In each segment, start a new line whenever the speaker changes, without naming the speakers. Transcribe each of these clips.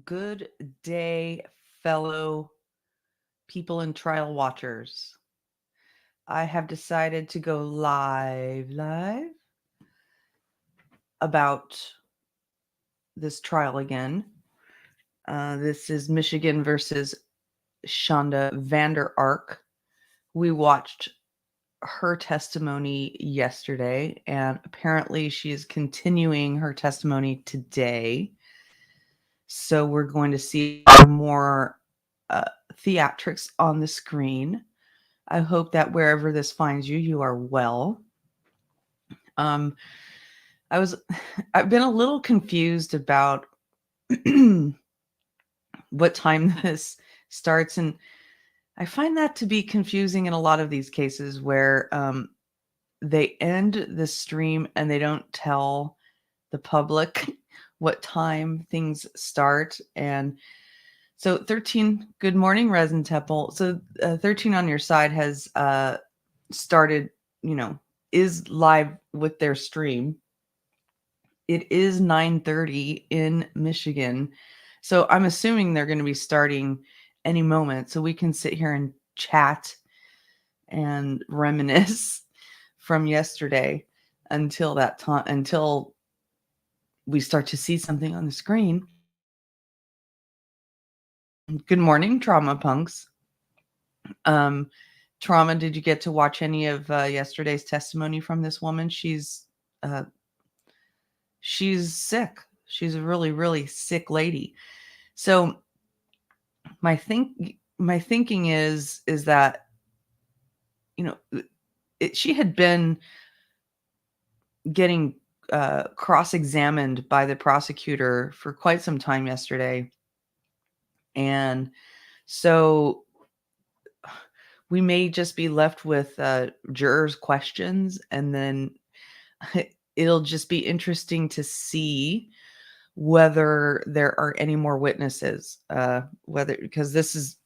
Good day, fellow people and trial watchers. I have decided to go live about this trial again. This is Michigan versus Shanda Vander. We watched her testimony yesterday, and apparently she is continuing her testimony today. So we're going to see more theatrics on the screen. I hope that wherever this finds you, you are well. I've been a little confused about what time this starts, and I find that to be confusing in a lot of these cases where they end the stream and they don't tell the public what time things start. And so 13, good morning, Resin Temple. So 13 on your side has started, is live with their stream. It is 9:30 in Michigan. So I'm assuming they're going to be starting any moment so we can sit here and chat and reminisce from yesterday until that time, until we start to see something on the screen. Good morning, Trauma Punks. Trauma, did you get to watch any of yesterday's testimony from this woman? She's sick. She's a really, really sick lady. So my thinking is that, she had been getting cross-examined by the prosecutor for quite some time yesterday. And so we may just be left with jurors' questions, and then it'll just be interesting to see whether there are any more witnesses, because this is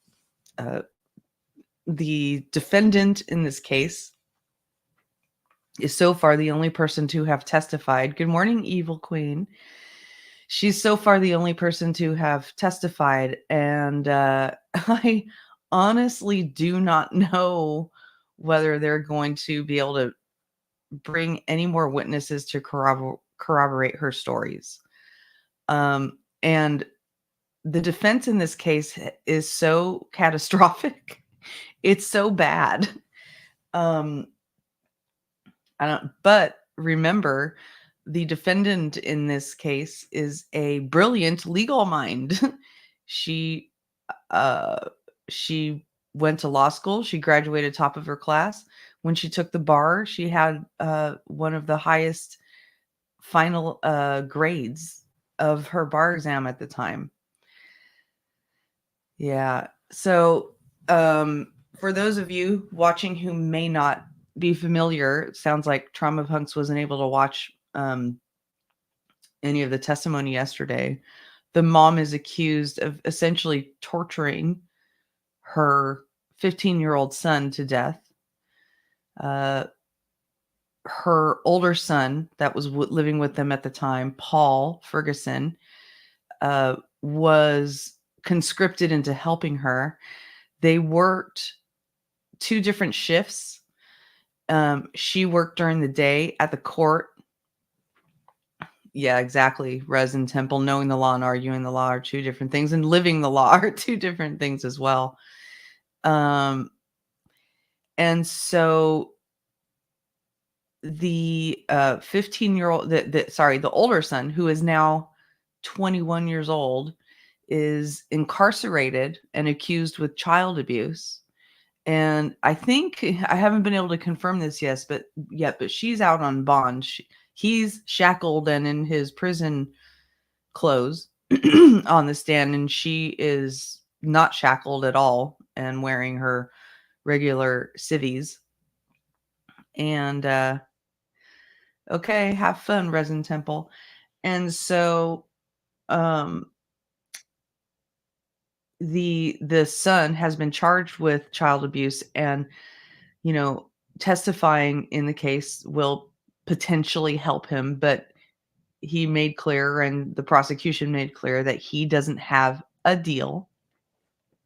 the defendant in this case is so far the only person to have testified. Good morning, Evil Queen. She's so far the only person to have testified, and I honestly do not know whether they're going to be able to bring any more witnesses to corroborate her stories. And the defense in this case is so catastrophic. It's so bad. But remember, the defendant in this case is a brilliant legal mind. She went to law school. She graduated top of her class. When she took the bar, she had one of the highest final grades of her bar exam at the time. Yeah. So for those of you watching who may not be familiar, it sounds like Trauma Punks wasn't able to watch any of the testimony yesterday. The mom is accused of essentially torturing her 15-year-old son to death. Her older son that was living with them at the time, Paul Ferguson, was conscripted into helping her. They worked 2 different shifts. She worked during the day at the court. Yeah, exactly. Resin Temple, knowing the law and arguing the law are 2 different things, and living the law are 2 different things as well. And so the 15-year-old, the older son, who is now 21 years old, is incarcerated and accused with child abuse. And I think, I haven't been able to confirm this but she's out on bond. He's shackled and in his prison clothes on the stand, and she is not shackled at all and wearing her regular civvies. And okay, have fun, Resin Temple. And so the son has been charged with child abuse, and testifying in the case will potentially help him, but he made clear, and the prosecution made clear, that he doesn't have a deal.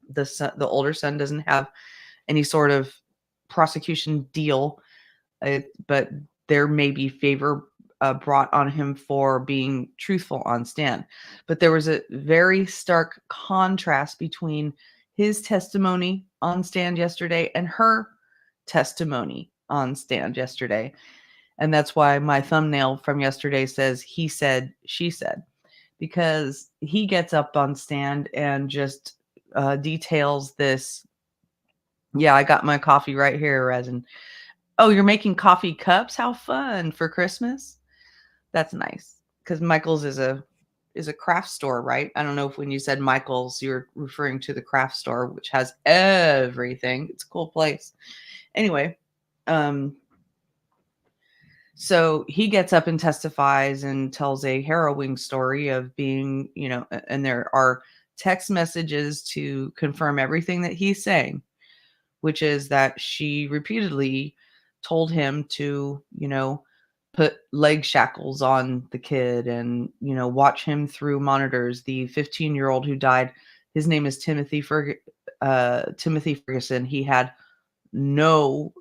The older son doesn't have any sort of prosecution deal, but there may be favor brought on him for being truthful on stand. But there was a very stark contrast between his testimony on stand yesterday and her testimony on stand yesterday. And that's why my thumbnail from yesterday says, he said, she said, because he gets up on stand and just details this. Yeah, I got my coffee right here, resin. Oh, you're making coffee cups? How fun for Christmas. That's nice. Because Michael's is a craft store, right? I don't know if when you said Michael's, you're referring to the craft store, which has everything. It's a cool place. Anyway, so he gets up and testifies and tells a harrowing story of being, and there are text messages to confirm everything that he's saying, which is that she repeatedly told him to, put leg shackles on the kid and, watch him through monitors. The 15-year-old who died, his name is Timothy Ferguson. He had no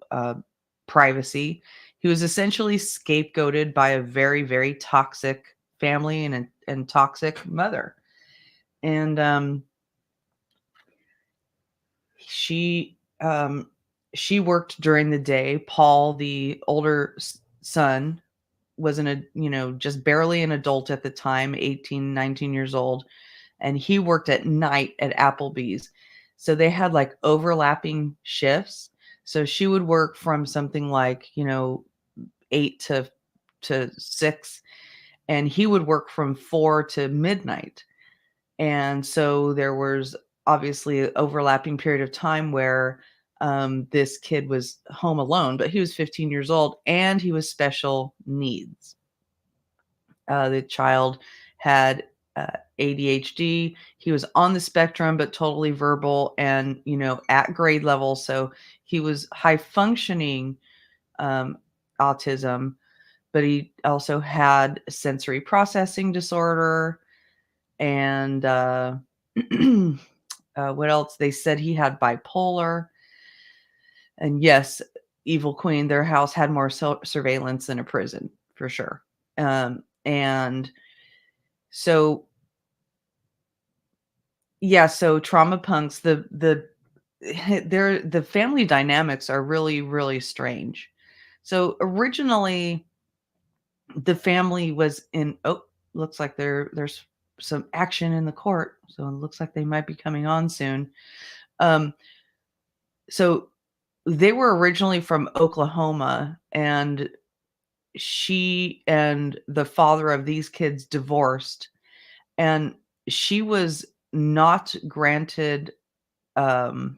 privacy. He was essentially scapegoated by a very, very toxic family and toxic mother. And she worked during the day. Paul, the older son, was just barely an adult at the time, 18, 19 years old. And he worked at night at Applebee's. So they had like overlapping shifts. So she would work from something like, 8 to 6, and he would work from 4 to midnight. And so there was obviously an overlapping period of time where this kid was home alone, but he was 15 years old and he was special needs. The child had ADHD. He was on the spectrum, but totally verbal and, at grade level. So he was high functioning autism, but he also had sensory processing disorder. And what else? They said he had bipolar. And yes, Evil Queen, their house had more surveillance than a prison, for sure. And so, yeah, so trauma punks, the family dynamics are really, really strange. So originally, the family was in. Oh, looks like there's some action in the court, so it looks like they might be coming on soon. So they were originally from Oklahoma, and she and the father of these kids divorced, and she was not granted. I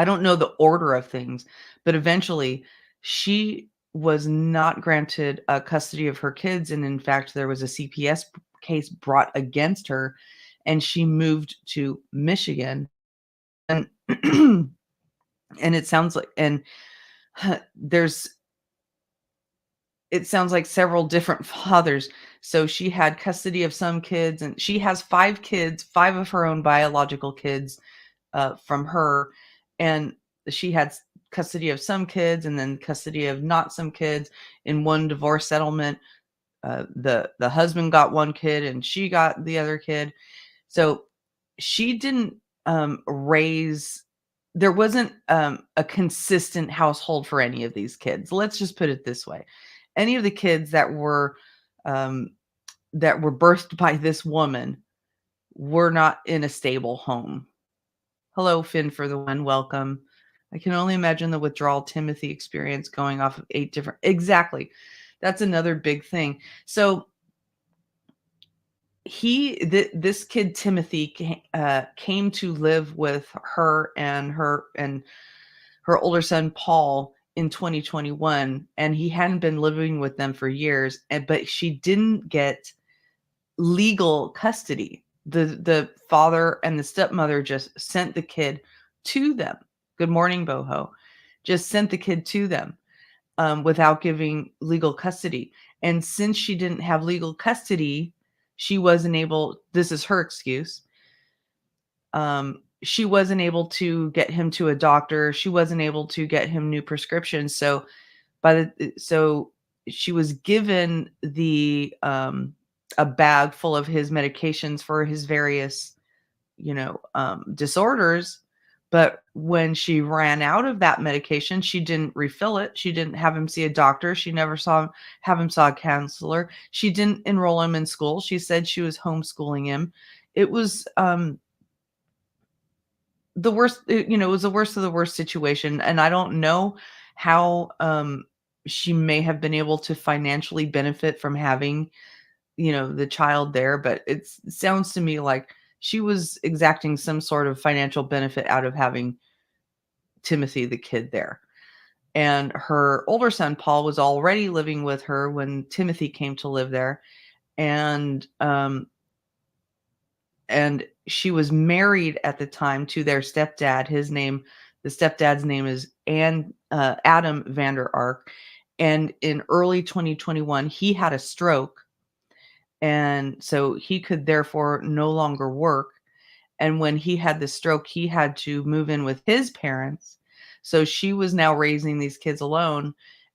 don't know the order of things, but eventually she was not granted custody of her kids. And in fact, there was a CPS case brought against her, and she moved to Michigan. And and it sounds like, and it sounds like several different fathers. So she had custody of some kids, and she has 5 kids, 5 of her own biological kids from her. And she had custody of some kids and then custody of not some kids. In one divorce settlement, the husband got one kid and she got the other kid. So she didn't raise. There wasn't a consistent household for any of these kids. Let's just put it this way: any of the kids that were birthed by this woman were not in a stable home. Hello, Finn for the Win. Welcome. I can only imagine the withdrawal Timothy experience going off of 8 different. Exactly. That's another big thing. So this kid Timothy came to live with her and her older son Paul in 2021, and he hadn't been living with them for years. But she didn't get legal custody. The father and the stepmother just sent the kid to them. Good morning, Boho. Just sent the kid to them. without giving legal custody. And since she didn't have legal custody, she wasn't able, this is her excuse. She wasn't able to get him to a doctor. She wasn't able to get him new prescriptions. So she was given a bag full of his medications for his various, disorders. But when she ran out of that medication, she didn't refill it. She didn't have him see a doctor. She never have him saw a counselor. She didn't enroll him in school. She said she was homeschooling him. It was the worst. It was the worst of the worst situation. And I don't know how she may have been able to financially benefit from having the child there, but it sounds to me like she was exacting some sort of financial benefit out of having Timothy, the kid, there. And her older son, Paul, was already living with her when Timothy came to live there. And she was married at the time to their stepdad. The stepdad's name is Adam Vander. And in early 2021, he had a stroke. And so he could therefore no longer work. And when he had the stroke, he had to move in with his parents. So she was now raising these kids alone.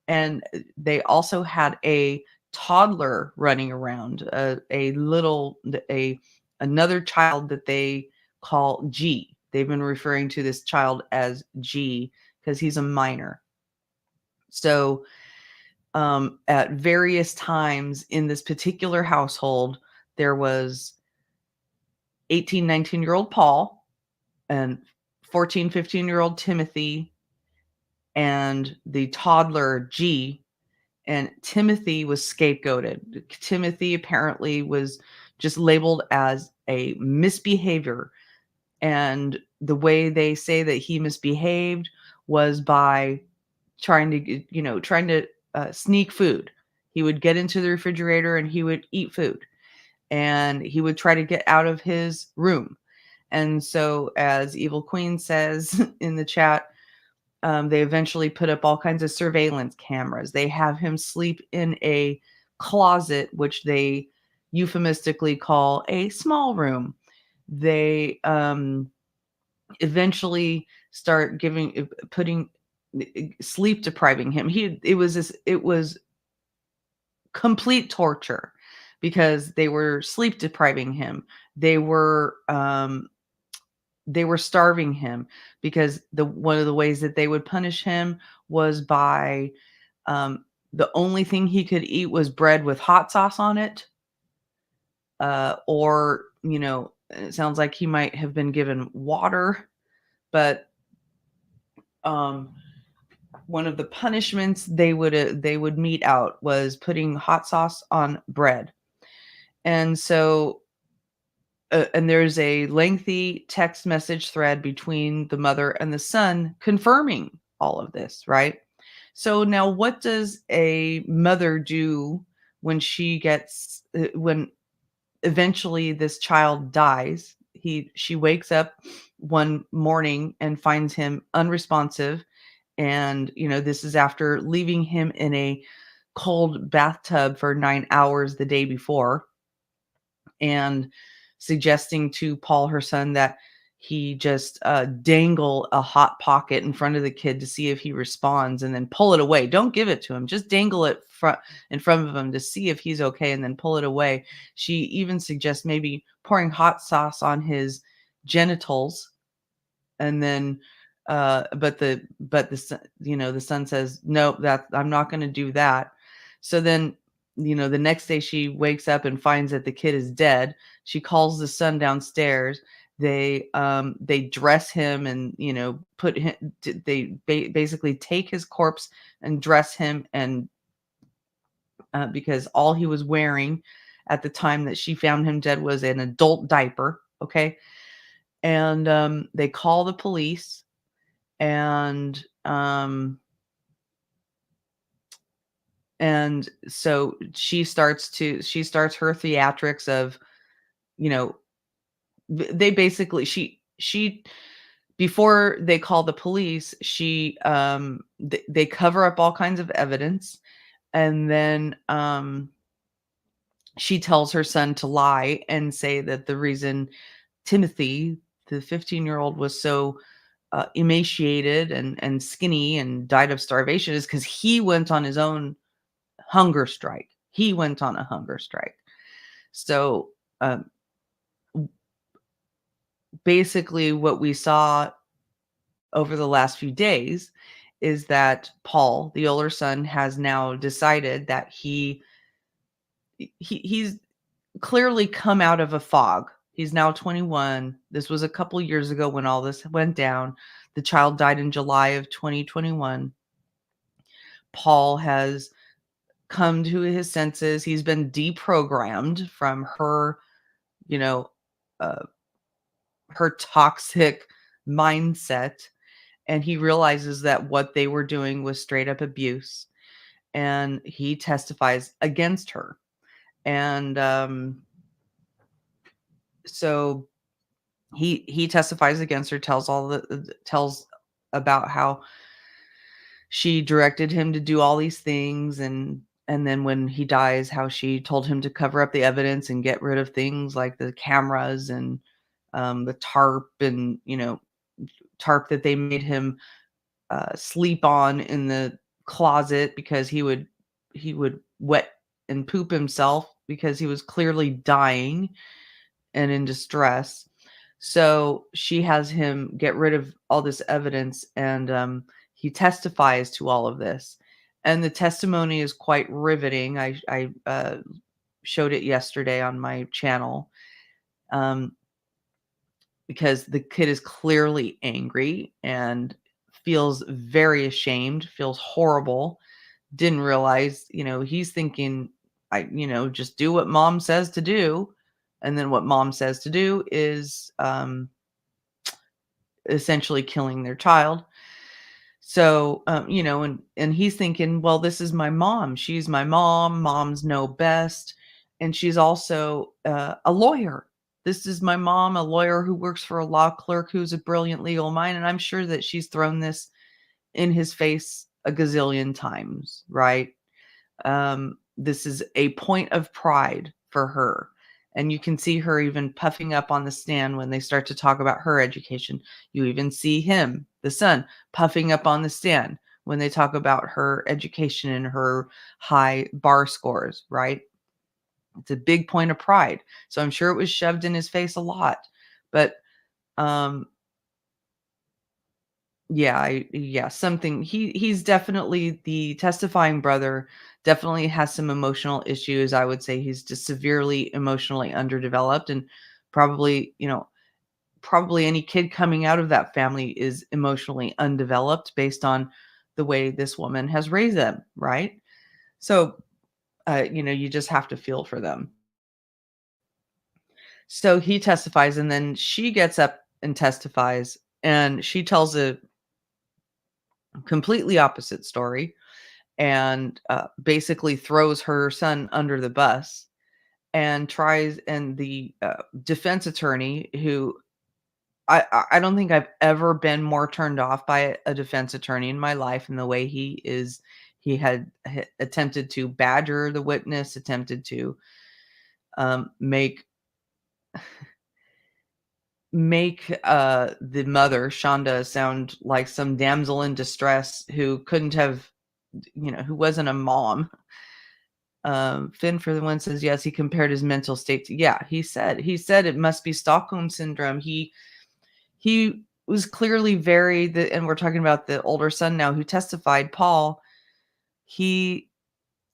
And they also had a toddler running around, another child that they call G. They've been referring to this child as G because he's a minor. So at various times in this particular household, there was 18, 19-year-old Paul and 14, 15-year-old Timothy and the toddler G. And Timothy was scapegoated. Timothy apparently was just labeled as a misbehavior. And the way they say that he misbehaved was by trying to sneak food. He would get into the refrigerator and he would eat food. And he would try to get out of his room. And so, as Evil Queen says in the chat, they eventually put up all kinds of surveillance cameras. They have him sleep in a closet, which they euphemistically call a small room. They eventually start sleep depriving him. It was complete torture because they were sleep depriving him. They were starving him because one of the ways that they would punish him was by the only thing he could eat was bread with hot sauce on it. Or, it sounds like he might have been given water, but one of the punishments they would mete out was putting hot sauce on bread. And so and there's a lengthy text message thread between the mother and the son confirming all of this, right? So now what does a mother do when when eventually this child dies? She wakes up one morning and finds him unresponsive. And, this is after leaving him in a cold bathtub for 9 hours the day before and suggesting to Paul, her son, that he just dangle a hot pocket in front of the kid to see if he responds and then pull it away. Don't give it to him. Just dangle it in front of him to see if he's okay and then pull it away. She even suggests maybe pouring hot sauce on his genitals and then but the son, the son says, no, that I'm not going to do that. So then, the next day she wakes up and finds that the kid is dead. She calls the son downstairs. They dress him and, put him, basically take his corpse and dress him. And because all he was wearing at the time that she found him dead was an adult diaper. Okay. And they call the police. And so she starts her theatrics of, they basically, she before they call the police, they cover up all kinds of evidence, and then she tells her son to lie and say that the reason Timothy, the 15-year-old, was so emaciated and skinny and died of starvation is because he went on his own hunger strike. He went on a hunger strike. So um, basically, what we saw over the last few days is that Paul, the older son, has now decided that he's clearly come out of a fog. He's now 21. This was a couple years ago when all this went down. The child died in July of 2021. Paul has come to his senses. He's been deprogrammed from her, you know, uh, her toxic mindset. And he realizes that what they were doing was straight up abuse. And he testifies against her. And so he testifies against her, tells about how she directed him to do all these things, and then when he dies, how she told him to cover up the evidence and get rid of things like the cameras and the tarp, and tarp that they made him sleep on in the closet because he would wet and poop himself because he was clearly dying and in distress. So she has him get rid of all this evidence, and he testifies to all of this. And the testimony is quite riveting. I showed it yesterday on my channel, um, because the kid is clearly angry and feels very ashamed, feels horrible, didn't realize, he's thinking, just do what mom says to do. And then what mom says to do is essentially killing their child. So, and he's thinking, well, this is my mom. She's my mom. Moms know best. And she's also a lawyer. This is my mom, a lawyer who works for a law clerk who's a brilliant legal mind. And I'm sure that she's thrown this in his face a gazillion times, right? This is a point of pride for her. And you can see her even puffing up on the stand when they start to talk about her education. You even see him, the son, puffing up on the stand when they talk about her education and her high bar scores, right? It's a big point of pride. So I'm sure it was shoved in his face a lot. But um, something he's definitely, the testifying brother definitely has some emotional issues. I would say he's just severely emotionally underdeveloped, and probably, probably any kid coming out of that family is emotionally undeveloped based on the way this woman has raised them, right? So, you just have to feel for them. So he testifies, and then she gets up and testifies, and she tells a completely opposite story, and basically throws her son under the bus, and the defense attorney, who I don't think I've ever been more turned off by a defense attorney in my life, and the way he had attempted to badger the witness, attempted to make the mother, Shanda, sound like some damsel in distress who couldn't have, who wasn't a mom. Finn, for the one, says yes, he compared his mental state to, yeah, he said it must be Stockholm syndrome. He was clearly and we're talking about the older son now who testified, Paul. He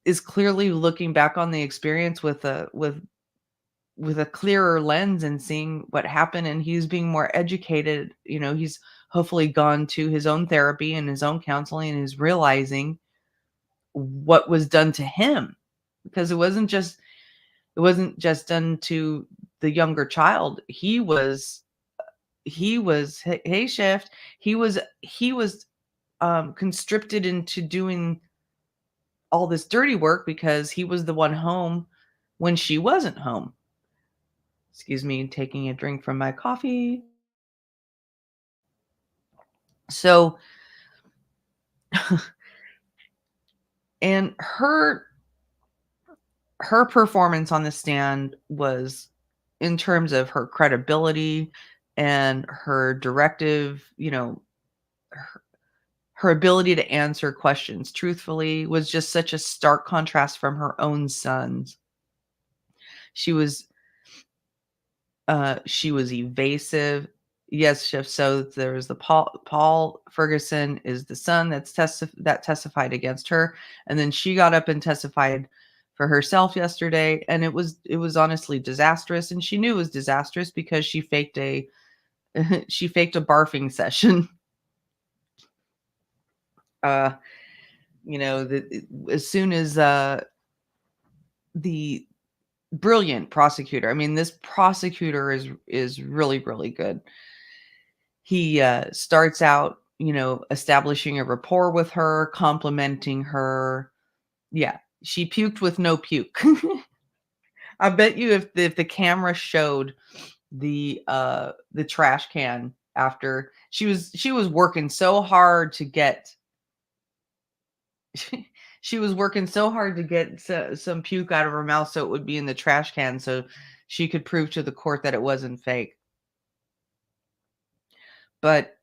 is clearly looking back on the experience with a clearer lens and seeing what happened, and he's being more educated. He's hopefully gone to his own therapy and his own counseling, and is realizing what was done to him, because it wasn't just done to the younger child. Hey, Shift, he was constricted into doing all this dirty work because he was the one home when she wasn't home. Excuse me, taking a drink from my coffee. So, and her performance on the stand was, in terms of her credibility and her directive, her, her ability to answer questions truthfully, was just such a stark contrast from her own sons. She was she was evasive. Yes, Chef. So there was the Paul Ferguson is the son that testified against her, and then she got up and testified for herself yesterday, and it was honestly disastrous, and she knew it was disastrous because she faked a she faked a barfing session. Uh, as soon as the brilliant prosecutor. I mean, this prosecutor is really, really good. He starts out, establishing a rapport with her, complimenting her. Yeah, she puked with no puke. I bet you if the camera showed the trash can after she was working so hard to get she was working so hard to get some puke out of her mouth so it would be in the trash can so she could prove to the court that it wasn't fake. But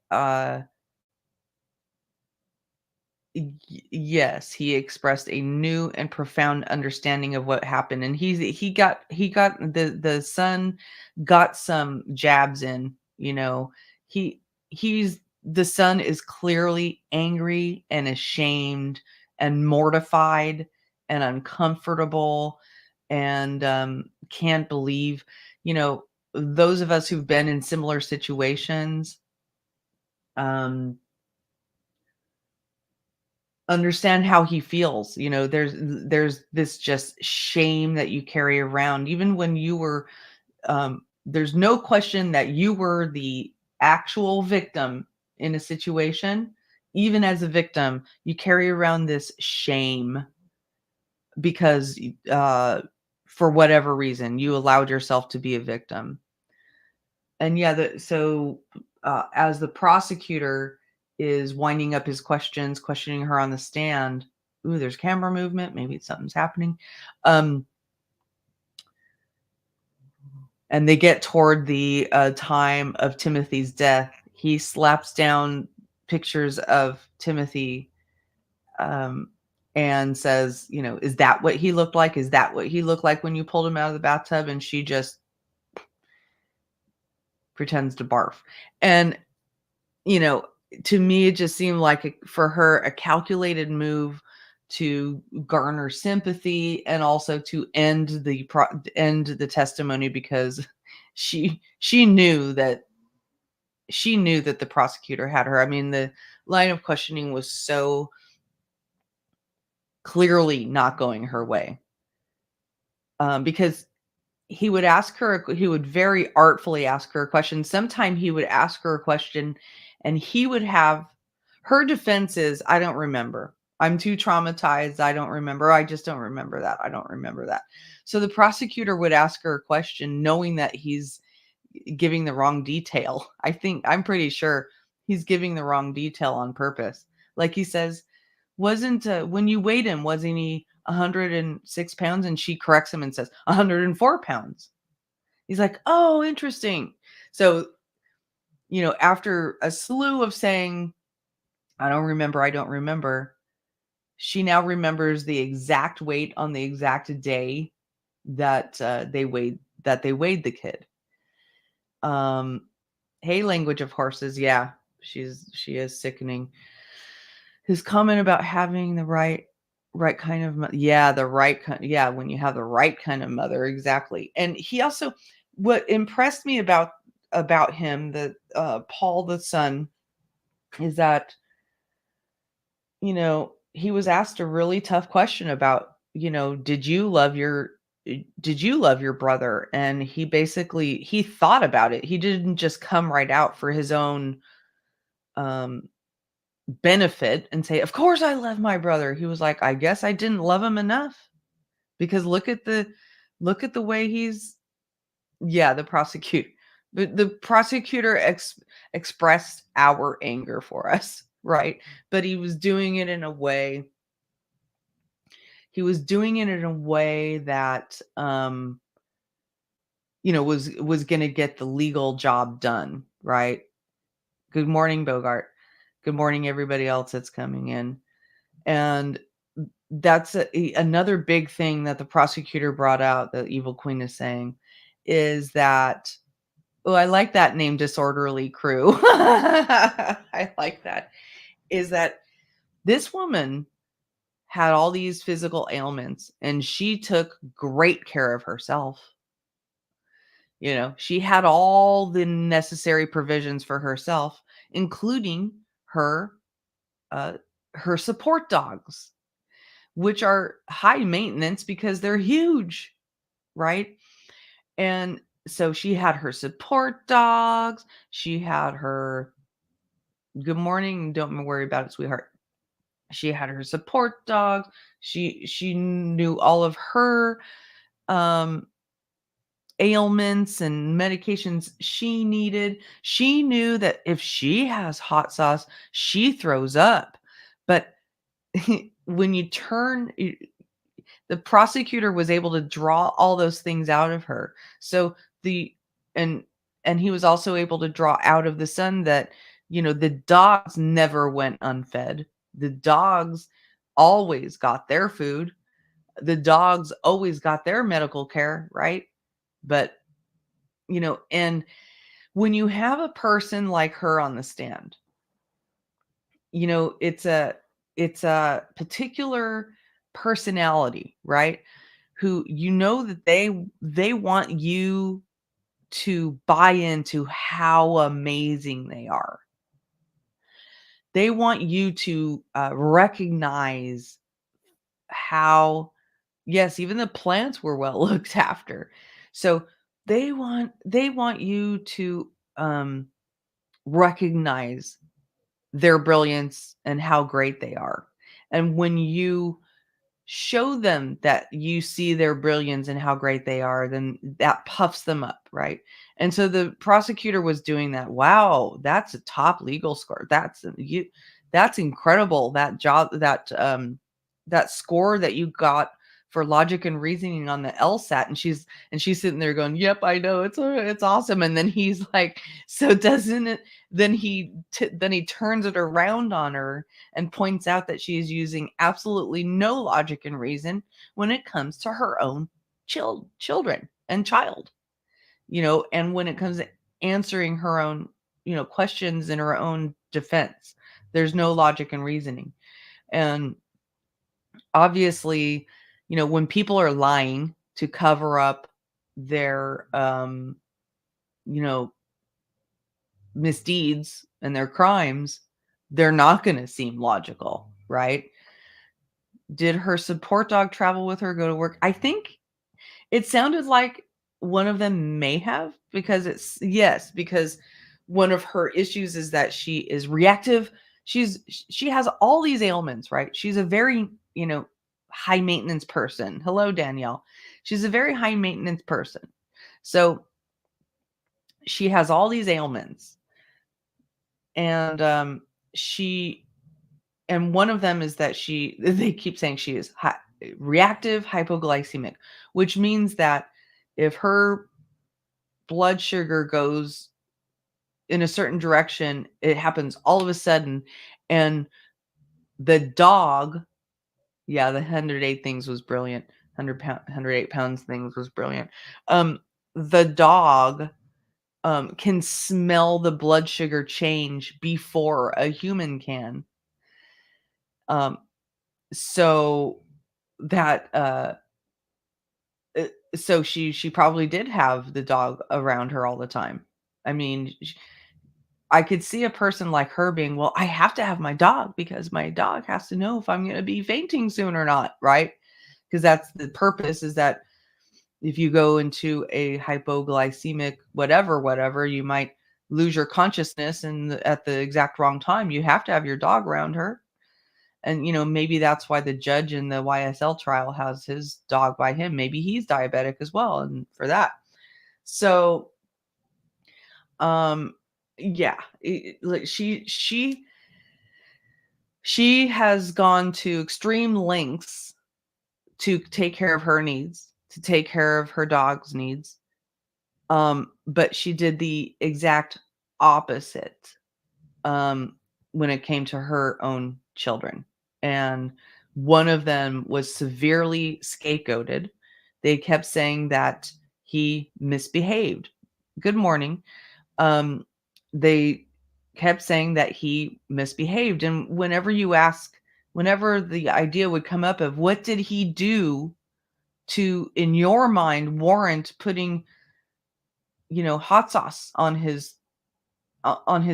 yes, he expressed a new and profound understanding of what happened, and he got the son got some jabs in. He he's the son is clearly angry and ashamed and mortified and uncomfortable and can't believe, you know, those of us who've been in similar situations. Um, Understand how he feels. There's this just shame that you carry around even when you were there's no question that you were the actual victim in a situation. Even as a victim, you carry around this shame because for whatever reason you allowed yourself to be a victim. And yeah, as the prosecutor is winding up his questions, questioning her on the stand. Ooh, there's camera movement. Maybe something's happening. Um, and they get toward the time of Timothy's death. He slaps down pictures of Timothy, um, and says, "Is that what he looked like? Is that what he looked like when you pulled him out of the bathtub?" And she just pretends to barf. And you know, to me, it just seemed like for her a calculated move to garner sympathy and also to end the testimony because she knew that the prosecutor had her. I mean, the line of questioning was so clearly not going her way, because he would very artfully ask her a question. Sometime he would ask her a question and he would have her defense is, "I don't remember. I'm too traumatized. I don't remember. I just don't remember that. I don't remember that." So the prosecutor would ask her a question knowing that he's giving the wrong detail. I'm pretty sure he's giving the wrong detail on purpose. Like he says, "Wasn't when you weighed him, wasn't he 106 pounds?" And she corrects him and says, 104 pounds. He's like, "Oh, interesting." So, after a slew of saying, I don't remember, she now remembers the exact weight on the exact day that they weighed the kid. Um, hey, language of horses. Yeah, she is sickening. His comment about having the right kind of yeah, the right kind, yeah, when you have the right kind of mother, exactly. And he also, what impressed me about him, the Paul the son, is that he was asked a really tough question about, did you love your brother? And he thought about it. He didn't just come right out for his own um benefit and say, "Of course I love my brother." He was like, "I guess I didn't love him enough because look at the way he's." Yeah, the prosecutor. But the prosecutor expressed our anger for us, right? But he was doing it in a way. He was doing it in a way that, was going to get the legal job done, right? Good morning, Bogart. Good morning, everybody else that's coming in. And that's another big thing that the prosecutor brought out, the evil queen is saying, is that, oh, I like that name, Disorderly Crew. I like that. Is that this woman had all these physical ailments and she took great care of herself. She had all the necessary provisions for herself, including her uh, her support dogs, which are high maintenance because they're huge, right? And so she had her support dogs. She had her good morning. Don't worry about it, sweetheart. She had her support dogs. She knew all of her um ailments and medications she needed. She knew that if she has hot sauce, she throws up. But when you turn, the prosecutor was able to draw all those things out of her. So the and and he was also able to draw out of the son that, the dogs never went unfed. The dogs always got their food. The dogs always got their medical care, right? But, and when you have a person like her on the stand, it's a particular personality, right? Who that they want you to buy into how amazing they are. They want you to recognize how, yes, even the plants were well looked after. So they want you to recognize their brilliance and how great they are. And when you show them that you see their brilliance and how great they are, then that puffs them up, right? And so the prosecutor was doing that. Wow, that's a top legal score. That's incredible. That job, that score that you got for logic and reasoning on the LSAT. And she's sitting there going, "Yep, I know, it's awesome." And then he's like, "So doesn't it?" Then he turns it around on her and points out that she is using absolutely no logic and reason when it comes to her own children and child, and when it comes to answering her own, questions in her own defense, there's no logic and reasoning. And obviously, when people are lying to cover up their, you know, misdeeds and their crimes, they're not going to seem logical, right? Did her support dog travel with her, go to work? I think it sounded like one of them may have, because because one of her issues is that she is reactive. She has all these ailments, right? She's a very, high maintenance person. Hello, Danielle. She's a very high maintenance person. So she has all these ailments. And she and one of them is that they keep saying she is reactive hypoglycemic, which means that if her blood sugar goes in a certain direction, it happens all of a sudden. And the dog, yeah, the 108 things was brilliant. 108 pounds things was brilliant. The dog can smell the blood sugar change before a human can. So that so she probably did have the dog around her all the time. I mean, I could see a person like her being, well, I have to have my dog because my dog has to know if I'm going to be fainting soon or not, right? Because that's the purpose, is that if you go into a hypoglycemic whatever, you might lose your consciousness, and at the exact wrong time, you have to have your dog around her. And, maybe that's why the judge in the YSL trial has his dog by him. Maybe he's diabetic as well. And for that. So Yeah, like she has gone to extreme lengths to take care of her needs, to take care of her dog's needs. But she did the exact opposite when it came to her own children. And one of them was severely scapegoated. They kept saying that he misbehaved. Good morning. They kept saying that he misbehaved. And whenever the idea would come up of what did he do to, in your mind, warrant putting, hot sauce on his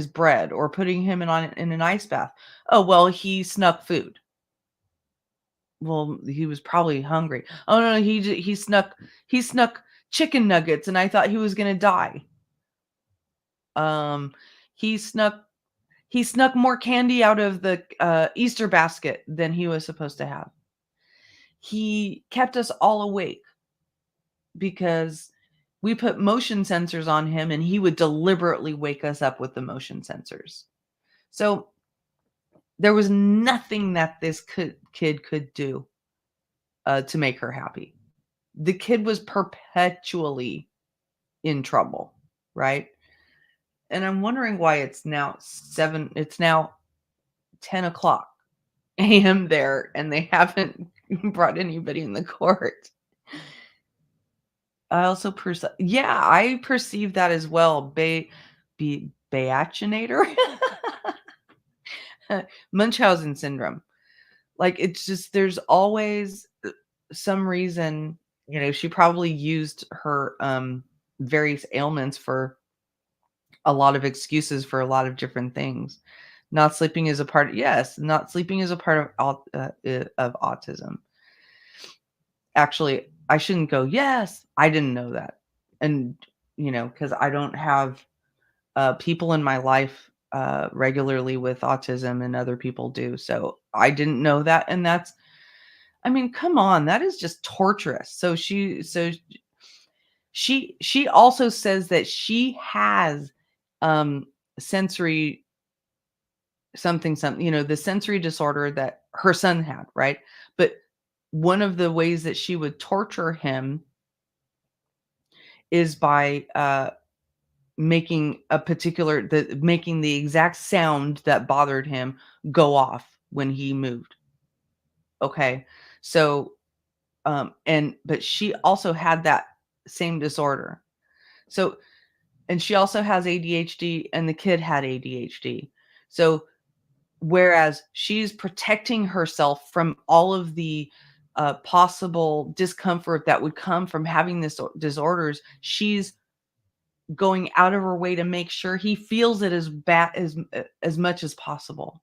bread or putting him in an ice bath. Oh, well, he snuck food. Well, he was probably hungry. Oh no, he snuck chicken nuggets and I thought he was going to die. Um he snuck more candy out of the Easter basket than he was supposed to have. He kept us all awake because we put motion sensors on him and he would deliberately wake us up with the motion sensors. So there was nothing that this kid could do to make her happy. The kid was perpetually in trouble, right? And I'm wondering why it's now 10 o'clock a.m. there and they haven't brought anybody in the court. I also I perceive that as well. Bayachinator? Munchausen syndrome. Like, it's just, there's always some reason, she probably used her various ailments for a lot of excuses for a lot of different things. Not sleeping is a part not sleeping is a part of autism. Actually, I shouldn't go, yes, I didn't know that. And, because I don't have people in my life regularly with autism and other people do. So I didn't know that. And I mean, come on, that is just torturous. She also says that she has sensory something, the sensory disorder that her son had, right? But one of the ways that she would torture him is by making making the exact sound that bothered him go off when he moved. Okay. So but she also had that same disorder. So, and she also has ADHD and the kid had ADHD. So whereas she's protecting herself from all of the possible discomfort that would come from having this disorders, she's going out of her way to make sure he feels it as bad as much as possible.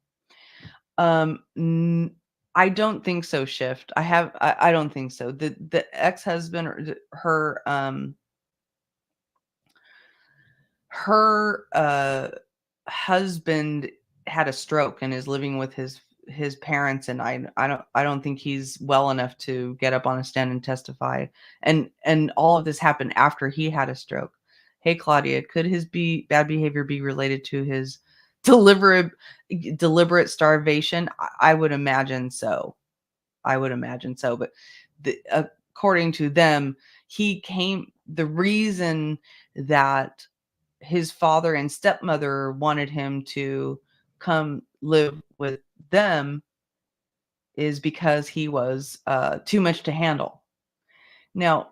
I don't think so, Shift. I don't think so. The ex-husband, or her husband had a stroke and is living with his parents, and I don't think he's well enough to get up on a stand and testify. And all of this happened after he had a stroke. Hey Claudia, could his bad behavior be related to his deliberate starvation? I would imagine so. But according to them, the reason that his father and stepmother wanted him to come live with them is because he was too much to handle. Now,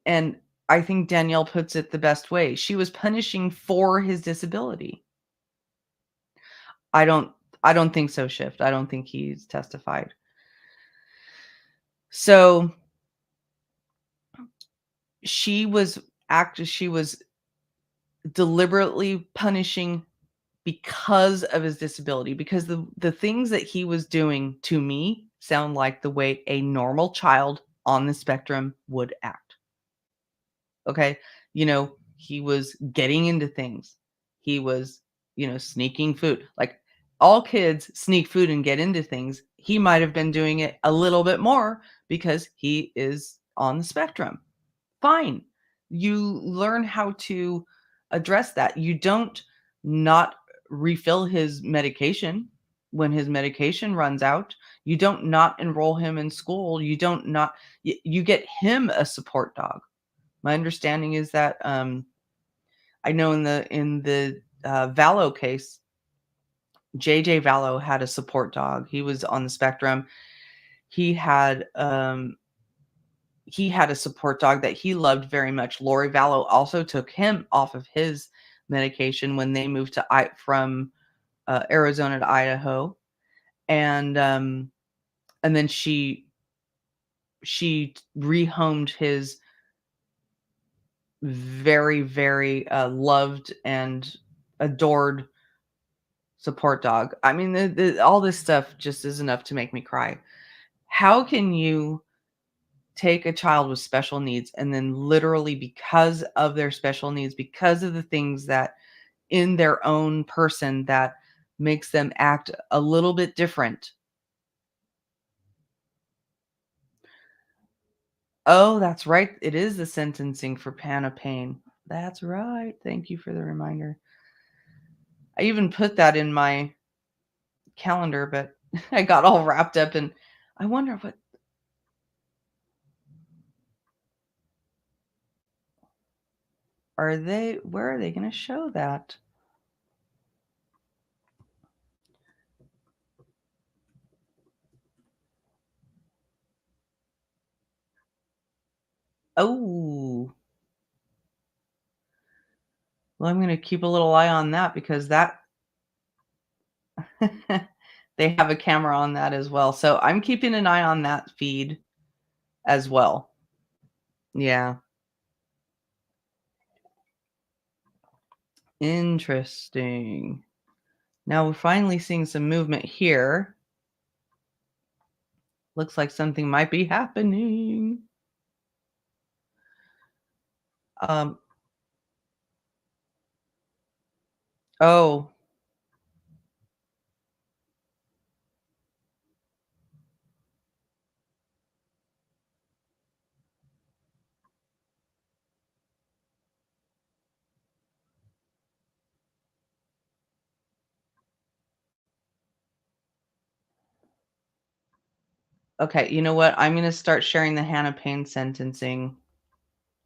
and I think Danielle puts it the best way. She was punishing for his disability. I don't think so, Shift. I don't think he's testified. So she was deliberately punishing because of his disability, because the things that he was doing to me sound like the way a normal child on the spectrum would act. Okay? He was getting into things. He was, sneaking food. Like, all kids sneak food and get into things. He might have been doing it a little bit more because he is on the spectrum. Fine. You learn how to address that. You don't not refill his medication when his medication runs out. You don't not enroll him in school. You don't not you get him a support dog. My understanding is that I know in the Vallow case, JJ Vallow had a support dog. He was on the spectrum. He had um he had a support dog that he loved very much. Lori Vallow also took him off of his medication when they moved to from Arizona to Idaho, and and then she rehomed his very loved and adored support dog. I mean, all this stuff just is enough to make me cry. How can you take a child with special needs and then literally because of their special needs, because of the things that in their own person that makes them act a little bit different. Oh, that's right. It is the sentencing for Panna Pain. That's right. Thank you for the reminder. I even put that in my calendar, but I got all wrapped up and I wonder what where are they going to show that? Oh, well, I'm going to keep a little eye on that because that they have a camera on that as well. So I'm keeping an eye on that feed as well. Yeah. Interesting. Now we're finally seeing some movement here. Looks like something might be happening. Um, oh, okay. You know what? I'm going to start sharing the Hannah Payne sentencing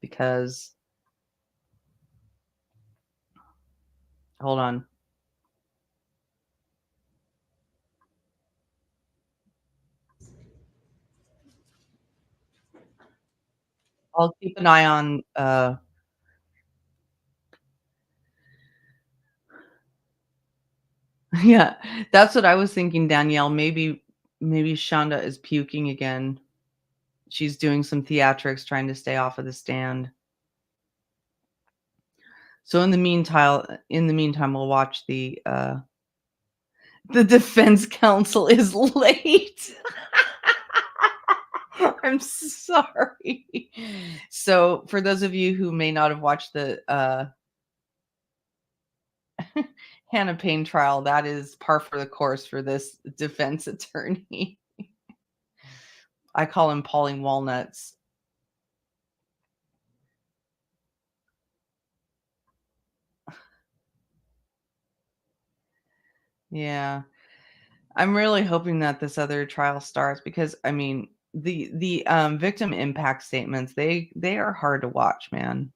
because, hold on. I'll keep an eye on, yeah, that's what I was thinking, Danielle. Maybe Shanda is puking again. She's doing some theatrics trying to stay off of the stand. So in the meantime, we'll watch the defense counsel is late. I'm sorry. So for those of you who may not have watched the Hannah Payne trial, that is par for the course for this defense attorney. I call him Pauling Walnuts. Yeah. I'm really hoping that this other trial starts because I mean the victim impact statements, they are hard to watch, man.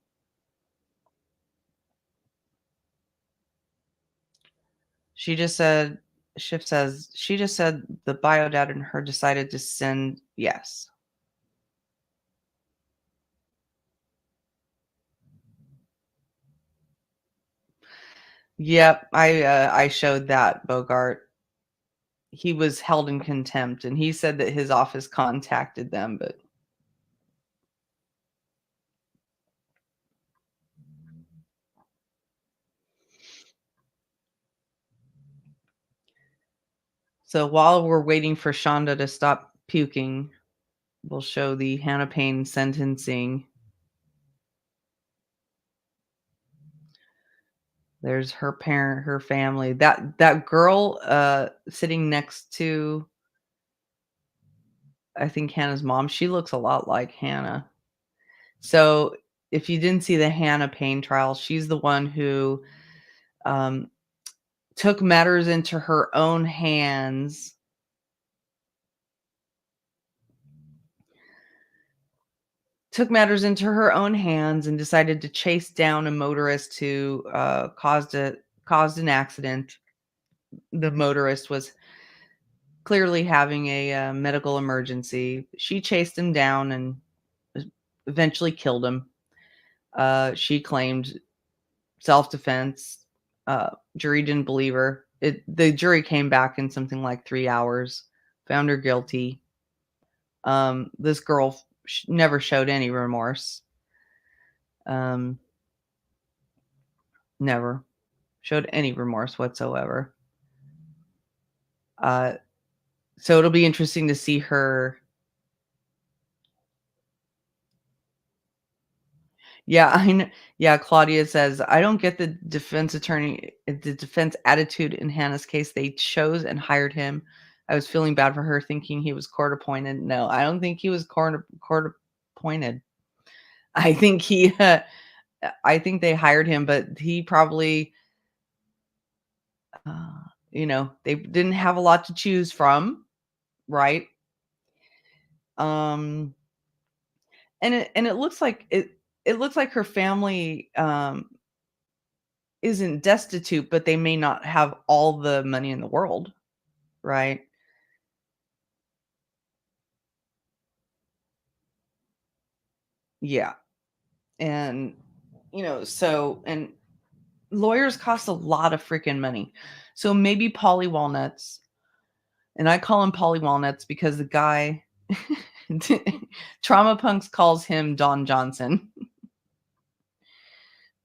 She just said Schiff says she just said the bio dad and her decided to send yes. Yep, I showed that, Bogart. He was held in contempt, and he said that his office contacted them, but so while we're waiting for Shanda to stop puking, we'll show the Hannah Payne sentencing. There's her parent, her family. That girl, sitting next to, I think, Hannah's mom, she looks a lot like Hannah. So if you didn't see the Hannah Payne trial, she's the one who um, took matters into her own hands. Took matters into her own hands and decided to chase down a motorist who caused an accident. The motorist was clearly having a medical emergency. She chased him down and eventually killed him. She claimed self-defense. Jury didn't believe her. The jury came back in something like 3 hours, found her guilty. This girl never showed any remorse. Never showed any remorse whatsoever. So it'll be interesting to see her. Yeah, I know. Yeah, Claudia says, I don't get the defense attitude in Hannah's case. They chose and hired him. I was feeling bad for her, thinking he was court appointed. No, I don't think he was court appointed. I think I think they hired him, but he probably, they didn't have a lot to choose from, right? Um, and it looks like it looks like her family isn't destitute, but they may not have all the money in the world, right? Yeah. And and lawyers cost a lot of freaking money. So maybe Polly Walnuts, and I call him Polly Walnuts because the guy Trauma Punks calls him Don Johnson,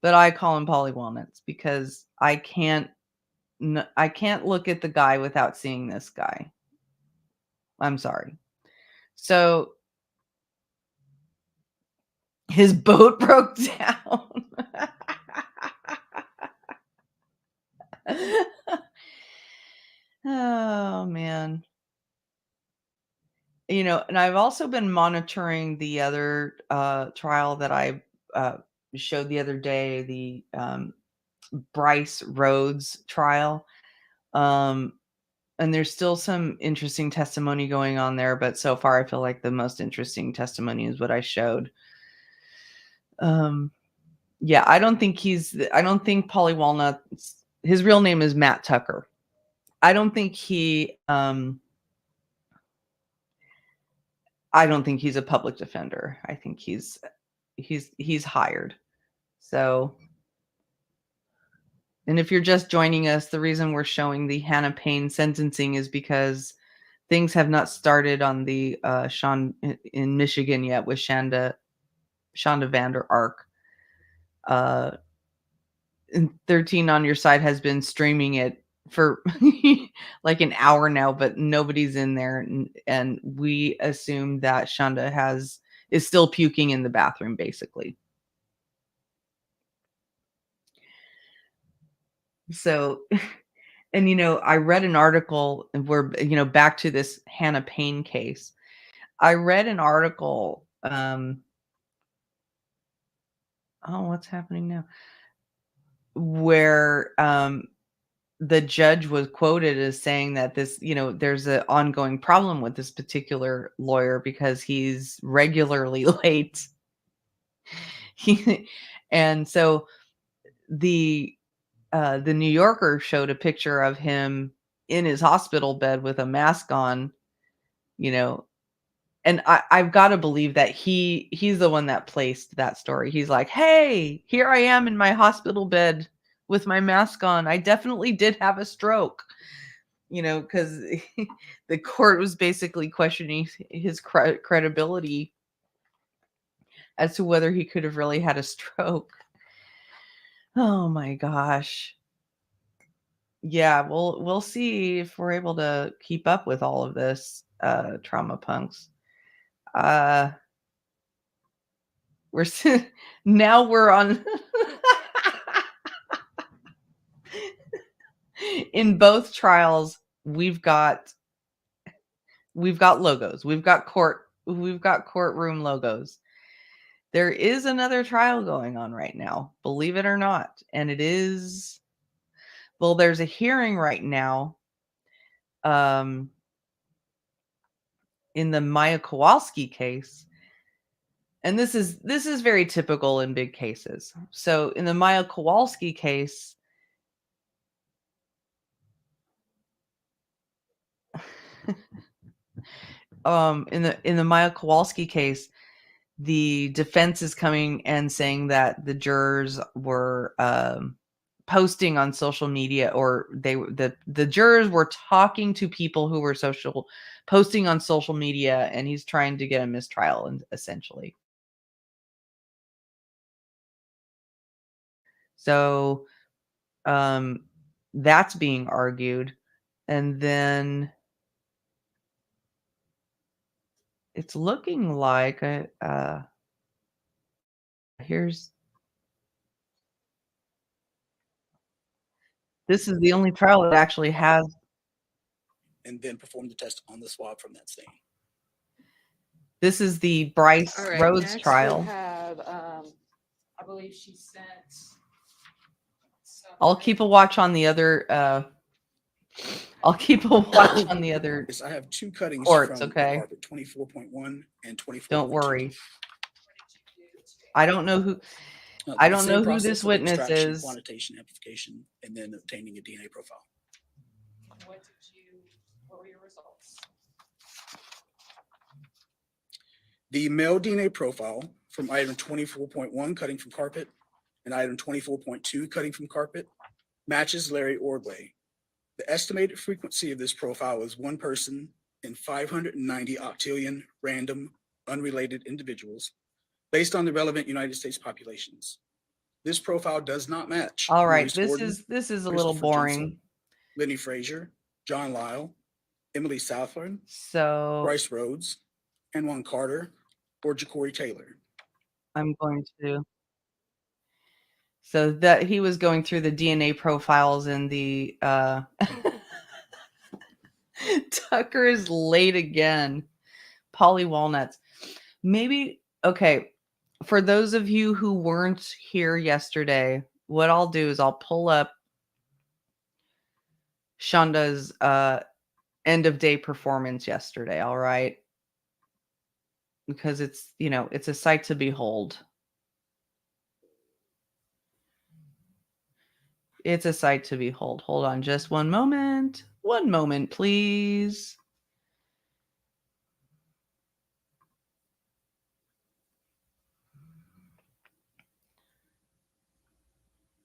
but I call him Polly Walnuts because I can't look at the guy without seeing this guy. I'm sorry. So his boat broke down. Oh, man. And I've also been monitoring the other, trial that I, showed the other day, the, Bryce Rhodes trial. Um, and there's still some interesting testimony going on there, but so far I feel like the most interesting testimony is what I showed. Um, yeah, I don't think Polly Walnuts, his real name is Matt Tucker. I don't think I don't think he's a public defender. I think he's hired. So, and if you're just joining us, the reason we're showing the Hannah Payne sentencing is because things have not started on the Sean in Michigan yet with Shanda Vander Ark. Uh, and 13 on Your Side has been streaming it for like an hour now, but nobody's in there, and we assume that Shanda is still puking in the bathroom, basically. So, and I read an article where back to this Hannah Payne case. I read an article. Oh, what's happening now? Where the judge was quoted as saying that there's an ongoing problem with this particular lawyer because he's regularly late. And so the New Yorker showed a picture of him in his hospital bed with a mask on, you know, and I've got to believe that he's the one that placed that story. He's like, "Hey, here I am in my hospital bed with my mask on. I definitely did have a stroke." Because the court was basically questioning his credibility as to whether he could have really had a stroke. Oh my gosh. Yeah, we'll see if we're able to keep up with all of this, trauma punks. Uh, we're now we're on in both trials. We've got logos. We've got courtroom logos. There is another trial going on right now, believe it or not. And it is, well, there's a hearing right now in the Maya Kowalski case. And this is very typical in big cases. So in the Maya Kowalski case, in the Maya Kowalski case, the defense is coming and saying that the jurors were posting on social media, or the jurors were talking to people who were posting on social media, and he's trying to get a mistrial, and essentially. So that's being argued, and then it's looking like this is the only trial that actually has,
and then perform the test on the swab from that scene.
This is the Bryce Rhodes
next
trial.
We have, I believe she sent.
I'll keep a watch on the other. I'll keep a watch on the other.
Yes, I have two cuttings
courts,
from
okay?
carpet, 24.1 and 24.2.
Don't worry. I don't know who. I don't know who this witness is.
Quantitation, amplification, and then obtaining a DNA profile.
What were your results?
The male DNA profile from item 24.1, cutting from carpet, and item 24.2, cutting from carpet, matches Larry Ordway. The estimated frequency of this profile is one person in 590 octillion random, unrelated individuals, based on the relevant United States populations. This profile does not match.
All right,
Maurice
this
Gordon,
is a little boring.
Jensen, Lenny Frazier, John Lyle, Emily Southland,
So
Bryce Rhodes, and Juan Carter, or Ja'Cory Taylor.
I'm going to. So that he was going through the DNA profiles in the Tucker is late again. Polly Walnuts. Maybe, okay, for those of you who weren't here yesterday, what I'll do is I'll pull up Shanda's end of day performance yesterday, all right? Because it's, it's a sight to behold. It's a sight to behold. Hold on just one moment. One moment, please.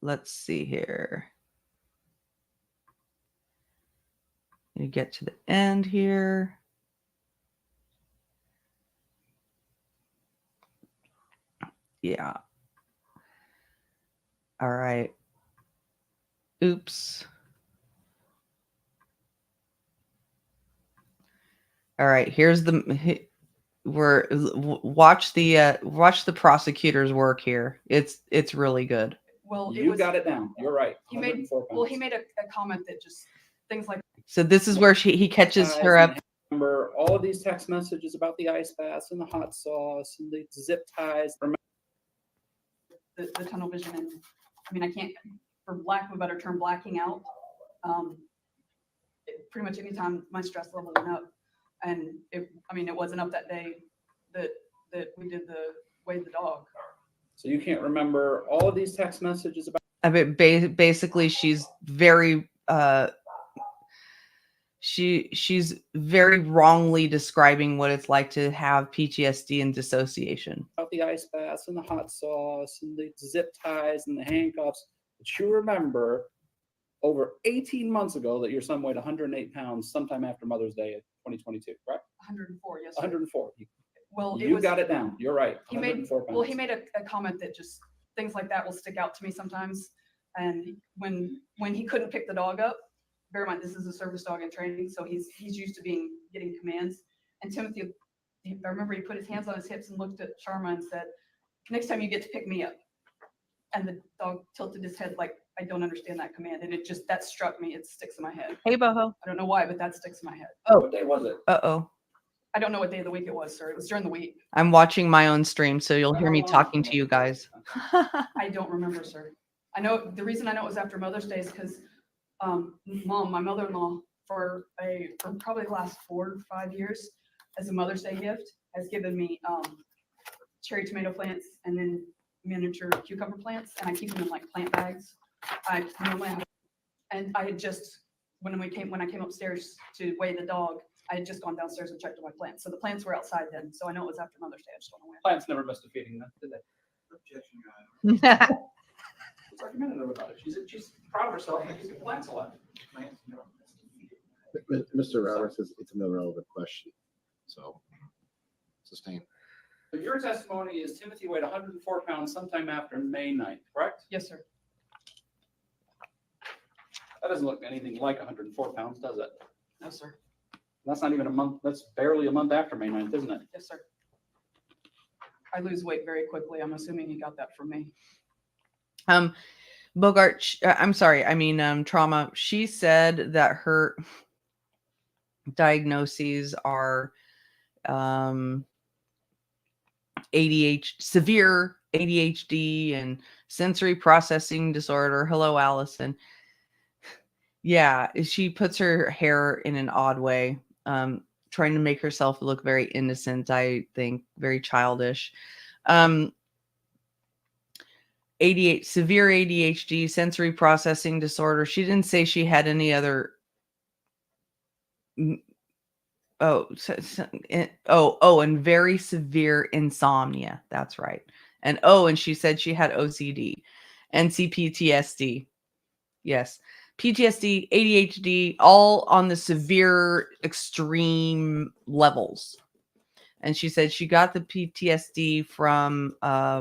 Let's see here. You get to the end here. Yeah. All right. Oops. All right. Here's the. Watch the prosecutor's work here. It's really good.
Well, you got it down. You're right.
He made a comment that just things like.
So this is where he catches her up.
Remember all of these text messages about the ice baths and the hot sauce and the zip ties.
The tunnel vision, and I mean, I can't, for lack of a better term, blacking out. Pretty much anytime my stress level went up, and it wasn't up that day that we did the weighed the dog.
So you can't remember all of these text messages about.
I mean, basically, she's very she's very wrongly describing what it's like to have PTSD and dissociation.
About the ice baths and the hot sauce and the zip ties and the handcuffs. But you remember over 18 months ago that your son weighed 108 pounds sometime after Mother's Day of 2022, correct?
104, yes.
104.
Well,
you got it down. You're right.
He made a comment that just things like that will stick out to me sometimes. And when he couldn't pick the dog up, bear in mind this is a service dog in training, so he's used to getting commands. And Timothy, I remember he put his hands on his hips and looked at Sharma and said, "Next time you get to pick me up." And the dog tilted his head like, "I don't understand that command." And that struck me. It sticks in my head.
Hey, Boho.
I don't know why, but that sticks in my head.
Oh,
what day was it?
Uh-oh.
I don't know what day of the week it was, sir. It was during the week.
I'm watching my own stream, so you'll hear me
How long
talking
from
to you
Mother's Day?
guys.
I don't remember, sir. I know the reason I know it was after Mother's Day is because my mother-in-law, for probably the last 4 or 5 years, as a Mother's Day gift, has given me cherry tomato plants and then miniature cucumber plants, and I keep them in like plant bags. And I had just when I came upstairs to weigh the dog, I had just gone downstairs and checked on my plants. So the plants were outside then. So I know it was after Mother's Day. I just don't know when.
Plants never missed a feeding, did they? It's argumentative about it. She's proud of herself and keeping plants alive.
Mr. Roberts says it's an irrelevant question, so sustain.
So your testimony is Timothy weighed 104 pounds sometime after May 9th, correct?
Yes, sir.
That doesn't look anything like 104 pounds, does it?
No, sir.
That's not even a month. That's barely a month after May 9th, isn't it?
Yes, sir. I lose weight very quickly. I'm assuming you got that from me.
Bogart, I'm sorry. I mean, Trauma. She said that her diagnoses are severe ADHD and sensory processing disorder. Hello, Allison. Yeah, she puts her hair in an odd way, trying to make herself look very innocent, I think, very childish. Severe ADHD, sensory processing disorder. She didn't say she had any other. And very severe insomnia. That's right. And she said she had OCD, NCPTSD. Yes. PTSD, ADHD, all on the severe extreme levels. And she said she got the PTSD from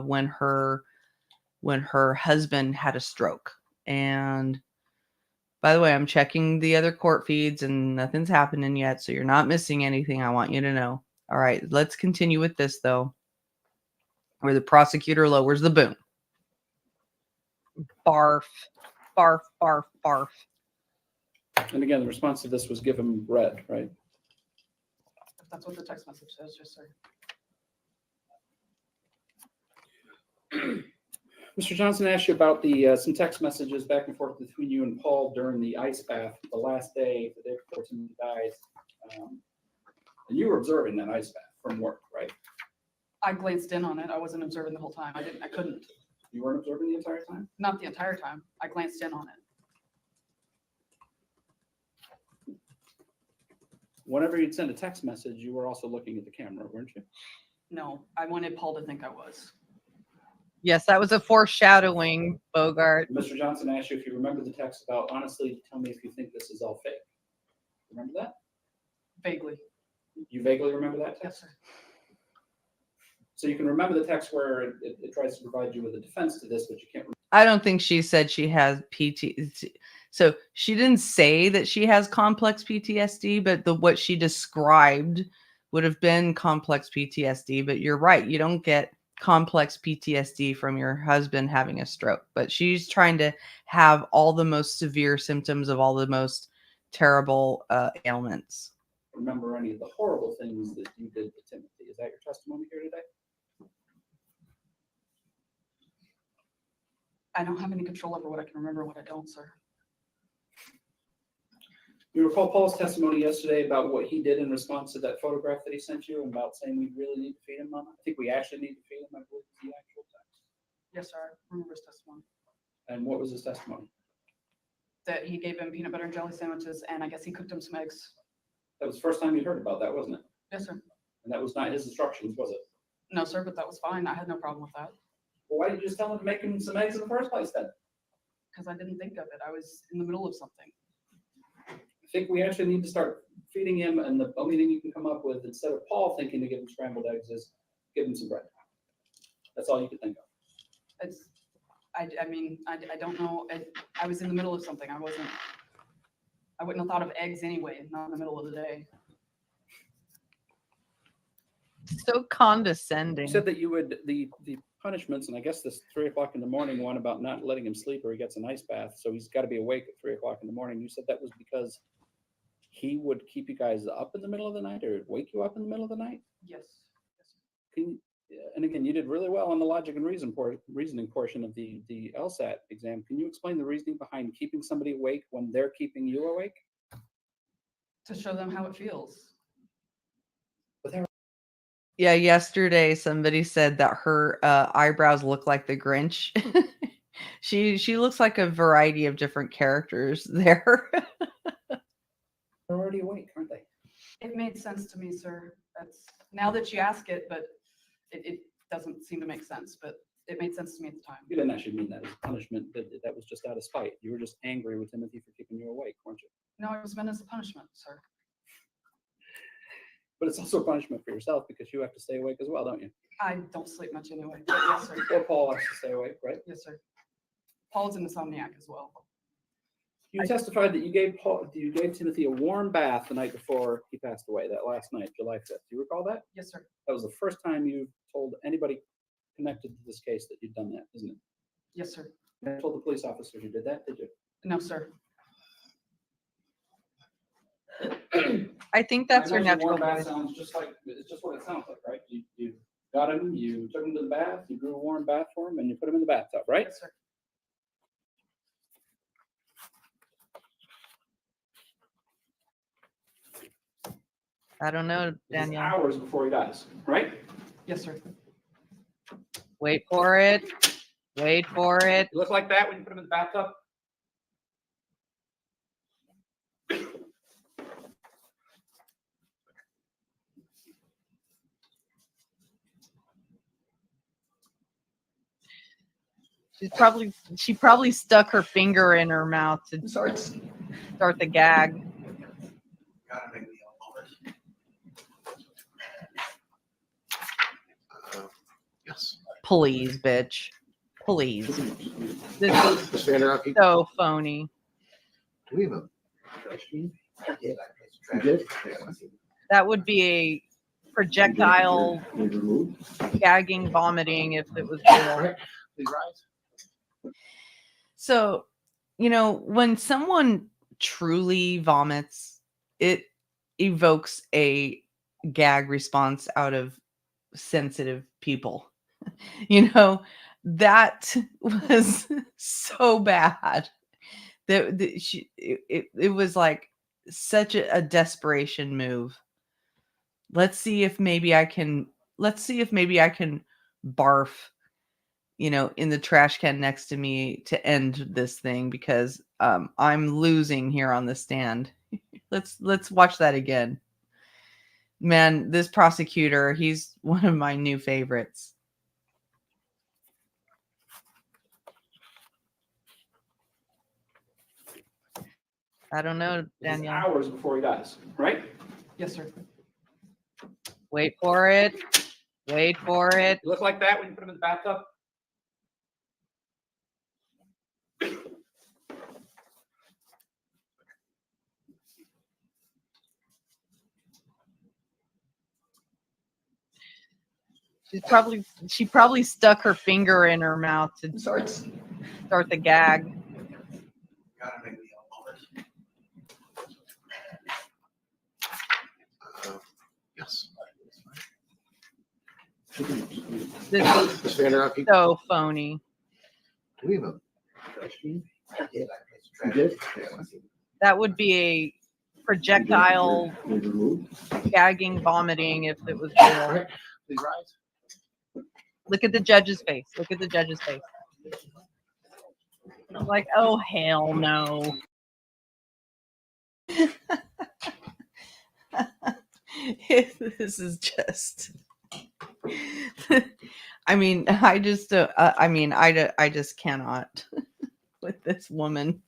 when her husband had a stroke. And by the way, I'm checking the other court feeds and nothing's happening yet, so you're not missing anything. I want you to know. All right, let's continue with this though, where the prosecutor lowers the boom. Barf. Barf, barf, barf.
And again, the response to this was give him red, right?
If that's what the text message says, yes, sir.
Mr. Johnson asked you about the some text messages back and forth between you and Paul during the ice bath, the last day, the day before Timothy dies. And you were observing that ice bath from work, right?
I glanced in on it. I wasn't observing the whole time. I couldn't.
You weren't observing the entire time?
Not the entire time. I glanced in on it.
Whenever you'd send a text message, you were also looking at the camera, weren't you?
No, I wanted Paul to think I was.
Yes, that was a foreshadowing, Bogart.
Mr. Johnson asked you if you remember the text about, honestly, tell me if you think this is all fake. Remember that?
Vaguely.
You vaguely remember that
Yes,
text?
sir.
So you can remember the text where it tries to provide you with a defense to this, but you can't remember.
I don't think she said she has PTSD. So she didn't say that she has complex PTSD, but what she described would have been complex PTSD. But you're right. You don't get complex PTSD from your husband having a stroke. But she's trying to have all the most severe symptoms of all the most terrible ailments.
Remember any of the horrible things that you did to Timothy. Is that your testimony here today?
I don't have any control over what I can remember and what I don't, sir.
You recall Paul's testimony yesterday about what he did in response to that photograph that he sent you and about saying we really need to feed him, Mama? I think we actually need to feed him, I believe is the actual text.
Yes, sir. I remember his testimony.
And what was his testimony?
That he gave him peanut butter and jelly sandwiches, and I guess he cooked him some eggs.
That was the first time you heard about that, wasn't it?
Yes, sir.
And that was not his instructions, was it?
No, sir, but that was fine. I had no problem with that
Well, why did you just tell him to make him some eggs in the first place then?
because I didn't think of it. I was in the middle of something.
I think we actually need to start feeding him, and the only thing you can come up with instead of Paul thinking to give him scrambled eggs is give him some bread. That's all you can think of.
It's, I mean, I don't know. I was in the middle of something. I wouldn't have thought of eggs anyway, not in the middle of the day.
So condescending.
You said that you would, the punishments, and I guess this 3 o'clock in the morning one about not letting him sleep or he gets an ice bath, so he's got to be awake at 3 o'clock in the morning. You said that was because he would keep you guys up in the middle of the night or wake you up in the middle of the night?
Yes. Yes, sir.
Can, and again, you did really well on the logic and reasoning portion of the LSAT exam. Can you explain the reasoning behind keeping somebody awake when they're keeping you awake?
To show them how it feels.
Yeah, yesterday somebody said that her eyebrows look like the Grinch. She looks like a variety of different characters there.
They're already awake, aren't they?
It made sense to me, sir. That's now that you ask it, but it doesn't seem to make sense, but it made sense to me at the time.
You didn't actually mean that as a punishment. That was just out of spite. You were just angry with Timothy for keeping you awake, weren't you?
No, it was meant as a punishment, sir.
But it's also a punishment for yourself because you have to stay awake as well, don't you?
I don't sleep much anyway, but yes, sir.
Or Paul has to stay awake, right?
Yes, sir. Paul's an insomniac as well.
You testified that you gave Timothy a warm bath the night before he passed away, that last night, July 5th. Do you recall that?
Yes, sir.
That was the first time you told anybody connected to this case that you'd done that, isn't it?
Yes, sir.
You told the police officers you did that, did you?
No, sir.
I think that's
I
her
imagine
natural
warm bath
voice.
sounds just like, it's just what it sounds like, right? You got him, you took him to the bath, you drew a warm bath for him, and you put him in the bathtub, right?
Yes, sir.
I don't know,
This is
Danielle.
hours before he dies, right?
Yes, sir.
Wait for it. Wait for it.
You look like that when you put him in the bathtub?
She probably stuck her finger in her mouth to start the gag.
Yes.
Please, bitch. Please. This is
Ms. Vander, do
so phony.
we have a? You did?
That would be a projectile
You removed?
gagging, vomiting if it was
All
real.
right, please rise.
So, when someone truly vomits, it evokes a gag response out of sensitive people. That was so bad that it was like such a desperation move. Let's see if maybe I can barf, in the trash can next to me to end this thing because I'm losing here on the stand. Let's watch that again. Man, this prosecutor, he's one of my new favorites. I don't know,
This is
Danielle.
hours before he dies, right?
Yes, sir.
Wait for it. Wait for it.
You look like that when you put him in the bathtub?
She probably stuck her finger in her mouth to start the gag.
Yes.
This is
Ms. Vander, do
so phony.
we have a? You did?
That would be a projectile
You removed?
gagging, vomiting if it was
All
real.
right, please rise.
Look at the judge's face. Look at the judge's face. Like, oh, hell no. This is just. I just cannot with this woman.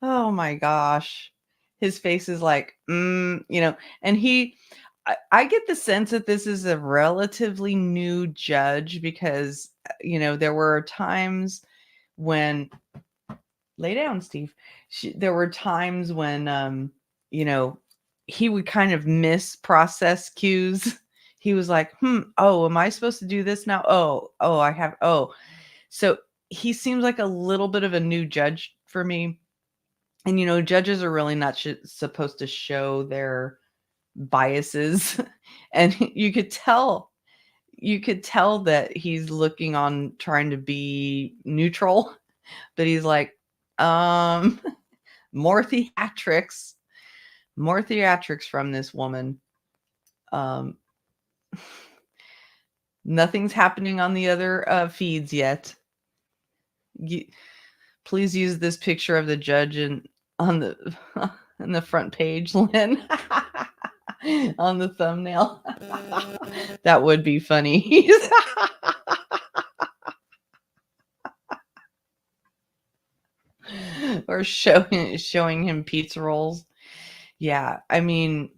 Oh my gosh. His face is like, and I get the sense that this is a relatively new judge because, there were times when, lay down, Steve. There were times when, he would kind of miss process cues. He was like, oh, am I supposed to do this now? So he seems like a little bit of a new judge for me. And, you know, judges are really not supposed to show their biases. And you could tell that he's looking on trying to be neutral, but he's like, more theatrics from this woman. Nothing's happening on the other feeds yet. Please use this picture of the judge on the front page, Lynn, on the thumbnail. That would be funny. Or showing him pizza rolls. Yeah, I mean,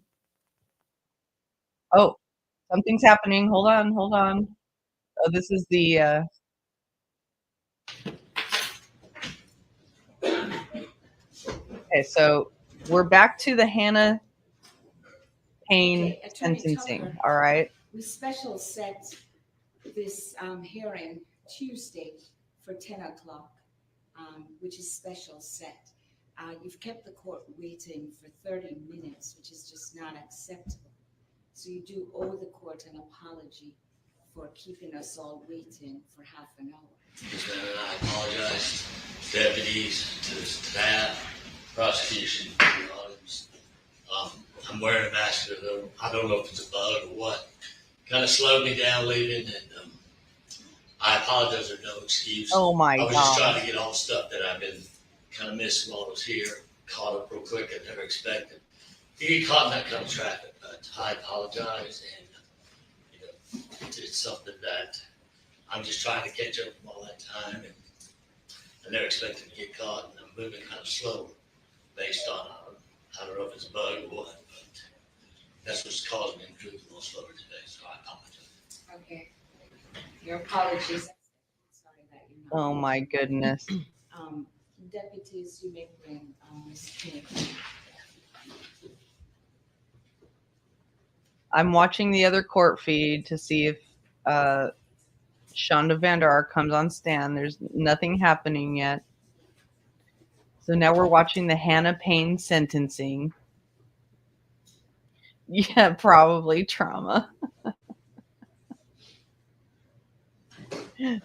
oh, something's happening. Hold on. Oh, this is the okay, so we're back to the Hannah Payne
Okay, Attorney
sentencing.
Tucker.
All right.
We special set this hearing Tuesday for 10 o'clock, which is special set. You've kept the court waiting for 30 minutes, which is just not acceptable. So you do owe the court an apology for keeping us all waiting for half an hour.
Yes, ma'am, and I apologize to deputies, to the staff, prosecution, to the audience. I'm wearing a mask, though. I don't know if it's a bug or what. Kind of slowed me down leaving, and I apologize. There's no excuse.
Oh my
I was just
God.
trying to get all the stuff that I've been kind of missing while I was here, caught up real quick. I never expected. You get caught in that kind of traffic, but I apologize, and you know, it's something that I'm just trying to catch up from all that time, and I never expected to get caught, and I'm moving kind of slow based on, I don't know if it's a bug or what, but that's what's causing me to move a little slower today, so I apologize.
Okay. Your apologies. Sorry that you're not.
Oh my goodness.
Deputies, you may bring Ms. King.
I'm watching the other court feed to see if Shanda Vander comes on stand. There's nothing happening yet. So now we're watching the Hannah Payne sentencing. Yeah, probably trauma.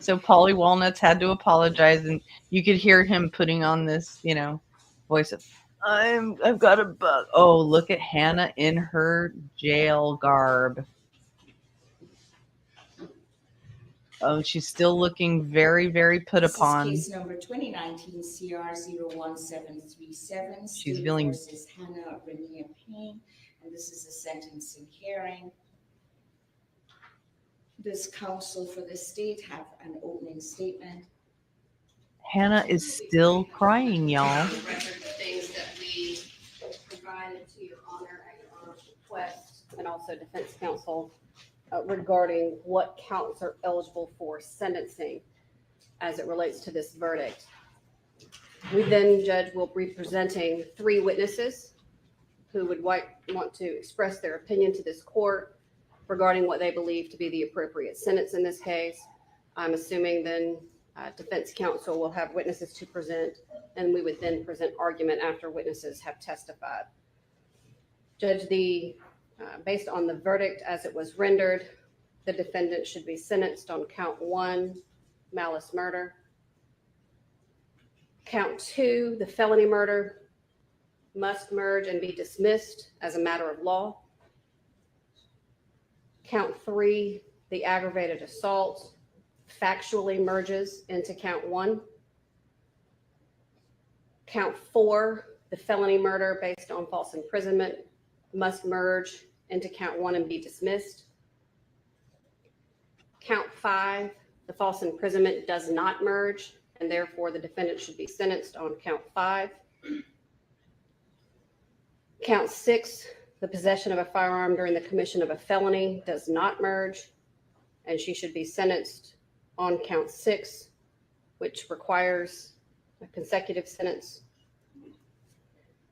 So Polly Walnuts had to apologize, and you could hear him putting on this, you know, voice of, I've got a bug. Oh, look at Hannah in her jail garb. Oh, she's still looking very, very put upon.
This is case number 2019 CR 01737.
She's
State
feeling-
versus Hannah Renea Payne, and this is a sentencing hearing. Does counsel for the state have an opening statement?
Hannah is still crying, y'all.
The record of things that we provided to your honor at your honor's request, and also defense counsel regarding what counts are eligible for sentencing as it relates to this verdict. We then, Judge, will be presenting 3 witnesses who would want to express their opinion to this court regarding what they believe to be the appropriate sentence in this case. I'm assuming then defense counsel will have witnesses to present, and we would then present argument after witnesses have testified. Judge, based on the verdict as it was rendered, the defendant should be sentenced on count 1, malice murder. Count 2, the felony murder, must merge and be dismissed as a matter of law. Count 3, the aggravated assault, factually merges into count 1. Count 4, the felony murder based on false imprisonment, must merge into count 1 and be dismissed. Count 5, the false imprisonment does not merge, and therefore the defendant should be sentenced on count 5. Count 6, the possession of a firearm during the commission of a felony does not merge, and she should be sentenced on count 6, which requires a consecutive sentence.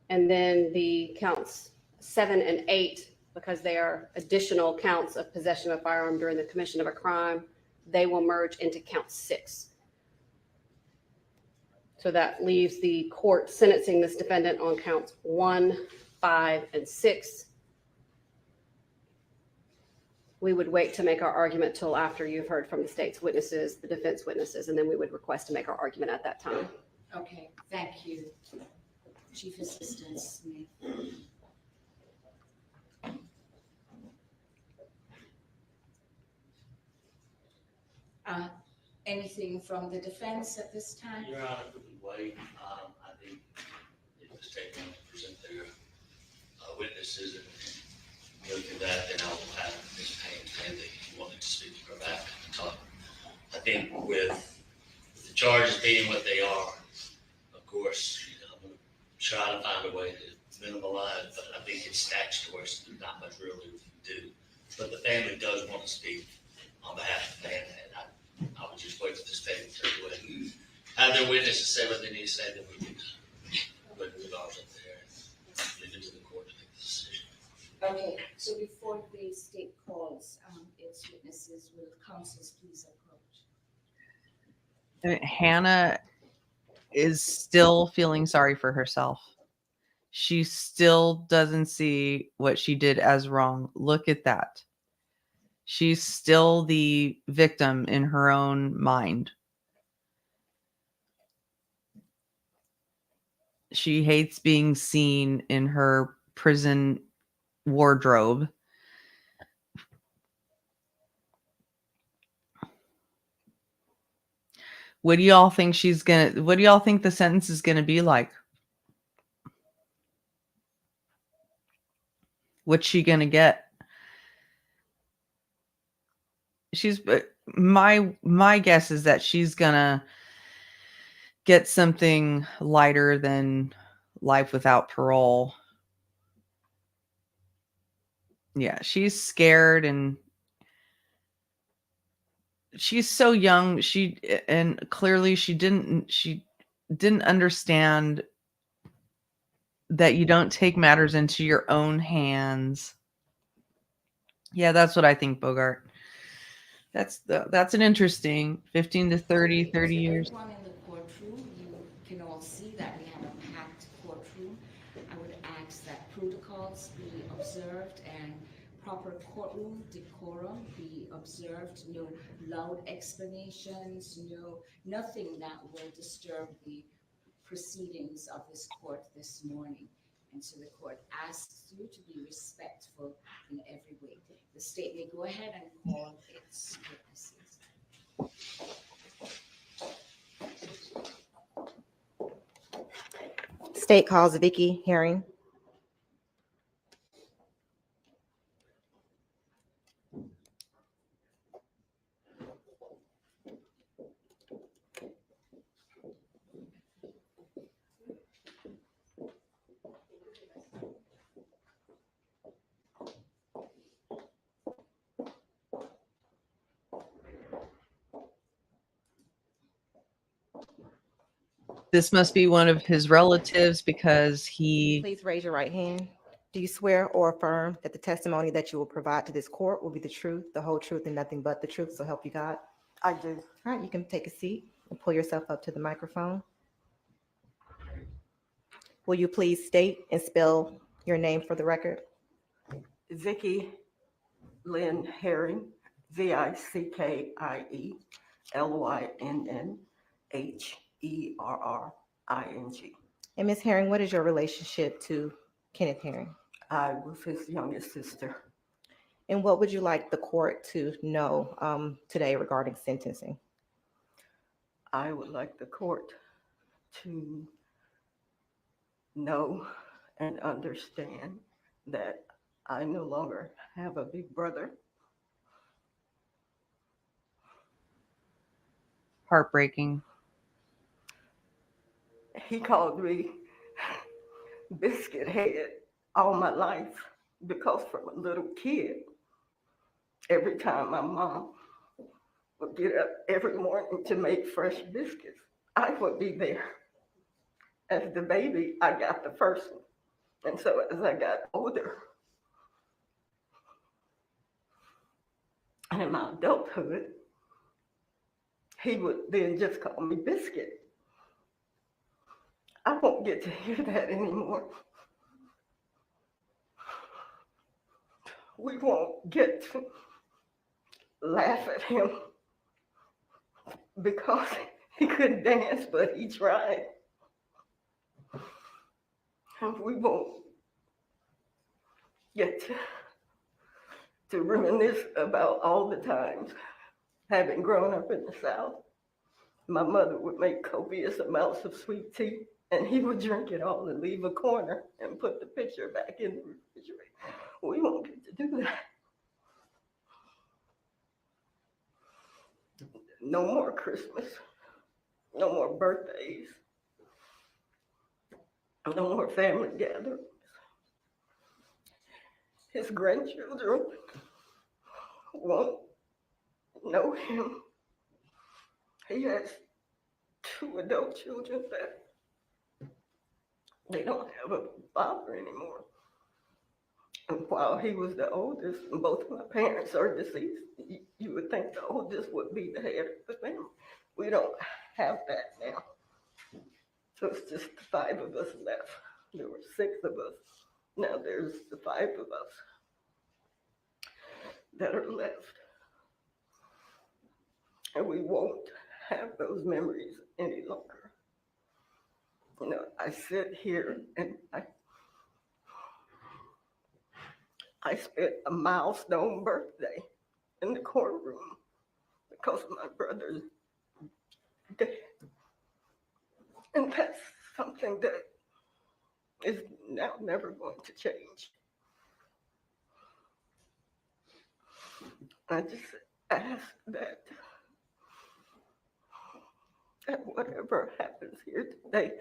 And then the counts 7 and 8, because they are additional counts of possession of a firearm during the commission of a crime, they will merge into count 6. So that leaves the court sentencing this defendant on counts 1, 5, and 6. We would wait to make our argument till after you've heard from the state's witnesses, the defense witnesses, and then we would request to make our argument at that time.
Okay, thank you. Chief Assistant Smith. Anything from the defense at this time?
Your Honor, if we wait, I think if the state wants to present their witnesses and look at that, then I will have Ms. Payne say that he wanted to speak to her back and talk. I think with the charges being what they are, of course, I'm going to try to find a way to minimize, but I think it's statutory, so there's not much really we can do. But the family does want to speak on behalf of the family, and I would just wait for this family to go ahead and have their witnesses say what they need to say, then we can put the dogs up there and leave it to the court to make the decision.
Okay, so before the state calls its witnesses, will counsels please approach?
Hannah is still feeling sorry for herself. She still doesn't see what she did as wrong. Look at that. She's still the victim in her own mind. She hates being seen in her prison wardrobe. What do y'all think what do y'all think the sentence is gonna be like? What's she gonna get? My guess is that she's gonna get something lighter than life without parole. Yeah, she's scared and she's so young. And clearly she didn't understand that you don't take matters into your own hands. Yeah, that's what I think, Bogart. That's an interesting 15 to 30 years.
Everyone in the courtroom, you can all see that we have a packed courtroom. I would ask that protocols be observed and proper courtroom decorum be observed. No loud explanations, nothing that will disturb the proceedings of this court this morning. And so the court asks you to be respectful in every way. The state may go ahead and call its witnesses.
State calls Vicky Herring.
This must be one of his relatives because he...
Please raise your right hand. Do you swear or affirm that the testimony that you will provide to this court will be the truth, the whole truth, and nothing but the truth, so help you God?
I do.
All right, you can take a seat and pull yourself up to the microphone. Will you please state and spell your name for the record?
Vicky Lynn Herring, VICKIE LYNNHERRING.
And Ms. Herring, what is your relationship to Kenneth Herring?
I was his youngest sister.
And what would you like the court to know today regarding sentencing?
I would like the court to know and understand that I no longer have a big brother.
Heartbreaking.
He called me biscuit head all my life because from a little kid, every time my mom would get up every morning to make fresh biscuits, I would be there. As the baby, I got the first one. And so as I got older, and in my adulthood, he would then just call me biscuit. I won't get to hear that anymore. We won't get to laugh at him because he couldn't dance, but he tried. And we won't get to reminisce about all the times, having grown up in the South, my mother would make copious amounts of sweet tea, and he would drink it all and leave a corner and put the pitcher back in the refrigerator. We won't get to do that. No more Christmas, no more birthdays, no more family gatherings. His grandchildren won't know him. He has 2 adult children that they don't have a father anymore. And while he was the oldest, and both of my parents are deceased, you would think the oldest would be the head of the family. We don't have that now. So it's just the 5 of us left. There were 6 of us. Now there's the 5 of us that are left. And we won't have those memories any longer. You know, I sit here and I spent a milestone birthday in the courtroom because of my brother's death. And that's something that is now never going to change. I just ask that whatever happens here today,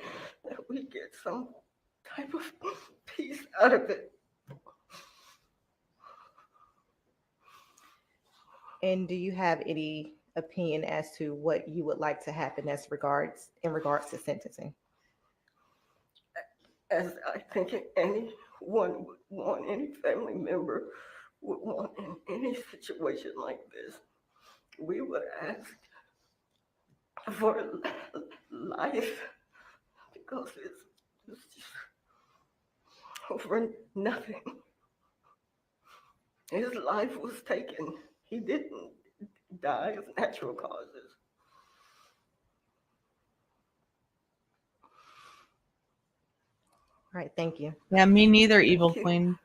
that we get some type of peace out of it.
And do you have any opinion as to what you would like to happen in regards to sentencing?
As I think anyone would want, any family member would want in any situation like this, we would ask for life, because it's just over nothing. His life was taken. He didn't die of natural causes.
All right, thank you.
Yeah, me neither, Evil
Thank you.
Queen.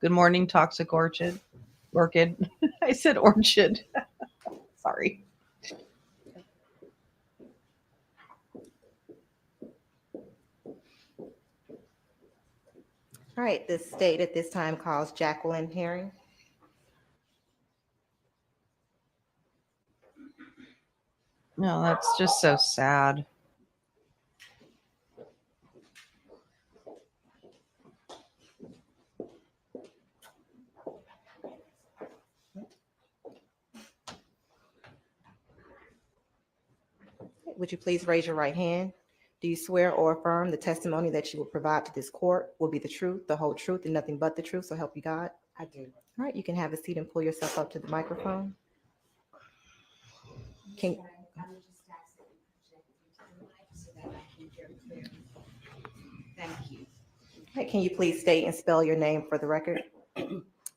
Good morning, Toxic Orchid. Orchid. I said orchid. Sorry.
All right, the state at this time calls Jacqueline Herring.
No, that's just so sad.
Would you please raise your right hand? Do you swear or affirm the testimony that you will provide to this court will be the truth, the whole truth, and nothing but the truth, so help you God?
I do.
All right, you can have a seat and pull yourself up to the microphone. Can,
I would just ask that you project into the mic so that I can hear clearly. Thank you.
all right, can you please state and spell your name for the record?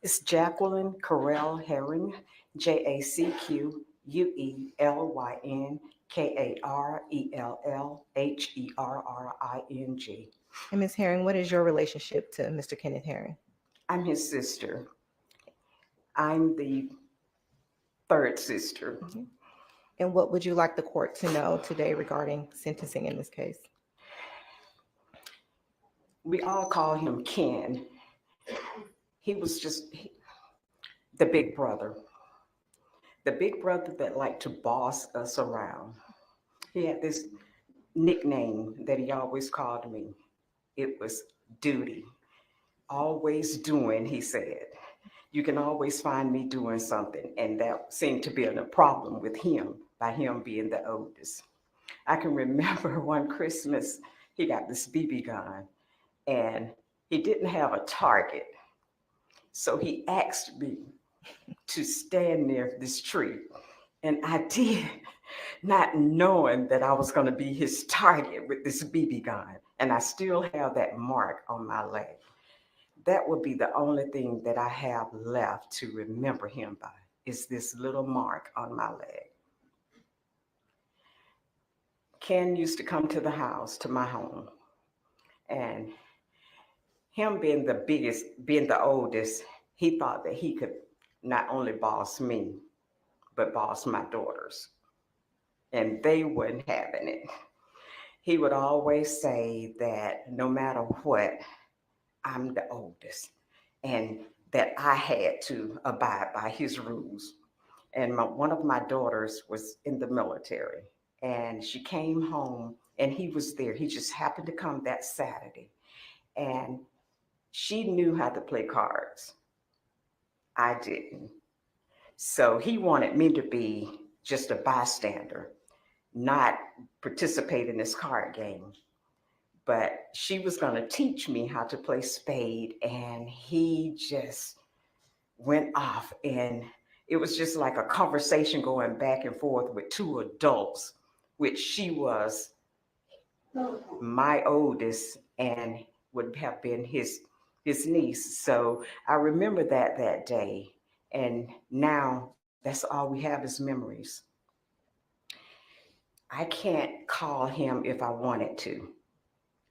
It's Jacqueline Carell Herring, JACQUELYN KARELLHERRING.
And Ms. Herring, what is your relationship to Mr. Kenneth Herring?
I'm his sister. I'm the 3rd sister.
And what would you like the court to know today regarding sentencing in this case?
We all call him Ken. He was just the big brother. The big brother that liked to boss us around. He had this nickname that he always called me. It was Duty. Always doing, he said. You can always find me doing something. And that seemed to be a problem with him, by him being the oldest. I can remember one Christmas, he got this BB gun and he didn't have a target. So he asked me to stand near this tree. And I did. not knowing that I was going to be his target with this BB gun. And I still have that mark on my leg. That would be the only thing that I have left to remember him by, is this little mark on my leg. Ken used to come to the house, to my home, and him being the biggest, being the oldest, he thought that he could not only boss me, but boss my daughters. And they weren't having it. He would always say that no matter what, I'm the oldest, and that I had to abide by his rules. And one of my daughters was in the military, and she came home and he was there. He just happened to come that Saturday, and she knew how to play cards. I didn't. So he wanted me to be just a bystander, not participate in this card game. But she was going to teach me how to play spade, and he just went off, and it was just like a conversation going back and forth with two adults, which she was my oldest and would have been his niece. So I remember that day, and now that's all we have is memories. I can't call him if I wanted to.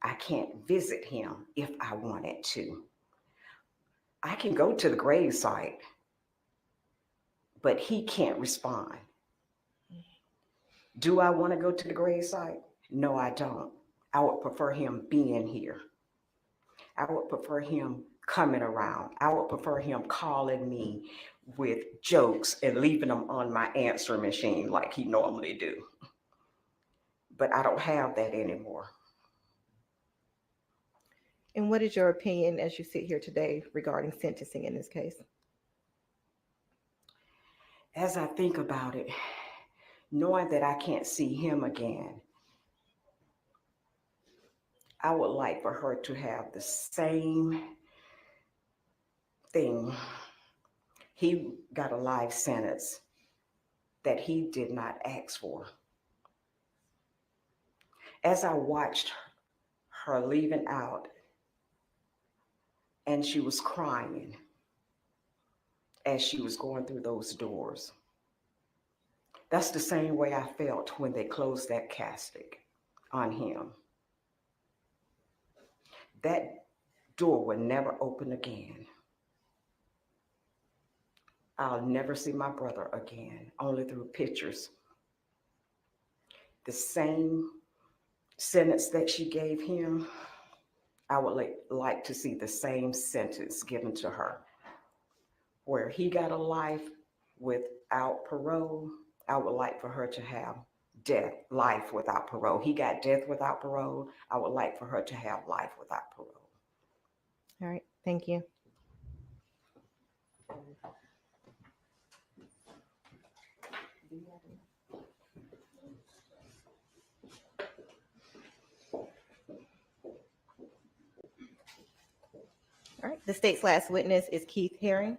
I can't visit him if I wanted to. I can go to the gravesite, but he can't respond. Do I want to go to the gravesite? No, I don't. I would prefer him being here. I would prefer him coming around. I would prefer him calling me with jokes and leaving them on my answer machine like he normally do. But I don't have that anymore.
And what is your opinion as you sit here today regarding sentencing in this case?
As I think about it, knowing that I can't see him again, I would like for her to have the same thing. He got a life sentence that he did not ask for. As I watched her leaving out, and she was crying as she was going through those doors, that's the same way I felt when they closed that casket on him. That door would never open again. I'll never see my brother again, only through pictures. The same sentence that she gave him, I would like to see the same sentence given to her. Where he got a life without parole, I would like for her to have life without parole. He got death without parole. I would like for her to have life without parole.
All right, thank you. All right, the state's last witness is Keith Herring.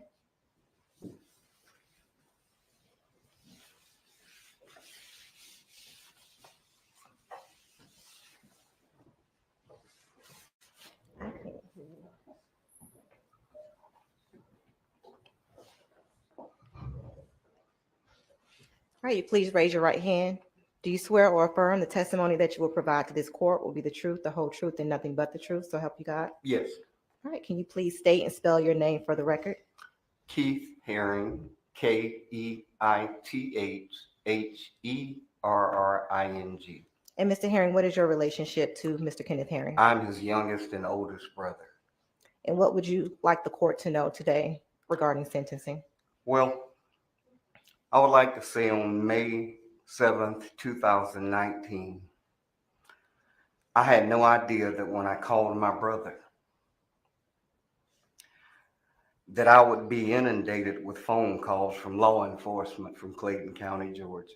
All right, you please raise your right hand. Do you swear or affirm the testimony that you will provide to this court will be the truth, the whole truth, and nothing but the truth? So help you God.
Yes.
All right, can you please state and spell your name for the record?
Keith Herring, KeithHerring.
And Mr. Herring, what is your relationship to Mr. Kenneth Herring?
I'm his youngest and oldest brother.
And what would you like the court to know today regarding sentencing?
Well, I would like to say on May 7th, 2019, I had no idea that when I called my brother, that I would be inundated with phone calls from law enforcement from Clayton County, Georgia.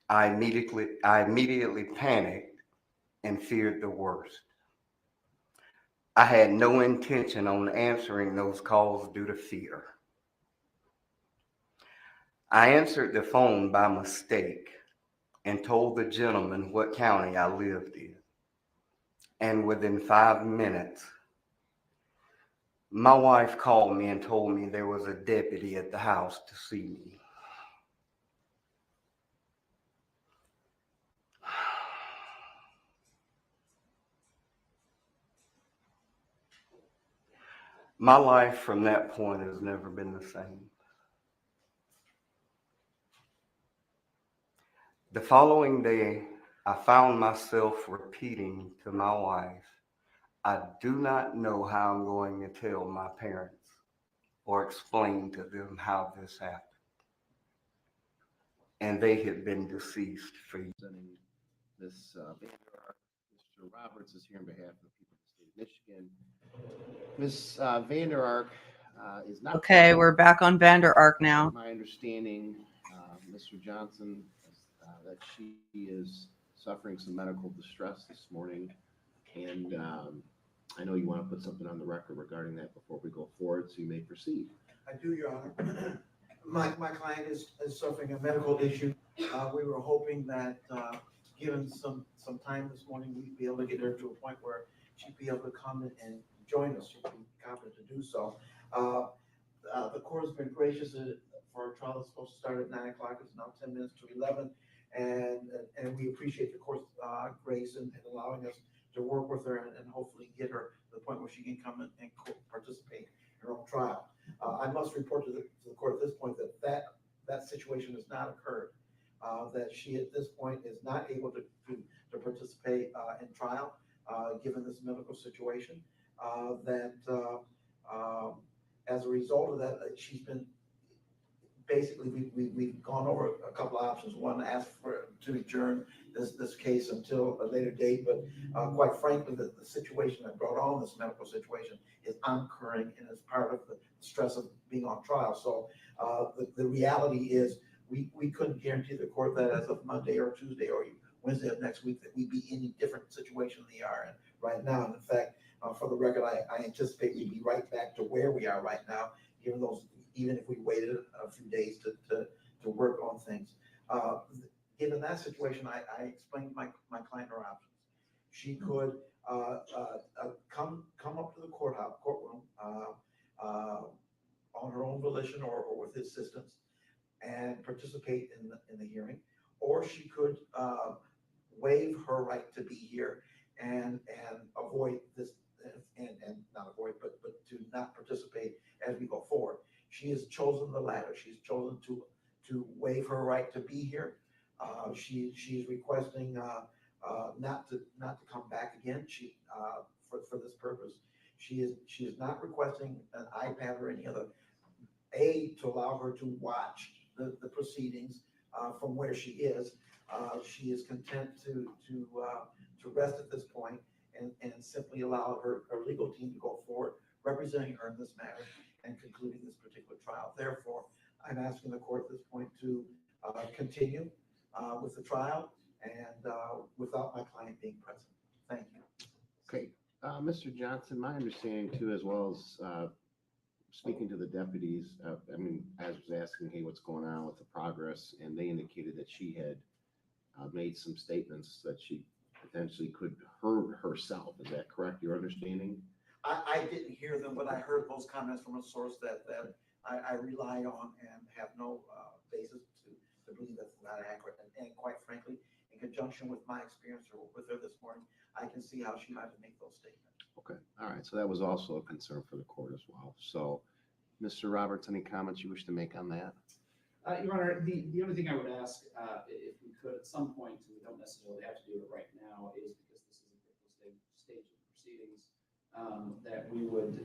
I immediately panicked and feared the worst. I had no intention on answering those calls due to fear. I answered the phone by mistake and told the gentleman what county I lived in. And within 5 minutes, my wife called me and told me there was a deputy at the house to see me. My life from that point has never been the same. The following day, I found myself repeating to my wife, I do not know how I'm going to tell my parents or explain to them how this happened. And they had been deceased for years.
This Vander, Mr. Roberts is here on behalf of the people of the state of Michigan. Ms. Vander Ark is not.
Okay, we're back on Vander Ark now.
My understanding, Mr. Johnson, that she is suffering some medical distress this morning. And I know you want to put something on the record regarding that before we go forward, so you may proceed.
I do, Your Honor. My client is suffering a medical issue. We were hoping that, given some time this morning, we'd be able to get her to a point where she'd be able to come and join us. She'd be competent to do so. The court has been gracious for a trial that's supposed to start at 9 o'clock. It's now 10 minutes to 11. And we appreciate the court's grace in allowing us to work with her and hopefully get her to the point where she can come and participate in her own trial. I must report to the court at this point that situation has not occurred. That she at this point is not able to participate in trial, given this medical situation. As a result of that, she's been basically, we've gone over a couple of options. One, ask to adjourn this case until a later date, but quite frankly, the situation that brought on this medical situation is occurring and is part of the stress of being on trial. So the reality is we couldn't guarantee the court that as of Monday or Tuesday or Wednesday of next week that we'd be in any different situation than we are in right now. And in fact, for the record, I anticipate we'd be right back to where we are right now, even if we waited a few days to work on things. Given that situation, I explained my client her options. She could come up to the courtroom on her own volition or with assistance and participate in the hearing, or she could waive her right to be here and avoid this and not avoid, but to not participate as we go forward. She has chosen the latter. She's chosen to waive her right to be here. She's requesting not to come back again. For this purpose, she is not requesting an iPad or any other aid to allow her to watch the proceedings from where she is. She is content to rest at this point and simply allow her legal team to go forward, representing her in this matter and concluding this particular trial. Therefore, I'm asking the court at this point to continue with the trial and without my client being present. Thank you.
Okay, Mr. Johnson, my understanding too, as well as speaking to the deputies, I mean, I was asking, hey, what's going on with the progress? And they indicated that she had made some statements that she potentially could hurt herself. Is that correct? Your understanding?
I didn't hear them, but I heard those comments from a source that I rely on and have no basis to believe that's not accurate. And quite frankly, in conjunction with my experience with her this morning, I can see how she might make those statements.
Okay, all right. So that was also a concern for the court as well. So, Mr. Roberts, any comments you wish to make on that?
Your Honor, the only thing I would ask, if we could at some point, and we don't necessarily have to do it right now, is because this is a critical stage of proceedings, that we would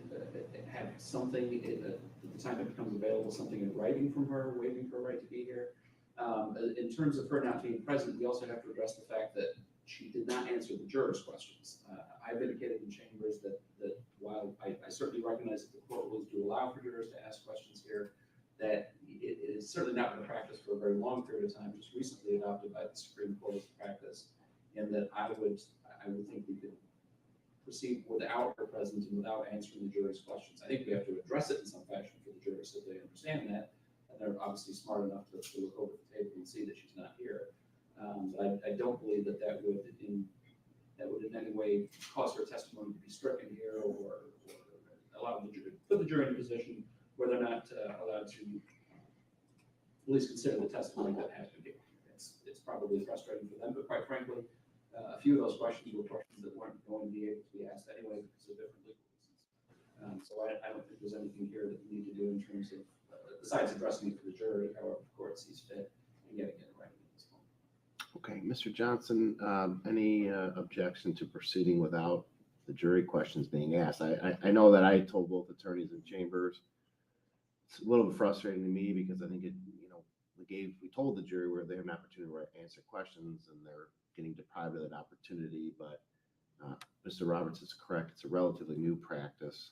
have something at the time it becomes available, something in writing from her, waiving her right to be here. In terms of her not being present, we also have to address the fact that she did not answer the jurors' questions. I've indicated in chambers that while I certainly recognize that the court rules do allow for jurors to ask questions here, that it is certainly not been a practice for a very long period of time, just recently adopted by the Supreme Court as a practice, and that I would think we could proceed without her presence and without answering the jurors' questions. I think we have to address it in some fashion for the jurors so they understand that. and they're obviously smart enough to look over the table and see that she's not here. But I don't believe that that would in any way cause her testimony to be stricken here or allow the jury, put the jury in a position where they're not allowed to at least consider the testimony that has been given. It's probably frustrating for them, but quite frankly, a few of those questions were questions that weren't going to be able to be asked anyway because of different legal reasons. So I don't think there's anything here that we need to do in terms of, besides addressing it for the jury, however the court sees fit, and getting it right at this point.
Okay, Mr. Johnson, any objection to proceeding without the jury questions being asked? I know that I told both attorneys in chambers. It's a little bit frustrating to me because I think we told the jury where they have an opportunity to answer questions and they're getting deprived of that opportunity. But Mr. Roberts is correct. It's a relatively new practice.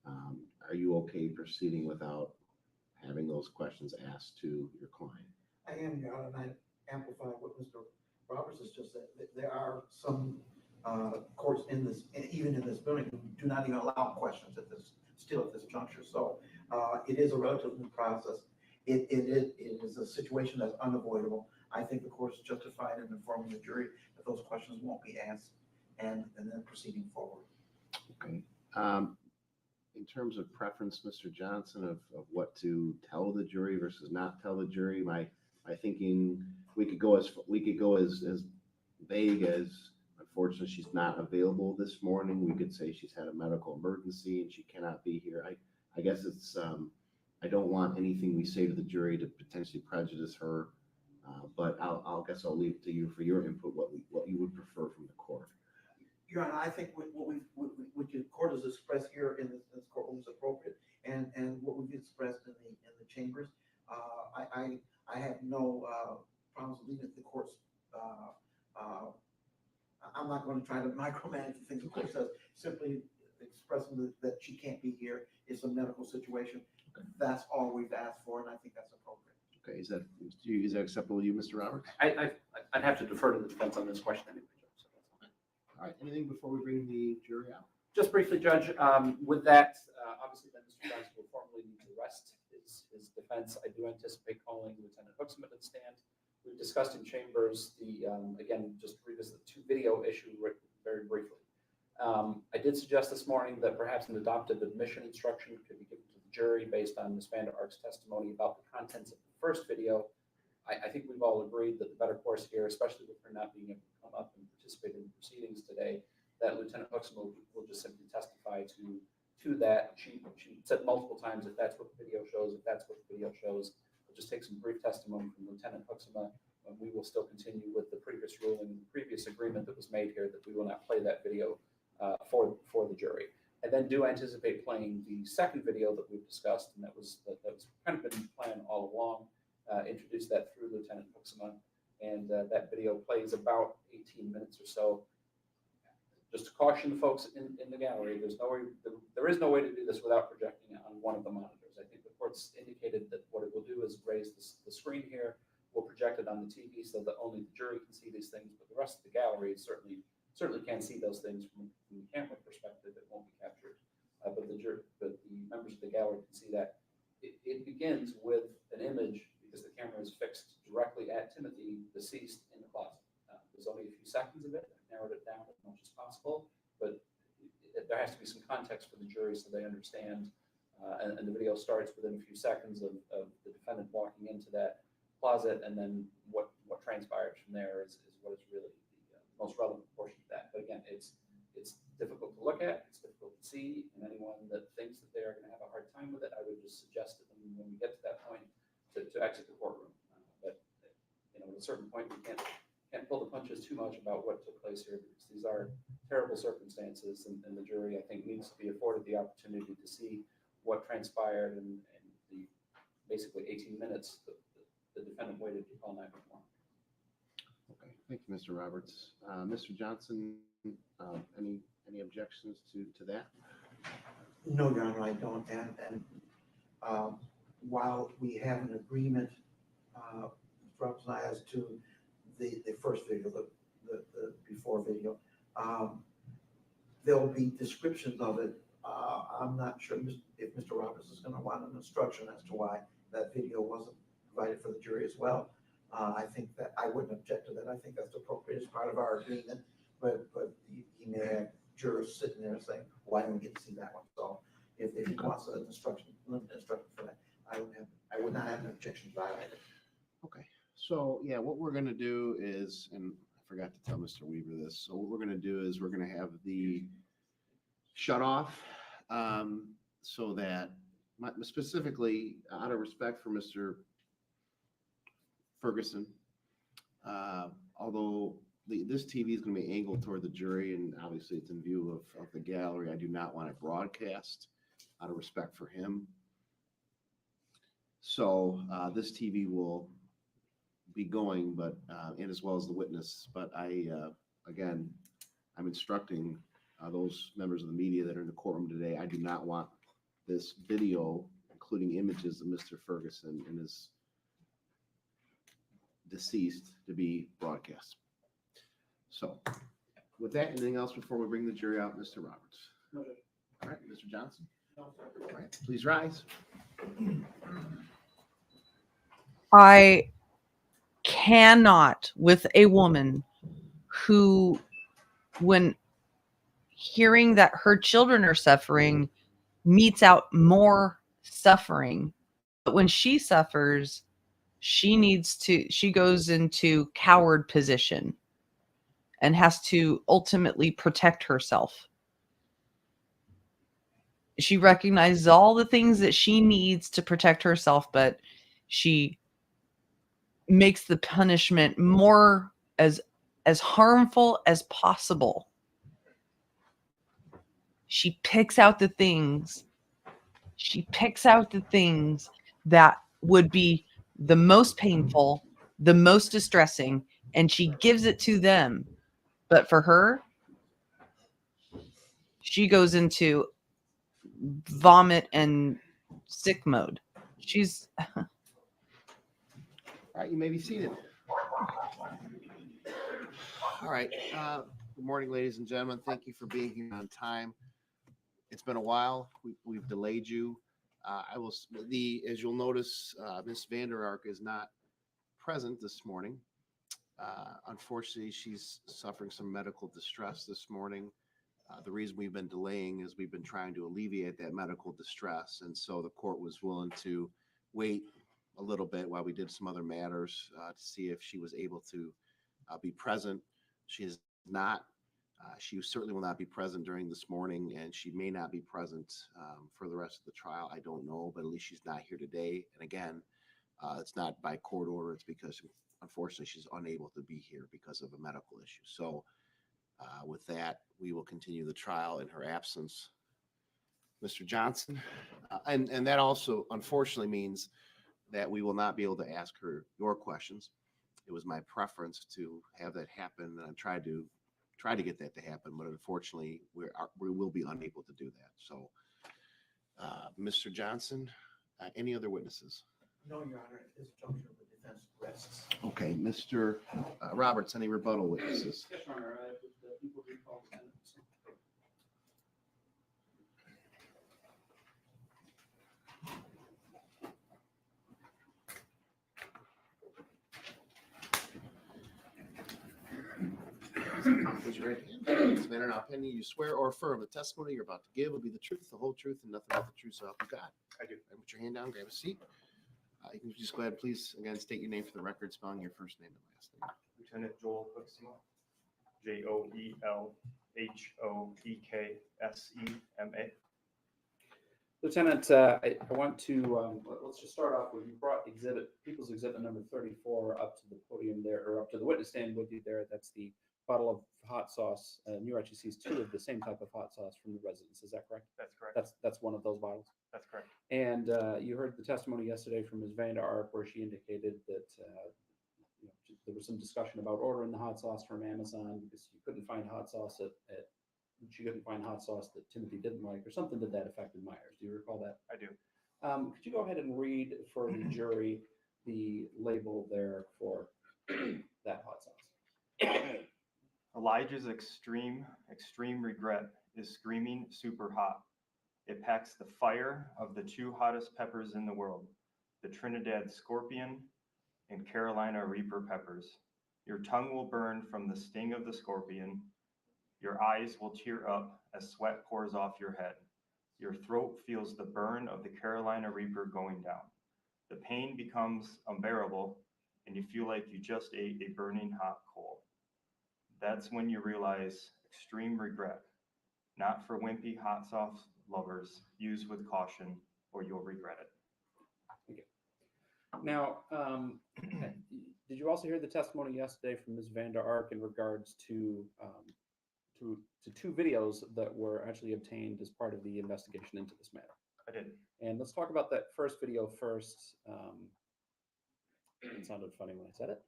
Are you okay proceeding without having those questions asked to your client?
I am, Your Honor, and I amplify what Mr. Roberts has just said. There are some courts even in this building, who do not even allow questions at this juncture. So it is a relatively new process. It is a situation that's unavoidable. I think the court is justified in informing the jury that those questions won't be asked and then proceeding forward.
Okay. In terms of preference, Mr. Johnson, of what to tell the jury versus not tell the jury, my thinking, we could go as vague as, unfortunately, she's not available this morning. We could say she's had a medical emergency and she cannot be here. I guess it's, I don't want anything we say to the jury to potentially prejudice her, but I'll leave it to you for your input, what you would prefer from the court.
Your Honor, I think what the court has expressed here in this courtroom is appropriate, and what we've expressed in the chambers, I have no problems leaving the court's. I'm not going to try to micromanage the things the court says. Simply expressing that she can't be here. It's a medical situation. Okay. That's all we've asked for, and I think that's appropriate.
Okay, is that acceptable to you, Mr. Roberts?
I'd have to defer to the defense on this question anyway, Judge. So that's fine.
All right, anything before we bring the jury out?
Just briefly, Judge, with that, obviously then Mr. Johnson will formally need to rest his defense. I do anticipate calling Lieutenant Hooksman to the stand. We've discussed in chambers again, just to revisit the 2 video issue very briefly. I did suggest this morning that perhaps an adopted admission instruction could be given to the jury based on Ms. Vander testimony about the contents of the first video. I think we've all agreed that the better course here, especially with her not being able to come up and participate in the proceedings today, that Lieutenant Hooksman will just simply testify to that. She said multiple times, if that's what the video shows, we'll just take some brief testimony from Lieutenant Hooksman, and we will still continue with the previous ruling, the previous agreement that was made here that we will not play that video for the jury. And then do anticipate playing the second video that we've discussed, and that was kind of been planned all along. Introduce that through Lieutenant Hooksman, and that video plays about 18 minutes or so. Just to caution the folks in the gallery, there is no way to do this without projecting it on one of the monitors. I think the court's indicated that what it will do is raise the screen here. We'll project it on the TV so that only the jury can see these things, but the rest of the gallery certainly can see those things from the camera perspective. It won't be captured, but the members of the gallery can see that. It begins with an image because the camera is fixed directly at Timothy, deceased, in the closet. There's only a few seconds of it. I've narrowed it down as much as possible, but there has to be some context for the jury so they understand. And the video starts within a few seconds of the defendant walking into that closet, and then what transpires from there is what is really the most relevant portion of that. But again, it's difficult to look at, it's difficult to see, and anyone that thinks that they are going to have a hard time with it, I would just suggest to them when we get to that point to exit the courtroom. But at a certain point, we can't pull the punches too much about what took place here, because these are terrible circumstances, and the jury, I think, needs to be afforded the opportunity to see what transpired and the basically 18 minutes that the defendant waited to call 911.
Okay, thank you, Mr. Roberts. Mr. Johnson, any objections to that?
No, Your Honor, I don't. And while we have an agreement, Mr. Roberts and I, as to the first video, the before video, there'll be descriptions of it. I'm not sure if Mr. Roberts is going to want an instruction as to why that video wasn't provided for the jury as well. I think that I wouldn't object to that. I think that's appropriate as part of our agreement, but he may have jurors sitting there saying, why didn't we get to see that one? So if he wants an instruction for that, I would not have an objection to that either.
Okay, so yeah, what we're gonna do is, and I forgot to tell Mr. Weaver this, so what we're gonna do is we're gonna have the shut off, so that specifically out of respect for Mr. Ferguson, although this TV is gonna be angled toward the jury and obviously it's in view of the gallery, I do not want it broadcast out of respect for him. So this TV will be going, but and as well as the witness. But again, I'm instructing those members of the media that are in the courtroom today. I do not want this video, including images of Mr. Ferguson and his deceased, to be broadcast. So, with that, anything else before we bring the jury out, Mr. Roberts?
No.
All right, Mr. Johnson. All right, please rise.
I cannot, with a woman who, when hearing that her children are suffering, meets out more suffering. But when she suffers, she goes into coward position and has to ultimately protect herself. She recognizes all the things that she needs to protect herself, but she makes the punishment more as harmful as possible. She picks out the things that would be the most painful, the most distressing, and she gives it to them. But for her, she goes into vomit and sick mode. She's
All right, you may be seated. All right. Good morning, ladies and gentlemen. Thank you for being here on time. It's been a while. We've delayed you. As you'll notice, Miss Vander is not present this morning. Unfortunately, she's suffering some medical distress this morning. The reason we've been delaying is we've been trying to alleviate that medical distress, and so the court was willing to wait a little bit while we did some other matters to see if she was able to be present. She is not. She certainly will not be present during this morning, and she may not be present for the rest of the trial. I don't know, but at least she's not here today. And again, it's not by court order. It's because, unfortunately, she's unable to be here because of a medical issue. So with that, we will continue the trial in her absence. Mr. Johnson, and that also, unfortunately, means that we will not be able to ask her your questions. It was my preference to have that happen, and I tried to get that to happen, but unfortunately, we will be unable to do that. So, Mr. Johnson, any other witnesses?
No, Your Honor, at this juncture, the defense rests.
Okay, Mr. Roberts, any rebuttal witnesses?
Yes, Your Honor, the people recall the evidence.
Raise your right hand. This matter now pending, you swear or affirm the testimony you're about to give will be the truth, the whole truth, and nothing but the truth, so help you God.
I do.
And put your hand down, grab a seat. You can just go ahead, please, again, state your name for the record, spelling your first name and last name.
Lieutenant Joel Hoeksema, JoelHoeksema.
Lieutenant, I want to, let's just start off with, you brought People's Exhibit number 34 up to the podium there, or up to the witness stand with you there. That's the bottle of hot sauce. And you actually sees two of the same type of hot sauce from the residence. Is that correct?
That's correct.
That's one of those bottles.
That's correct.
And you heard the testimony yesterday from Ms. Vander, where she indicated that there was some discussion about ordering the hot sauce from Amazon because you couldn't find hot sauce she couldn't find hot sauce that Timothy didn't like, or something to that effect in Myers. Do you recall that?
I do.
Could you go ahead and read for the jury the label there for that hot sauce?
Elijah's extreme regret is screaming super hot. It packs the fire of the two hottest peppers in the world. the Trinidad scorpion, and Carolina reaper peppers. Your tongue will burn from the sting of the scorpion. Your eyes will tear up as sweat pours off your head. Your throat feels the burn of the Carolina reaper going down. The pain becomes unbearable, and you feel like you just ate a burning hot coal. That's when you realize extreme regret. Not for wimpy hot sauce lovers. Use with caution, or you'll regret it.
Now, did you also hear the testimony yesterday from Ms. Vander Ark in regards to two videos that were actually obtained as part of the investigation into this matter?
I did.
And let's talk about that first video first. It sounded funny when I said it.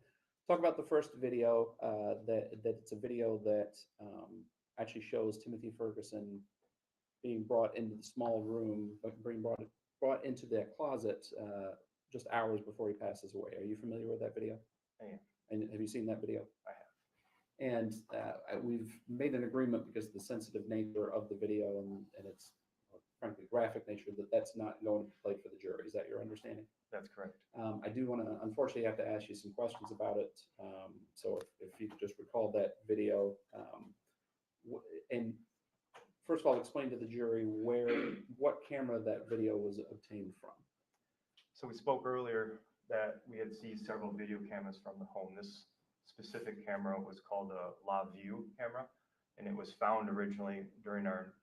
Talk about the first video. That it's a video that actually shows Timothy Ferguson being brought into the small room, being brought into that closet just hours before he passes away. Are you familiar with that video?
I am.
And have you seen that video?
I have.
And we've made an agreement because of the sensitive nature of the video and its frankly graphic nature that's not going to be played for the jury. Is that your understanding?
That's correct.
I do want to unfortunately have to ask you some questions about it. So if you could just recall that video, and first of all, explain to the jury what camera that video was obtained from.
So we spoke earlier that we had seized several video cameras from the home. This specific camera was called a La Vue camera, and it was found originally during our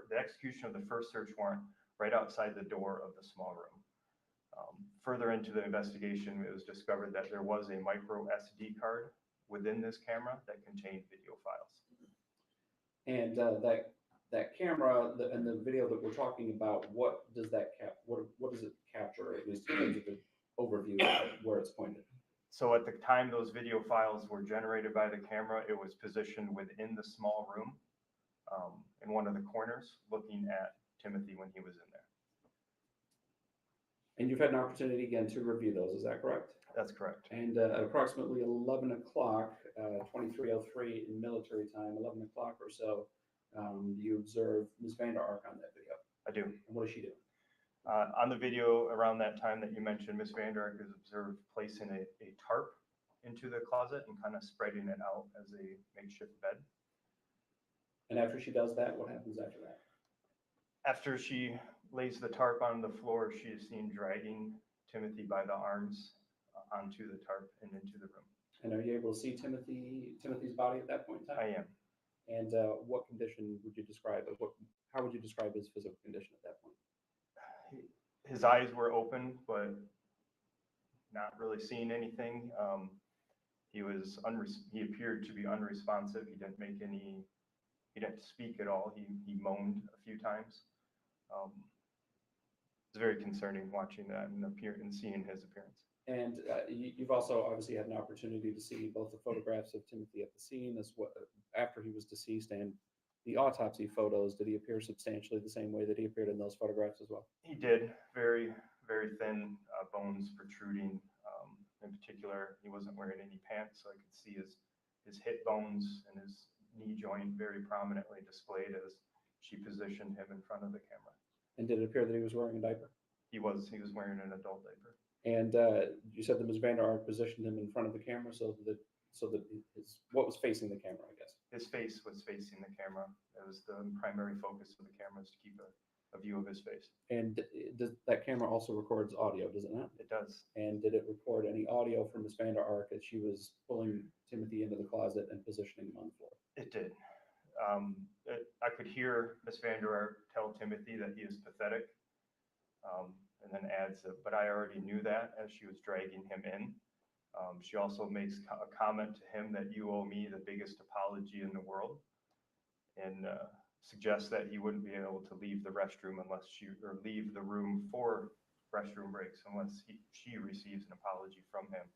the execution of the first search warrant right outside the door of the small room. Further into the investigation, it was discovered that there was a micro SD card within this camera that contained video files.
And that camera and the video that we're talking about, what does it capture, at least in terms of an overview of where it's pointed?
So at the time those video files were generated by the camera, it was positioned within the small room in one of the corners, looking at Timothy when he was in there.
And you've had an opportunity again to review those, is that correct?
That's correct.
And at approximately 11 o'clock, 23:03 in military time, 11 o'clock or so, you observe Ms. Vander Ark on that video.
I do.
And what is she doing?
On the video around that time that you mentioned, Ms. Vander Ark is observed placing a tarp into the closet and kind of spreading it out as a makeshift bed.
And after she does that, what happens after that?
After she lays the tarp on the floor, she is seen dragging Timothy by the arms onto the tarp and into the room.
And are you able to see Timothy's body at that point in time?
I am.
And what condition would you describe it? How would you describe his physical condition at that point?
His eyes were open, but not really seeing anything. He appeared to be unresponsive. He didn't speak at all. He moaned a few times. It's very concerning watching that and seeing his appearance.
And you've also obviously had an opportunity to see both the photographs of Timothy at the scene as well after he was deceased and the autopsy photos. Did he appear substantially the same way that he appeared in those photographs as well?
He did. Very, very thin bones protruding. In particular, he wasn't wearing any pants, so I could see his hip bones and his knee joint very prominently displayed as she positioned him in front of the camera.
And did it appear that he was wearing a diaper?
He was wearing an adult diaper.
And you said that Ms. Vander Ark positioned him in front of the camera so that what was facing the camera, I guess?
His face was facing the camera. It was the primary focus of the camera, is to keep a view of his face.
And that camera also records audio, does it not?
It does.
And did it record any audio from Ms. Vander Ark as she was pulling Timothy into the closet and positioning him on the floor?
It did. I could hear Ms. Vander Ark tell Timothy that he is pathetic, and then adds, but I already knew that as she was dragging him in. She also makes a comment to him that you owe me the biggest apology in the world, and suggests that he wouldn't be able to leave the restroom or leave the room for restroom breaks unless she receives an apology from him.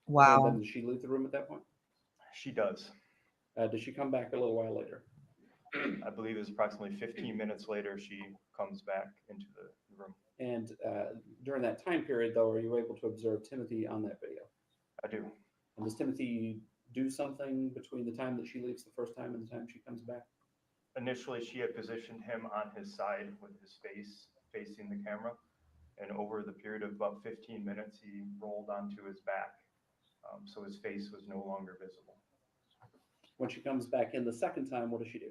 Wow.
And then did she leave the room at that point?
She does.
Did she come back a little while later?
I believe it's approximately 15 minutes later she comes back into the room.
And during that time period, though, are you able to observe Timothy on that video?
I do.
And does Timothy do something between the time that she leaves the first time and the time she comes back?
Initially, she had positioned him on his side with his face facing the camera, And over the period of about 15 minutes, he rolled onto his back. So his face was no longer visible.
When she comes back in the second time, what does she do?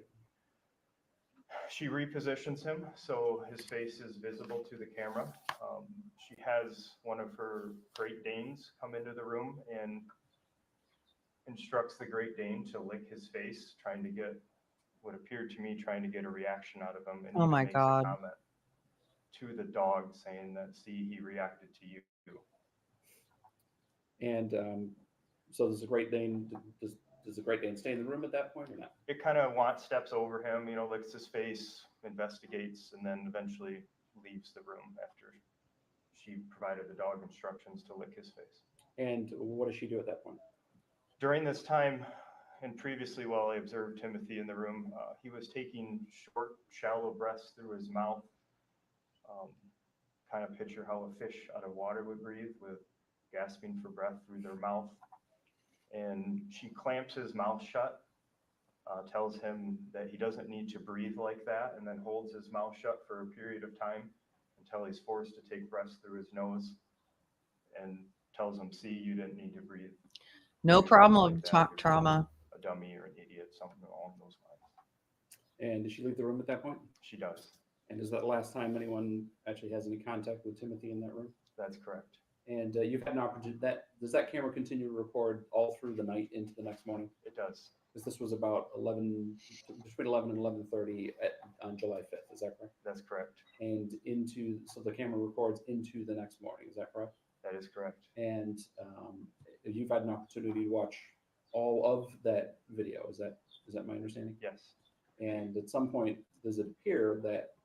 She repositions him so his face is visible to the camera. She has one of her Great Danes come into the room and instructs the Great Dane to lick his face, trying to get what appeared to me, trying to get a reaction out of him. And
Oh
even
my
makes
God.
a comment to the dog saying that, see, he reacted to you.
And so does the Great Dane, does the Great Dane stay in the room at that point or not?
It kind of steps over him, licks his face, investigates, and then eventually leaves the room after she provided the dog instructions to lick his face.
And what does she do at that point?
During this time, and previously while I observed Timothy in the room, he was taking short, shallow breaths through his mouth. Kind of picture how a fish out of water would breathe, with gasping for breath through their mouth. And she clamps his mouth shut, tells him that he doesn't need to breathe like that, and then holds his mouth shut for a period of time until he's forced to take breaths through his nose, and tells him, see, you didn't need to breathe.
No problem of trauma.
A dummy or an idiot, something along those lines.
And does she leave the room at that point?
She does.
And is that the last time anyone actually has any contact with Timothy in that room?
That's correct.
And you've had an opportunity, does that camera continue to record all through the night into the next morning?
It does.
Because this was about between 11 and 11:30 on July 5th, is that correct?
That's correct.
And so the camera records into the next morning, is that correct?
That is correct.
And you've had an opportunity to watch all of that video, is that my understanding?
Yes.
And at some point, does it appear that,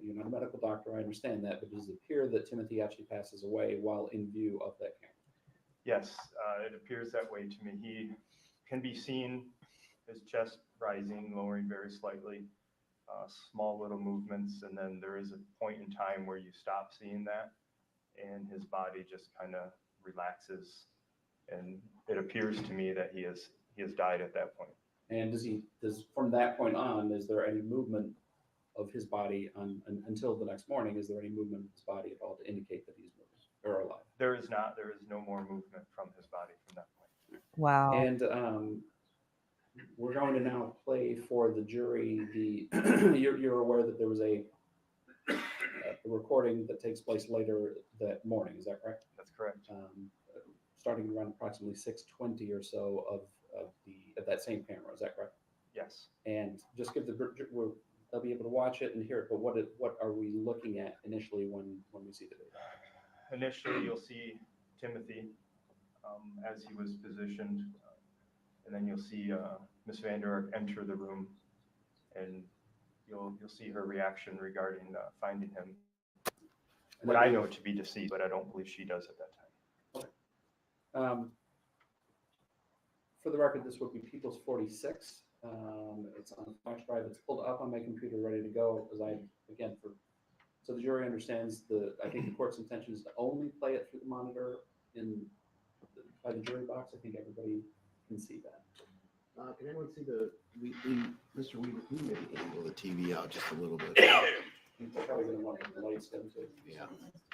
you're not a medical doctor, I understand that, but does it appear that Timothy actually passes away while in view of that camera?
Yes, it appears that way to me. He can be seen, his chest rising, lowering very slightly, small little movements, and then there is a point in time where you stop seeing that, and his body just kind of relaxes, and it appears to me that he has died at that point.
And does from that point on, is there any movement of his body until the next morning? Is there any movement of his body at all to indicate that he's moving or alive?
There is not. There is no more movement from his body from that point.
Wow.
And we're going to now play for the jury you're aware that there was a recording that takes place later that morning, is that correct?
That's correct.
Starting around approximately 6:20 or so of that same camera, is that correct?
Yes.
And just give they'll be able to watch it and hear it, but what are we looking at initially when we see the video?
Initially, you'll see Timothy as he was positioned, and then you'll see Miss Vander enter the room, and you'll see her reaction regarding finding him. What I know to be deceased, but I don't believe she does at that time.
Okay. For the record, this would be People's 46. It's on flash drive. It's pulled up on my computer, ready to go. So the jury understands I think the court's intention is to only play it through the monitor by the jury box. I think everybody can see that.
Can anyone see Mr. Weaver, can you maybe angle the TV out just a little bit?
He's probably going to want the lights down too.
Yeah.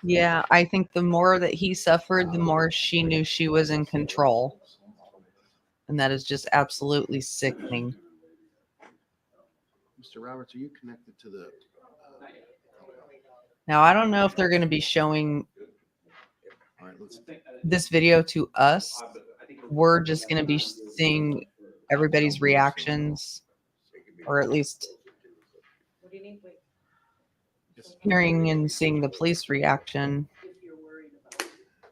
Yeah, I think the more that he suffered, the more she knew she was in control. And that is just absolutely sickening.
Mr. Roberts, are you connected to the?
Now, I don't know if they're going to be showing
All right, let's.
this video to us. We're just going to be seeing everybody's reactions, or at least hearing and seeing the police reaction.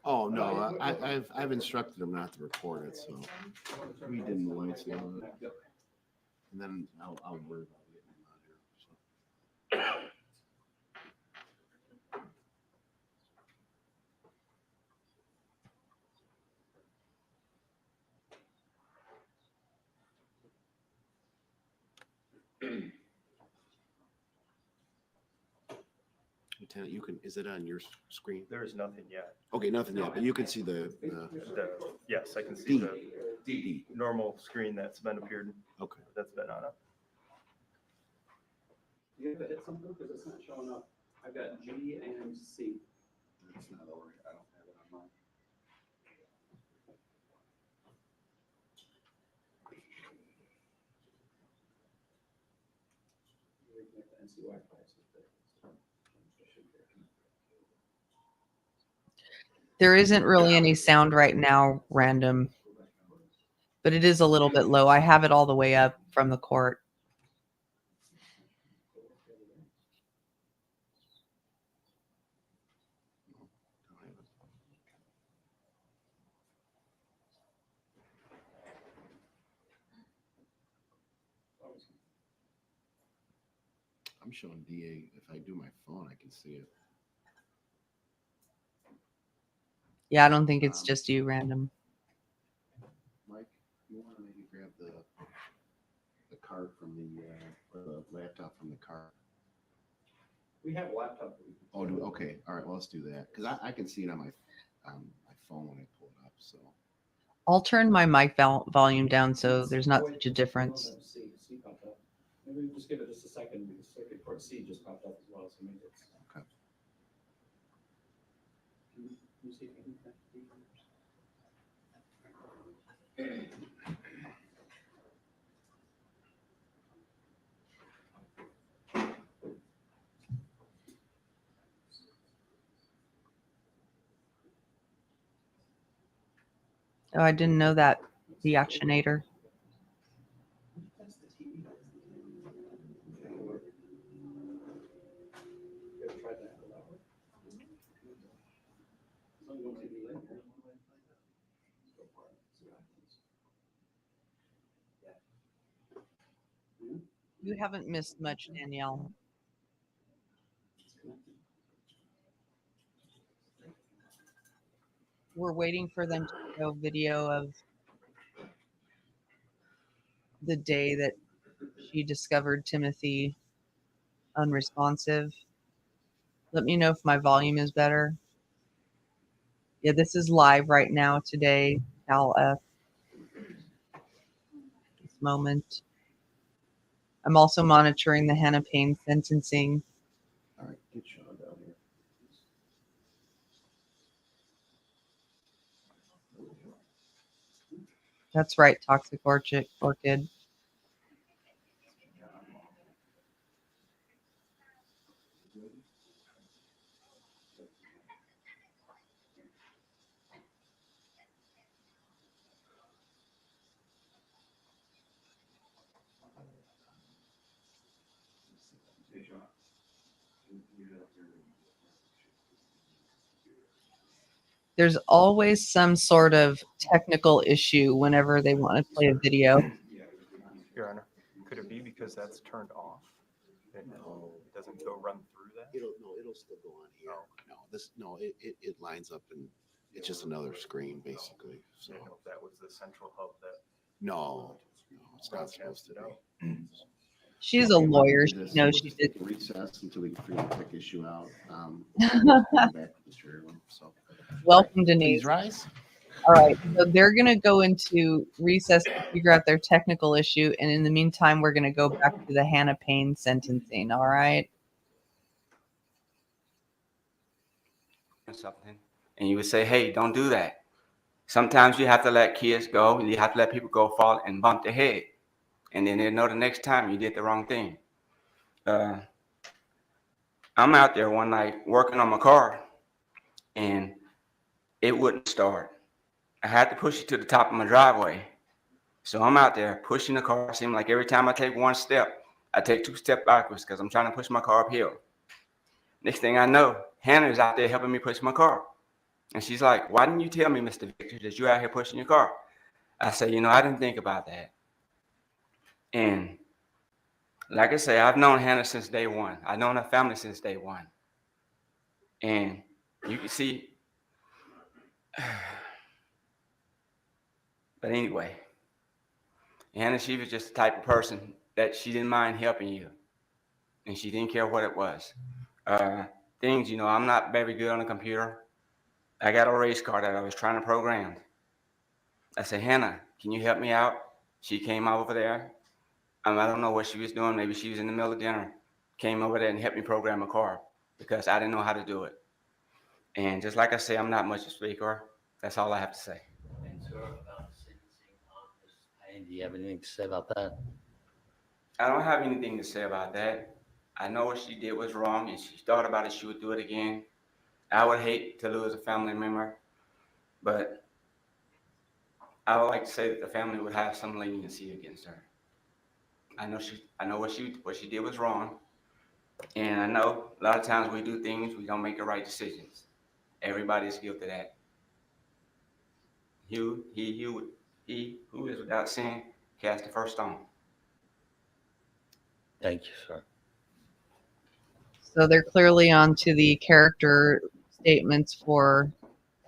Oh no, I've instructed him not to record it, so we didn't the lights on it, and then I'll worry about getting him out here. So. Lieutenant, is it on your screen?
There is nothing yet.
Okay, nothing yet, but you can see
Yes, I can see the normal screen that's been appeared.
Okay.
That's been on it.
You have to hit something because it's not showing up. I've got G and C.
It's not over. I don't have it on mine.
There isn't really any sound right now, random, but it is a little bit low. I have it all the way up from the court.
I'm showing DA. If I do my phone, I can see it.
Yeah, I don't think it's just you, random.
Mike, you want to maybe grab the card from the or the laptop from the card?
We have a laptop.
Oh, okay. All right. Well, let's do that because I can see it on my phone when I pull it up. So
I'll turn my mic volume down so there's not such a difference.
C popped up. Maybe we just give it just a second because circuit court C just popped up as well. So maybe it's
okay.
Can you see if you can-
Oh, I didn't know that. The actionator.
That's the TV. You ever tried that? Will that work? It's only one TV later. Go for it. See what happens.
You haven't missed much, Danielle. We're waiting for them to show video of the day that she discovered Timothy unresponsive. Let me know if my volume is better. Yeah, this is live right now today, Cal F. This moment. I'm also monitoring the Hannah Payne sentencing.
All right, get Shanda out here.
That's right, Toxic Orchid. There's always some sort of technical issue whenever they want to play a video.
Your Honor, could it be because that's turned off? It doesn't go run through that?
It'll still go on here. It lines up and it's just another screen basically. So
I didn't know if that was the central hub that.
no, it's not supposed to be.
She's a lawyer. She knows
We'll
she
just
did.
take a recess until we can figure the tech issue out. Back to the chair room. So
Welcome, Denise.
please rise.
All right, so they're going to go into recess to figure out their technical issue, and in the meantime, we're going to go back to the Hannah Payne sentencing. All right.
Something, and you would say, "Hey, don't do that." Sometimes you have to let kids go, and you have to let people go fall and bump their head, and then they'll know the next time you did the wrong thing. I'm out there one night working on my car, and it wouldn't start. I had to push it to the top of my driveway. So I'm out there pushing the car. It seems like every time I take one step, I take 2 steps backwards because I'm trying to push my car uphill. Next thing I know, Hannah's out there helping me push my car. And she's like, "Why didn't you tell me, Mr. Victor, that you're out here pushing your car?" I say, I didn't think about that. And like I say, I've known Hannah since day one. I've known her family since day one. And you can see, but anyway, Hannah, she was just the type of person that she didn't mind helping you. And she didn't care what it was. Things, I'm not very good on the computer. I got a race car that I was trying to program. I said, "Hannah, can you help me out?" She came over there. I don't know what she was doing. Maybe she was in the middle of dinner. Came over there and helped me program a car because I didn't know how to do it. And just like I say, I'm not much of a speaker. That's all I have to say.
And sir, about the sentencing of Ms. Payne, do you have anything to say about that?
I don't have anything to say about that. I know what she did was wrong, and she thought about it, she would do it again. I would hate to lose a family member, but I would like to say that the family would have some leniency against her. I know what she did was wrong, and I know a lot of times we do things, we don't make the right decisions. Everybody's guilty of that. He who is without sin cast the first stone.
Thank you, sir.
So they're clearly on to the character statements for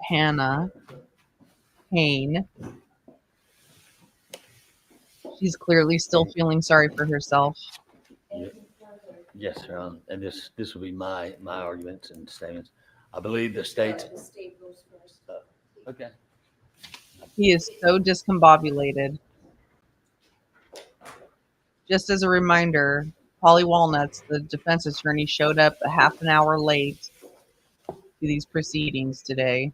Hannah Payne. She's clearly still feeling sorry for herself.
Yes, sir. And this will be my arguments and statements. I believe the state's.
The state goes first.
Okay.
He is so discombobulated. Just as a reminder, Polly Walnuts, the defense attorney, showed up a half an hour late to these proceedings today.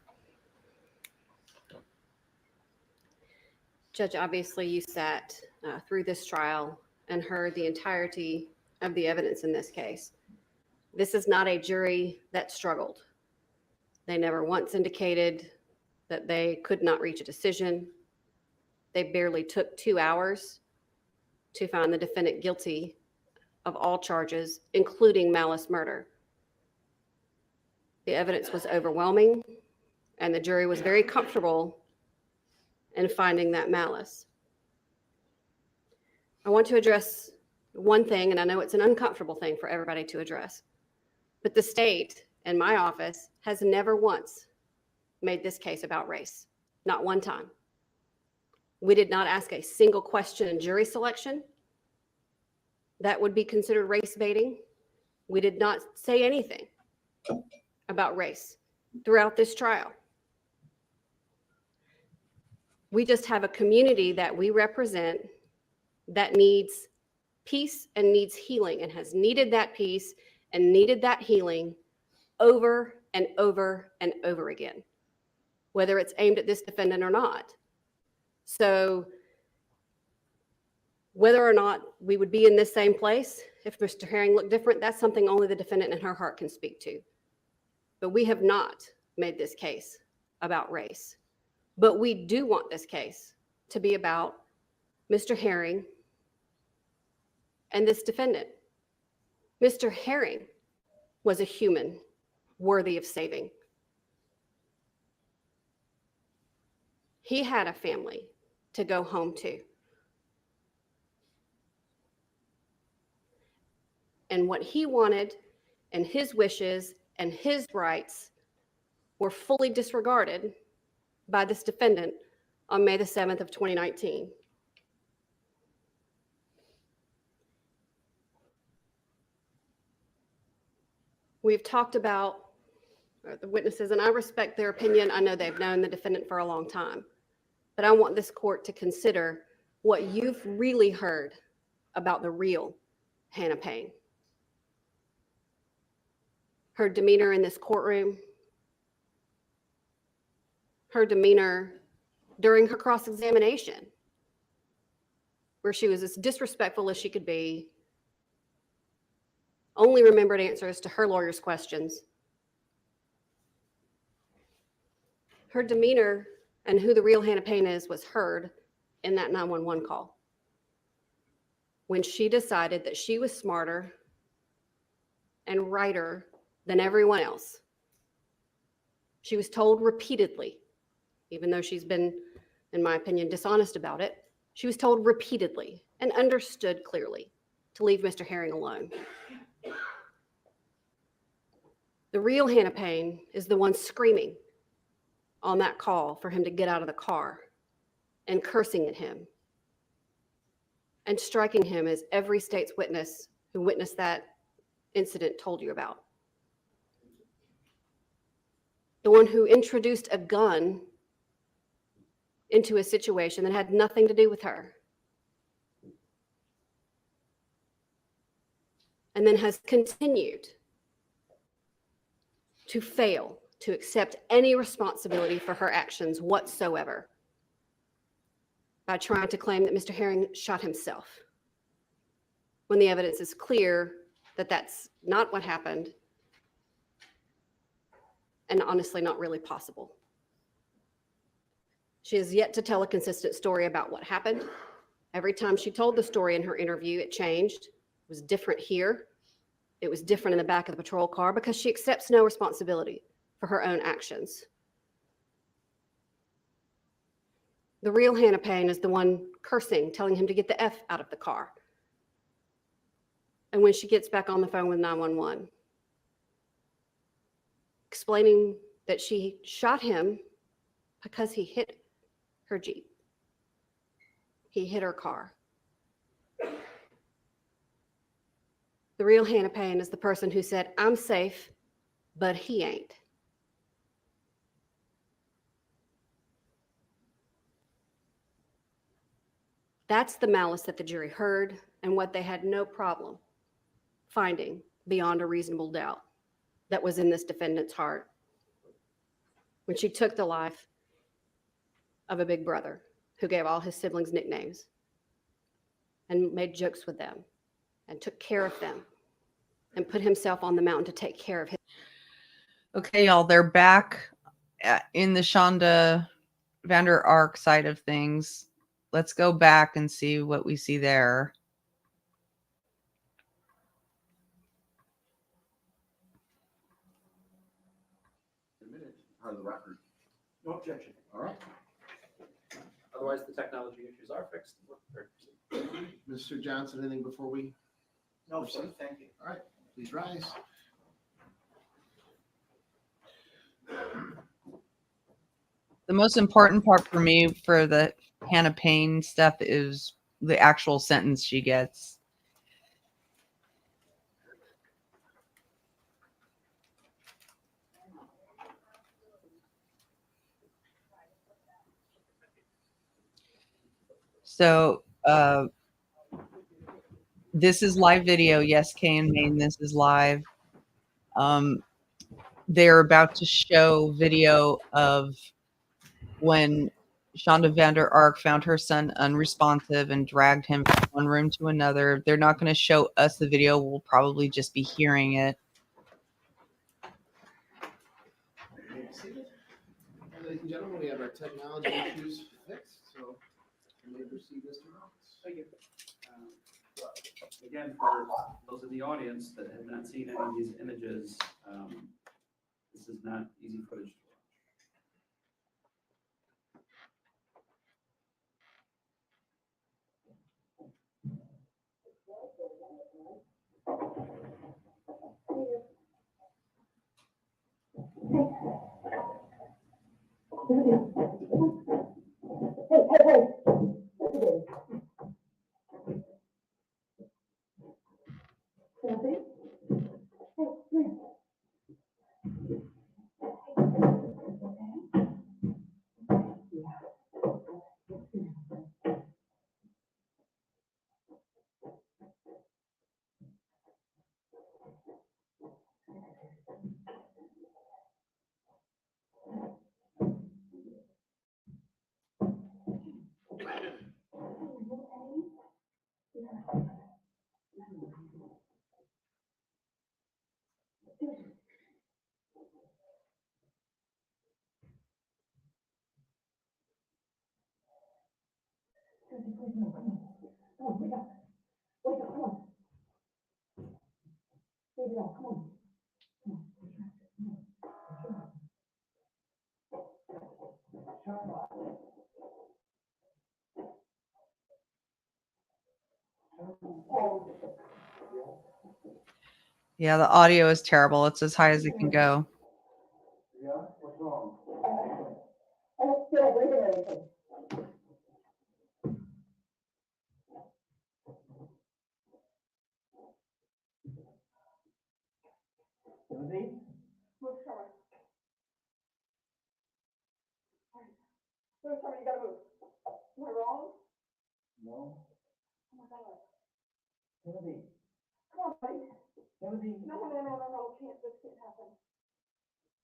Judge, obviously you sat through this trial and heard the entirety of the evidence in this case. This is not a jury that struggled. They never once indicated that they could not reach a decision. They barely took 2 hours to find the defendant guilty of all charges, including malice murder. The evidence was overwhelming, and the jury was very comfortable in finding that malice. I want to address one thing, and I know it's an uncomfortable thing for everybody to address, but the state and my office has never once made this case about race, not one time. We did not ask a single question in jury selection that would be considered race baiting. We did not say anything about race throughout this trial. We just have a community that we represent that needs peace and needs healing and has needed that peace and needed that healing over and over and over again, whether it's aimed at this defendant or not. So whether or not we would be in this same place if Mr. Herring looked different, that's something only the defendant in her heart can speak to. But we have not made this case about race. But we do want this case to be about Mr. Herring and this defendant. Mr. Herring was a human worthy of saving. He had a family to go home to. And what he wanted and his wishes and his rights were fully disregarded by this defendant on May the 7th of 2019. We've talked about the witnesses, and I respect their opinion. I know they've known the defendant for a long time, but I want this court to consider what you've really heard about the real Hannah Payne. Her demeanor in this courtroom, her demeanor during her cross-examination, where she was as disrespectful as she could be, only remembered answers to her lawyer's questions. Her demeanor and who the real Hannah Payne is was heard in that 911 call, when she decided that she was smarter and righter than everyone else. She was told repeatedly, even though she's been, in my opinion, dishonest about it, she was told repeatedly and understood clearly to leave Mr. Herring alone. The real Hannah Payne is the one screaming on that call for him to get out of the car and cursing at him and striking him, as every state's witness who witnessed that incident told you about. The one who introduced a gun into a situation that had nothing to do with her, and then has continued to fail to accept any responsibility for her actions whatsoever by trying to claim that Mr. Herring shot himself, when the evidence is clear that that's not what happened and honestly not really possible. She has yet to tell a consistent story about what happened. Every time she told the story in her interview, it changed. It was different here. It was different in the back of the patrol car because she accepts no responsibility for her own actions. The real Hannah Payne is the one cursing, telling him to get the F out of the car. And when she gets back on the phone with 911, explaining that she shot him because he hit her Jeep. He hit her car. The real Hannah Payne is the person who said, I'm safe, but he ain't. That's the malice that the jury heard and what they had no problem finding beyond a reasonable doubt that was in this defendant's heart when she took the life of a big brother who gave all his siblings nicknames and made jokes with them and took care of them and put himself on the mountain to take care of his.
Okay, y'all, they're back in the Shanda Vander arc side of things. Let's go back and see what we see there.
Part of the record.
No objection.
All right.
Otherwise, the technology issues are fixed.
Mr. Johnson, anything before we?
No, sir, thank you.
All right, please rise.
The most important part for me for the Hannah Payne stuff is the actual sentence she gets. So, this is live video. Yes, Kay and Maine, this is live. They're about to show video of when Shanda Vander Ark found her son unresponsive and dragged him from one room to another. They're not going to show us the video. We'll probably just be hearing it.
Ladies and gentlemen, we have our technology issues fixed, so you may proceed, Mr. Roberts.
Thank you. Again, for those in the audience that have not seen any of these images, this is not easy footage to watch.
Yeah, the audio is terrible. It's as high as it can go.
Yeah, what's wrong? Timothy?
You gotta move. Am I wrong?
No.
Oh my God.
Timothy?
Come on, buddy.
Timothy?
No, can't, this can't happen.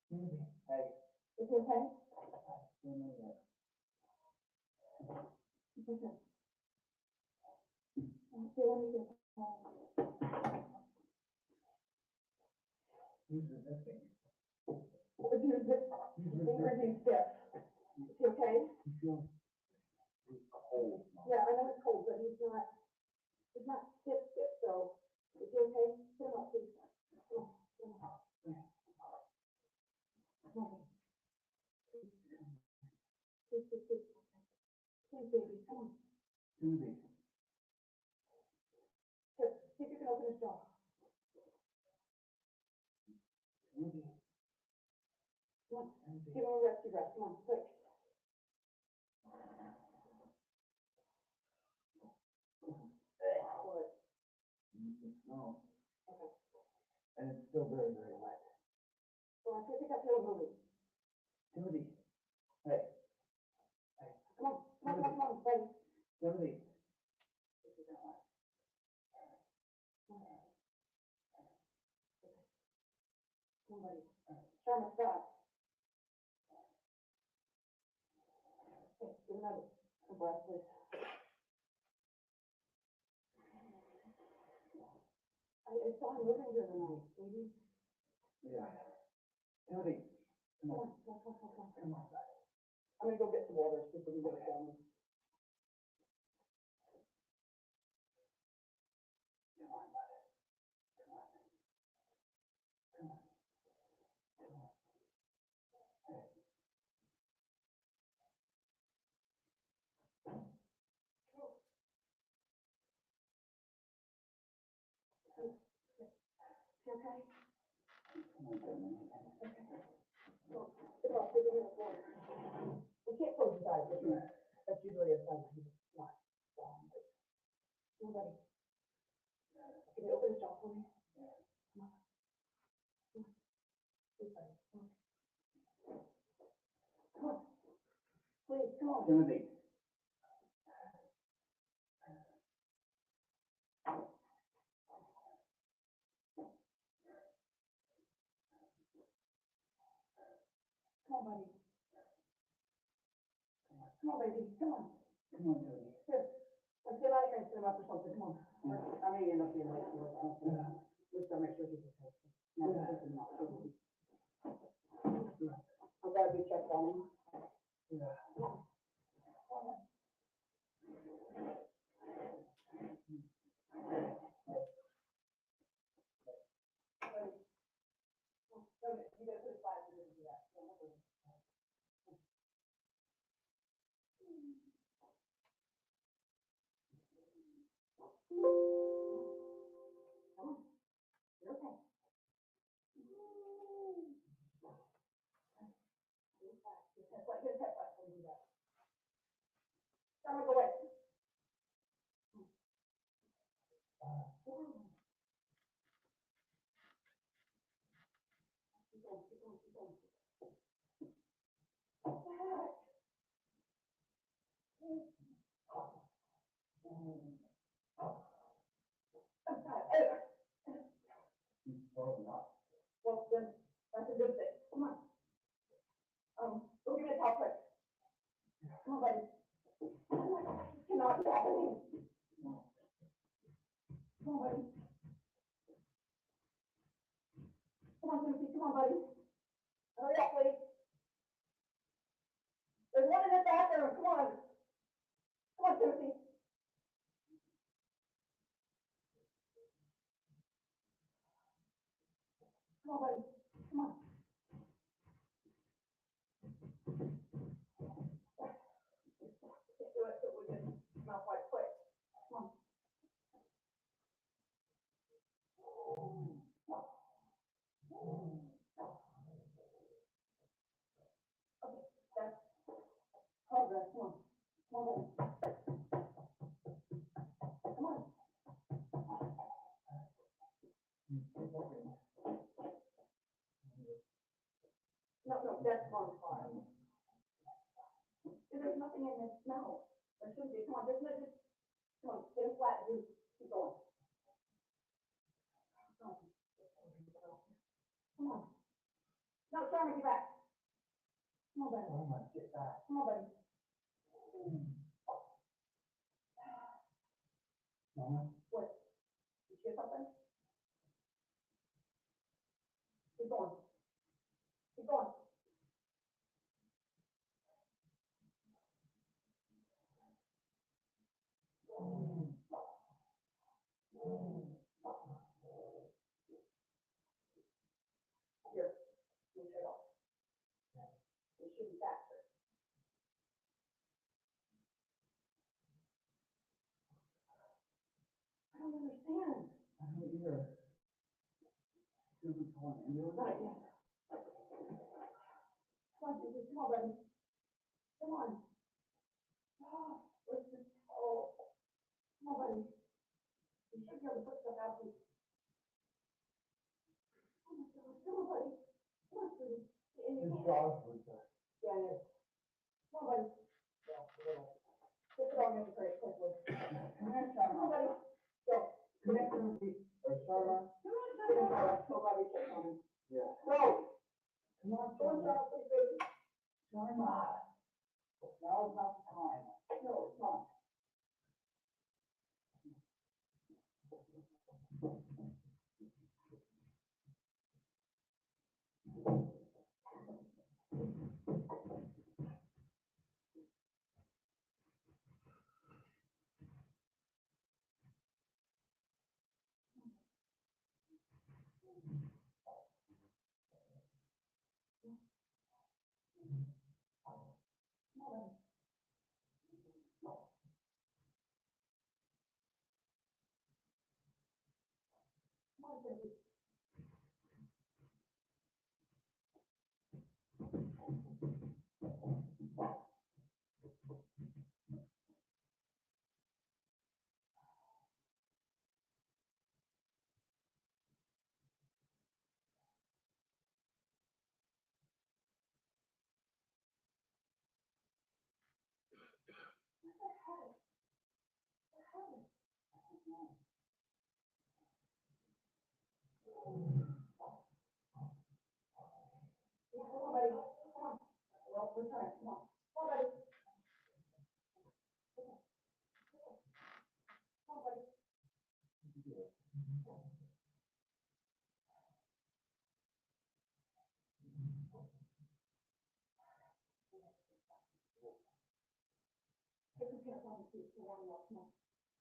Timothy?
Is it okay? Okay? Yeah, I know it's cold, but he's not stiff, so is he okay? Sit him up, please. Come on, come on. Come on. Please, please, please. Please, baby, come on. Here, see if you can open his jaw. Come on, give him a rescue breath, come on, quick.
No. And it's still very, very wet.
Well, I think that's a little movie.
Timothy, hey,
Come on, come on, buddy.
Timothy.
Come on, buddy. Sharma, stop. Okay, give another breath, please. I saw him living here tonight, baby.
Yeah. Timothy, come on.
Come on. I'm gonna go get some water, see if we can get it down. You okay? We can't close his eyes, that's usually a sign that he's not. Nobody. Can you open his jaw for me? Come on. Please, buddy. Come on. Please, come on.
Timothy.
Come on, buddy. Come on, baby, come on.
Come on, Timothy.
Here, let's get out of here and sit him up or something, come on. I may end up being late for it. Let's go make sure he's okay. No, he's not. I'm glad we checked on him.
Yeah.
You gotta put his 5 minutes into that. Come on. You're okay. Get his head back when you do that. Come on, go away. Keep going, keep going, keep going. Well, then, that's a good thing. Come on. Go give me a towel quick. Come on, buddy. This cannot be happening. Come on, buddy. Come on, Timothy. Come on, buddy. Hurry up, please. There's one in the bathroom. Come on. Come on, Timothy. Come on, buddy. Come on. Can't do it, but we can smell quite quick. Come on. Okay, that's progress. Come on. Come on, buddy. Come on. No, that's on fire. There's nothing in this smell. There shouldn't be. Come on, just come on, get him flat, dude. Keep going. Come on. No, Sharma, get back. Come on, buddy. Oh my, get back. Come on, buddy. Mama? What? You hear something? Keep going. Keep going. Here, you shut off. It should be faster. I don't understand. I don't either. Should we call an ambulance? Not yet. Come on, Jesus, come on, buddy. Come on. Oh, listen. Oh, come on, buddy. You should be able to put stuff out here. Oh my God, come on, buddy. Come on, sweetie. Get in your car. Yeah, it is. Come on, buddy. Yeah, a little. Get the dog in the crate quickly. Come on, buddy. Go. Connect to the seat. Shanda. Come on, Shanda. Nobody check on him. Yeah. Go. Come on, Shanda. Please, baby. Shanda. Now is not the time. No, it's not.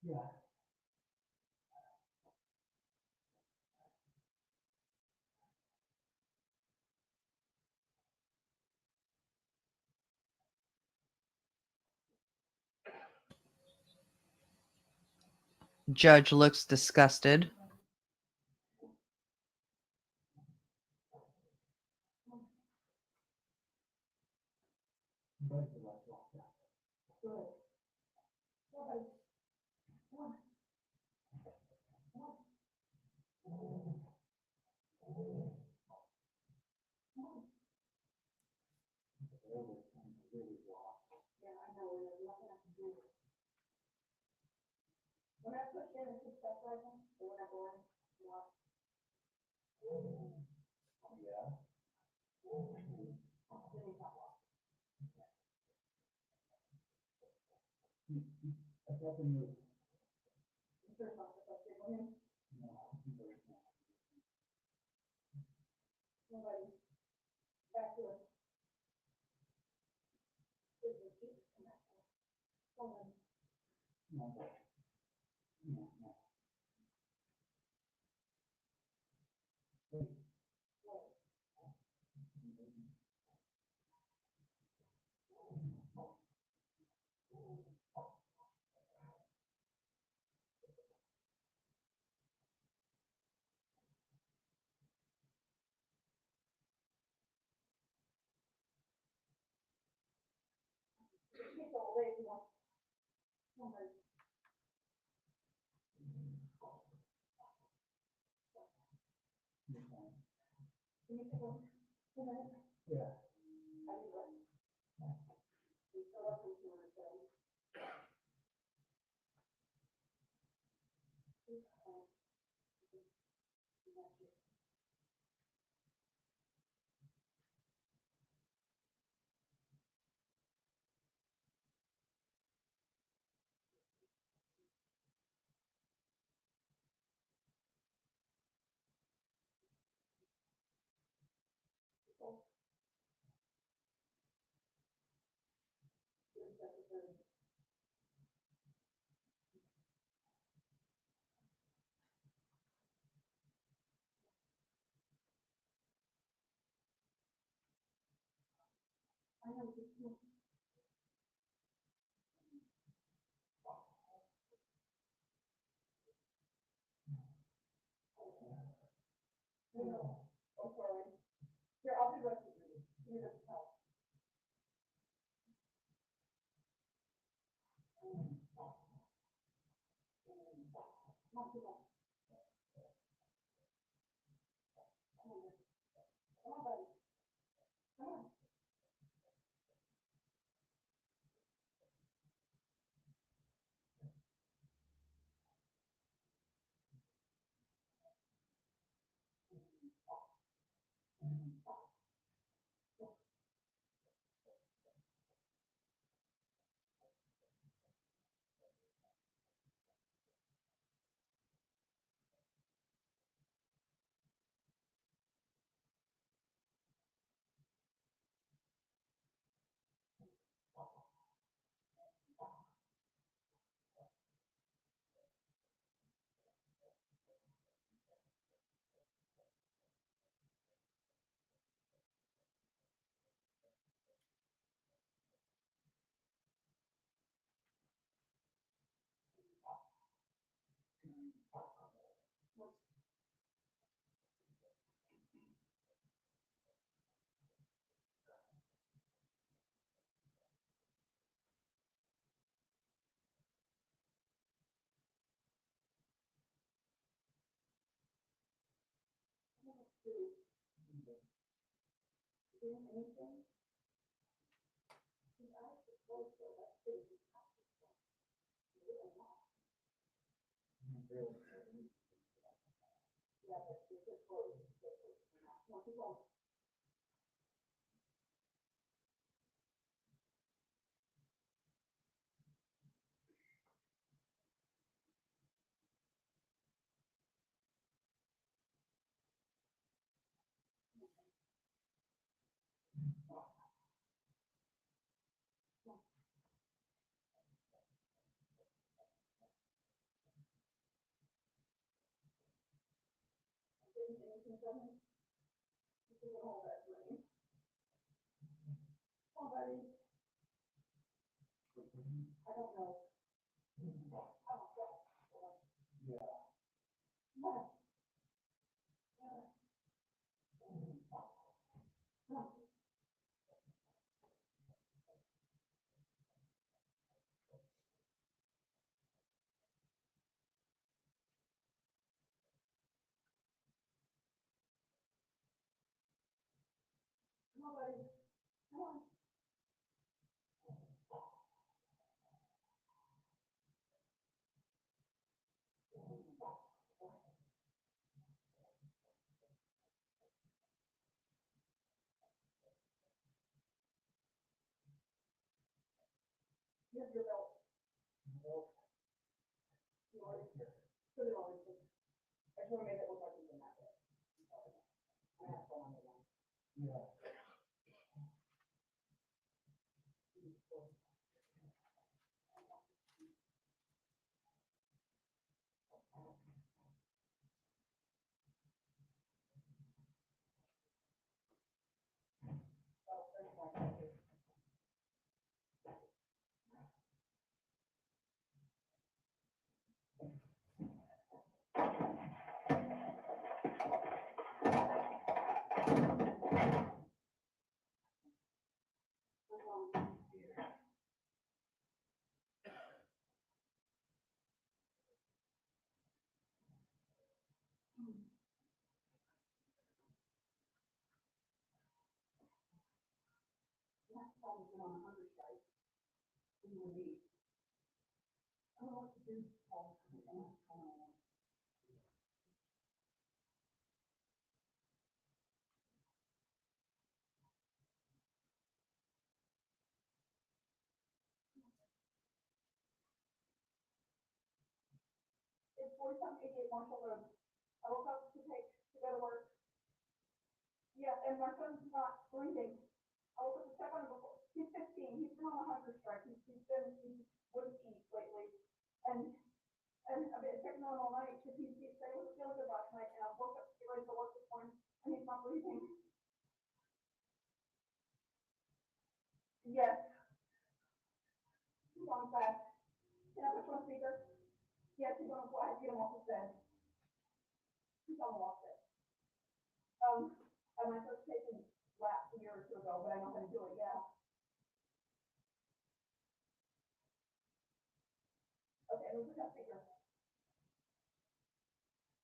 Yeah.
Judge looks disgusted.
When I push in, it's just stuff like that, or when I go in, what? Yeah. I thought they knew. Nobody. Back to it. No. Yeah.
Yeah, and my son's not breathing. I was at the second before. He's 15. He's on a hunger strike. He wouldn't eat lately. And I've been checking on all night because he's feeling good last night. And I woke up to get ready to work this morning and he's not breathing. Yes. He's on fast. Can I put you on speaker? Yes, he's on. I have to get him off his bed. He's on the walk bed. My first patient last a year or two ago, but I know how to do it. Yeah. Okay, let me put you on speaker.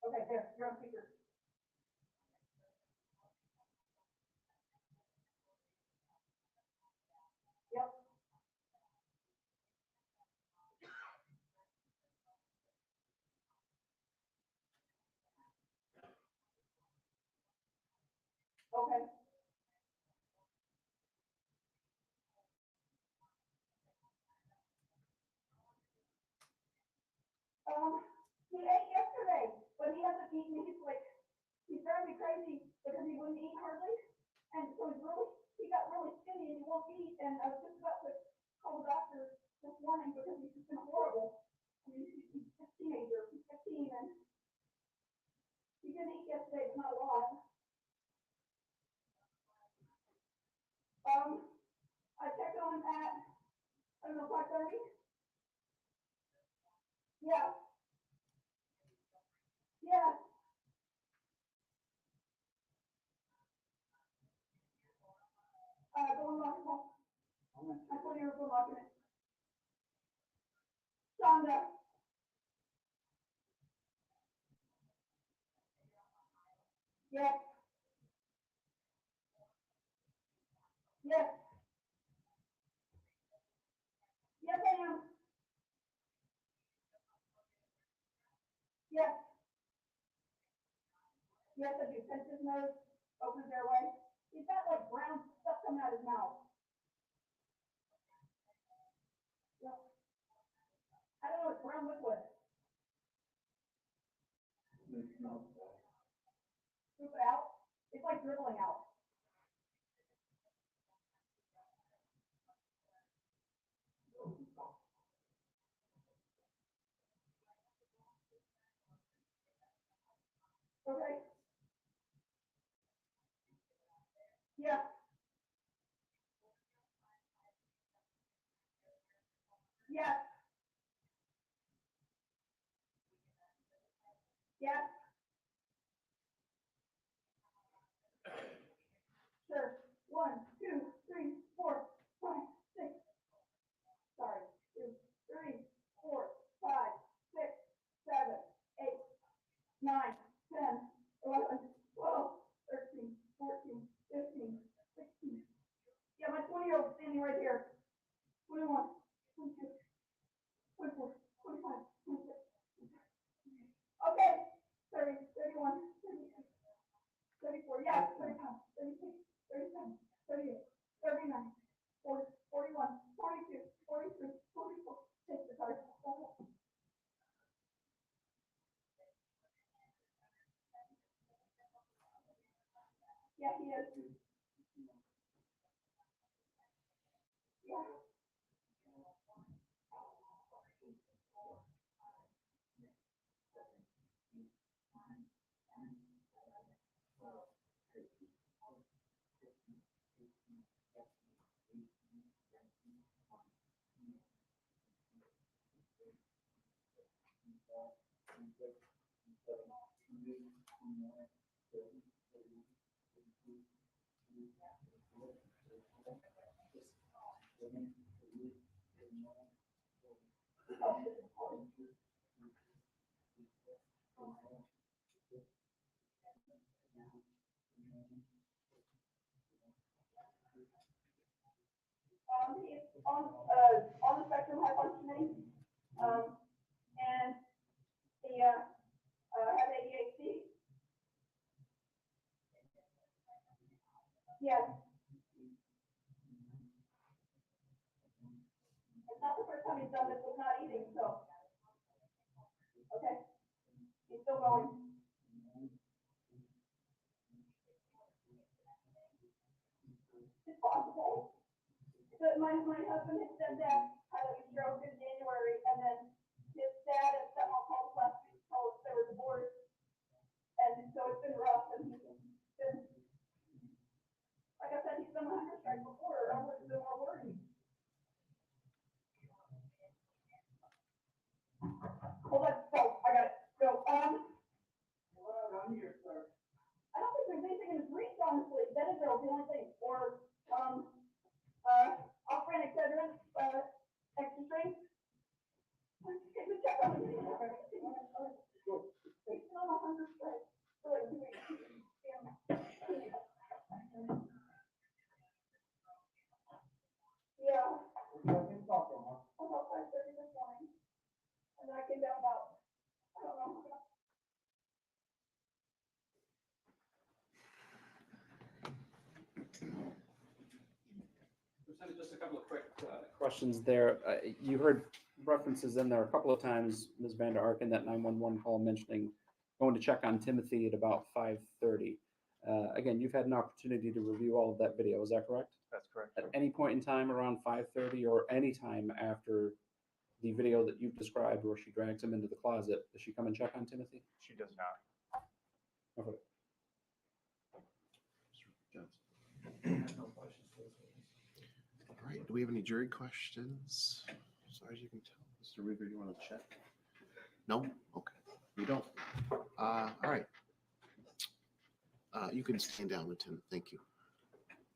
Okay, there, you're on speaker. Yep. Okay. He ate yesterday, but he hasn't eaten. He's driving me crazy because he wouldn't eat hardly. And so he got really skinny and he won't eat. And I was just about to call the doctor this morning because he's just been horrible. I mean, he's a teenager. He's 15 and he didn't eat yesterday, but not a lot. I checked on him at, I don't know, 5:30. Yeah. Yeah. Go and lock it home. I told you to go lock it. Shanda. Yes. Yes. Yes, I am. Yes. Yes, I do. Pinch his nose, open his airway. He's got like brown stuff coming out of his mouth. Yeah. I don't know, it's brown liquid. Scoop it out. It's like dribbling out. Okay. Yeah. Yes. Yes. Sure. 1, 2, 3, 4, 5, 6. Sorry. 2, 3, 4, 5, 6, 7, 8, 9, 10, 11, 12, 13, 14, 15, 16. Yeah, my 20-year-old standing right here. 21, 22, 24, 25, 26. Okay. 30, 31, 32, 34, yeah, 35, 36, 37, 38, 39, 40, 41, 42, 43, 44. Take the card. Yeah, he is. Yeah. He's on the spectrum high functioning, and he has ADHD. Yes. It's not the first time he's done this with not eating, so. Okay. He's still going. It's possible. But my husband and stepdad had a stroke in January, and then his dad and stepmom called last week, told us they were divorced. And so it's been rough, and he's been, like I said, he's been on hunger strike before, I would have been more worried. Hold on, so, I got it. So, I'm here, sir. I don't think there's anything in his reach, honestly. Benadryl, the only thing, or, off-brand Excedrin, extra strength. Let's get the check on him. He's on a hunger strike for like 2 weeks. Yeah. About 5:30 this morning. And then I came down about, I don't know.
Just a couple of quick questions there. You heard references in there a couple of times, Ms. Vander Ark, in that 911 call mentioning going to check on Timothy at about 5:30. Again, you've had an opportunity to review all of that video. Is that correct?
That's correct.
At any point in time around 5:30 or any time after the video that you've described where she drags him into the closet, does she come and check on Timothy?
She does not.
Okay.
All right, do we have any jury questions? As far as you can tell, Mr. Rieger, you want to check? No? Okay, we don't. All right. You can stand down, Lieutenant. Thank you.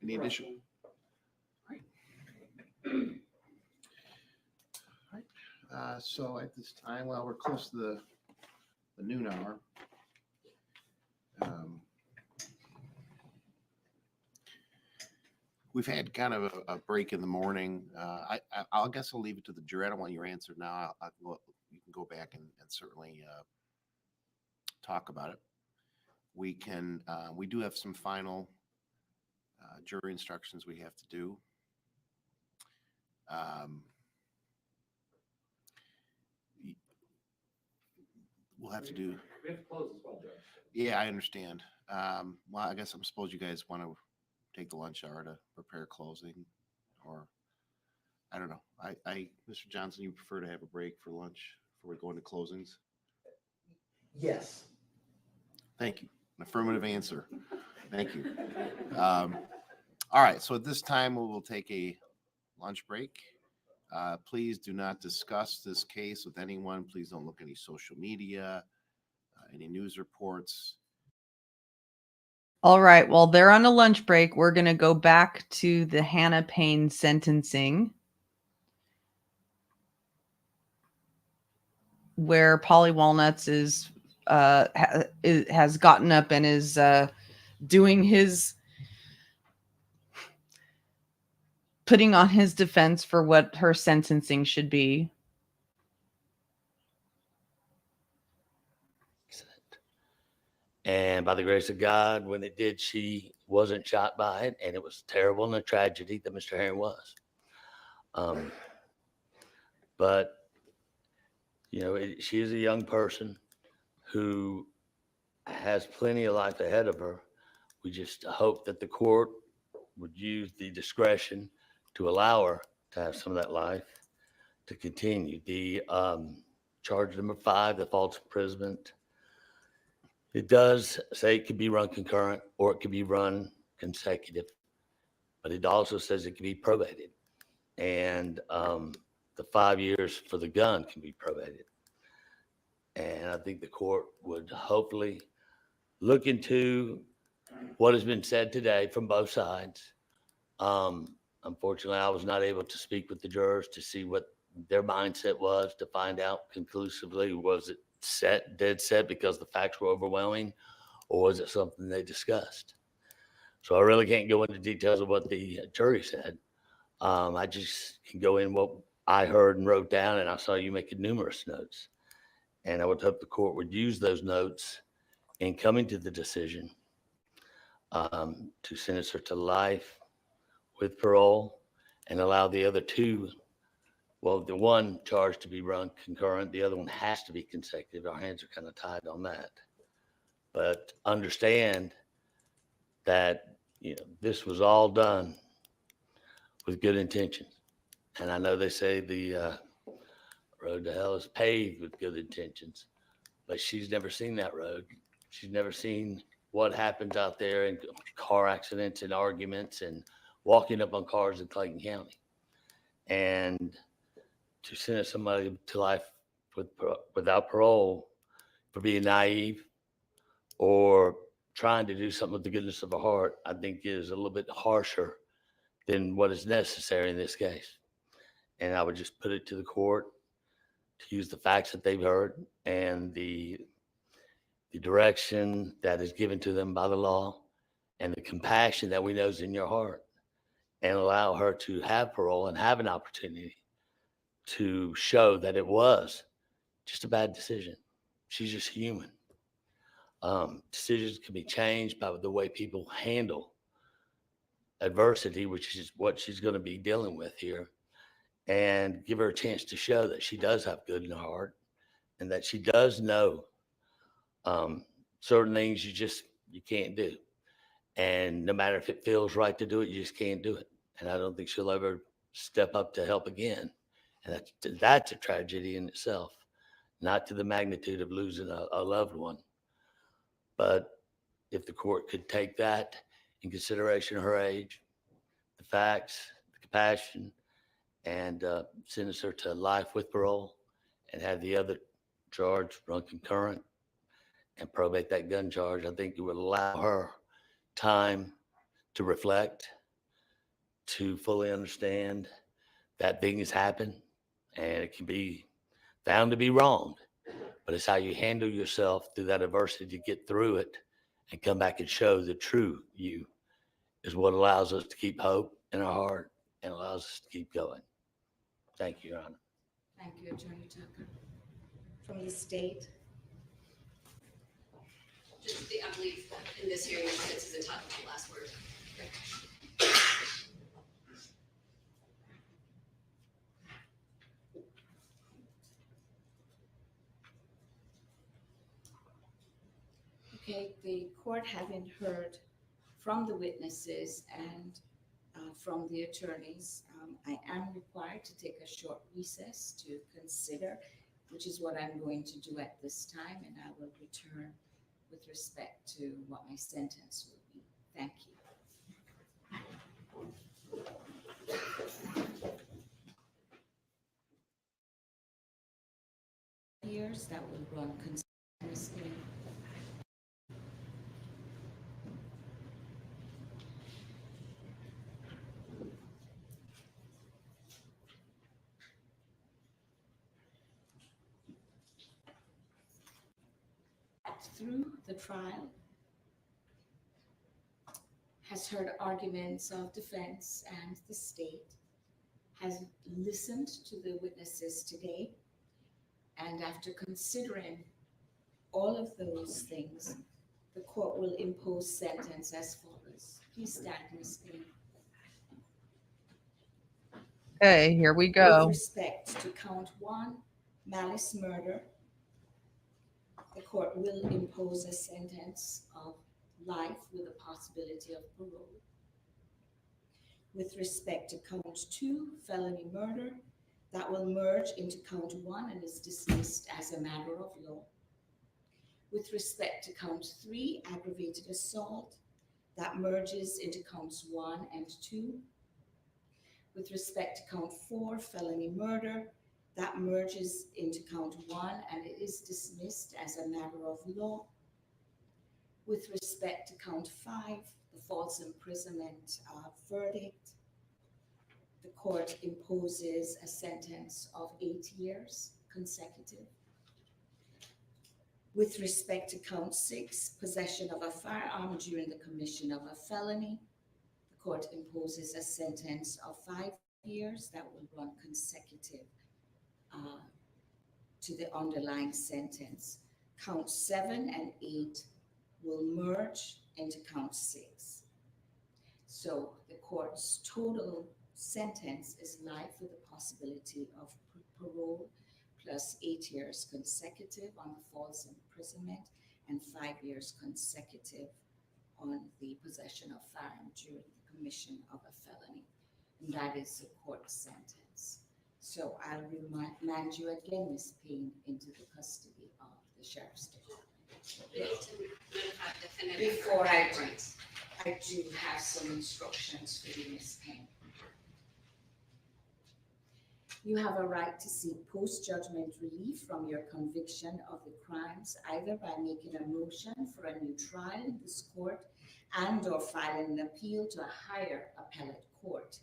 Any additional? All right. So at this time, well, we're close to the noon hour. We've had kind of a break in the morning. I guess I'll leave it to the jury. I don't want your answer now. You can go back and certainly talk about it. We do have some final jury instructions we have to do. We'll have to do.
We have to close as well, Judge.
Yeah, I understand. Well, I guess I suppose you guys want to take the lunch hour to prepare closing, or I don't know. Mr. Johnson, you prefer to have a break for lunch before we go into closings?
Yes.
Thank you. An affirmative answer. Thank you. All right. So at this time, we will take a lunch break. Please do not discuss this case with anyone. Please don't look at any social media, any news reports.
All right. While they're on a lunch break, we're going to go back to the Hannah Payne sentencing, where Polly Walnuts has gotten up and is putting on his defense for what her sentencing should be.
And by the grace of God, when it did, she wasn't shot by it, and it was terrible and a tragedy that Mr. Herring was. But, you know, she is a young person who has plenty of life ahead of her. We just hope that the court would use the discretion to allow her to have some of that life to continue. The charge number 5, the false imprisonment, it does say it could be run concurrent or it could be run consecutive, but it also says it can be probated. And the 5 years for the gun can be probated. And I think the court would hopefully look into what has been said today from both sides. Unfortunately, I was not able to speak with the jurors to see what their mindset was, to find out conclusively, was it dead set because the facts were overwhelming, or was it something they discussed? So I really can't go into details of what the jury said. I just can go in what I heard and wrote down, and I saw you making numerous notes. And I would hope the court would use those notes in coming to the decision to sentence her to life with parole and allow the other two, well, the one charge to be run concurrent, the other one has to be consecutive. Our hands are kind of tied on that. But understand that, you know, this was all done with good intentions. And I know they say the road to hell is paved with good intentions, but she's never seen that road. She's never seen what happens out there in car accidents and arguments and walking up on cars in Clayton County. And to send somebody to life without parole for being naive or trying to do something with the goodness of her heart, I think is a little bit harsher than what is necessary in this case. And I would just put it to the court to use the facts that they've heard and the direction that is given to them by the law and the compassion that we know is in your heart, and allow her to have parole and have an opportunity to show that it was just a bad decision. She's just human. Decisions can be changed by the way people handle adversity, which is what she's going to be dealing with here, and give her a chance to show that she does have good in her heart and that she does know certain things you can't do. And no matter if it feels right to do it, you just can't do it. And I don't think she'll ever step up to help again. And that's a tragedy in itself, not to the magnitude of losing a loved one. But if the court could take that in consideration of her age, the facts, the compassion, and sentence her to life with parole and have the other charge run concurrent and probate that gun charge, I think it would allow her time to reflect, to fully understand that things happen and it can be found to be wrong, but it's how you handle yourself through that adversity to get through it and come back and show the true you is what allows us to keep hope in our heart and allows us to keep going. Thank you, Your Honor.
Thank you, Attorney Tucker. From the state,
Just I believe in this hearing, this is entitled to the last word.
okay, the court having heard from the witnesses and from the attorneys, I am required to take a short recess to consider, which is what I'm going to do at this time, and I will return with respect to what my sentence will be. Thank you. Years that will run continuously. Through the trial, has heard arguments of defense and the state, has listened to the witnesses today, and after considering all of those things, the court will impose sentence as follows. Please stand, Ms. Green.
Okay, here we
With
go.
respect to count 1, malice murder, the court will impose a sentence of life with a possibility of parole. With respect to count 2, felony murder, that will merge into count 1 and is dismissed as a matter of law. With respect to count 3, aggravated assault, that merges into counts 1 and 2. With respect to count 4, felony murder, that merges into count 1 and it is dismissed as a matter of law. With respect to count 5, the false imprisonment verdict, the court imposes a sentence of 8 years consecutive. With respect to count 6, possession of a firearm during the commission of a felony, the court imposes a sentence of 5 years that will run consecutive to the underlying sentence. Count 7 and 8 will merge into count 6. So the court's total sentence is life with the possibility of parole plus 8 years consecutive on the false imprisonment and 5 years consecutive on the possession of firearm during the commission of a felony. and that is a court sentence. So I'll remand you again, Ms. Payne, into the custody of the Sheriff's Department.
We need to notify the defendant.
Before I do, I do have some instructions for you, Ms. Payne. You have a right to seek post-judgment relief from your conviction of the crimes, either by making a motion for a new trial in this court and/or filing an appeal to a higher appellate court.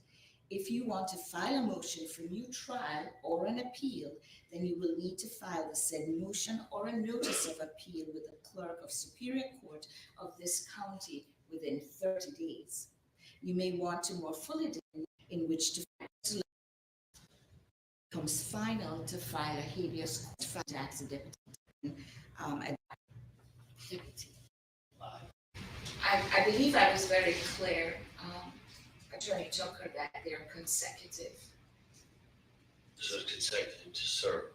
If you want to file a motion for new trial or an appeal, then you will need to file the said motion or a notice of appeal with the clerk of Superior Court of this county within 30 days. You may want to more fully determine in which to becomes final to file a habeas corpus as a deputy. I believe I was very clear, Attorney Tucker, that they're consecutive.
So it's consecutive to serve.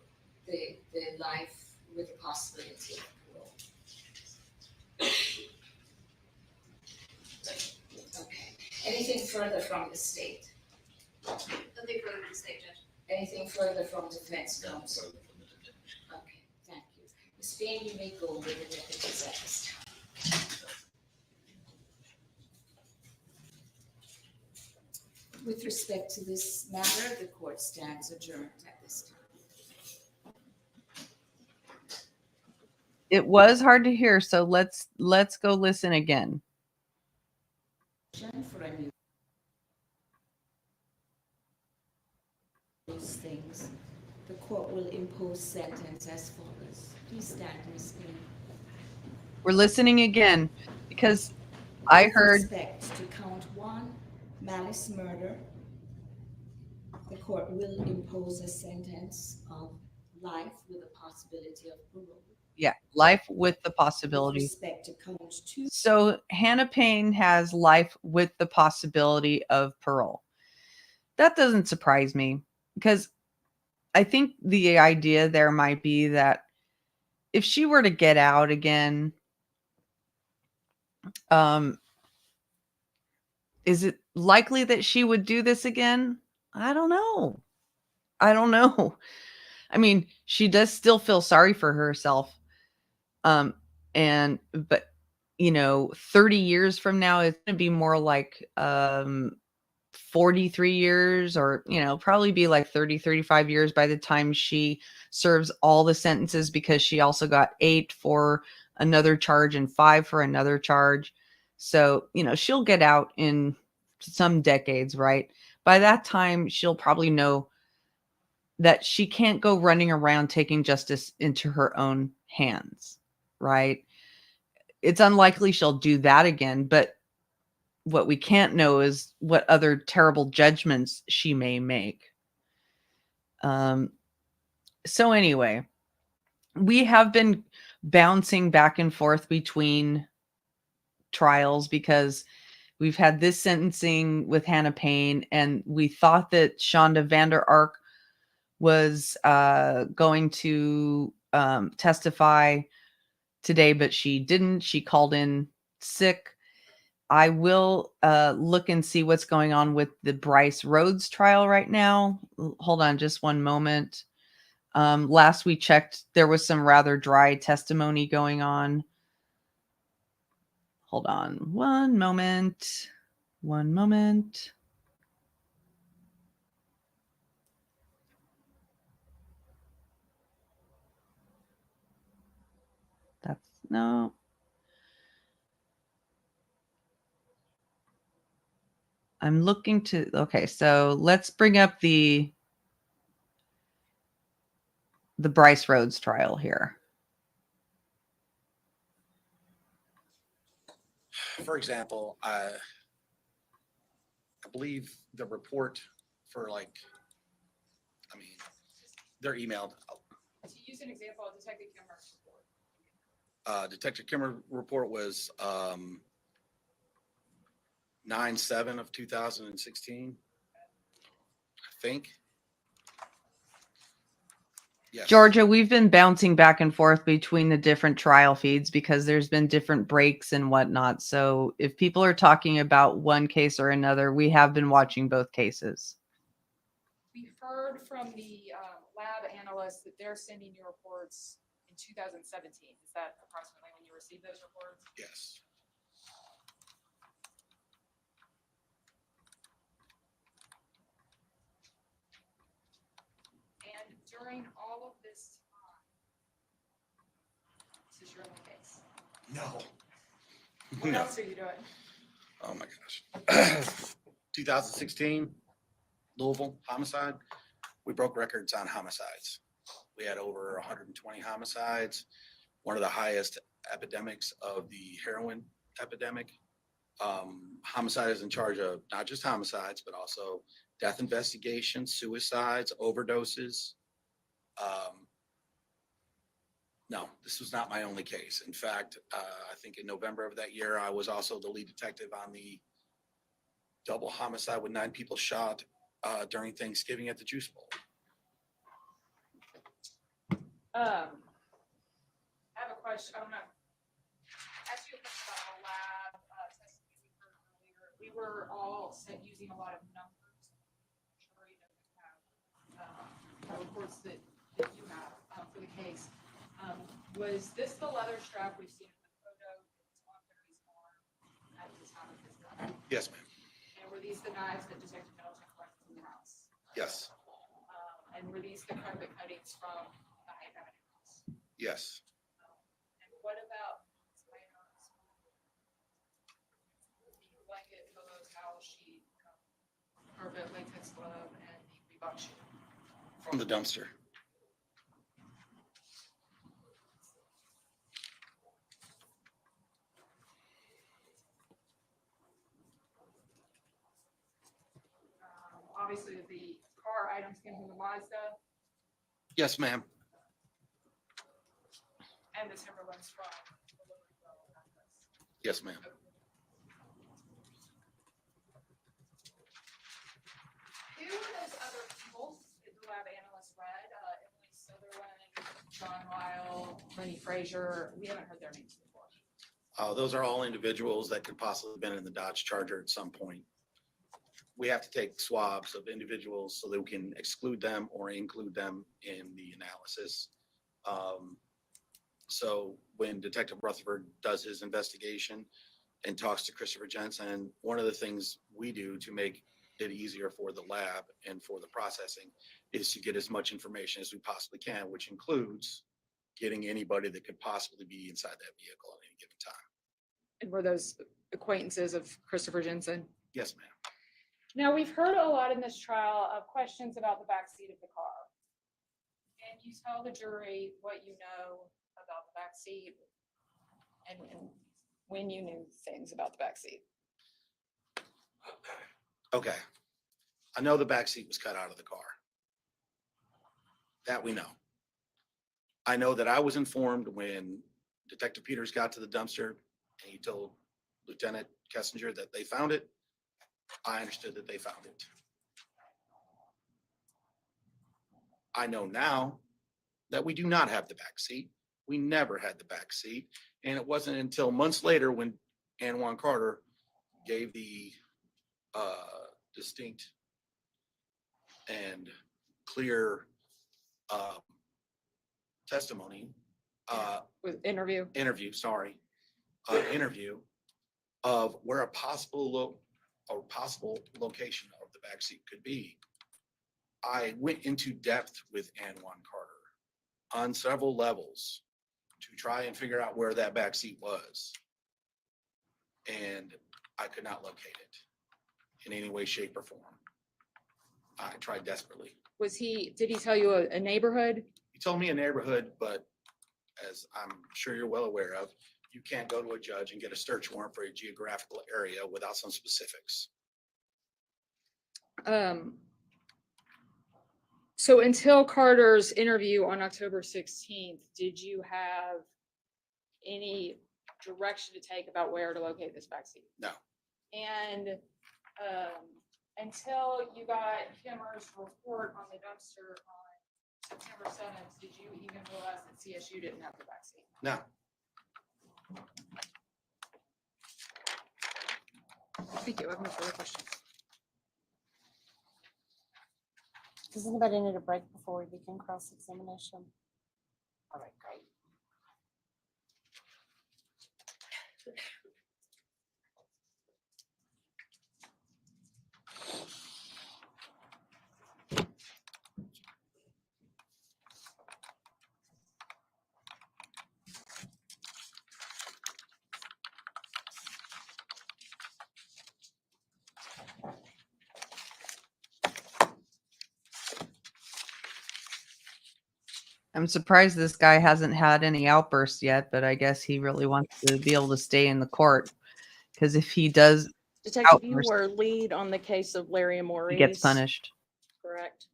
The life with the possibility of parole. Okay. Anything further from the state?
Nothing further from the state, Judge.
Anything further from defense
No
counsel?
further from the defendant.
Okay, thank you. Ms. Payne, you may go with the deputies at this time. With respect to this matter, the court stands adjourned at this time.
It was hard to hear, so let's go listen again.
For a new those things, the court will impose sentence as follows. Please stand, Ms. Payne.
We're listening again because I
With
heard
respect to count 1, malice murder, the court will impose a sentence of life with a possibility of parole.
life with the
With
possibility.
respect to count 2,
So Hannah Payne has life with the possibility of parole. That doesn't surprise me because I think the idea there might be that if she were to get out again, is it likely that she would do this again? I don't know. I mean, she does still feel sorry for herself. But 30 years from now, it's going to be more like 43 years or, probably be like 30, 35 years by the time she serves all the sentences because she also got 8 for another charge and 5 for another charge. So, she'll get out in some decades, right? By that time, she'll probably know that she can't go running around taking justice into her own hands, right? It's unlikely she'll do that again, but what we can't know is what other terrible judgments she may make. So anyway, we have been bouncing back and forth between trials because we've had this sentencing with Hannah Payne, and we thought that Shanda Vander was going to testify today, but she didn't. She called in sick. I will look and see what's going on with the Bryce Rhodes trial right now. Hold on just one moment. Last we checked, there was some rather dry testimony going on. Hold on one moment. One moment. No. I'm looking to, okay, so let's bring up the Bryce Rhodes trial here.
For example, I believe the report for they're emailed.
To use an example, Detective Kimmer's report.
Detective Kimmer report was 9/7 of 2016, I think. Yes.
Georgia, we've been bouncing back and forth between the different trial feeds because there's been different breaks and whatnot. So if people are talking about one case or another, we have been watching both cases.
We heard from the lab analysts that they're sending you reports in 2017. Is that approximately when you received those reports?
Yes.
And during all of this time, this is your only case.
No.
What
No.
else are you doing?
Oh my gosh. 2016, Louisville homicide. We broke records on homicides. We had over 120 homicides, one of the highest epidemics of the heroin epidemic. Homicide is in charge of not just homicides, but also death investigations, suicides, overdoses. No, this was not my only case. In fact, I think in November of that year, I was also the lead detective on the double homicide with 9 people shot during Thanksgiving at the Juice Bowl.
I have a question. I'm gonna ask you a question about the lab testing we heard earlier. We were all using a lot of numbers. I'm sure you have reports that you have for the case. Was this the leather strap we've seen in the photo that's on Larry's arm at the time of his death?
Yes, ma'am.
And were these the knives that Detective Middleton collected in the house?
Yes.
And were these the carpet cuttings from the Hyde Avenue house?
Yes.
And what about the blanket, pillow, towel sheet, carpet, latex glove, and the Reebok shoe?
From the dumpster.
Obviously, the car items came from the Mazda
Yes, ma'am.
and the Timberlands from the Liberty Bell address.
Yes, ma'am.
Who were those other people that the lab analyst read? Emily Sutherland, John Lyle, Lenny Frazier. We haven't heard their names before.
Those are all individuals that could possibly have been in the Dodge Charger at some point. We have to take swabs of individuals so that we can exclude them or include them in the analysis. So when Detective Rutherford does his investigation and talks to Christopher Jensen, one of the things we do to make it easier for the lab and for the processing is to get as much information as we possibly can, which includes getting anybody that could possibly be inside that vehicle at any given time.
And were those acquaintances of Christopher Jensen?
Yes, ma'am.
Now, we've heard a lot in this trial of questions about the backseat of the car. Can you tell the jury what you know about the backseat and when you knew things about the backseat?
Okay. I know the back seat was cut out of the car. That we know. I know that I was informed when Detective Peters got to the dumpster and he told Lieutenant Kessinger that they found it. I understood that they found it. I know now that we do not have the back seat. We never had the back seat. And it wasn't until months later when Anwan Carter gave the distinct and clear testimony,
With interview
interview of where a possible location of the backseat could be. I went into depth with Anwan Carter on several levels to try and figure out where that backseat was. And I could not locate it in any way, shape, or form. I tried desperately.
did he tell you a neighborhood?
He told me a neighborhood, but as I'm sure you're well aware of, you can't go to a judge and get a search warrant for a geographical area without some specifics.
So until Carter's interview on October 16th, did you have any direction to take about where to locate this backseat?
No.
And until you got Kimmer's report on the dumpster on September 7th, did you even realize that CSU didn't have the vaccine?
No.
Thank you. I have no further questions.
Does anybody need a break before we begin cross-examination? All right, great.
I'm surprised this guy hasn't had any outbursts yet, but I guess he really wants to be able to stay in the court. Because if he does
Detective, you
outburst,
were lead on the case of Larry and
he
Maurice.
gets punished.
Correct?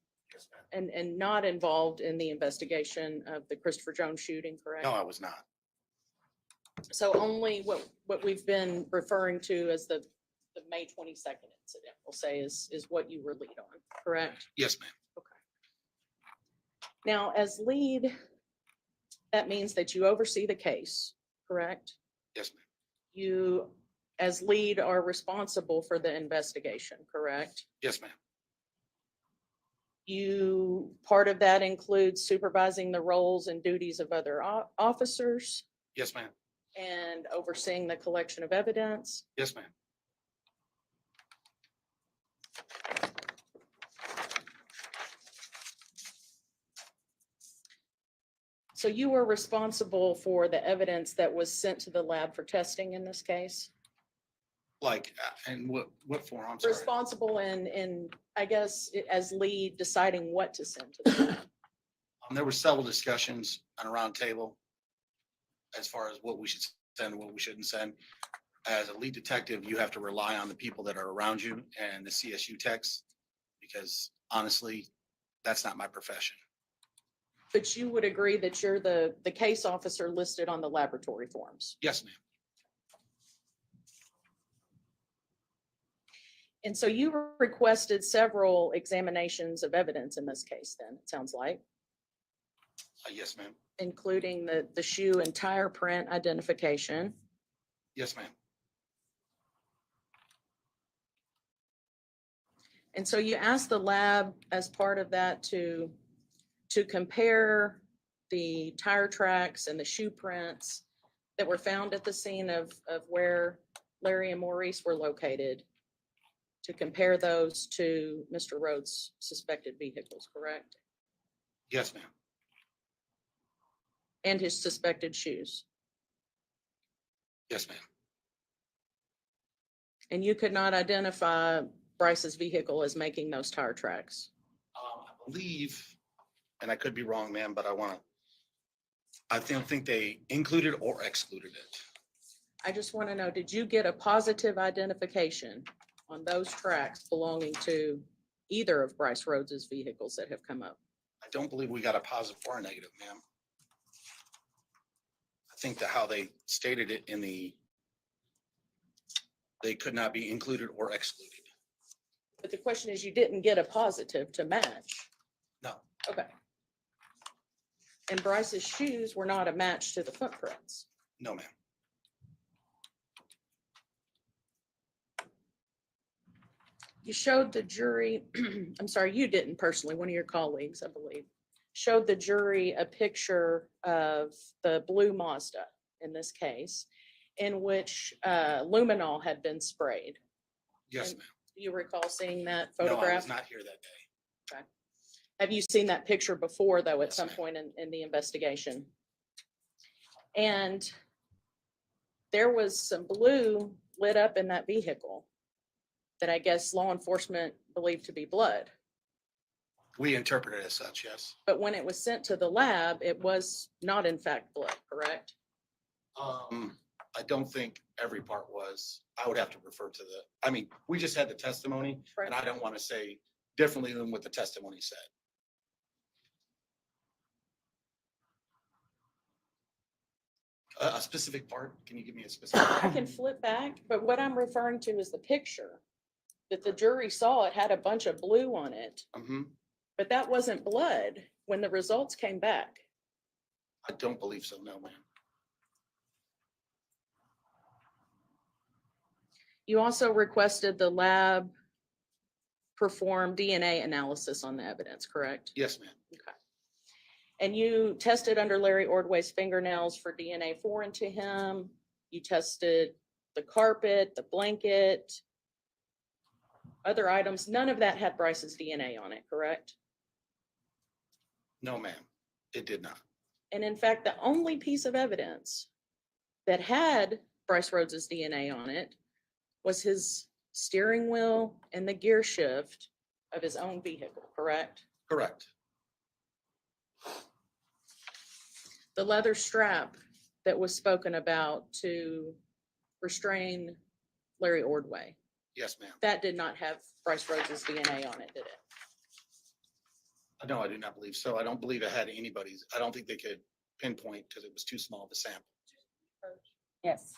And not involved in the investigation of the Christopher Jones shooting, correct?
No, I was not.
So only what we've been referring to as the May 22nd incident, we'll say, is what you were lead on, correct?
Yes, ma'am.
Now, as lead, that means that you oversee the case, correct?
Yes, ma'am.
You, as lead, are responsible for the investigation, correct?
Yes, ma'am.
Part of that includes supervising the roles and duties of other officers
Yes, ma'am.
and overseeing the collection of evidence.
Yes, ma'am.
So you were responsible for the evidence that was sent to the lab for testing in this case?
Like, and what form? I'm sorry.
Responsible in, I guess, as lead deciding what to send to the lab.
There were several discussions on a round table as far as what we should send and what we shouldn't send. As a lead detective, you have to rely on the people that are around you and the CSU techs, because honestly, that's not my profession.
But you would agree that you're the case officer listed on the laboratory forms?
Yes, ma'am.
And so you requested several examinations of evidence in this case then, it sounds like,
Yes, ma'am.
including the shoe and tire print identification.
Yes, ma'am.
And so you asked the lab as part of that to compare the tire tracks and the shoe prints that were found at the scene of where Larry and Maurice were located, to compare those to Mr. Rhodes' suspected vehicles, correct?
Yes, ma'am.
And his suspected shoes.
Yes, ma'am.
And you could not identify Bryce's vehicle as making those tire tracks.
I believe, and I could be wrong, ma'am, but I don't think they included or excluded it.
I just want to know, did you get a positive identification on those tracks belonging to either of Bryce Rhodes's vehicles that have come up?
I don't believe we got a positive or a negative, ma'am. I think that how they stated it they could not be included or excluded.
But the question is, you didn't get a positive to match.
No.
Okay. And Bryce's shoes were not a match to the footprints.
No, ma'am.
You showed the jury, I'm sorry, you didn't personally, one of your colleagues, I believe, showed the jury a picture of the blue Mazda in this case, in which luminol had been sprayed.
Yes,
And
ma'am.
do you recall seeing that
No, I
photograph?
was not here that day.
Okay. Have you seen that picture before, though, at
Yes,
some
ma'am.
point in the investigation? And there was some blue lit up in that vehicle that I guess law enforcement believed to be blood.
We interpret it as such, yes.
But when it was sent to the lab, it was not in fact blood, correct?
I don't think every part was. I would have to refer to we just had the testimony, and I don't want to say differently than what the testimony said. A specific part? Can you give me a specific?
I can flip back, but what I'm referring to is the picture that the jury saw. It had a bunch of blue on it,
Mm-hmm.
But that wasn't blood when the results came back.
I don't believe so, no, ma'am.
You also requested the lab perform DNA analysis on the evidence, correct?
Yes, ma'am.
Okay. And you tested under Larry Ordway's fingernails for DNA foreign to him. You tested the carpet, the blanket, other items. None of that had Bryce's DNA on it, correct?
No, ma'am. It did not.
And in fact, the only piece of evidence that had Bryce Rhodes's DNA on it was his steering wheel and the gear shift of his own vehicle, correct?
Correct.
The leather strap that was spoken about to restrain Larry Ordway,
Yes, ma'am.
that did not have Bryce Rhodes's DNA on it, did it?
No, I do not believe so. I don't believe it had anybody's. I don't think they could pinpoint because it was too small of a sample.
Yes.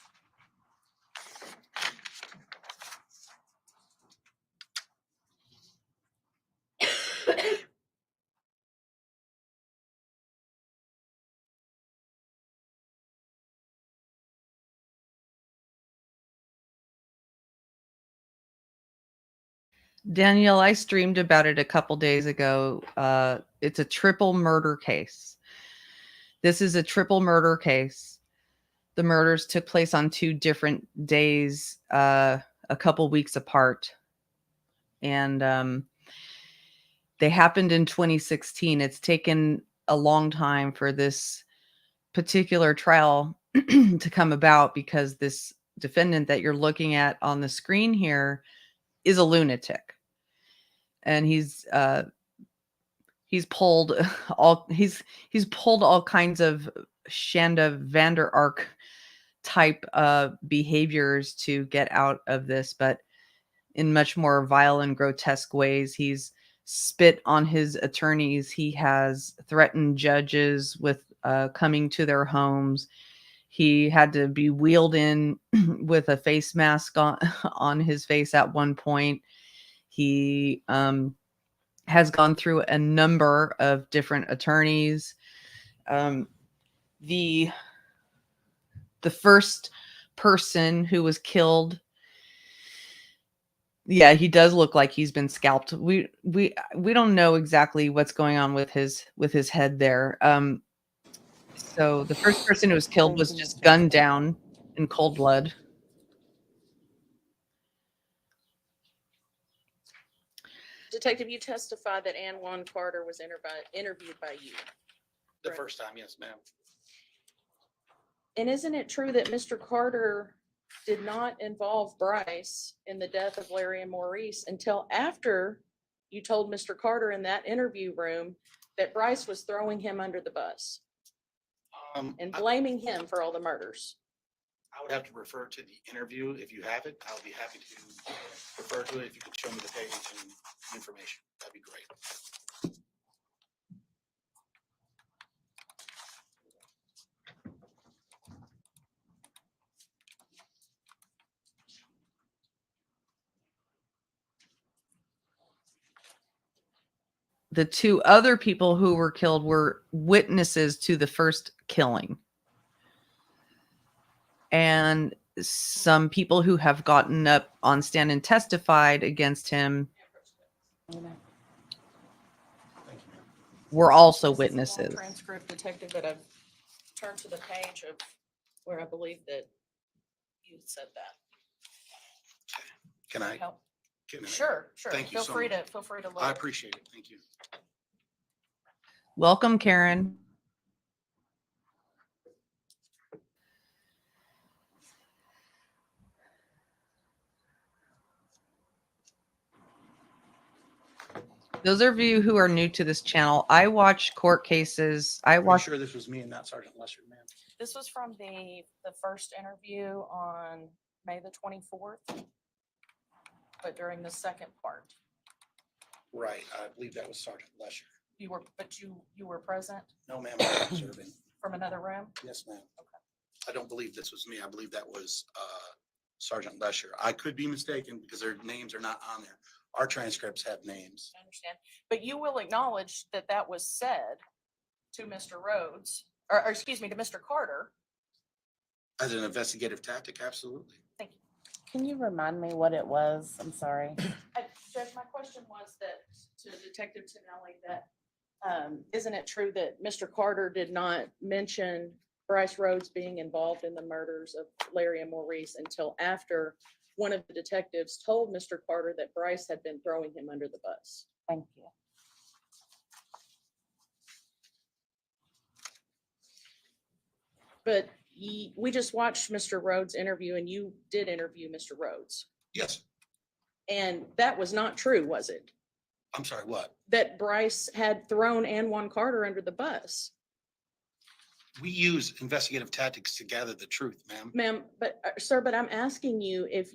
Danielle, I streamed about it a couple days ago. It's a triple murder case. This is a triple murder case. The murders took place on 2 different days, a couple weeks apart. And they happened in 2016. It's taken a long time for this particular trial to come about because this defendant that you're looking at on the screen here is a lunatic. And he's pulled he's pulled all kinds of Shanda Vander arc type behaviors to get out of this, but in much more vile and grotesque ways. He's spit on his attorneys. He has threatened judges with coming to their homes. He had to be wheeled in with a face mask on his face at one point. He has gone through a number of different attorneys. The first person who was killed, yeah, he does look like he's been scalped. We don't know exactly what's going on with his head there. So the first person who was killed was just gunned down in cold blood.
Detective, you testified that Ann Juan Carter was interviewed by you.
The
Correct.
first time, yes, ma'am.
And isn't it true that Mr. Carter did not involve Bryce in the death of Larry and Maurice until after you told Mr. Carter in that interview room that Bryce was throwing him under the bus and blaming him for all the murders?
I would have to refer to the interview. If you have it, I'll be happy to refer to it. If you could show me the page and information, that'd be great.
The 2 other people who were killed were witnesses to the first killing. And some people who have gotten up on stand and testified against him were also
This is a long
witnesses.
transcript, Detective, but I've turned to the page of where I believe that you said that.
Can I?
Help?
Can I?
Sure.
Thank you
Feel
so
free
much.
to look.
I appreciate it. Thank you.
Welcome, Karen. Those of you who are new to this channel, I watch court cases. I
Are you
watch.
sure this was me and not Sergeant Lesher, ma'am?
This was from the first interview on May the 24th, but during the second part,
Right. I believe that was Sergeant Lesher.
you were present
No, ma'am. I was observing.
from another room?
Yes, ma'am.
Okay.
I don't believe this was me. I believe that was Sergeant Lesher. I could be mistaken because their names are not on there. Our transcripts have names.
I understand, but you will acknowledge that that was said to Mr. Rhodes, or excuse me, to Mr. Carter.
As an investigative tactic, absolutely.
Thank you.
Can you remind me what it was? I'm sorry.
Judge, my question was that to Detective Tinelli, that isn't it true that Mr. Carter did not mention Bryce Rhodes being involved in the murders of Larry and Maurice until after one of the detectives told Mr. Carter that Bryce had been throwing him under the bus?
Thank you.
But we just watched Mr. Rhodes' interview, and you did interview Mr. Rhodes.
Yes.
And that was not true, was it?
I'm sorry, what?
That Bryce had thrown Anwan Carter under the bus?
We use investigative tactics to gather the truth, ma'am.
Ma'am, but sir, but I'm asking you if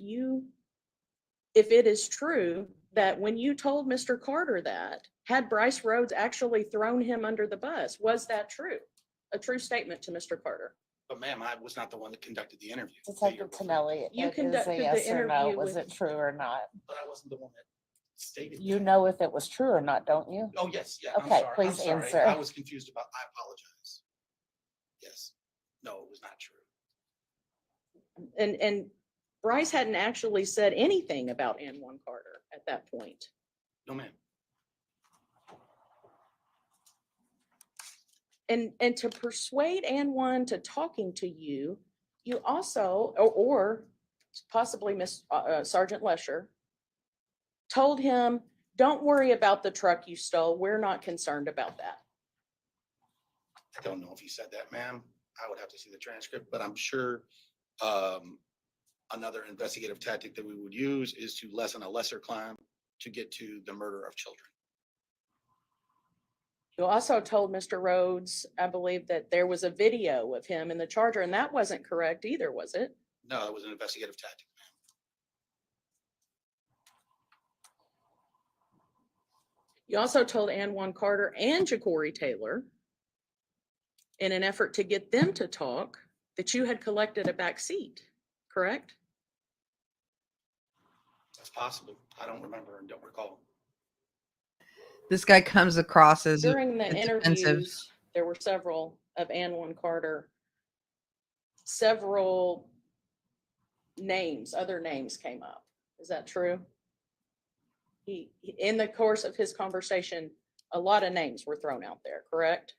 it is true that when you told Mr. Carter that, had Bryce Rhodes actually thrown him under the bus? Was that true? A true statement to Mr. Carter?
But ma'am, I was not the one that conducted the interview.
Detective Tinelli,
You
it is
conducted
a
the
yes or no.
interview
Was
with-
it true or not?
But I wasn't the one that stated.
You know if it was true or not, don't you?
Oh, yes, yeah.
Okay,
I'm sorry.
please
I'm sorry.
answer.
I was confused about, I apologize. Yes. No, it was not true.
And Bryce hadn't actually said anything about Anwan Carter at that point.
No, ma'am.
And to persuade Anwan to talking to you, you also, or possibly Miss Sergeant Lesher, told him, don't worry about the truck you stole. We're not concerned about that.
I don't know if he said that, ma'am. I would have to see the transcript, but I'm sure another investigative tactic that we would use is to lessen a lesser crime to get to the murder of children.
You also told Mr. Rhodes, I believe, that there was a video of him in the Charger, and that wasn't correct either, was it?
No, it was an investigative tactic, ma'am.
You also told Anwan Carter and Ja'Cory Taylor, in an effort to get them to talk, that you had collected a back seat, correct?
That's possible. I don't remember and don't recall.
This guy comes across as
During the
defensive.
interviews, there were several of Anwan Carter, several names, other names came up. Is that true? In the course of his conversation, a lot of names were thrown out there, correct?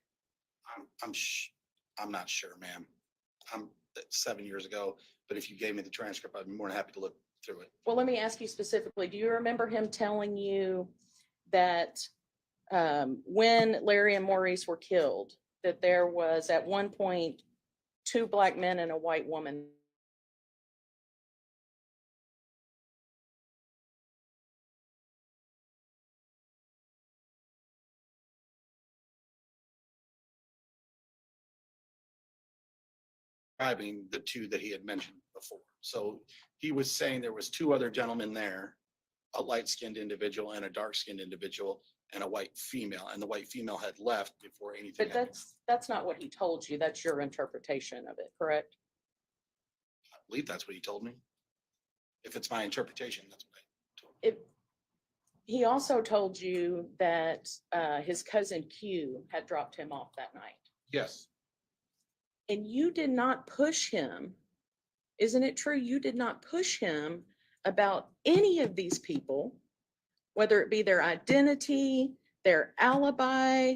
I'm not sure, ma'am. That's 7 years ago, but if you gave me the transcript, I'd be more than happy to look through it.
Well, let me ask you specifically, do you remember him telling you that when Larry and Maurice were killed, that there was at one point 2 black men and a white woman?
Describing the 2 that he had mentioned before. So he was saying there was 2 other gentlemen there, a light-skinned individual and a dark-skinned individual and a white female, and the white female had left before anything.
But that's not what he told you. That's your interpretation of it, correct?
I believe that's what he told me. If it's my interpretation, that's what I told him.
He also told you that his cousin Q had dropped him off that night.
Yes.
And you did not push him. Isn't it true? You did not push him about any of these people, whether it be their identity, their alibi,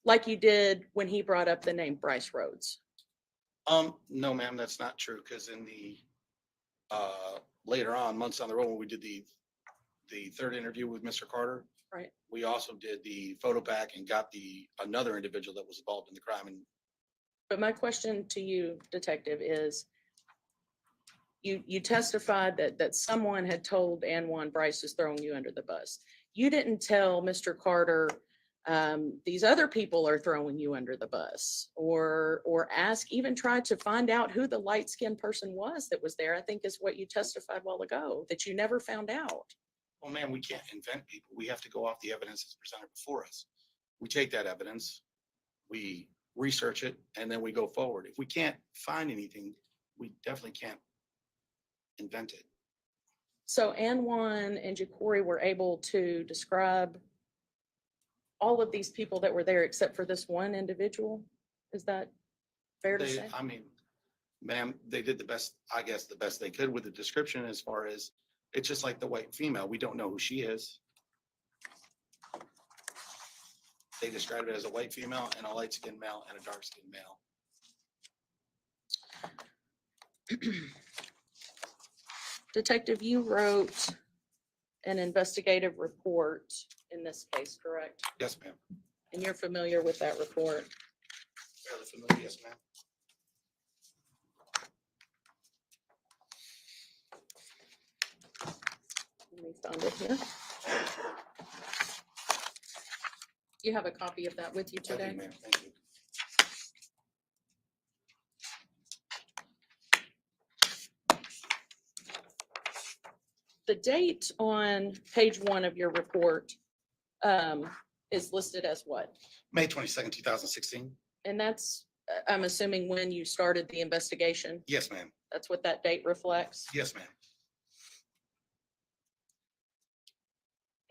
like you did when he brought up the name Bryce Rhodes.
No, ma'am, that's not true. Because in the later on, months on the road, when we did the 3rd interview with Mr. Carter,
right?
We also did the photo pack and got another individual that was involved in the crime. And
but my question to you, detective, is you testified that someone had told Anwan Bryce is throwing you under the bus. You didn't tell Mr. Carter these other people are throwing you under the bus, or even try to find out who the light-skinned person was that was there. I think is what you testified a while ago, that you never found out.
well, ma'am, we can't invent people. We have to go off the evidence that's presented before us. We take that evidence, we research it, and then we go forward. If we can't find anything, we definitely can't invent it.
So Anwan and Ja'Cory were able to describe all of these people that were there except for this one individual? Is that fair to say?
I mean, ma'am, they did the best, I guess, the best they could with the description as far as, it's just like the white female. We don't know who she is. They described it as a white female and a light skinned male and a dark skinned male.
Detective, you wrote an investigative report in this case, correct?
Yes, ma'am.
And you're familiar with that report?
Fairly familiar, yes, ma'am.
Let me find it here. You have a copy of that with you
I do,
today?
ma'am. Thank you.
The date on page 1 of your report is listed as what?
May 22nd, 2016.
And that's, I'm assuming when you started the investigation?
Yes, ma'am.
That's what that date reflects?
Yes, ma'am.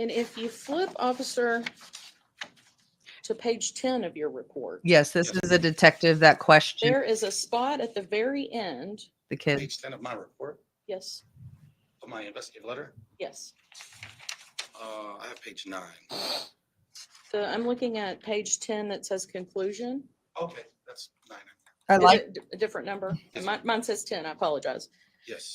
And if you flip, officer, to page 10 of your report.
Yes, this is a detective that questioned
There is a spot at the very end.
the kid.
Page 10 of my report,
Yes,
of my investigative letter.
yes.
I have page 9.
I'm looking at page 10 that says conclusion.
Okay, that's 9.
I
Is
like
it a different number?
Yes,
Mine says 10, I apologize.
Yes.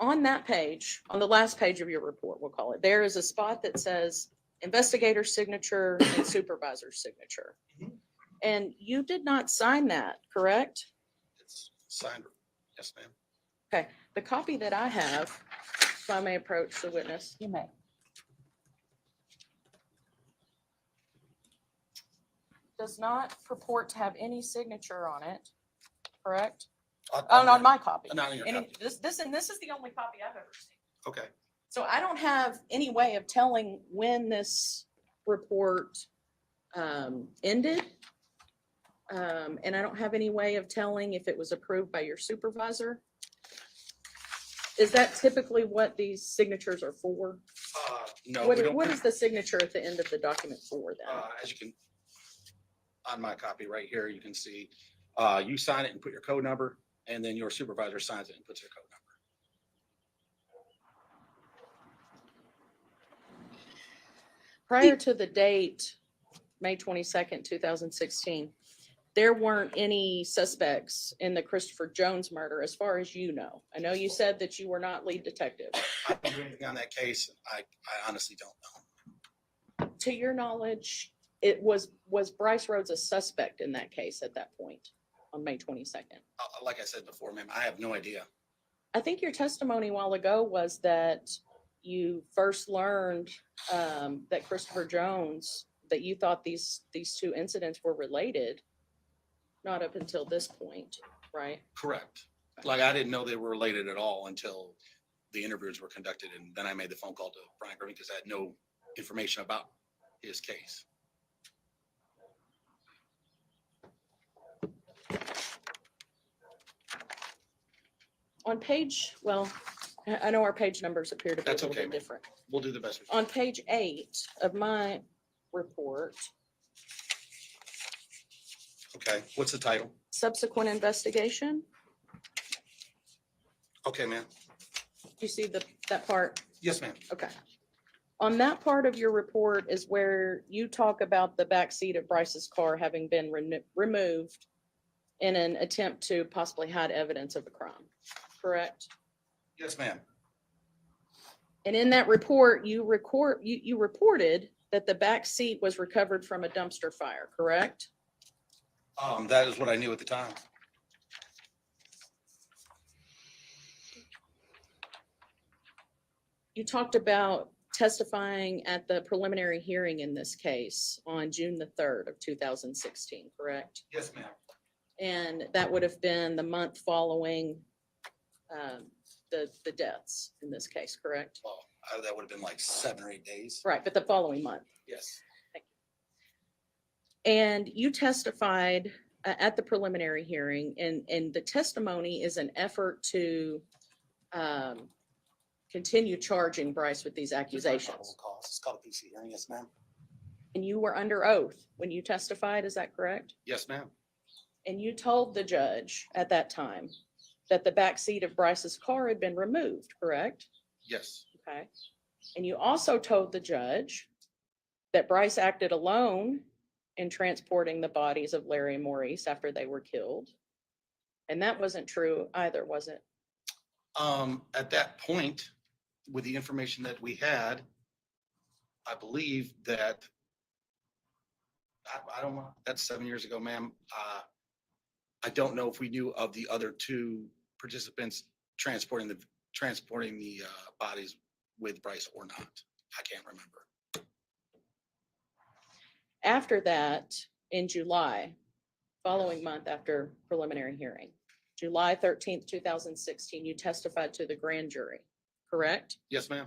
On that page, on the last page of your report, we'll call it, there is a spot that says investigator signature and supervisor signature.
Mhm.
And you did not sign that, correct?
It's signed. Yes, ma'am.
Okay, the copy that I have, if I may approach the witness.
You may.
Does not purport to have any signature on it, correct?
On
On my copy.
Not on your
Any,
copy.
this is the only copy I've ever seen.
Okay.
So I don't have any way of telling when this report ended. And I don't have any way of telling if it was approved by your supervisor. Is that typically what these signatures are for?
No,
What
we
is,
don't.
what is the signature at the end of the document for then?
As you can, on my copy right here, you can see, you sign it and put your code number, and then your supervisor signs it and puts their code number.
Prior to the date, May 22nd, 2016, there weren't any suspects in the Christopher Jones murder, as far as you know. I know you said that you were not lead detective.
I don't do anything on that case. I honestly don't know.
To your knowledge, was Bryce Rhodes a suspect in that case at that point on May 22nd?
Like I said before, ma'am, I have no idea.
I think your testimony a while ago was that you first learned that Christopher Jones, that you thought these two incidents were related, not up until this point, right?
Correct. Like, I didn't know they were related at all until the interviews were conducted, and then I made the phone call to Brian Griffin because I had no information about his case.
On page, well, I know our page numbers appear to be a
That's
little
okay,
bit
ma'am.
different.
We'll do the best we can.
On page 8 of my report,
Okay, what's the title?
subsequent investigation,
Okay, ma'am.
you see that part?
Yes, ma'am.
Okay. On that part of your report is where you talk about the backseat of Bryce's car having been removed in an attempt to possibly hide evidence of a crime, correct?
Yes, ma'am.
And in that report, you reported that the back seat was recovered from a dumpster fire, correct?
That is what I knew at the time.
You talked about testifying at the preliminary hearing in this case on June the 3rd of 2016, correct?
Yes, ma'am.
And that would have been the month following the deaths in this case, correct?
Well, that would have been like 7 or 8 days.
Right, but the following month.
Yes.
And you testified at the preliminary hearing, and the testimony is an effort to continue charging Bryce with these accusations.
It's called a PC hearing, yes, ma'am.
And you were under oath when you testified, is that correct?
Yes, ma'am.
And you told the judge at that time that the back seat of Bryce's car had been removed, correct?
Yes,
Okay. And you also told the judge that Bryce acted alone in transporting the bodies of Larry and Maurice after they were killed. And that wasn't true either, was it?
at that point, with the information that we had, I believe that, I don't know, that's 7 years ago, ma'am. I don't know if we knew of the other two participants transporting the bodies with Bryce or not. I can't remember.
After that, in July, following month after preliminary hearing, July 13th, 2016, you testified to the grand jury, correct?
Yes, ma'am.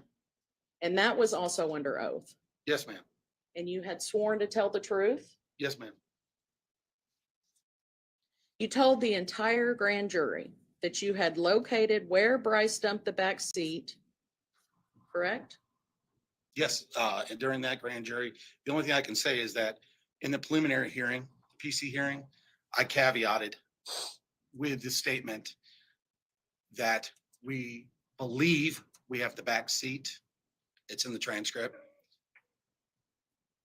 And that was also under oath.
Yes, ma'am.
And you had sworn to tell the truth?
Yes, ma'am.
You told the entire grand jury that you had located where Bryce dumped the back seat, correct?
Yes, and during that grand jury, the only thing I can say is that in the preliminary hearing, PC hearing, I caveated with the statement that we believe we have the back seat. It's in the transcript.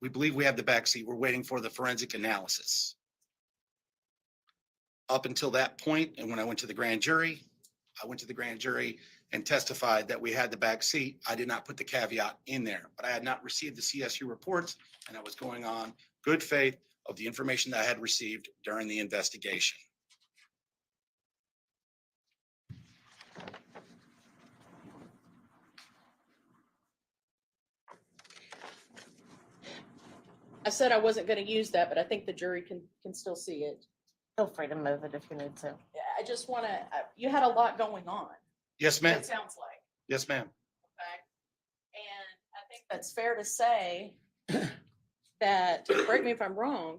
We believe we have the back seat. We're waiting for the forensic analysis. Up until that point, and when I went to the grand jury, and testified that we had the back seat. I did not put the caveat in there, but I had not received the CSU reports, and I was going on good faith of the information that I had received during the investigation.
I said I wasn't going to use that, but I think the jury can still see it.
Feel free to move it if you need to.
Yeah, I just want to, you had a lot going on.
Yes, ma'am.
It sounds like.
Yes, ma'am.
Okay. And I think that's fair to say that, correct me if I'm wrong,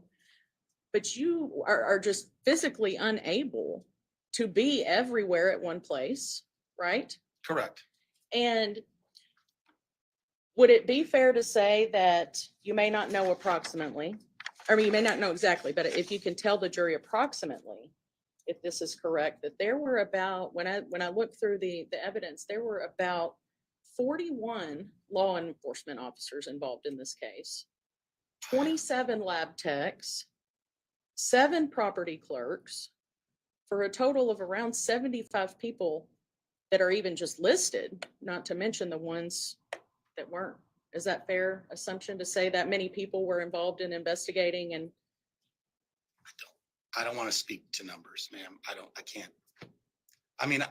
but you are just physically unable to be everywhere at one place, right?
Correct.
And would it be fair to say that you may not know approximately, I mean, you may not know exactly, but if you can tell the jury approximately, if this is correct, that there were about, when I looked through the evidence, there were about 41 law enforcement officers involved in this case, 27 lab techs, 7 property clerks, for a total of around 75 people that are even just listed, not to mention the ones that weren't. Is that fair assumption to say that many people were involved in investigating? And
I don't want to speak to numbers, ma'am. I can't. I mean,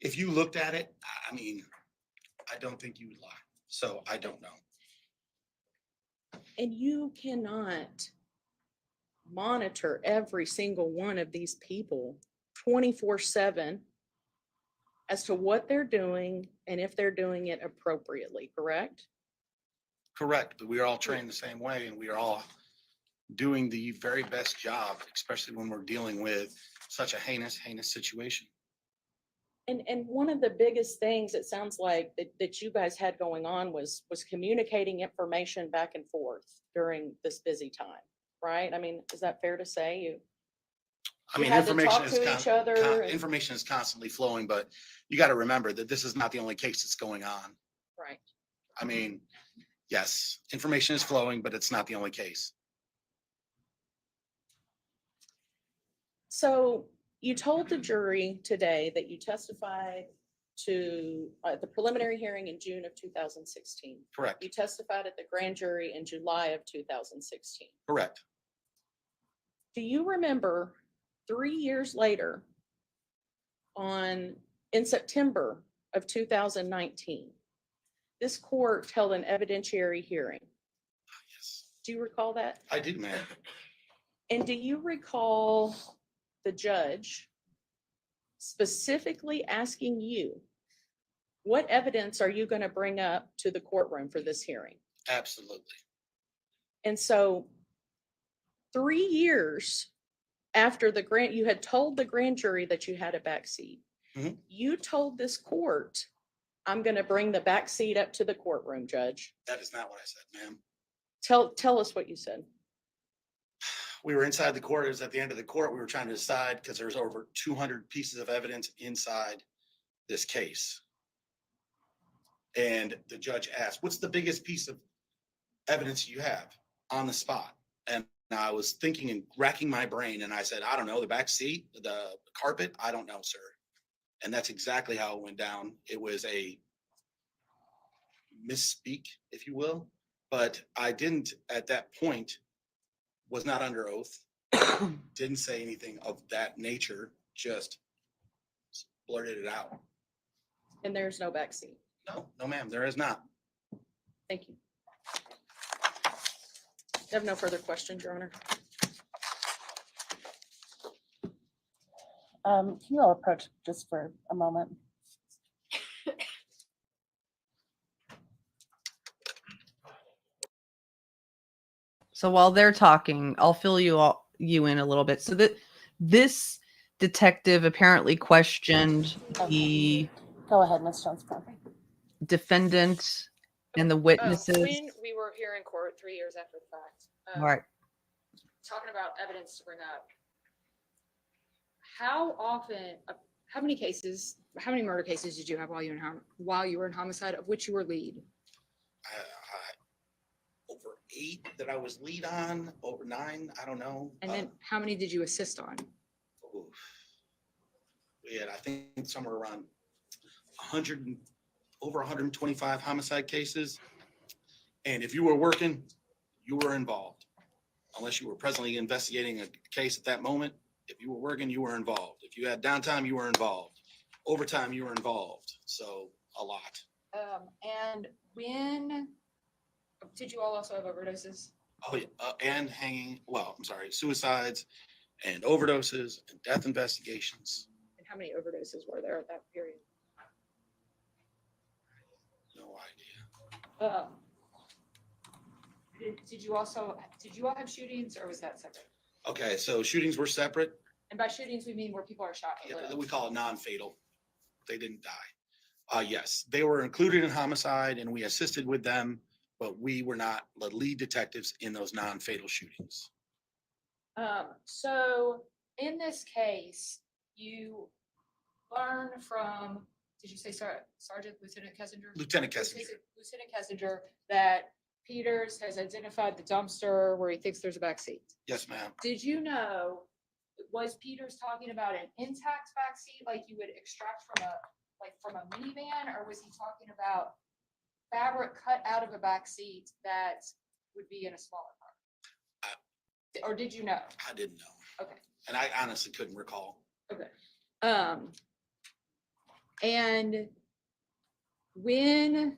if you looked at it, I mean, I don't think you would lie. So I don't know.
and you cannot monitor every single one of these people 24/7 as to what they're doing and if they're doing it appropriately, correct?
Correct, but we are all trained the same way and we are all doing the very best job, especially when we're dealing with such a heinous situation.
And one of the biggest things it sounds like that you guys had going on was communicating information back and forth during this busy time, right? I mean, is that fair to say?
I mean,
had to
information
talk
is
to each other and-
information is constantly flowing, but you got to remember that this is not the only case that's going on.
Right.
I mean, yes, information is flowing, but it's not the only case.
So you told the jury today that you testified to the preliminary hearing in June of 2016.
Correct.
You testified at the grand jury in July of 2016.
Correct.
Do you remember 3 years later in September of 2019, this court held an evidentiary hearing?
Yes.
Do you recall that?
I do, ma'am.
And do you recall the judge specifically asking you, what evidence are you going to bring up to the courtroom for this hearing?
Absolutely.
And so 3 years after you had told the grand jury that you had a backseat,
Mhm.
you told this court, I'm gonna bring the back seat up to the courtroom, Judge.
That is not what I said, ma'am.
Tell us what you said.
We were inside the court. It was at the end of the court. We were trying to decide because there's over 200 pieces of evidence inside this case. And the judge asked, what's the biggest piece of evidence you have on the spot? And I was thinking and racking my brain, and I said, I don't know, the back seat, the carpet, I don't know, sir. And that's exactly how it went down. It was a misspeak, if you will, but I didn't at that point, was not under oath, didn't say anything of that nature, just blurted it out.
And there's no back seat.
No, ma'am, there is not.
Thank you. I have no further questions, Your Honor.
Can you all approach just for a moment?
So while they're talking, I'll fill you in a little bit. So that this detective apparently questioned the
Go ahead, Ms. Jones-Brown.
defendant and the witnesses.
When we were here in court 3 years after the fact,
All right.
talking about evidence to bring up, how often, how many murder cases did you have while you were in homicide, of which you were lead?
Over 8 that I was lead on, over 9, I don't know.
And then how many did you assist on?
We had, I think, somewhere around 100, over 125 homicide cases. And if you were working, you were involved. Unless you were presently investigating a case at that moment, if you were working, you were involved. If you had downtime, you were involved. Overtime, you were involved. So a lot.
And when did you all also have overdoses?
Oh, yeah. And hanging, well, I'm sorry, suicides and overdoses and death investigations.
And how many overdoses were there at that period?
No idea.
Did you all have shootings, or was that separate?
Okay, so shootings were separate.
And by shootings, we mean where people are shot. and
Yeah,
live.
we call it non-fatal. They didn't die. Yes, they were included in homicide and we assisted with them, but we were not the lead detectives in those non-fatal shootings.
So in this case, you learn from, did you say Sergeant Lieutenant Kessinger?
Lieutenant Kessinger.
Lieutenant Kessinger, that Peters has identified the dumpster where he thinks there's a backseat.
Yes, ma'am.
Did you know, was Peters talking about an intact backseat like you would extract from a minivan, or was he talking about fabric cut out of a backseat that would be in a smaller car? Or did you know?
I didn't know.
Okay.
And I honestly couldn't recall.
Okay. And when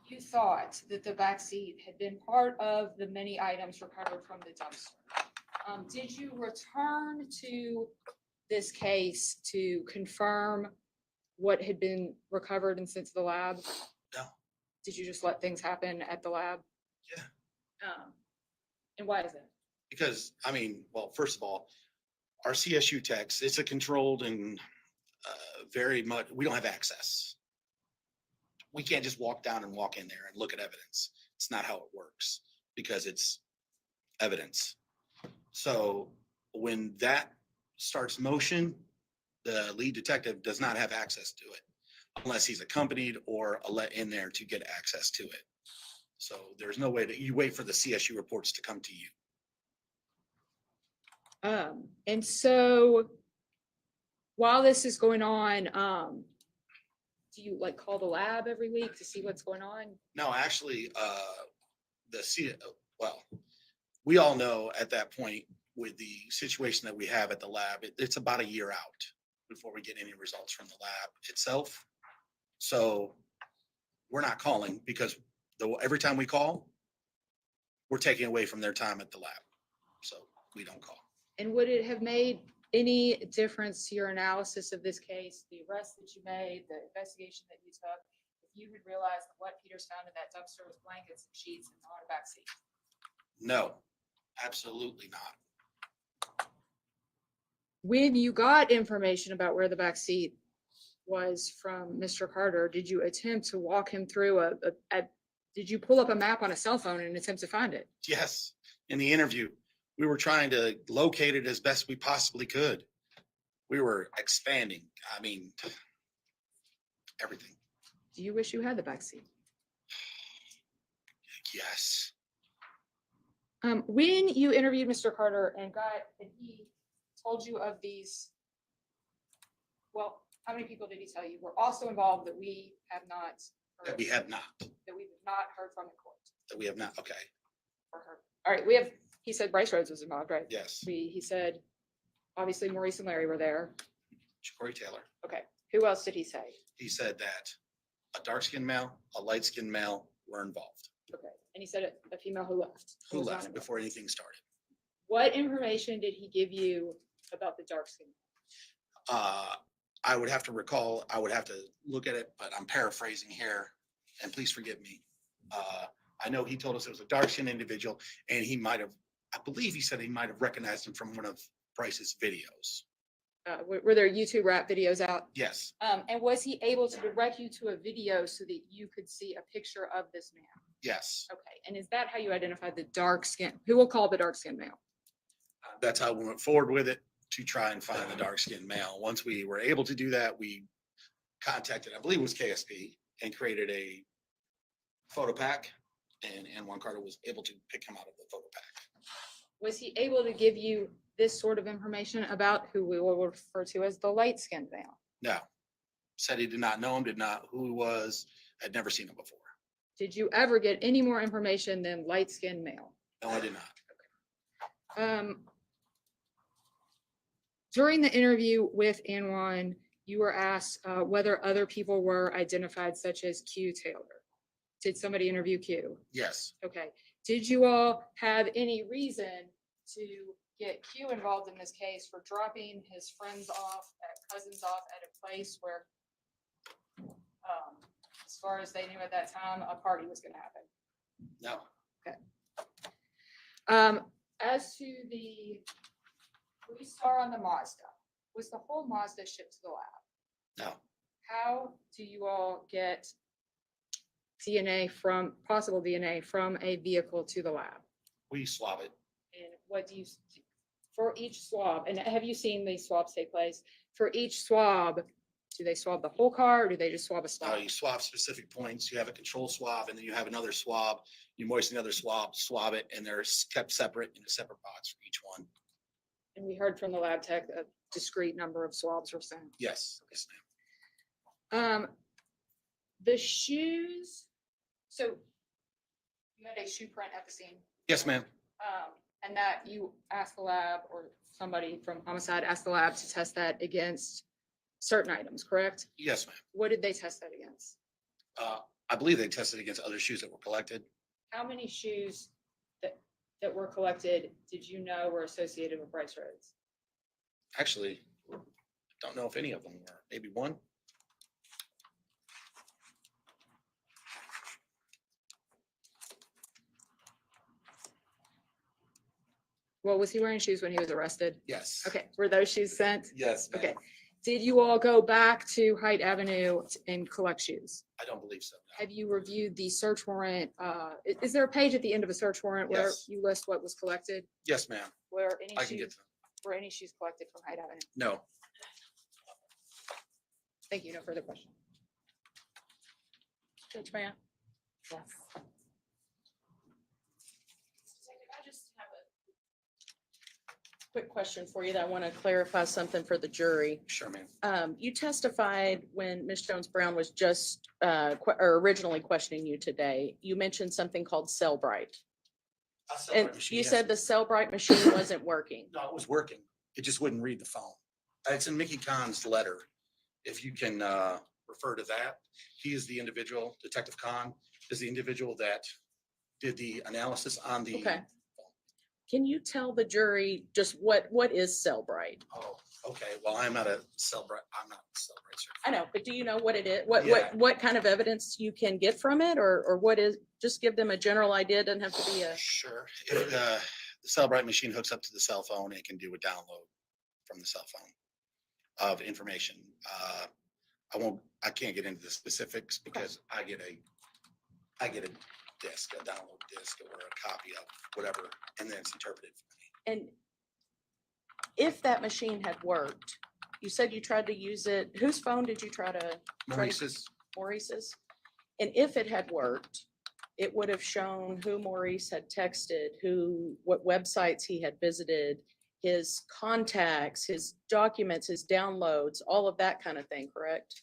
you thought that the backseat had been part of the many items recovered from the dumpster, did you return to this case to confirm what had been recovered and sent to the lab?
No.
Did you just let things happen at the lab?
Yeah.
And why is that?
Because, I mean, well, first of all, our CSU techs, it's a controlled and very much, we don't have access. We can't just walk down and walk in there and look at evidence. It's not how it works because it's evidence. So when that starts motion, the lead detective does not have access to it unless he's accompanied or let in there to get access to it. So there's no way that you wait for the CSU reports to come to you.
And so while this is going on, do you like call the lab every week to see what's going on?
No, actually, well, we all know at that point with the situation that we have at the lab, it's about a year out before we get any results from the lab itself. So we're not calling because every time we call, we're taking away from their time at the lab. So we don't call.
And would it have made any difference to your analysis of this case, the arrest that you made, the investigation that you took, if you had realized that what Peters found in that dumpster was blankets and sheets and not a backseat?
No, absolutely not.
When you got information about where the backseat was from Mr. Carter, did you attempt to walk him through did you pull up a map on a cell phone and attempt to find it?
Yes, in the interview, we were trying to locate it as best we possibly could. We were expanding. I mean, everything.
Do you wish you had the backseat?
Yes.
When you interviewed Mr. Carter and he told you of these, well, how many people did he tell you were also involved that we have not?
That we have not.
That we have not heard from in court?
That we have not. Okay.
Or heard. All right, he said Bryce Rhodes was involved, right?
Yes.
He said, obviously Maurice and Larry were there.
Corey Taylor.
Okay, who else did he say?
He said that a dark-skinned male, a light-skinned male were involved.
Okay, and he said a female who left.
Who
was not
left
involved.
before anything started.
What information did he give you about the dark skin?
I would have to recall, I would have to look at it, but I'm paraphrasing here, and please forgive me. I know he told us it was a dark-skinned individual, and he might have, I believe he said he might have recognized him from one of Bryce's videos.
Were there YouTube rap videos out?
Yes,
And was he able to direct you to a video so that you could see a picture of this man?
yes.
Okay, and is that how you identified the dark skin? Who will call the dark skinned male?
That's how we went forward with it, to try and find the dark-skinned male. Once we were able to do that, we contacted, I believe it was KSP, and created a photo pack, and Juan Carter was able to pick him out of the photo pack.
Was he able to give you this sort of information about who we will refer to as the light skinned male?
No, said he did not know him, did not who he was, had never seen him before.
Did you ever get any more information than light skinned male?
No, I did not.
During the interview with Anwan, you were asked whether other people were identified, such as Q Taylor. Did somebody interview Q?
Yes,
Okay. Did you all have any reason to get Q involved in this case for dropping his friends off, cousins off at a place where, as far as they knew at that time, a party was going to happen?
no,
As to the police car on the Mazda, was the whole Mazda shipped to the lab?
no.
How do you all get possible DNA from a vehicle to the lab?
We swab it.
And what do you, for each swab, and have you seen these swabs take place? For each swab, do they swab the whole car or do they just swab a spot?
You swab specific points. You have a control swab, and then you have another swab. You moisten the other swab it, and they're kept separate in a separate box for each one.
And we heard from the lab tech a discrete number of swabs were sent.
Yes, yes, ma'am.
The shoes, so you had a shoe print at the scene,
Yes, ma'am.
and that you asked the lab, or somebody from homicide asked the lab to test that against certain items, correct?
Yes, ma'am.
What did they test that against?
I believe they tested against other shoes that were collected.
How many shoes that were collected did you know were associated with Bryce Rhodes?
Actually, don't know if any of them were. Maybe one.
Well, was he wearing shoes when he was arrested?
Yes.
Okay, were those shoes sent?
Yes, ma'am.
Okay. Did you all go back to Haight Avenue and collect shoes?
I don't believe so.
Have you reviewed the search warrant? Is there a page at the end of a search warrant where
Yes.
you list what was collected?
Yes, ma'am.
Were any
I can get
shoes, were any shoes collected from Haight Avenue?
No.
Thank you. No further questions. Judge Mayor?
Yes.
I just have a quick question for you that I want to clarify something for the jury.
Sure, ma'am.
You testified when Ms. Jones-Brown was just, or originally questioning you today. You mentioned something called Cellbrite. And you said the Cellbrite machine wasn't working.
No, it was working. It just wouldn't read the phone. It's in Mickey Kahn's letter. If you can refer to that, he is the individual, Detective Kahn is the individual that did the analysis on the.
Okay. Can you tell the jury just what is Cellbrite?
Oh, okay. Well, I'm not a Cellbrite. I'm not a Cellbrite certified.
I know, but do you know what it is?
Yeah.
What kind of evidence you can get from it, or what is? Just give them a general idea. It doesn't have to be a.
Sure. If the Cellbrite machine hooks up to the cell phone, it can do a download from the cell phone of information. I can't get into the specifics because I get a disc, a download disc or a copy of whatever, and then it's interpreted.
And if that machine had worked, you said you tried to use it. Whose phone did you try to?
Maurice's.
Maurice's. And if it had worked, it would have shown who Maurice had texted, what websites he had visited, his contacts, his documents, his downloads, all of that kind of thing, correct?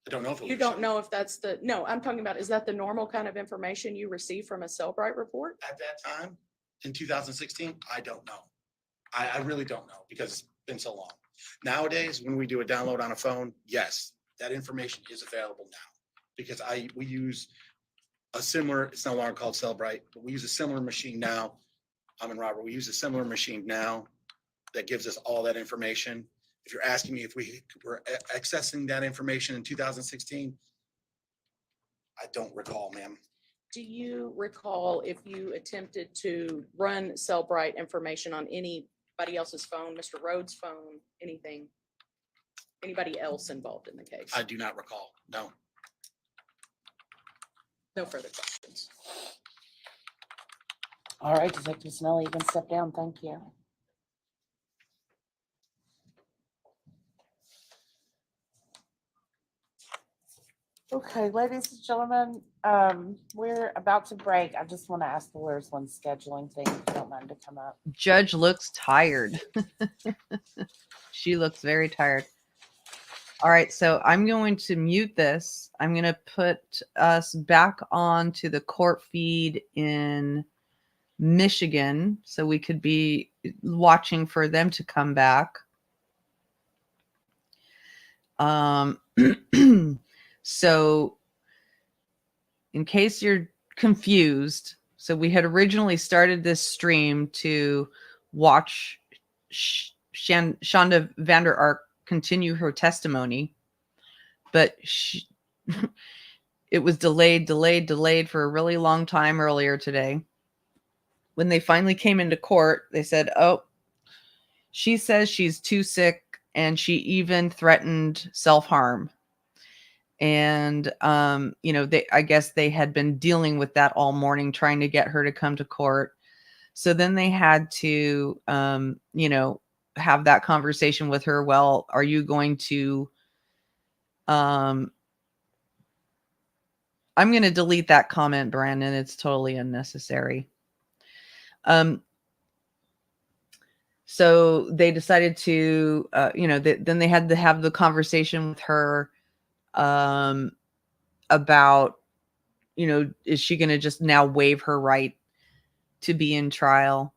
I don't know if it
You
would
don't
show.
know if that's no, I'm talking about, is that the normal kind of information you receive from a Cellbrite report?
At that time, in 2016, I don't know. I really don't know because it's been so long. Nowadays, when we do a download on a phone, yes, that information is available now because we use a similar, it's no longer called Cellbrite, but we use a similar machine now. I'm in Robert. We use a similar machine now that gives us all that information. If you're asking me if we were accessing that information in 2016, I don't recall, ma'am.
Do you recall if you attempted to run Cellbrite information on anybody else's phone, Mr. Rhodes' phone, anything? Anybody else involved in the case?
I do not recall. No.
No further questions.
All right, Detective Snelly, you can step down. Thank you. Okay, ladies and gentlemen, we're about to break. I just want to ask the lawyers one scheduling thing, if you don't mind to come up.
Judge looks tired. She looks very tired. All right, so I'm going to mute this. I'm going to put us back on to the court feed in Michigan so we could be watching for them to come back. So in case you're confused, so we had originally started this stream to watch Shanda Vander continue her testimony, but it was delayed for a really long time earlier today. When they finally came into court, they said, oh, she says she's too sick, and she even threatened self-harm. And, I guess they had been dealing with that all morning, trying to get her to come to court. So then they had to, have that conversation with her. Well, are you going to, I'm going to delete that comment, Brandon. It's totally unnecessary. So they decided to, then they had to have the conversation with her, about, is she going to just now waive her right to be in trial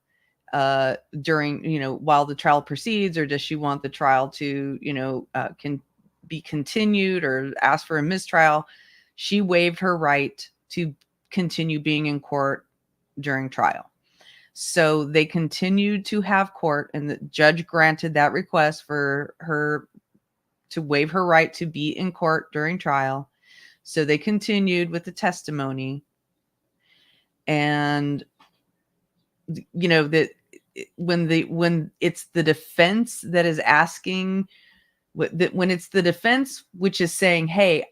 during, while the trial proceeds, or does she want the trial to, can be continued or ask for a mistrial? She waived her right to continue being in court during trial. So they continued to have court, and the judge granted that request for her to waive her right to be in court during trial. So they continued with the testimony. And that when it's the defense that is asking, when it's the defense which is saying, hey,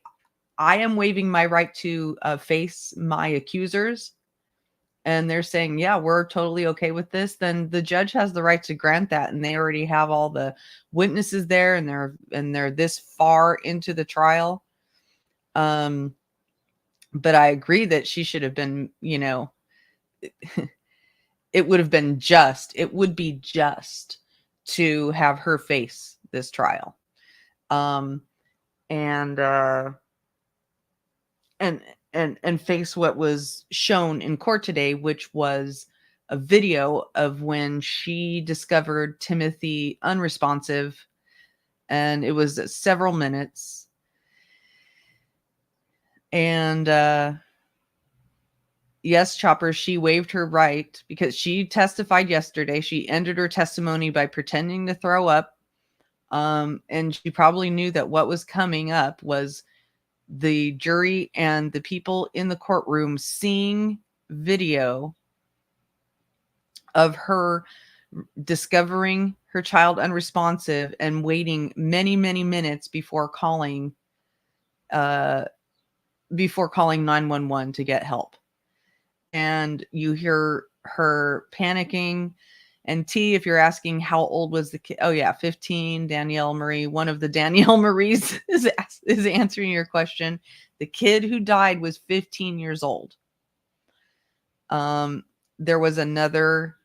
I am waiving my right to face my accusers, and they're saying, yeah, we're totally okay with this, then the judge has the right to grant that. And they already have all the witnesses there, and they're this far into the trial. But I agree that she should have been, it would be just to have her face this trial. And face what was shown in court today, which was a video of when she discovered Timothy unresponsive, and it was several minutes. And yes, Chopper, she waived her right because she testified yesterday. She ended her testimony by pretending to throw up. And she probably knew that what was coming up was the jury and the people in the courtroom seeing video of her discovering her child unresponsive and waiting many, many minutes before calling 911 to get help. And you hear her panicking. And T, if you're asking how old was the kid? Oh yeah, 15. Danielle Marie, one of the Danielle Maries is answering your question. The kid who died was 15 years old. There was another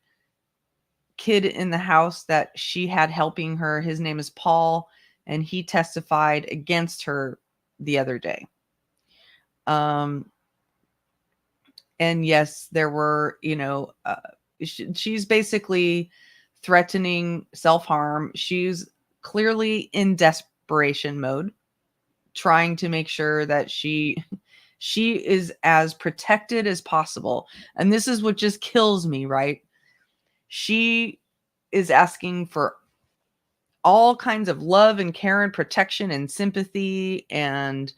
kid in the house that she had helping her. His name is Paul, and he testified against her the other day. And yes, there were, she's basically threatening self-harm. She's clearly in desperation mode, trying to make sure that she is as protected as possible. And this is what just kills me, right? She is asking for all kinds of love and care and protection and sympathy and,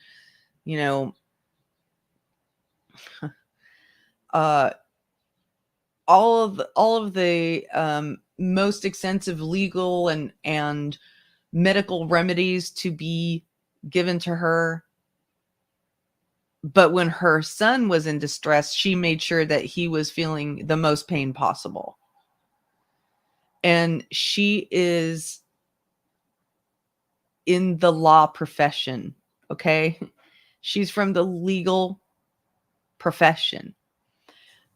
all of the most extensive legal and medical remedies to be given to her. But when her son was in distress, she made sure that he was feeling the most pain possible. And she is in the law profession, okay? She's from the legal profession.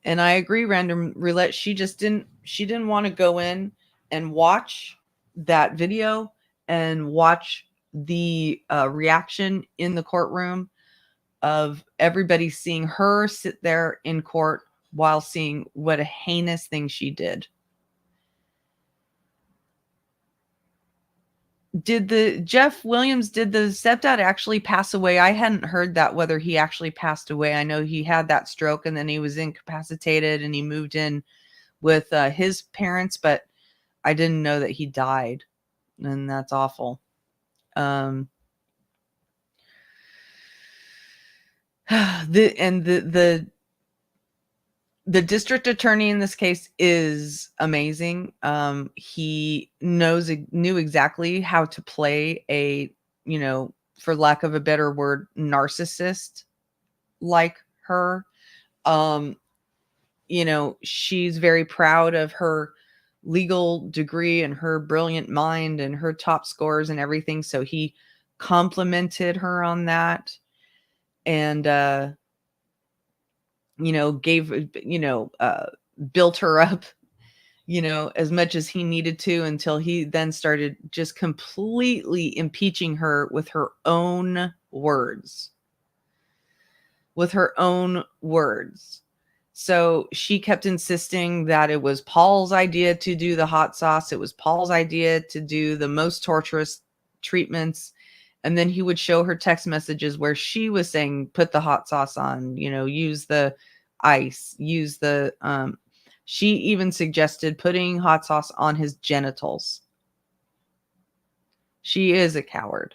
And I agree, Random Roulette, she didn't want to go in and watch that video and watch the reaction in the courtroom of everybody seeing her sit there in court while seeing what a heinous thing she did. Did the Jeff Williams, did the stepdad actually pass away? I hadn't heard that, whether he actually passed away. I know he had that stroke and then he was incapacitated and he moved in with his parents, but I didn't know that he died, and that's awful. The district attorney in this case is amazing. He knew exactly how to play a, for lack of a better word, narcissist like her. She's very proud of her legal degree and her brilliant mind and her top scores and everything. So he complimented her on that and, built her up, as much as he needed to, until he then started just completely impeaching her with her own words. So she kept insisting that it was Paul's idea to do the hot sauce. It was Paul's idea to do the most torturous treatments. And then he would show her text messages where she was saying, put the hot sauce on, use the ice, she even suggested putting hot sauce on his genitals. She is a coward.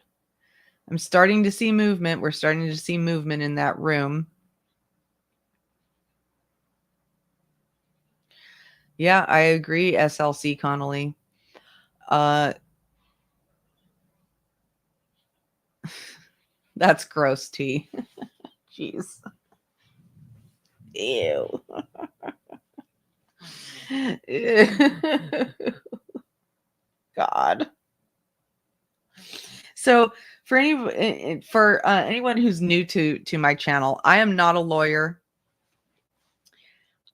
I'm starting to see movement. We're starting to see movement in that room. Yeah, I agree, SLC Connolly. That's gross, T. Jeez. Ew. God. So for anyone who's new to my channel, I am not a lawyer.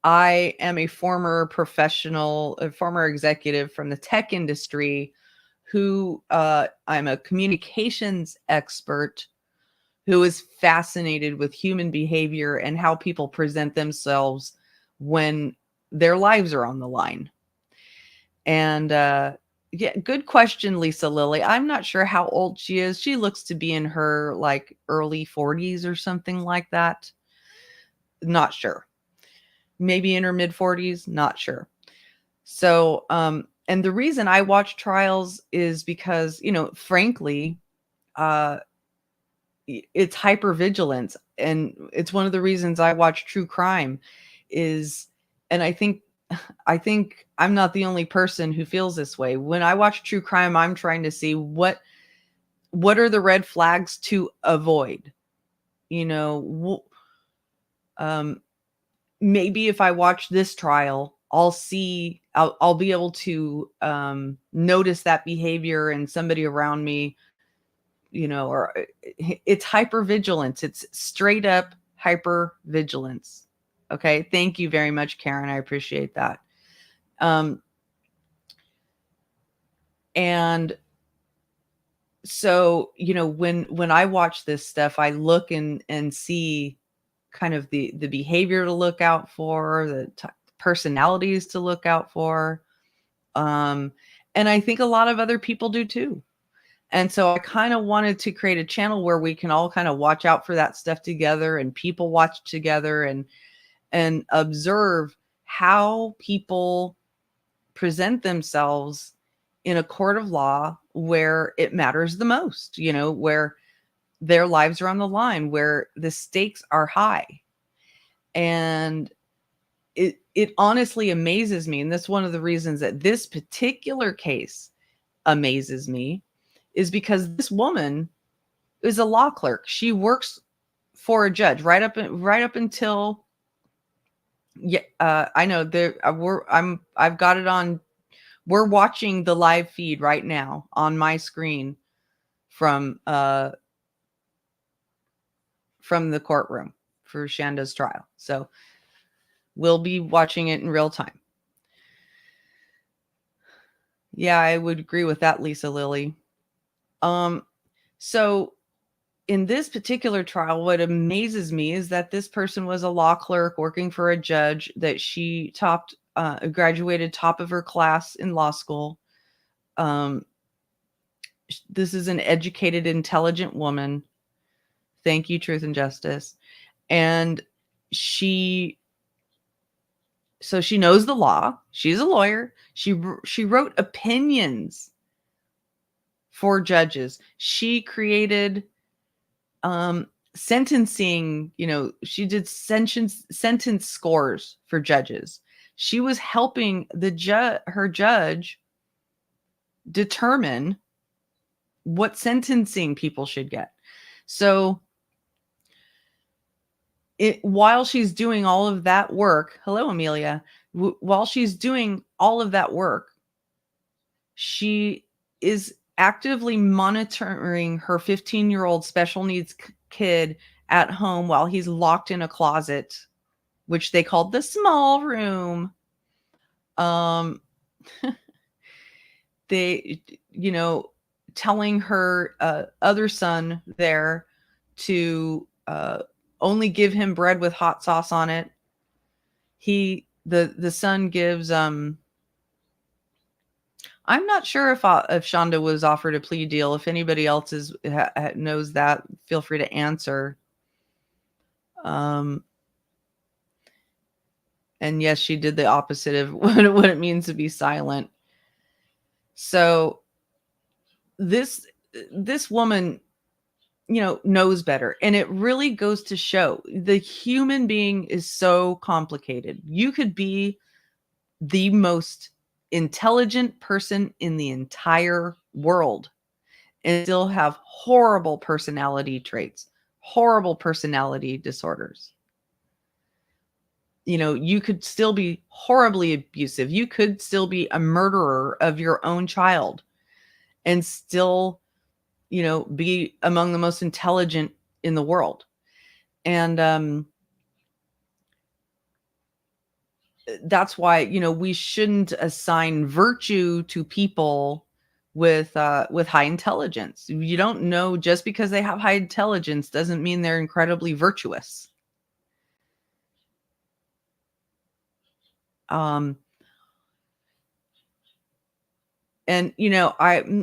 I am a former professional, a former executive from the tech industry who I'm a communications expert who is fascinated with human behavior and how people present themselves when their lives are on the line. And yeah, good question, Lisa Lilly. I'm not sure how old she is. She looks to be in her like early 40s or something like that. Not sure. Maybe in her mid 40s, not sure. So, and the reason I watch trials is because, frankly, it's hypervigilance. And it's one of the reasons I watch true crime and I think I think I'm not the only person who feels this way. When I watch true crime, I'm trying to see what are the red flags to avoid. You know, maybe if I watch this trial, I'll be able to notice that behavior in somebody around me, you know, or it's hypervigilance. It's straight up hypervigilance. Okay. Thank you very much, Karen. I appreciate that. And so, you know, when I watch this stuff, I look and see kind of the behavior to look out for, the personalities to look out for. And I think a lot of other people do too. And so I kind of wanted to create a channel where we can all kind of watch out for that stuff together, and people watch together and observe how people present themselves in a court of law where it matters the most, you know, where their lives are on the line, where the stakes are high. And it honestly amazes me. And that's one of the reasons that this particular case amazes me, is because this woman is a law clerk. She works for a judge right up until, yeah, I know there I've got it on. We're watching the live feed right now on my screen from the courtroom for Shanda's trial. So we'll be watching it in real time. Yeah, I would agree with that, Lisa Lilly. So in this particular trial, what amazes me is that this person was a law clerk working for a judge, that she graduated top of her class in law school. This is an educated, intelligent woman. Thank you, Truth and Justice. And she knows the law. She's a lawyer. She wrote opinions for judges. She created sentencing, you know, she did sentence scores for judges. She was helping her judge determine what sentencing people should get. So while she's doing all of that work, hello, Amelia, while she's doing all of that work, she is actively monitoring her 15-year-old special needs kid at home while he's locked in a closet, which they called the small room. They, you know, telling her other son there to only give him bread with hot sauce on it. The son gives I'm not sure if Shanda was offered a plea deal. If anybody else knows that, feel free to answer. And yes, she did the opposite of what it means to be silent. So this woman, you know, knows better. And it really goes to show the human being is so complicated. You could be the most intelligent person in the entire world and still have horrible personality traits, horrible personality disorders. You know, you could still be horribly abusive. You could still be a murderer of your own child and still, you know, be among the most intelligent in the world. And that's why, you know, we shouldn't assign virtue to people with high intelligence. You don't know, just because they have high intelligence doesn't mean they're incredibly virtuous. And, you know,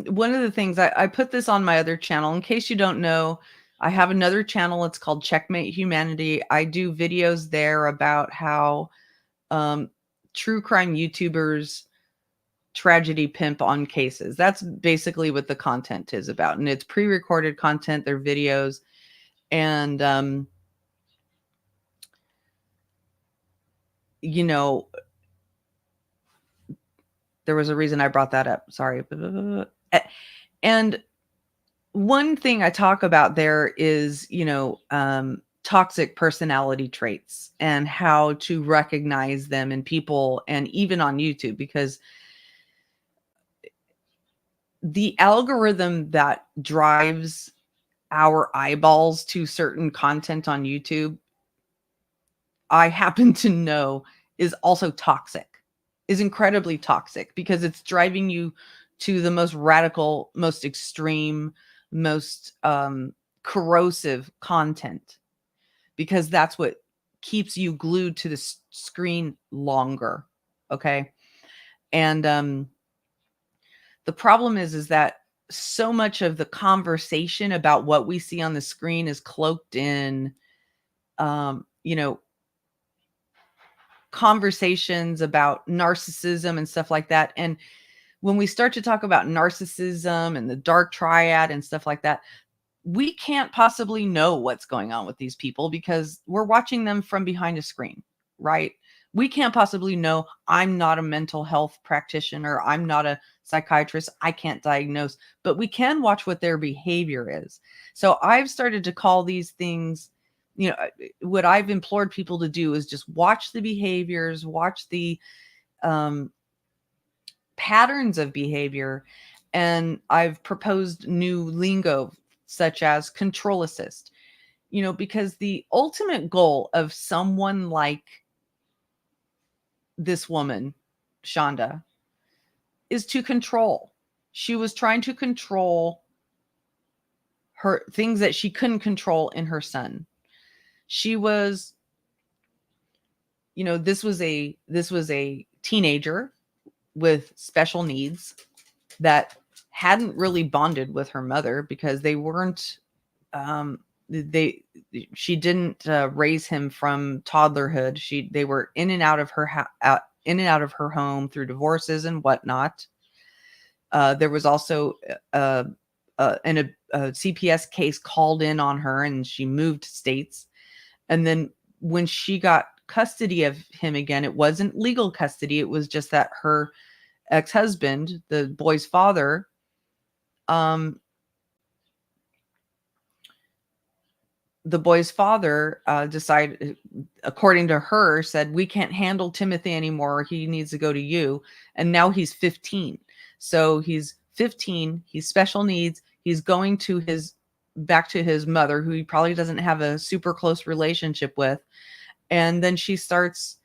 one of the things I put this on my other channel, in case you don't know, I have another channel. It's called Checkmate Humanity. I do videos there about how true crime YouTubers tragedy pimp on cases. That's basically what the content is about. And it's pre-recorded content, they're videos. And, you know, There was a reason I brought that up. Sorry. And one thing I talk about there is, toxic personality traits and how to recognize them in people and even on YouTube, because the algorithm that drives our eyeballs to certain content on YouTube, I happen to know is also toxic, is incredibly toxic, because it's driving you to the most radical, most extreme, most corrosive content, because that's what keeps you glued to the screen longer. Okay. And the problem is that so much of the conversation about what we see on the screen is cloaked in, conversations about narcissism and stuff like that. And when we start to talk about narcissism and the dark triad and stuff like that, we can't possibly know what's going on with these people because we're watching them from behind a screen, right? We can't possibly know. I'm not a mental health practitioner. I'm not a psychiatrist. I can't diagnose, but we can watch what their behavior is. So I've started to call these things, what I've implored people to do is just watch the behaviors, watch the patterns of behavior. And I've proposed new lingo such as control assist, because the ultimate goal of someone like this woman, Shanda, is to control. She was trying to control her things that she couldn't control in her son. She was, this was a teenager with special needs that hadn't really bonded with her mother because they weren't, she didn't raise him from toddlerhood. They were in and out of her home through divorces and whatnot. There was also a CPS case called in on her, and she moved states. And then when she got custody of him again, it wasn't legal custody. It was just that her ex-husband, the boy's father, decided, according to her, said, we can't handle Timothy anymore. He needs to go to you. And now he's 15. So he's 15. He's special needs. He's going to back to his mother, who he probably doesn't have a super close relationship with. And then she starts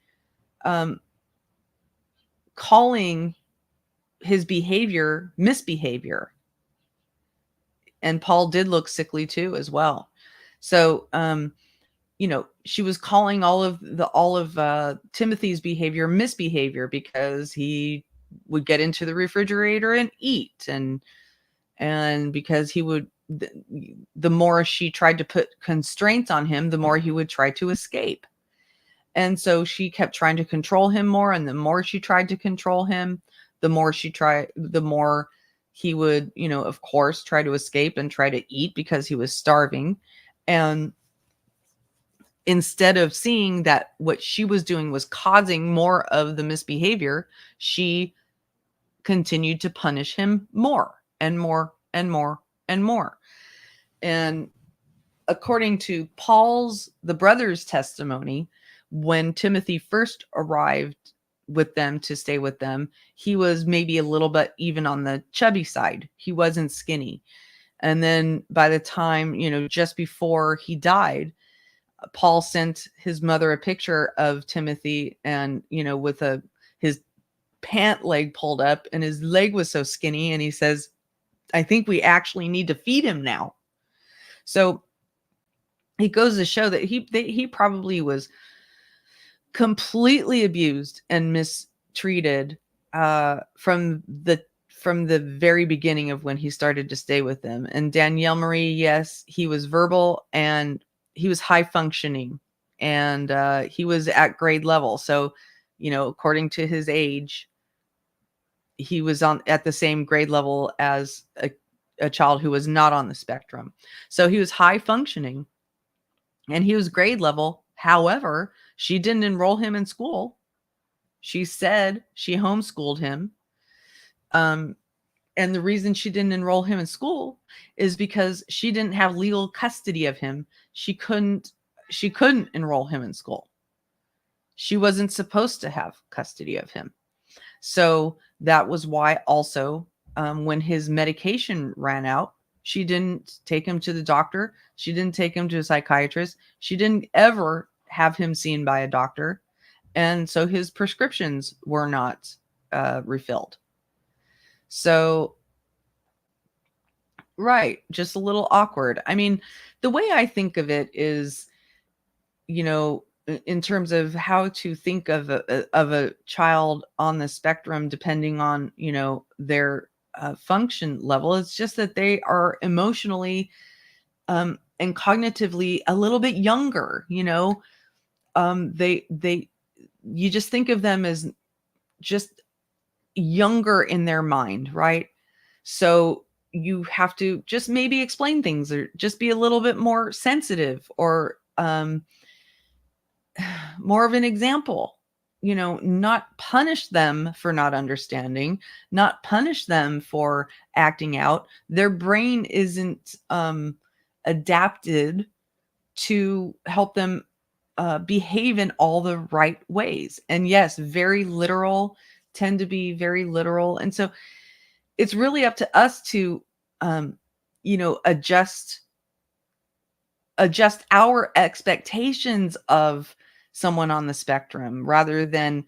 calling his behavior misbehavior. And Paul did look sickly too, as well. So, she was calling all of Timothy's behavior misbehavior because he would get into the refrigerator and eat, and because he would, the more she tried to put constraints on him, the more he would try to escape. And so she kept trying to control him more, and the more she tried to control him, the more he would, of course, try to escape and try to eat because he was starving. And instead of seeing that what she was doing was causing more of the misbehavior, she continued to punish him more and more and more and more. And according to the brother's testimony, when Timothy first arrived with them to stay with them, he was maybe a little bit even on the chubby side. He wasn't skinny. And then by the time, just before he died, Paul sent his mother a picture of Timothy, and, with his pant leg pulled up, and his leg was so skinny. And he says, I think we actually need to feed him now. So it goes to show that he probably was completely abused and mistreated from the very beginning of when he started to stay with them. And Danielle Marie, yes, he was verbal and he was high functioning, and he was at grade level. So, according to his age, he was at the same grade level as a child who was not on the spectrum. So he was high functioning and he was grade level. However, she didn't enroll him in school. She said she homeschooled him. And the reason she didn't enroll him in school is because she didn't have legal custody of him. She couldn't enroll him in school. She wasn't supposed to have custody of him. So that was why also when his medication ran out, she didn't take him to the doctor. She didn't take him to a psychiatrist. She didn't ever have him seen by a doctor. And so his prescriptions were not refilled. So, right, just a little awkward. I mean, the way I think of it is, you know, in terms of how to think of a child on the spectrum, depending on, you know, their function level, it's just that they are emotionally and cognitively a little bit younger, you know. You just think of them as just younger in their mind, right? So you have to just maybe explain things or just be a little bit more sensitive or more of an example, you know, not punish them for not understanding, not punish them for acting out. Their brain isn't adapted to help them behave in all the right ways. And yes, tend to be very literal. And so it's really up to us to, you know, adjust our expectations of someone on the spectrum rather than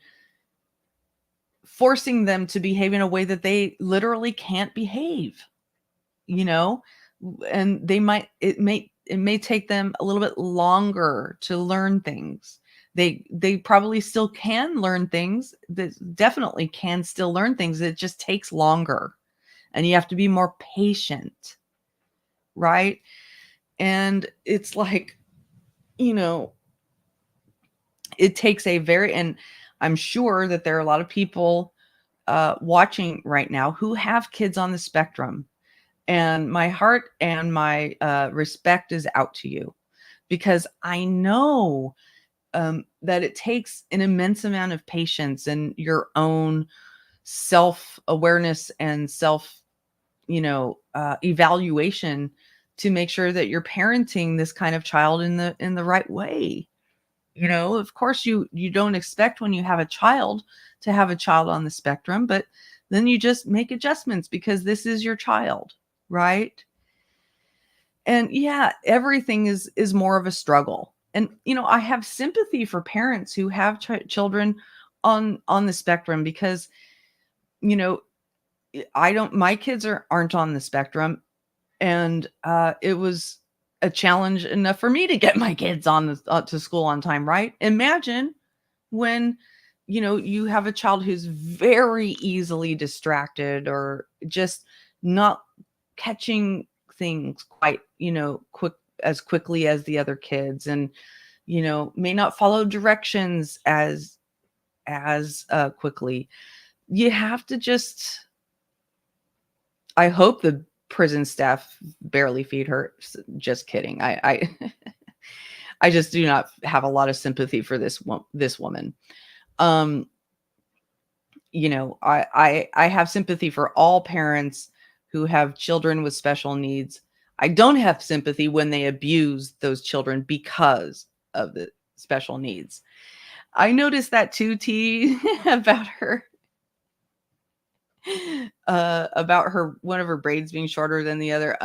forcing them to behave in a way that they literally can't behave, you know. And it may take them a little bit longer to learn things. They probably still can learn things, that definitely can still learn things. It just takes longer and you have to be more patient, right? And it's like, you know, it takes and I'm sure that there are a lot of people watching right now who have kids on the spectrum. And my heart and my respect is out to you, because I know that it takes an immense amount of patience and your own self-awareness and evaluation to make sure that you're parenting this kind of child in the right way. You know, of course you don't expect when you have a child to have a child on the spectrum, but then you just make adjustments because this is your child, right? And yeah, everything is more of a struggle. And you know, I have sympathy for parents who have children on the spectrum, because you know, my kids aren't on the spectrum, and it was a challenge enough for me to get my kids to school on time, right? Imagine when, you know, you have a child who's very easily distracted or just not catching things quite, you know, quickly as the other kids, and you know, may not follow directions as quickly. You have to just, I hope the prison staff barely feed her. Just kidding. I I just do not have a lot of sympathy for this woman. You know, I have sympathy for all parents who have children with special needs. I don't have sympathy when they abuse those children because of the special needs. I noticed that too, T, about her one of her braids being shorter than the other.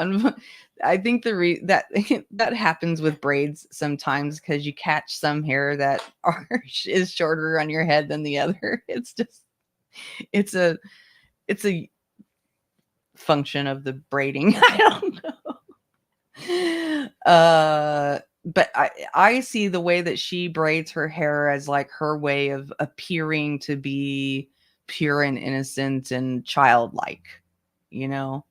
I think that happens with braids sometimes, because you catch some hair that is shorter on your head than the other. It's a function of the braiding. I don't know. But I see the way that she braids her hair as like her way of appearing to be pure and innocent and childlike, you know.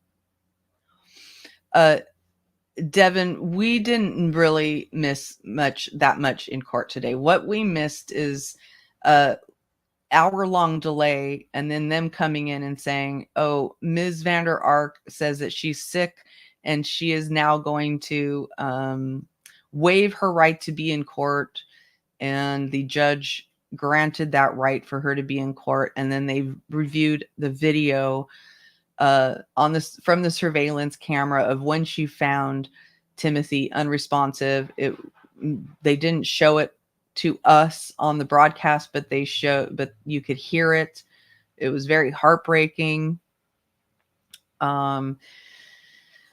Devin, we didn't really miss that much in court today. What we missed is hour-long delay, and then them coming in and saying, oh, Ms. Vander Ark says that she's sick and she is now going to waive her right to be in court, and the judge granted that right for her to be in court. And then they reviewed the video on this from the surveillance camera of when she found Timothy unresponsive. They didn't show it to us on the broadcast, but you could hear it. It was very heartbreaking.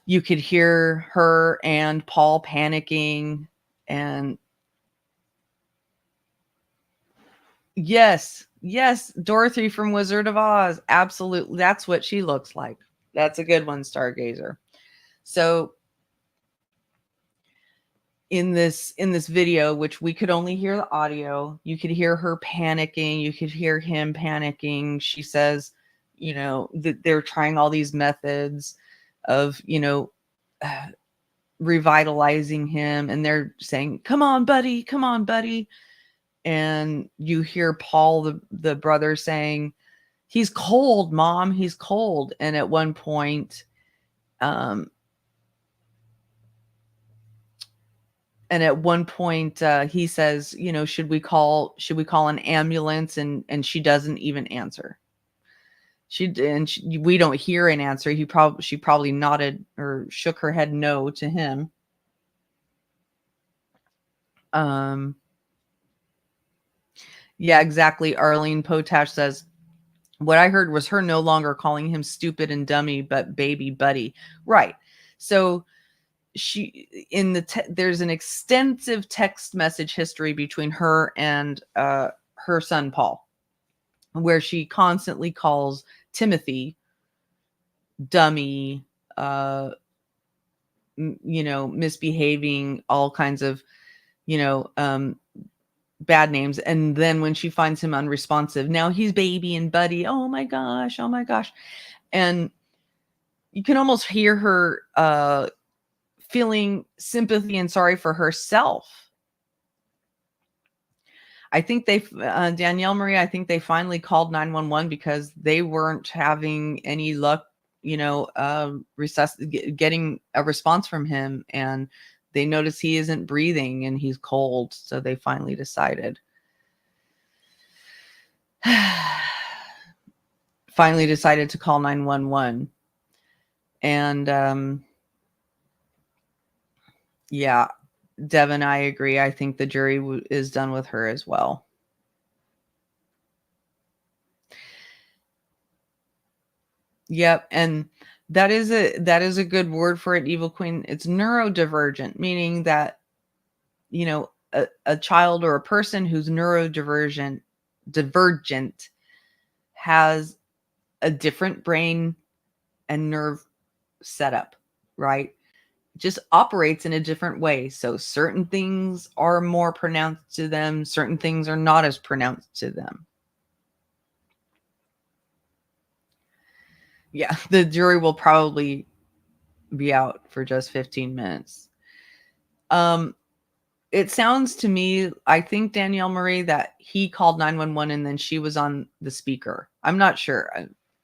You could hear her and Paul panicking, and yes, Dorothy from Wizard of Oz. Absolutely. That's what she looks like. That's a good one, Stargazer. So in this video, which we could only hear the audio, you could hear her panicking, you could hear him panicking. She says, that they're trying all these methods of, revitalizing him, and they're saying, come on, buddy. And you hear Paul, the brother, saying, he's cold, Mom, he's cold. And at one point, he says, should we call an ambulance? And she doesn't even answer. We don't hear an answer. She probably nodded or shook her head no to him. Yeah, exactly. Arlene Potash says, what I heard was her no longer calling him stupid and dummy, but baby buddy. Right. So there's an extensive text message history between her and her son, Paul, where she constantly calls Timothy dummy, misbehaving, all kinds of, bad names. And then when she finds him unresponsive, now he's baby and buddy. Oh my gosh. And you can almost hear her feeling sympathy and sorry for herself. I think Danielle Marie, I think they finally called 911 because they weren't having any luck, getting a response from him. And they notice he isn't breathing and he's cold. So they finally decided to call 911. And yeah, Devin, I agree. I think the jury is done with her as well. Yep. And that is a good word for it, Evil Queen. It's neurodivergent, meaning that, a child or a person who's neurodivergent has a different brain and nerve setup, right? Just operates in a different way. So certain things are more pronounced to them. Certain things are not as pronounced to them. Yeah, the jury will probably be out for just 15 minutes. It sounds to me, I think, Danielle Marie, that he called 911 and then she was on the speaker. I'm not sure.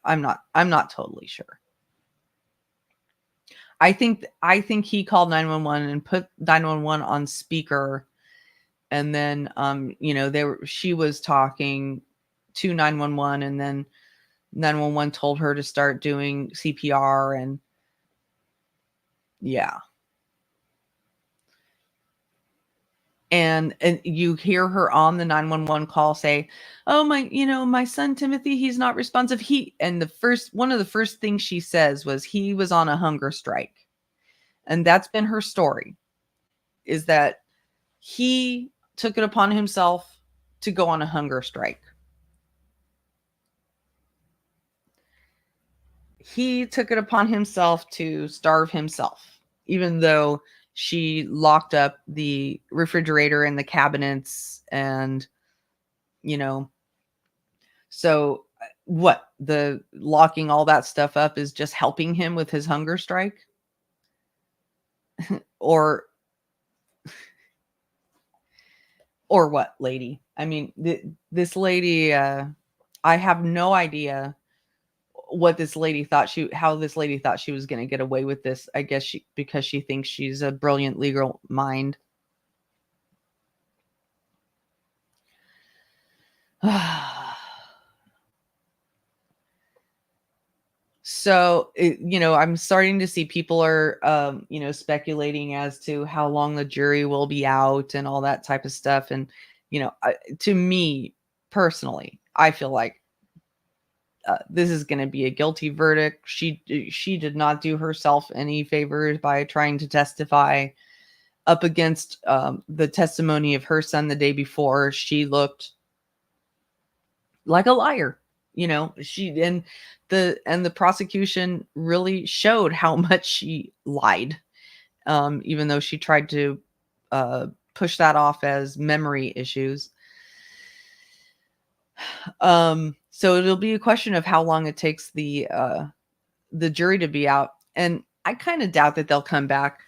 I'm not totally sure. I think he called 911 and put 911 on speaker. And then, she was talking to 911, and then 911 told her to start doing CPR. And yeah. And you hear her on the 911 call say, oh, my son, Timothy, he's not responsive. One of the first things she says was he was on a hunger strike. And that's been her story, is that he took it upon himself to go on a hunger strike. He took it upon himself to starve himself, even though she locked up the refrigerator and the cabinets and, so what, the locking all that stuff up is just helping him with his hunger strike? or what, lady? I mean, this lady, I have no idea how this lady thought she was going to get away with this. I guess because she thinks she's a brilliant legal mind. So, I'm starting to see people are, speculating as to how long the jury will be out and all that type of stuff. And, to me personally, I feel like this is going to be a guilty verdict. She did not do herself any favors by trying to testify up against the testimony of her son the day before. She looked like a liar. She and the prosecution really showed how much she lied, even though she tried to push that off as memory issues. So it'll be a question of how long it takes the jury to be out, and I kind of doubt that they'll come back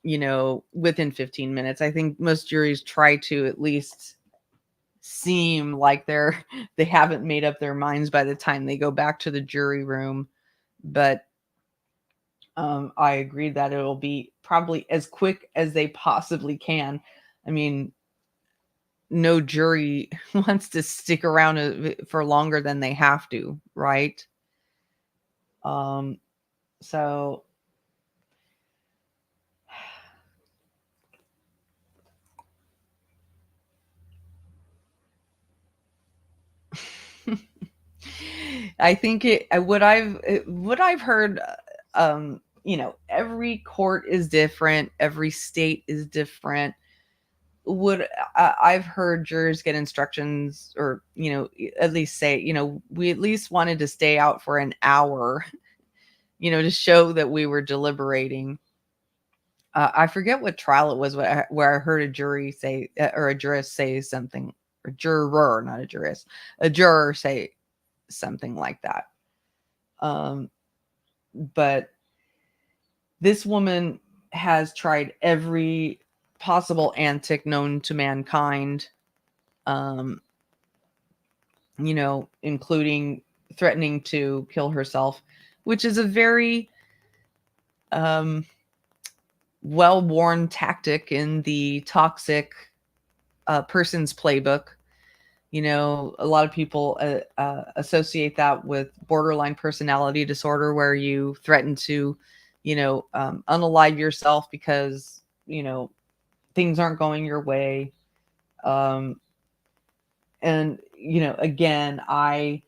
within 15 minutes. I think most juries try to at least seem like they haven't made up their minds by the time they go back to the jury room. But I agree that it'll be probably as quick as they possibly can. I mean, no jury wants to stick around for longer than they have to, right? So I think what I've heard, every court is different, every state is different. I've heard jurors get instructions, or at least say, we at least wanted to stay out for an hour, to show that we were deliberating. I forget what trial it was where I heard a jury say, or a jurist say something, or juror, not a jurist, a juror say something like that. But this woman has tried every possible antic known to mankind, including threatening to kill herself, which is a very well-worn tactic in the toxic person's playbook. A lot of people associate that with borderline personality disorder, where you threaten to, unalive yourself because, things aren't going your way. And, again, I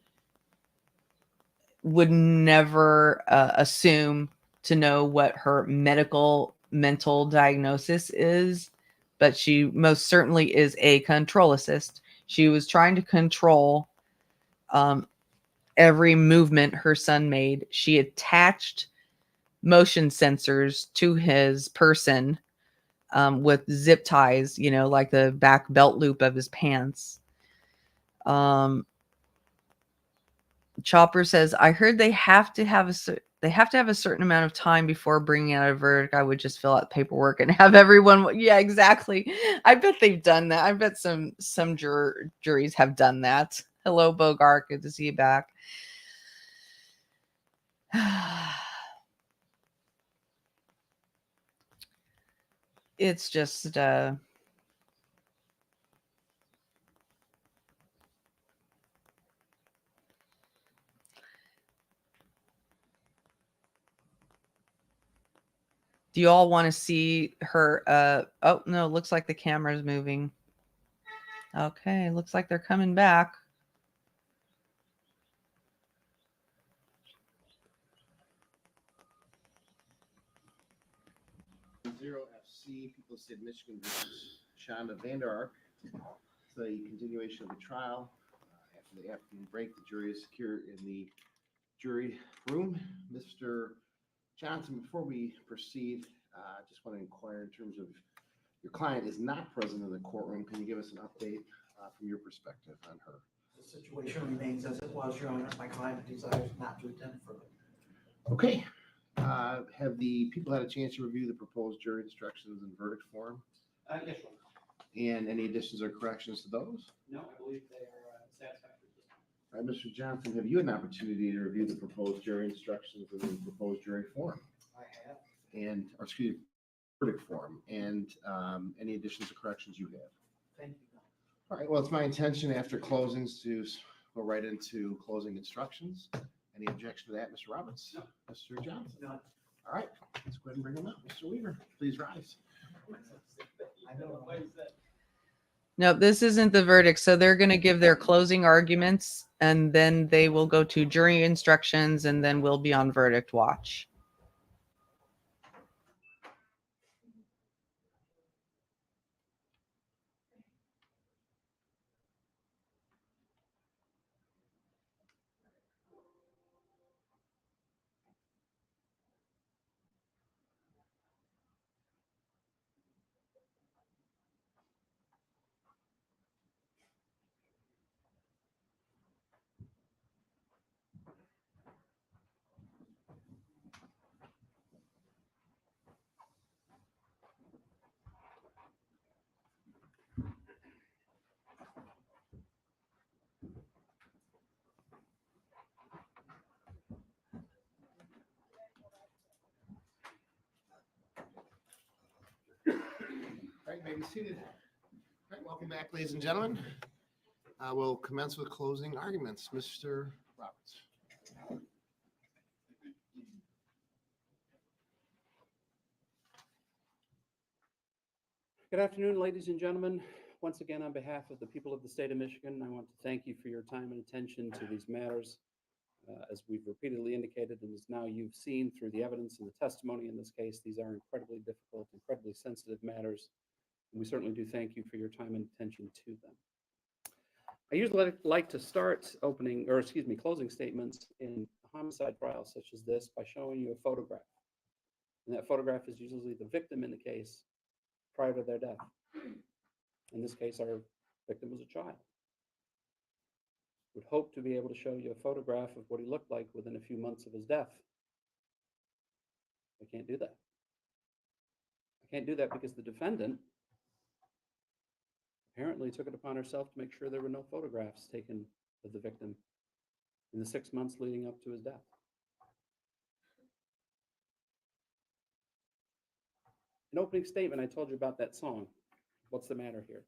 would never assume to know what her mental diagnosis is, but she most certainly is a controlist. She was trying to control every movement her son made. She attached motion sensors to his person with zip ties, like the back belt loop of his pants. Chopper says, I heard they have to have a certain amount of time before bringing out a verdict. I would just fill out paperwork and have everyone. Yeah, exactly. I bet they've done that. I bet some juries have done that. Hello, Bogart. Good to see you back. It's just do you all want to see her? Oh, no, looks like the camera's moving. Okay, looks like they're coming back.
Zero FC, People State of Michigan versus Shanda, Vander. It's the continuation of the trial. After the afternoon break, the jury is secure in the jury room. Mr. Johnson, before we proceed, I just want to inquire in terms of your client is not present in the courtroom. Can you give us an update from your perspective on her?
The situation remains as it was, Your Honor. My client desires not to attend further.
Okay. Have the people had a chance to review the proposed jury instructions and verdict form?
Yes, Your Honor.
And any additions or corrections to those?
No, I believe they are satisfactory.
All right, Mr. Johnson, have you had an opportunity to review the proposed jury instructions and the proposed jury form?
I have.
And, or excuse me, verdict form, and any additions or corrections you have?
Thank you.
All right, well, it's my intention after closings to go right into closing instructions. Any objection to that, Mr. Roberts? No. Mr. Johnson? None. All right, let's go ahead and bring them up. Mr. Weaver, please rise.
No, this isn't the verdict. So they're going to give their closing arguments and then they will go to jury instructions and then we'll be on verdict watch.
All right, you may be seated. All right, welcome back, ladies and gentlemen. We'll commence with closing arguments. Mr. Roberts.
Good afternoon, ladies and gentlemen. Once again, on behalf of the people of the state of Michigan, I want to thank you for your time and attention to these matters. As we've repeatedly indicated, and as now you've seen through the evidence and the testimony in this case, these are incredibly difficult, incredibly sensitive matters. And we certainly do thank you for your time and attention to them. I usually like to start closing statements in a homicide trial such as this by showing you a photograph. And that photograph is usually the victim in the case prior to their death. In this case, our victim was a child. Would hope to be able to show you a photograph of what he looked like within a few months of his death. I can't do that. I can't do that because the defendant apparently took it upon herself to make sure there were no photographs taken of the victim in the 6 months leading up to his death. An opening statement, I told you about that song, What's the Matter Here?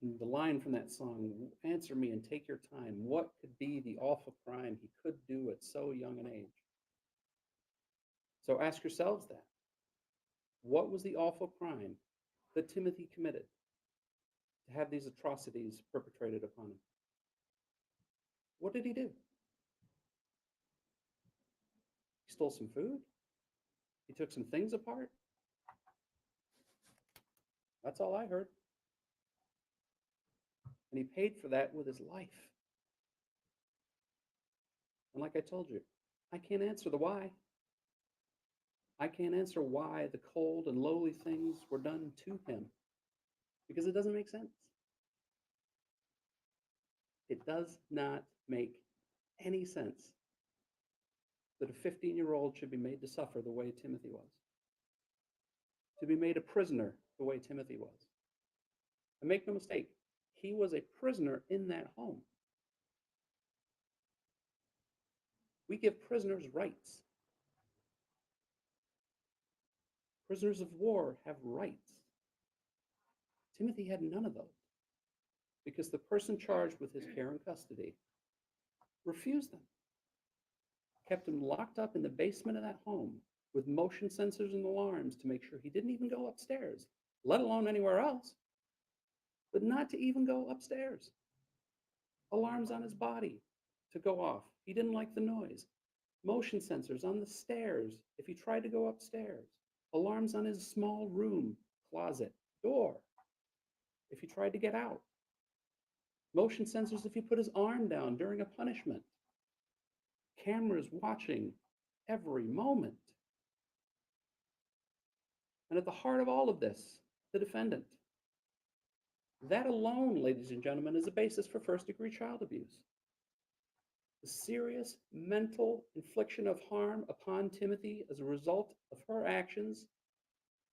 And the line from that song, answer me and take your time. What could be the awful crime he could do at so young an age? So ask yourselves that. What was the awful crime that Timothy committed to have these atrocities perpetrated upon him? What did he do? He stole some food? He took some things apart? That's all I heard. And he paid for that with his life. And like I told you, I can't answer the why. I can't answer why the cold and lowly things were done to him, because it doesn't make sense. It does not make any sense that a 15-year-old should be made to suffer the way Timothy was, to be made a prisoner the way Timothy was. And make no mistake, he was a prisoner in that home. We give prisoners rights. Prisoners of war have rights. Timothy had none of those because the person charged with his care and custody refused them, kept him locked up in the basement of that home with motion sensors and alarms to make sure he didn't even go upstairs, let alone anywhere else, but not to even go upstairs. Alarms on his body to go off. He didn't like the noise. Motion sensors on the stairs if he tried to go upstairs. Alarms on his small room, closet, door if he tried to get out. Motion sensors if he put his arm down during a punishment. Cameras watching every moment. And at the heart of all of this, the defendant. That alone, ladies and gentlemen, is a basis for first-degree child abuse. The serious mental infliction of harm upon Timothy as a result of her actions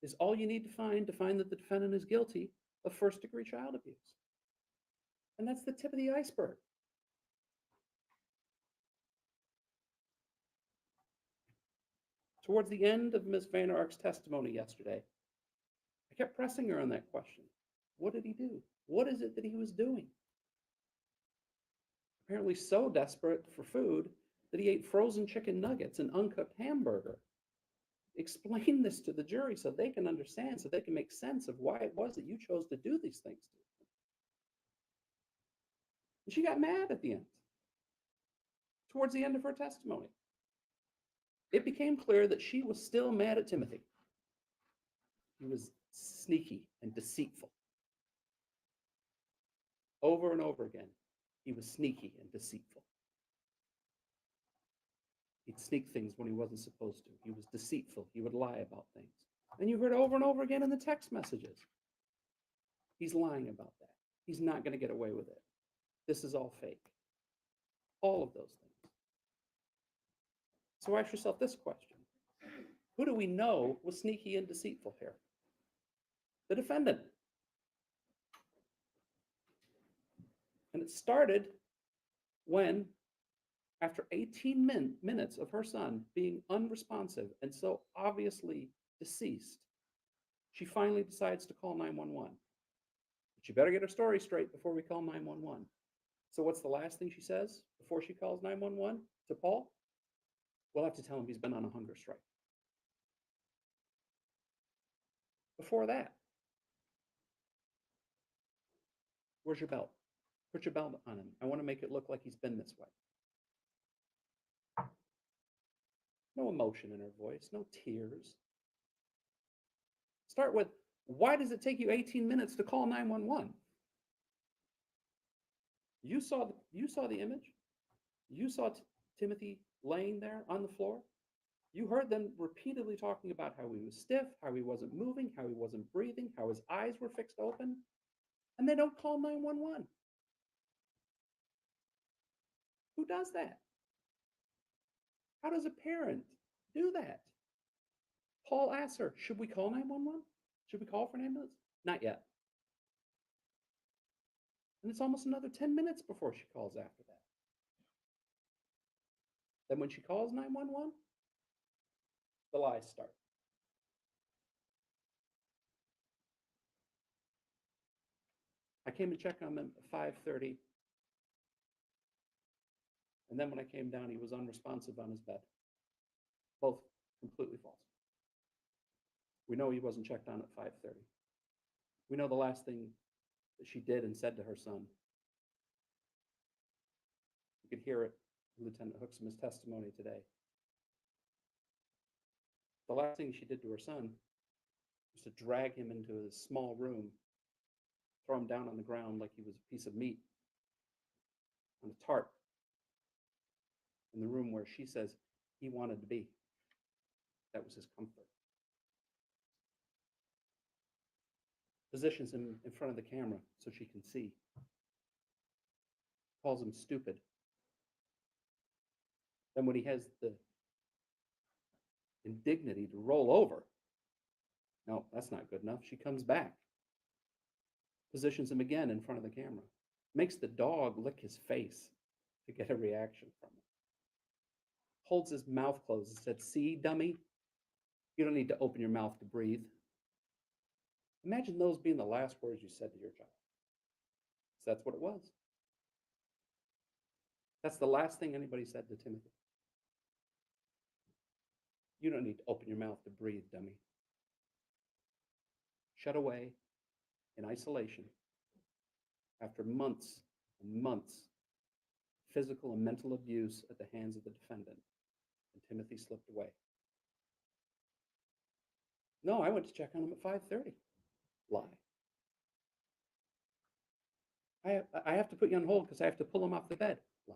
is all you need to find that the defendant is guilty of first-degree child abuse. And that's the tip of the iceberg. Towards the end of Ms. Vander Ark's testimony yesterday, I kept pressing her on that question. What did he do? What is it that he was doing? Apparently so desperate for food that he ate frozen chicken nuggets and uncooked hamburger. Explain this to the jury so they can understand, so they can make sense of why it was that you chose to do these things to him. And she got mad at the end, towards the end of her testimony. It became clear that she was still mad at Timothy. He was sneaky and deceitful. Over and over again, he was sneaky and deceitful. He'd sneak things when he wasn't supposed to. He was deceitful. He would lie about things. And you heard over and over again in the text messages. He's lying about that. He's not going to get away with it. This is all fake. All of those things. So ask yourself this question. Who do we know was sneaky and deceitful here? The defendant. And it started when, after 18 minutes of her son being unresponsive and so obviously deceased, she finally decides to call 911. But she better get her story straight before we call 911. So what's the last thing she says before she calls 911 to Paul? We'll have to tell him he's been on a hunger strike. Before that, where's your belt? Put your belt on him. I want to make it look like he's been this way. No emotion in her voice, no tears. Start with, why does it take you 18 minutes to call 911? You saw the image. You saw Timothy laying there on the floor. You heard them repeatedly talking about how he was stiff, how he wasn't moving, how he wasn't breathing, how his eyes were fixed open, and they don't call 911. Who does that? How does a parent do that? Paul asks her, should we call 911? Should we call for an ambulance? Not yet. And it's almost another 10 minutes before she calls after that. Then when she calls 911, the lies start. I came to check on him at 5:30. And then when I came down, he was unresponsive on his bed. Both completely false. We know he wasn't checked on at 5:30. We know the last thing that she did and said to her son. You could hear it in Lieutenant Hooksman's testimony today. The last thing she did to her son was to drag him into a small room, throw him down on the ground like he was a piece of meat on a tarp in the room where she says he wanted to be. That was his comfort. Positions him in front of the camera so she can see. Calls him stupid. Then when he has the indignity to roll over, no, that's not good enough. She comes back. Positions him again in front of the camera. Makes the dog lick his face to get a reaction from him. Holds his mouth closed and said, see, dummy, you don't need to open your mouth to breathe. Imagine those being the last words you said to your child. So that's what it was. That's the last thing anybody said to Timothy. You don't need to open your mouth to breathe, dummy. Shut away in isolation after months and months of physical and mental abuse at the hands of the defendant, and Timothy slipped away. No, I went to check on him at 5:30. Lie. I have to put you on hold because I have to pull him off the bed. Lie.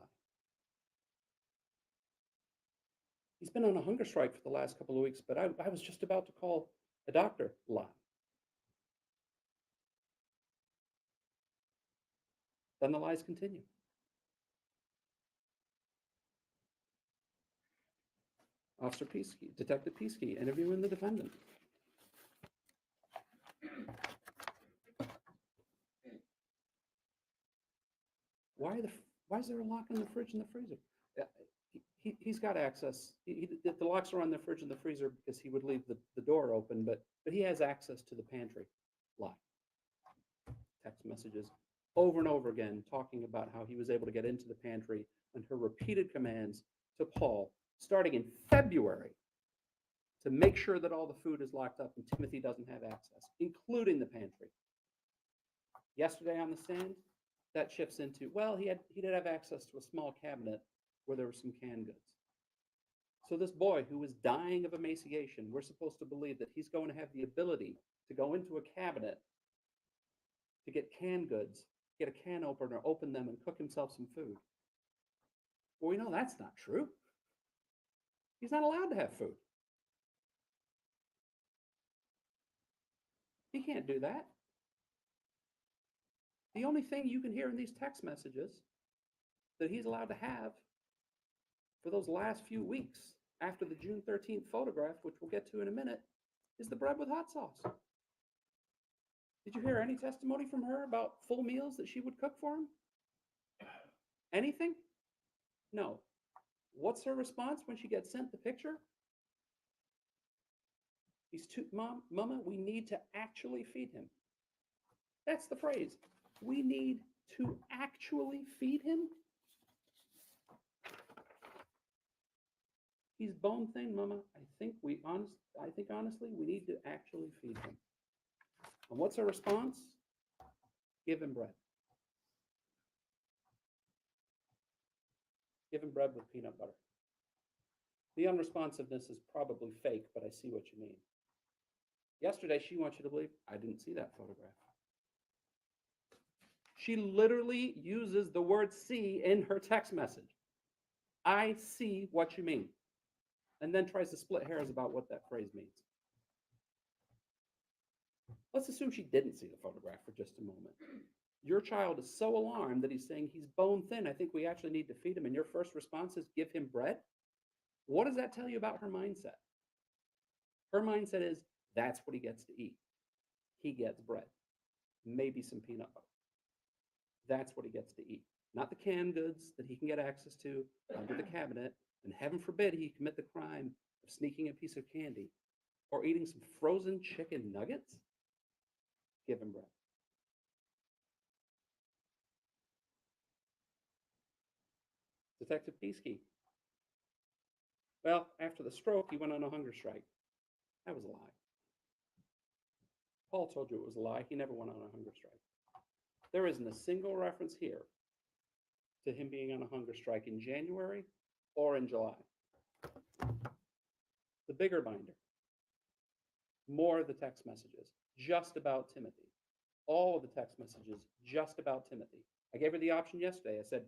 He's been on a hunger strike for the last couple of weeks, but I was just about to call a doctor. Lie. Then the lies continue. Officer Peasky, Detective Peasky, interviewing the defendant. Why is there a lock on the fridge and the freezer? He's got access. The locks are on the fridge and the freezer because he would leave the door open, but he has access to the pantry. Lie. text messages over and over again, talking about how he was able to get into the pantry and her repeated commands to Paul, starting in February, to make sure that all the food is locked up and Timothy doesn't have access, including the pantry. Yesterday on the stand, that shifts into, well, he did have access to a small cabinet where there were some canned goods. So this boy who was dying of emaciation, we're supposed to believe that he's going to have the ability to go into a cabinet to get canned goods, get a can opener, open them, and cook himself some food. Well, we know that's not true. He's not allowed to have food. He can't do that. The only thing you can hear in these text messages that he's allowed to have for those last few weeks after the June 13th photograph, which we'll get to in a minute, is the bread with hot sauce. Did you hear any testimony from her about full meals that she would cook for him? Anything? No. What's her response when she gets sent the picture? Mama, we need to actually feed him. That's the phrase. We need to actually feed him. He's bone thin, Mama. I think honestly, we need to actually feed him. And what's her response? Give him bread. Give him bread with peanut butter. The unresponsiveness is probably fake, but I see what you mean. Yesterday, she wants you to believe I didn't see that photograph. She literally uses the word see in her text message. I see what you mean. And then tries to split hairs about what that phrase means. Let's assume she didn't see the photograph for just a moment. Your child is so alarmed that he's saying he's bone thin. I think we actually need to feed him. And your first response is give him bread. What does that tell you about her mindset? Her mindset is that's what he gets to eat. He gets bread, maybe some peanut butter. That's what he gets to eat. Not the canned goods that he can get access to under the cabinet. And heaven forbid he commit the crime of sneaking a piece of candy or eating some frozen chicken nuggets. Give him bread. Detective Peasky. Well, after the stroke, he went on a hunger strike. That was a lie. Paul told you it was a lie. He never went on a hunger strike. There isn't a single reference here to him being on a hunger strike in January or in July. The bigger binder. More of the text messages, just about Timothy. All of the text messages, just about Timothy. I gave her the option yesterday. I said,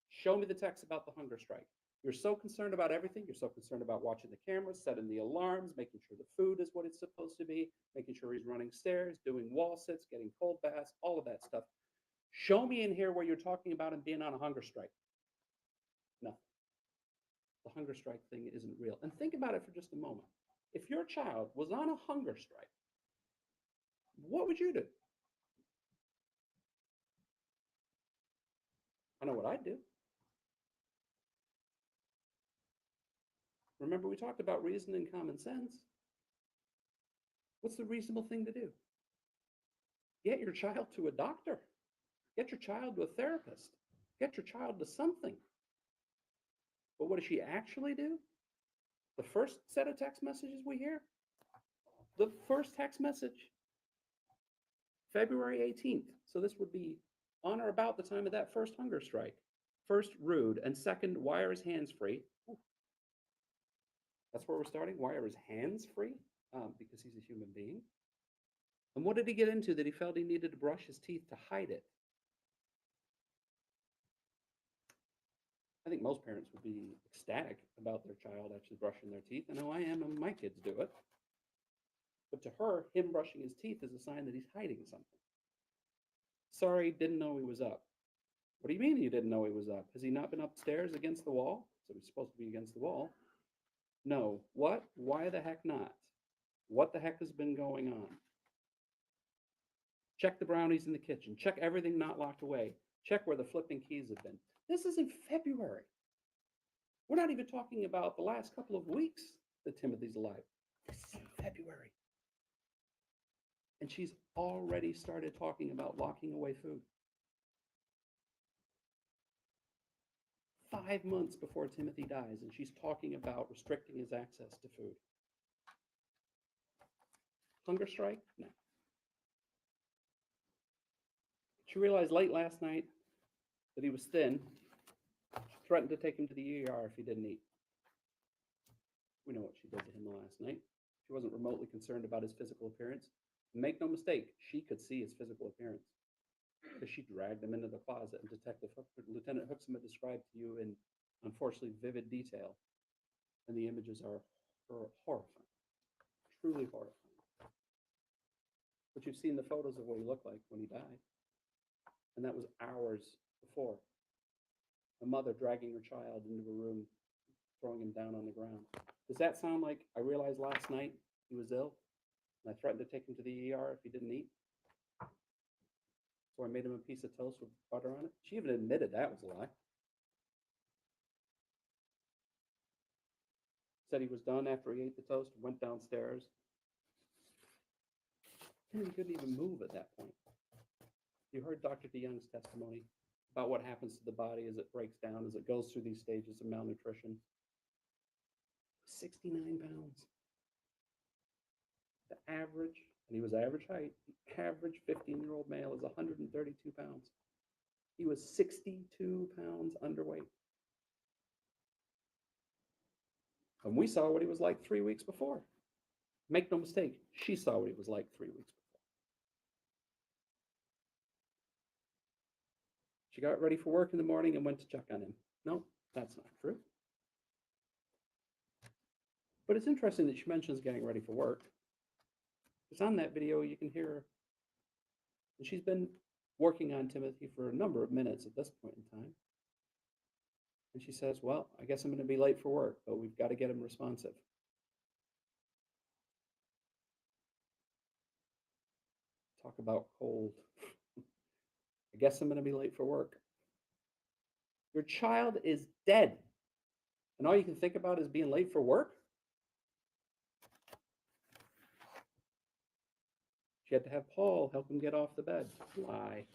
show me the text about the hunger strike. You're so concerned about everything. You're so concerned about watching the cameras, setting the alarms, making sure the food is what it's supposed to be, making sure he's running stairs, doing wall sits, getting cold baths, all of that stuff. Show me in here where you're talking about him being on a hunger strike. No. The hunger strike thing isn't real. And think about it for just a moment. If your child was on a hunger strike, what would you do? I know what I'd do. Remember, we talked about reason and common sense. What's the reasonable thing to do? Get your child to a doctor. Get your child to a therapist. Get your child to something. But what does she actually do? The first set of text messages we hear, the first text message, February 18th. So this would be on or about the time of that first hunger strike. First, rude, and second, wire his hands free. That's where we're starting. Wire his hands free because he's a human being. And what did he get into that he felt he needed to brush his teeth to hide it? I think most parents would be ecstatic about their child actually brushing their teeth. I know I am, and my kids do it. But to her, him brushing his teeth is a sign that he's hiding something. Sorry, didn't know he was up. What do you mean you didn't know he was up? Has he not been upstairs against the wall? So he's supposed to be against the wall. No. What? Why the heck not? What the heck has been going on? Check the brownies in the kitchen. Check everything not locked away. Check where the flipping keys have been. This is in February. We're not even talking about the last couple of weeks that Timothy's alive. This is in February. And she's already started talking about locking away food. 5 months before Timothy dies, and she's talking about restricting his access to food. Hunger strike? No. She realized late last night that he was thin. She threatened to take him to the ER if he didn't eat. We know what she did to him last night. She wasn't remotely concerned about his physical appearance. Make no mistake, she could see his physical appearance because she dragged him into the closet, and Lieutenant Hooksum had described to you in unfortunately vivid detail. And the images are horrifying, truly horrifying. But you've seen the photos of what he looked like when he died. And that was hours before. A mother dragging her child into a room, throwing him down on the ground. Does that sound like I realized last night he was ill and I threatened to take him to the ER if he didn't eat? So I made him a piece of toast with butter on it. She even admitted that was a lie. Said he was done after he ate the toast, went downstairs. And he couldn't even move at that point. You heard Dr. DeYoung's testimony about what happens to the body as it breaks down, as it goes through these stages of malnutrition. 69 pounds. The average, and he was average height, the average 15-year-old male is 132 pounds. He was 62 pounds underweight. And we saw what he was like 3 weeks before. Make no mistake, she saw what he was like 3 weeks before. She got ready for work in the morning and went to check on him. No, that's not true. But it's interesting that she mentions getting ready for work. Because on that video, you can hear her. And she's been working on Timothy for a number of minutes at this point in time. And she says, well, I guess I'm going to be late for work, but we've got to get him responsive. Talk about cold. I guess I'm going to be late for work. Your child is dead. And all you can think about is being late for work? She had to have Paul help him get off the bed. Lie.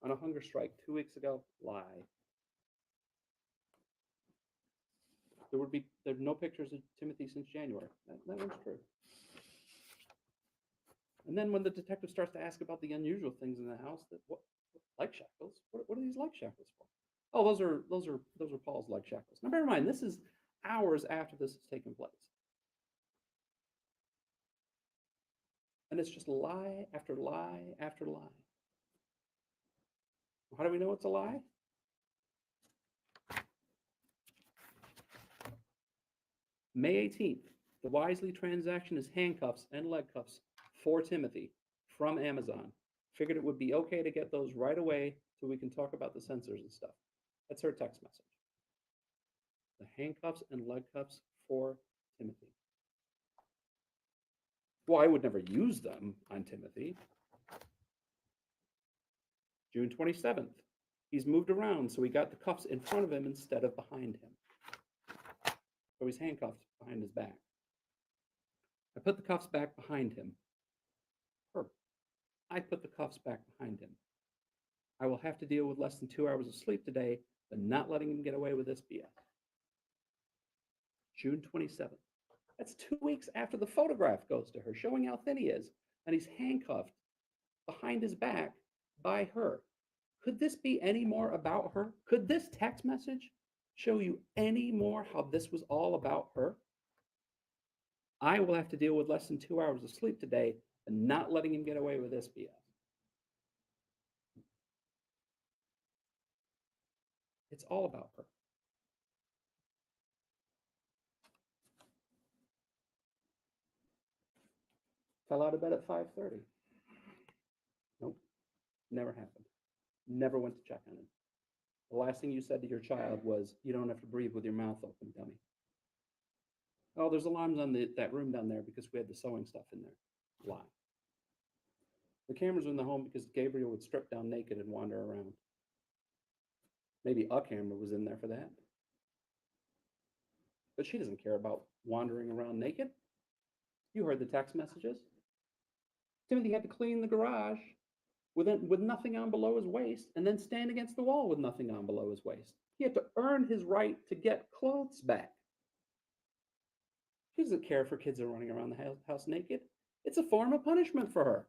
On a hunger strike 2 weeks ago. Lie. There'd no pictures of Timothy since January. That one's true. And then when the detective starts to ask about the unusual things in the house, what leg shackles? What are these leg shackles for? Oh, those are Paul's leg shackles. Now bear in mind, this is hours after this has taken place. And it's just lie after lie after lie. How do we know it's a lie? May 18th, the Wisely transaction is handcuffs and leg cuffs for Timothy from Amazon. Figured it would be okay to get those right away so we can talk about the sensors and stuff. That's her text message. The handcuffs and leg cuffs for Timothy. Well, I would never use them on Timothy. June 27th, he's moved around, so he got the cuffs in front of him instead of behind him. So he's handcuffed behind his back. I put the cuffs back behind him. I put the cuffs back behind him. I will have to deal with less than 2 hours of sleep today, but not letting him get away with this BS. June 27th. That's 2 weeks after the photograph goes to her, showing how thin he is, and he's handcuffed behind his back by her. Could this be any more about her? Could this text message show you any more how this was all about her? I will have to deal with less than 2 hours of sleep today and not letting him get away with this BS. It's all about her. Fell out of bed at 5:30. Nope, never happened. Never went to check on him. The last thing you said to your child was, you don't have to breathe with your mouth open, dummy. Oh, there's alarms on that room down there because we had the sewing stuff in there. Lie. The cameras were in the home because Gabriel would strip down naked and wander around. Maybe a camera was in there for that. But she doesn't care about wandering around naked. You heard the text messages. Timothy had to clean the garage with nothing on below his waist and then stand against the wall with nothing on below his waist. He had to earn his right to get clothes back. She doesn't care if her kids are running around the house naked. It's a form of punishment for her.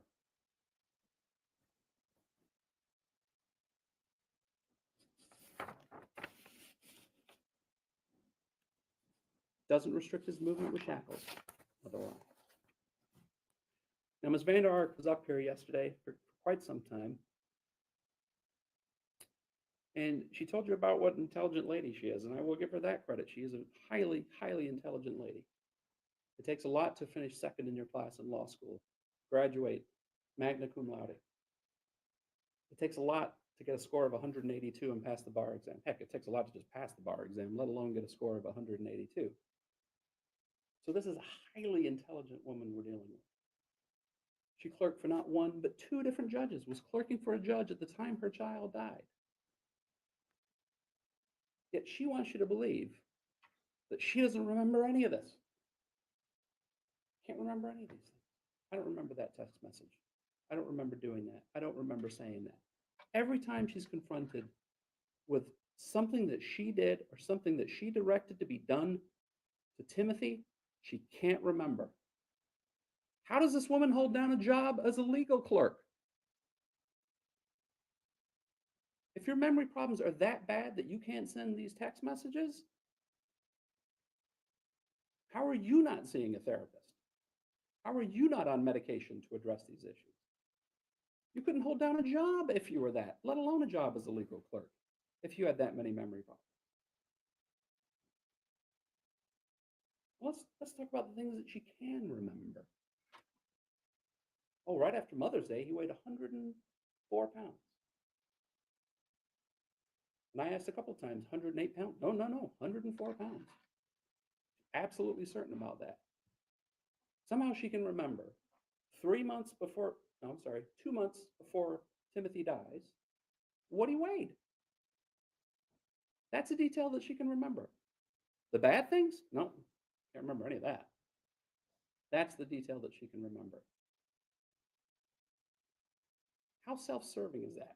Doesn't restrict his movement with shackles. Otherwise. Now, Ms. Vander was up here yesterday for quite some time. And she told you about what an intelligent lady she is, and I will give her that credit. She is a highly, highly intelligent lady. It takes a lot to finish second in your class in law school, graduate magna cum laude. It takes a lot to get a score of 182 and pass the bar exam. Heck, it takes a lot to just pass the bar exam, let alone get a score of 182. So this is a highly intelligent woman we're dealing with. She clerked for not one, but two different judges, was clerking for a judge at the time her child died. Yet she wants you to believe that she doesn't remember any of this. Can't remember any of these things. I don't remember that text message. I don't remember doing that. I don't remember saying that. Every time she's confronted with something that she did or something that she directed to be done to Timothy, she can't remember. How does this woman hold down a job as a legal clerk? If your memory problems are that bad that you can't send these text messages, how are you not seeing a therapist? How are you not on medication to address these issues? You couldn't hold down a job if you were that, let alone a job as a legal clerk, if you had that many memory problems. Let's talk about the things that she can remember. Oh, right after Mother's Day, he weighed 104 pounds. And I asked a couple times, 108 pounds? No, 104 pounds. Absolutely certain about that. Somehow she can remember 2 months before Timothy dies, what he weighed. That's a detail that she can remember. The bad things? No, can't remember any of that. That's the detail that she can remember. How self-serving is that?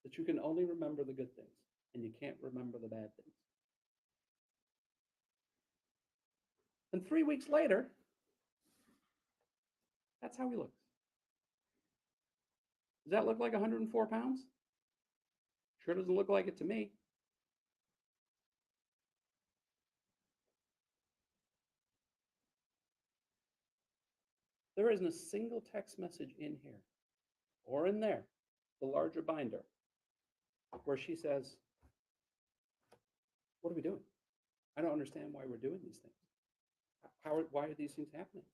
That you can only remember the good things and you can't remember the bad things. And 3 weeks later, that's how he looks. Does that look like 104 pounds? Sure doesn't look like it to me. There isn't a single text message in here or in there, the larger binder, where she says, what are we doing? I don't understand why we're doing these things. Why are these things happening?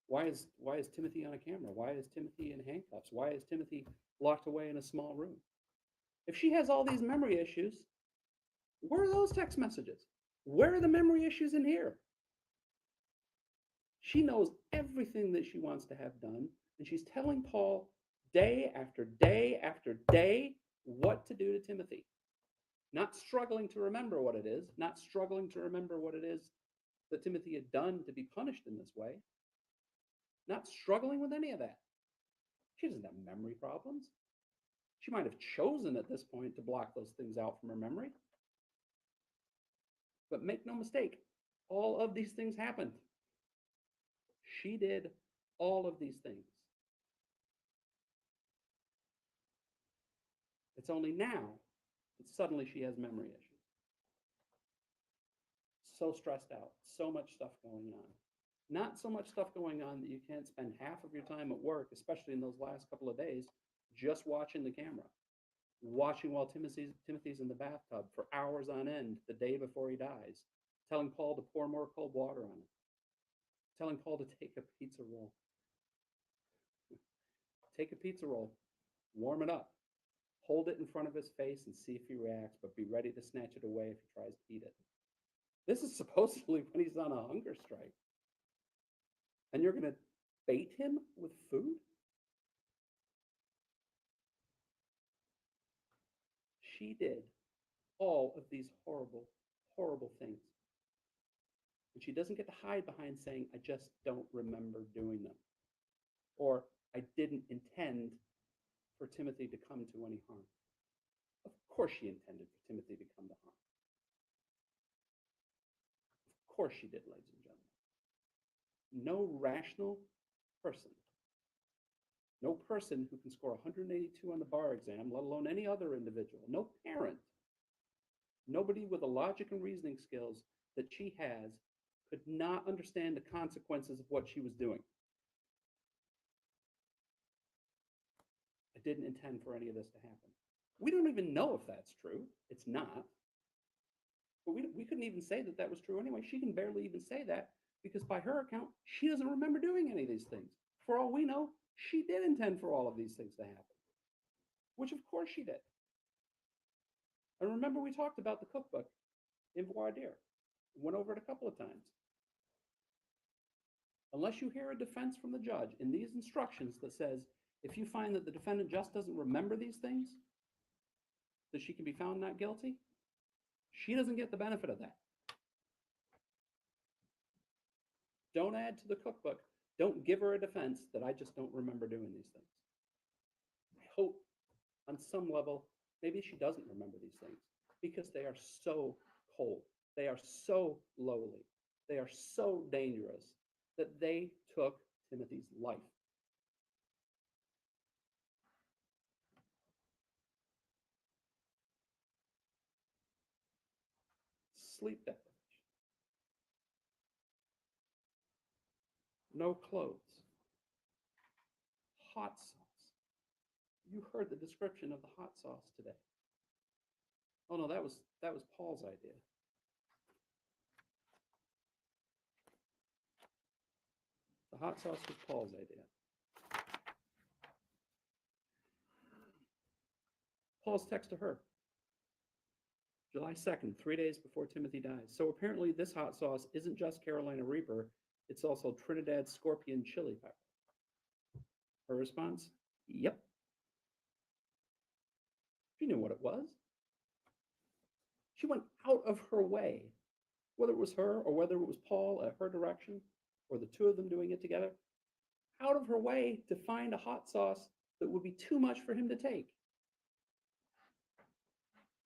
Why is Timothy on a camera? Why is Timothy in handcuffs? Why is Timothy locked away in a small room? If she has all these memory issues, where are those text messages? Where are the memory issues in here? She knows everything that she wants to have done, and she's telling Paul day after day after day what to do to Timothy. Not struggling to remember what it is, not struggling to remember what it is that Timothy had done to be punished in this way. Not struggling with any of that. She doesn't have memory problems. She might have chosen at this point to block those things out from her memory. But make no mistake, all of these things happened. She did all of these things. It's only now that suddenly she has memory issues. So stressed out, so much stuff going on. Not so much stuff going on that you can't spend half of your time at work, especially in those last couple of days, just watching the camera. Watching while Timothy's in the bathtub for hours on end the day before he dies. Telling Paul to pour more cold water on it. Telling Paul to take a pizza roll. Take a pizza roll, warm it up, hold it in front of his face and see if he reacts, but be ready to snatch it away if he tries to eat it. This is supposedly when he's on a hunger strike. And you're going to bait him with food? She did all of these horrible, horrible things. And she doesn't get to hide behind saying, I just don't remember doing them. or I didn't intend for Timothy to come to any harm. Of course she intended for Timothy to come to harm. Of course she did, ladies and gentlemen. No rational person, no person who can score 182 on the bar exam, let alone any other individual, no parent, nobody with the logic and reasoning skills that she has could not understand the consequences of what she was doing. I didn't intend for any of this to happen. We don't even know if that's true. It's not. But we couldn't even say that that was true anyway. She can barely even say that because by her account, she doesn't remember doing any of these things. For all we know, she did intend for all of these things to happen, which of course she did. And remember, we talked about the cookbook in voir dire. Went over it a couple of times. Unless you hear a defense from the judge in these instructions that says, if you find that the defendant just doesn't remember these things, that she can be found not guilty, she doesn't get the benefit of that. Don't add to the cookbook. Don't give her a defense that I just don't remember doing these things. I hope on some level, maybe she doesn't remember these things because they are so cold. They are so lowly. They are so dangerous that they took Timothy's life. Sleep deprivation. No clothes. Hot sauce. You heard the description of the hot sauce today. Oh no, that was Paul's idea. The hot sauce was Paul's idea. Paul's text to her. July 2nd, 3 days before Timothy dies. So apparently this hot sauce isn't just Carolina Reaper, it's also Trinidad Scorpion Chili Pepper. Her response, yep. She knew what it was. She went out of her way, whether it was her or whether it was Paul at her direction, or the two of them doing it together, out of her way to find a hot sauce that would be too much for him to take.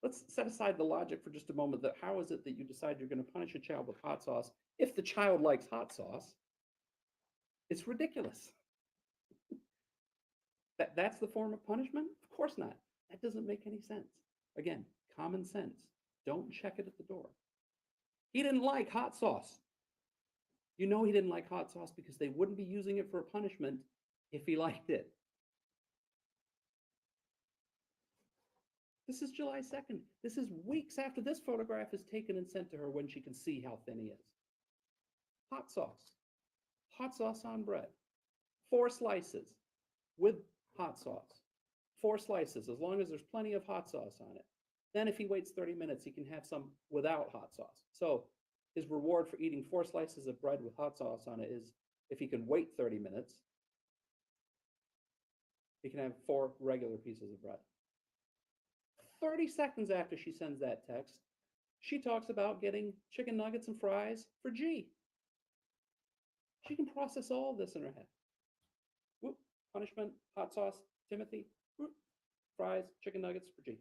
Let's set aside the logic for just a moment that how is it that you decide you're going to punish a child with hot sauce if the child likes hot sauce? It's ridiculous. That's the form of punishment? Of course not. That doesn't make any sense. Again, common sense. Don't check it at the door. He didn't like hot sauce. You know he didn't like hot sauce because they wouldn't be using it for a punishment if he liked it. This is July 2nd. This is weeks after this photograph is taken and sent to her when she can see how thin he is. Hot sauce. Hot sauce on bread. 4 slices with hot sauce. 4 slices, as long as there's plenty of hot sauce on it. Then if he waits 30 minutes, he can have some without hot sauce. So his reward for eating 4 slices of bread with hot sauce on it is if he can wait 30 minutes, he can have 4 regular pieces of bread. 30 seconds after she sends that text, she talks about getting chicken nuggets and fries for G. She can process all of this in her head. Whoop, punishment, hot sauce, Timothy, whoop, fries, chicken nuggets for G.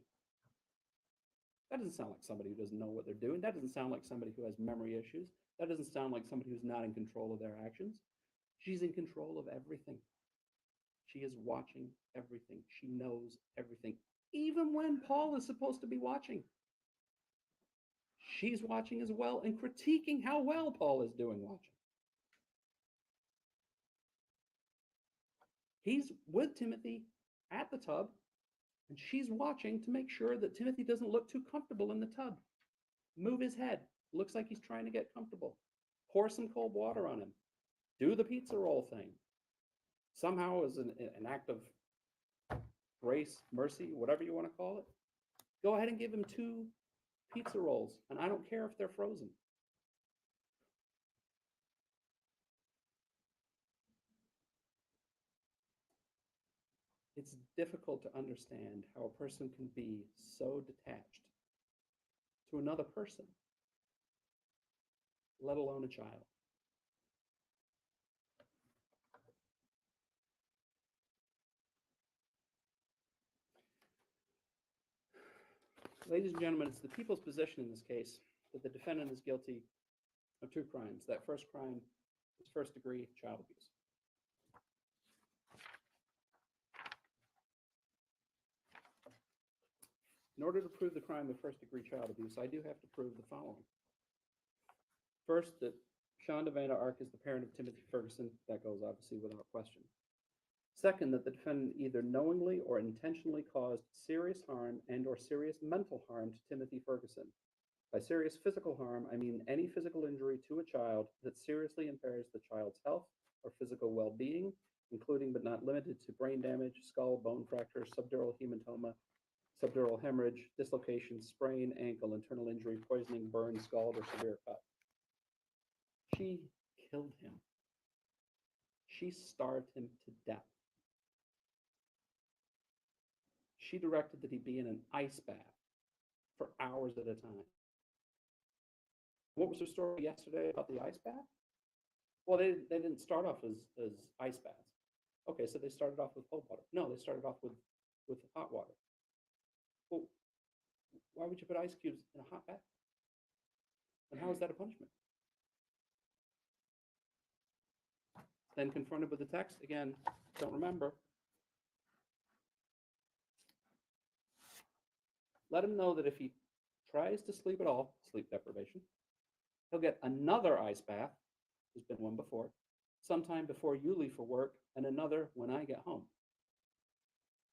That doesn't sound like somebody who doesn't know what they're doing. That doesn't sound like somebody who has memory issues. That doesn't sound like somebody who's not in control of their actions. She's in control of everything. She is watching everything. She knows everything. Even when Paul is supposed to be watching. She's watching as well and critiquing how well Paul is doing watching. He's with Timothy at the tub, and she's watching to make sure that Timothy doesn't look too comfortable in the tub. Move his head. Looks like he's trying to get comfortable. Pour some cold water on him. Do the pizza roll thing. Somehow, as an act of grace, mercy, whatever you want to call it, go ahead and give him 2 pizza rolls, and I don't care if they're frozen. It's difficult to understand how a person can be so detached to another person, let alone a child. Ladies and gentlemen, it's the people's position in this case that the defendant is guilty of 2 crimes. That first crime is first-degree child abuse. In order to prove the crime of first-degree child abuse, I do have to prove the following. First, that Shanda Vander is the parent of Timothy Ferguson. That goes obviously without question. Second, that the defendant either knowingly or intentionally caused serious harm and or serious mental harm to Timothy Ferguson. By serious physical harm, I mean any physical injury to a child that seriously impairs the child's health or physical well-being, including but not limited to brain damage, skull, bone fracture, subdural hematoma, subdural hemorrhage, dislocation, sprain, ankle, internal injury, poisoning, burn, scald, or severe cut. She killed him. She starved him to death. She directed that he be in an ice bath for hours at a time. What was her story yesterday about the ice bath? Well, they didn't start off as ice baths. Okay, so they started off with cold water. No, they started off with hot water. Well, why would you put ice cubes in a hot bath? And how is that a punishment? Then confronted with the text, again, don't remember. Let him know that if he tries to sleep at all, sleep deprivation, he'll get another ice bath, there's been one before, sometime before you leave for work, and another when I get home.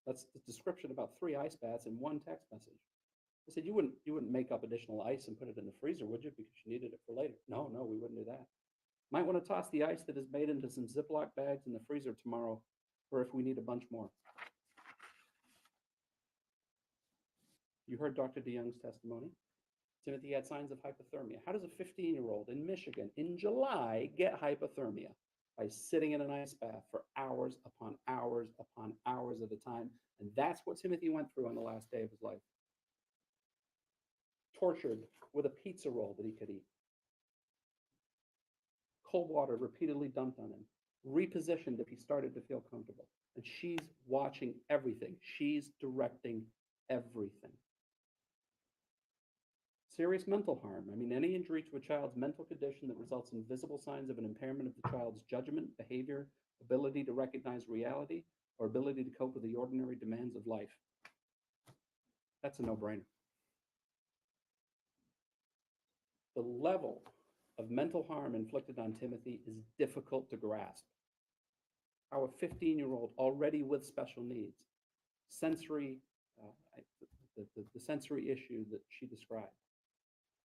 That's the description about 3 ice baths in one text message. I said, you wouldn't make up additional ice and put it in the freezer, would you? Because you needed it for later. No, we wouldn't do that. Might want to toss the ice that is made into some Ziploc bags in the freezer tomorrow, or if we need a bunch more. You heard Dr. DeYoung's testimony. Timothy had signs of hypothermia. How does a 15-year-old in Michigan in July get hypothermia? By sitting in an ice bath for hours upon hours upon hours at a time. And that's what Timothy went through on the last day of his life. Tortured with a pizza roll that he could eat. Cold water repeatedly dumped on him. Repositioned if he started to feel comfortable. And she's watching everything. She's directing everything. Serious mental harm. I mean, any injury to a child's mental condition that results in visible signs of an impairment of the child's judgment, behavior, ability to recognize reality, or ability to cope with the ordinary demands of life. That's a no-brainer. The level of mental harm inflicted on Timothy is difficult to grasp. How a 15-year-old already with special needs, sensory, the sensory issue that she described.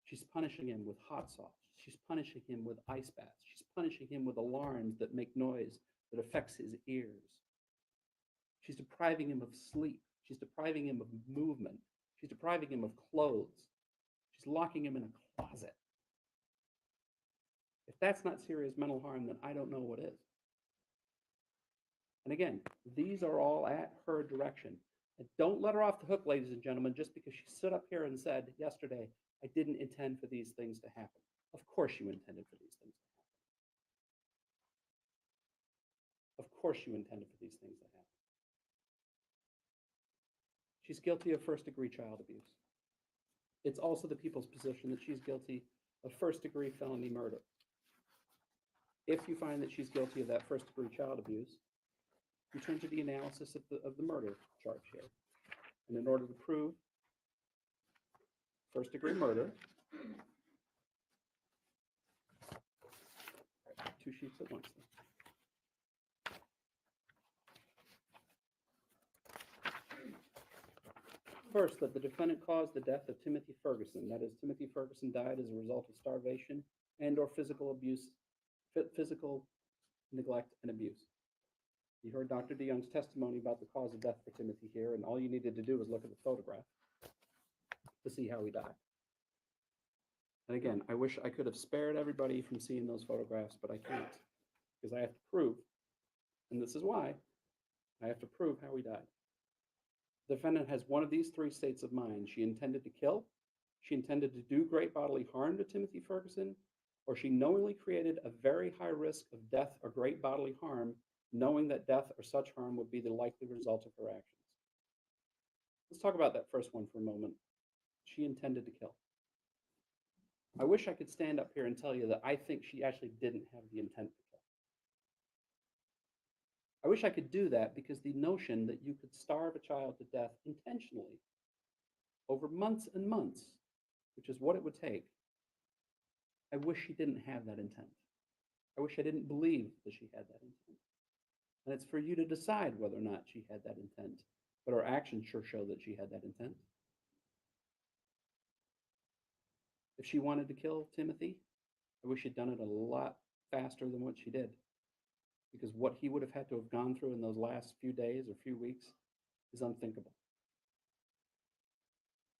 She's punishing him with hot sauce. She's punishing him with ice baths. She's punishing him with alarms that make noise that affects his ears. She's depriving him of sleep. She's depriving him of movement. She's depriving him of clothes. She's locking him in a closet. If that's not serious mental harm, then I don't know what is. And again, these are all at her direction. And don't let her off the hook, ladies and gentlemen, just because she stood up here and said yesterday, I didn't intend for these things to happen. Of course you intended for these things to happen. Of course you intended for these things to happen. She's guilty of first-degree child abuse. It's also the people's position that she's guilty of first-degree felony murder. If you find that she's guilty of that first-degree child abuse, you turn to the analysis of the murder charge here. And in order to prove first-degree murder, 2 sheets at once. First, that the defendant caused the death of Timothy Ferguson. That is, Timothy Ferguson died as a result of starvation and or physical abuse, physical neglect and abuse. You heard Dr. DeYoung's testimony about the cause of death for Timothy here, and all you needed to do was look at the photograph to see how he died. And again, I wish I could have spared everybody from seeing those photographs, but I can't, because I have to prove, and this is why, I have to prove how he died. The defendant has one of these 3 states of mind. She intended to kill, she intended to do great bodily harm to Timothy Ferguson, or she knowingly created a very high risk of death or great bodily harm, knowing that death or such harm would be the likely result of her actions. Let's talk about that first one for a moment. she intended to kill. I wish I could stand up here and tell you that I think she actually didn't have the intent to kill. I wish I could do that, because the notion that you could starve a child to death intentionally over months and months, which is what it would take, I wish she didn't have that intent. I wish I didn't believe that she had that intent. And it's for you to decide whether or not she had that intent. But her actions sure show that she had that intent. If she wanted to kill Timothy, I wish she'd done it a lot faster than what she did. Because what he would have had to have gone through in those last few days or few weeks is unthinkable.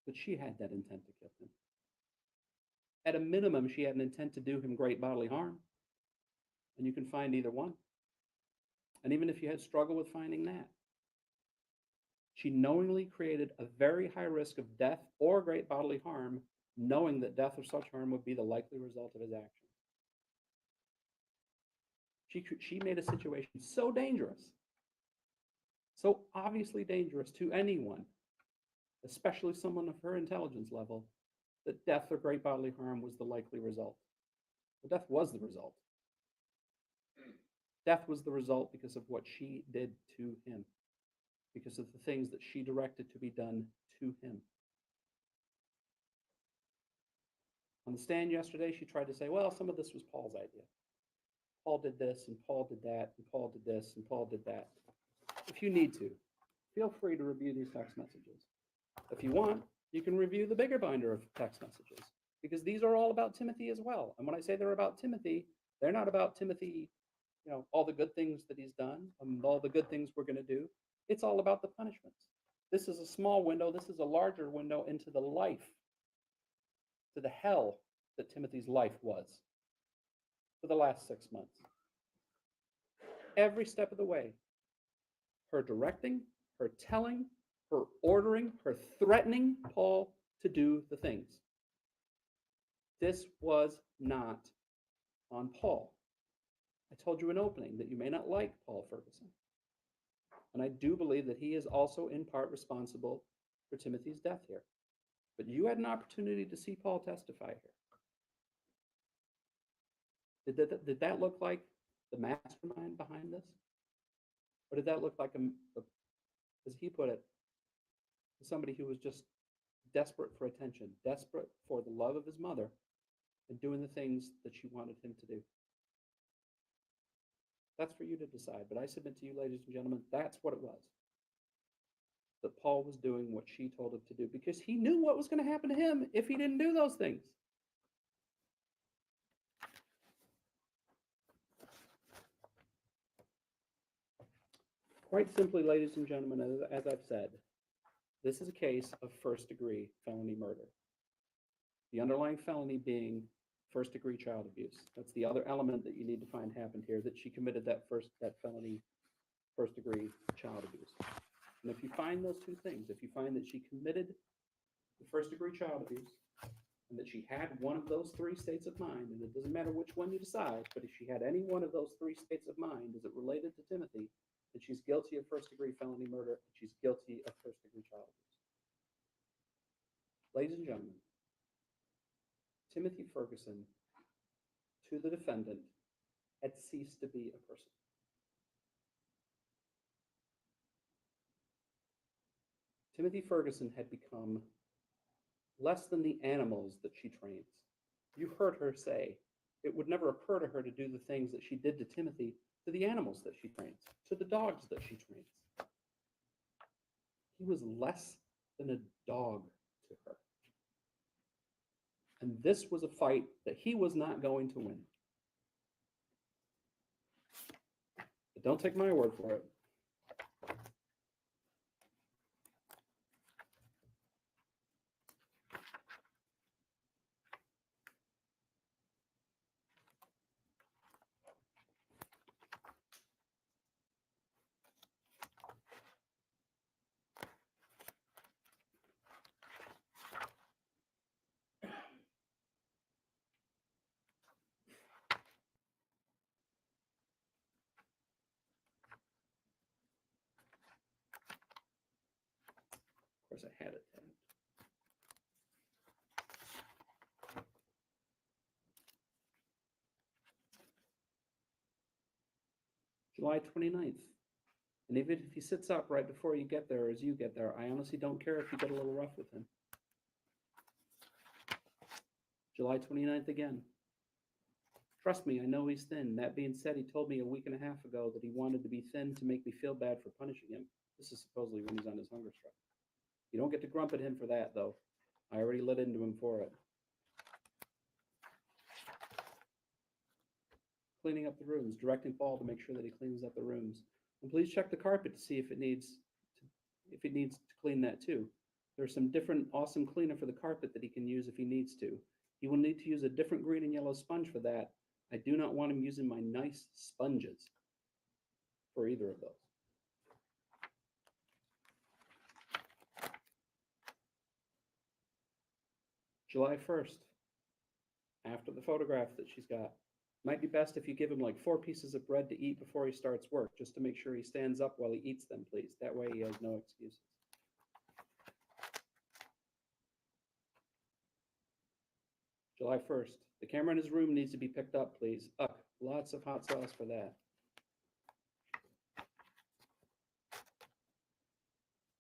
But she had that intent to kill him. At a minimum, she had an intent to do him great bodily harm. And you can find either one. And even if you had struggled with finding that, she knowingly created a very high risk of death or great bodily harm, knowing that death or such harm would be the likely result of his action. She made a situation so dangerous, so obviously dangerous to anyone, especially someone of her intelligence level, that death or great bodily harm was the likely result. Well, death was the result. Death was the result because of what she did to him, because of the things that she directed to be done to him. On the stand yesterday, she tried to say, well, some of this was Paul's idea. Paul did this, and Paul did that, and Paul did this, and Paul did that. If you need to, feel free to review these text messages. If you want, you can review the bigger binder of text messages, because these are all about Timothy as well. And when I say they're about Timothy, they're not about Timothy, all the good things that he's done and all the good things we're going to do. It's all about the punishments. This is a small window. This is a larger window into the life, to the hell that Timothy's life was for the last 6 months. Every step of the way, her directing, her telling, her ordering, her threatening Paul to do the things. This was not on Paul. I told you in opening that you may not like Paul Ferguson. And I do believe that he is also in part responsible for Timothy's death here. But you had an opportunity to see Paul testify here. Did that look like the mastermind behind this? Or did that look like, as he put it, somebody who was just desperate for attention, desperate for the love of his mother, and doing the things that she wanted him to do? That's for you to decide. But I submit to you, ladies and gentlemen, that's what it was. That Paul was doing what she told him to do, because he knew what was going to happen to him if he didn't do those things. Quite simply, ladies and gentlemen, as I've said, this is a case of first-degree felony murder. The underlying felony being first-degree child abuse. That's the other element that you need to find happened here, that she committed that felony first-degree child abuse. And if you find those two things, if you find that she committed the first-degree child abuse, and that she had one of those three states of mind, and it doesn't matter which one you decide, but if she had any one of those three states of mind as it related to Timothy, then she's guilty of first-degree felony murder, and she's guilty of first-degree child abuse. Ladies and gentlemen, Timothy Ferguson, to the defendant, had ceased to be a person. Timothy Ferguson had become less than the animals that she trains. You heard her say it would never occur to her to do the things that she did to Timothy to the animals that she trains, to the dogs that she trains. He was less than a dog to her. And this was a fight that he was not going to win. But don't take my word for it. Of course, I had it tagged. July 29th. And even if he sits up right before you get there, or as you get there, I honestly don't care if you get a little rough with him. July 29th again. Trust me, I know he's thin. That being said, he told me a week and a half ago that he wanted to be thin to make me feel bad for punishing him. This is supposedly when he's on his hunger strike. You don't get to grump at him for that, though. I already lit into him for it. Cleaning up the rooms, directing Paul to make sure that he cleans up the rooms. And please check the carpet to see if it needs to clean that too. There's some different awesome cleaner for the carpet that he can use if he needs to. He will need to use a different green and yellow sponge for that. I do not want him using my nice sponges for either of those. July 1st, after the photograph that she's got. Might be best if you give him like 4 pieces of bread to eat before he starts work, just to make sure he stands up while he eats them, please. That way he has no excuses. July 1st, the camera in his room needs to be picked up, please. Lots of hot sauce for that.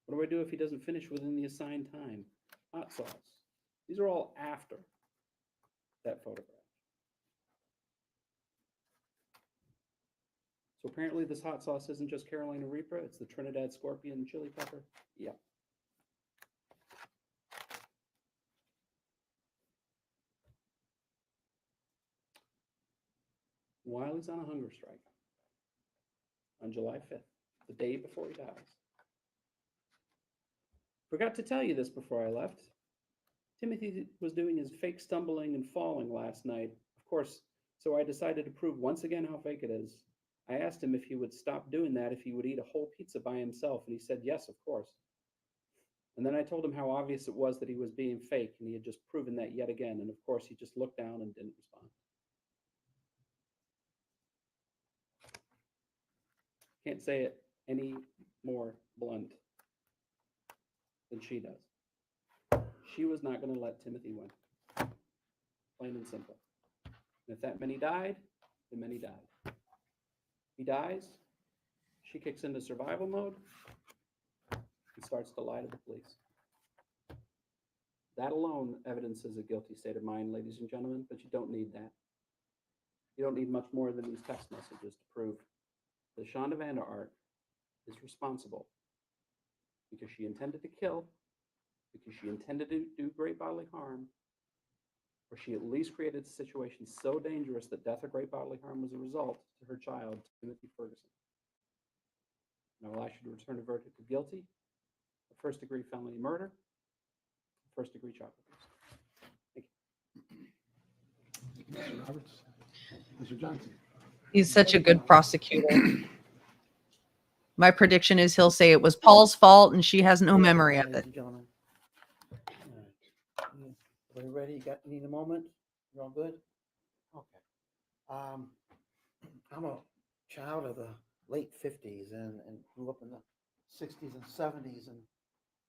What do I do if he doesn't finish within the assigned time? Hot sauce. These are all after that photograph. So apparently this hot sauce isn't just Carolina Reaper, it's the Trinidad Scorpion chili pepper. Yep. While he's on a hunger strike, on July 5th, the day before he dies. Forgot to tell you this before I left. Timothy was doing his fake stumbling and falling last night, of course, so I decided to prove once again how fake it is. I asked him if he would stop doing that if he would eat a whole pizza by himself, and he said yes, of course. And then I told him how obvious it was that he was being fake, and he had just proven that yet again, and of course he just looked down and didn't respond. Can't say it any more blunt than she does. She was not going to let Timothy win. Plain and simple. And if that many died, then many died. He dies, she kicks into survival mode and starts to lie to the police. That alone evidences a guilty state of mind, ladies and gentlemen, but you don't need that. You don't need much more than these text messages to prove that Shanda Vander is responsible because she intended to kill, because she intended to do great bodily harm, or she at least created a situation so dangerous that death or great bodily harm was a result to her child, Timothy Ferguson. And I will ask you to return a verdict of guilty of first-degree felony murder, first-degree child abuse. Thank you.
Mr. Roberts? Mr. Johnson?
He's such a good prosecutor. My prediction is he'll say it was Paul's fault and she has no memory of it.
Gentlemen. Everybody ready? Need a moment? You all good? Okay. I'm a child of the late 50s and grew up in the 60s and 70s, and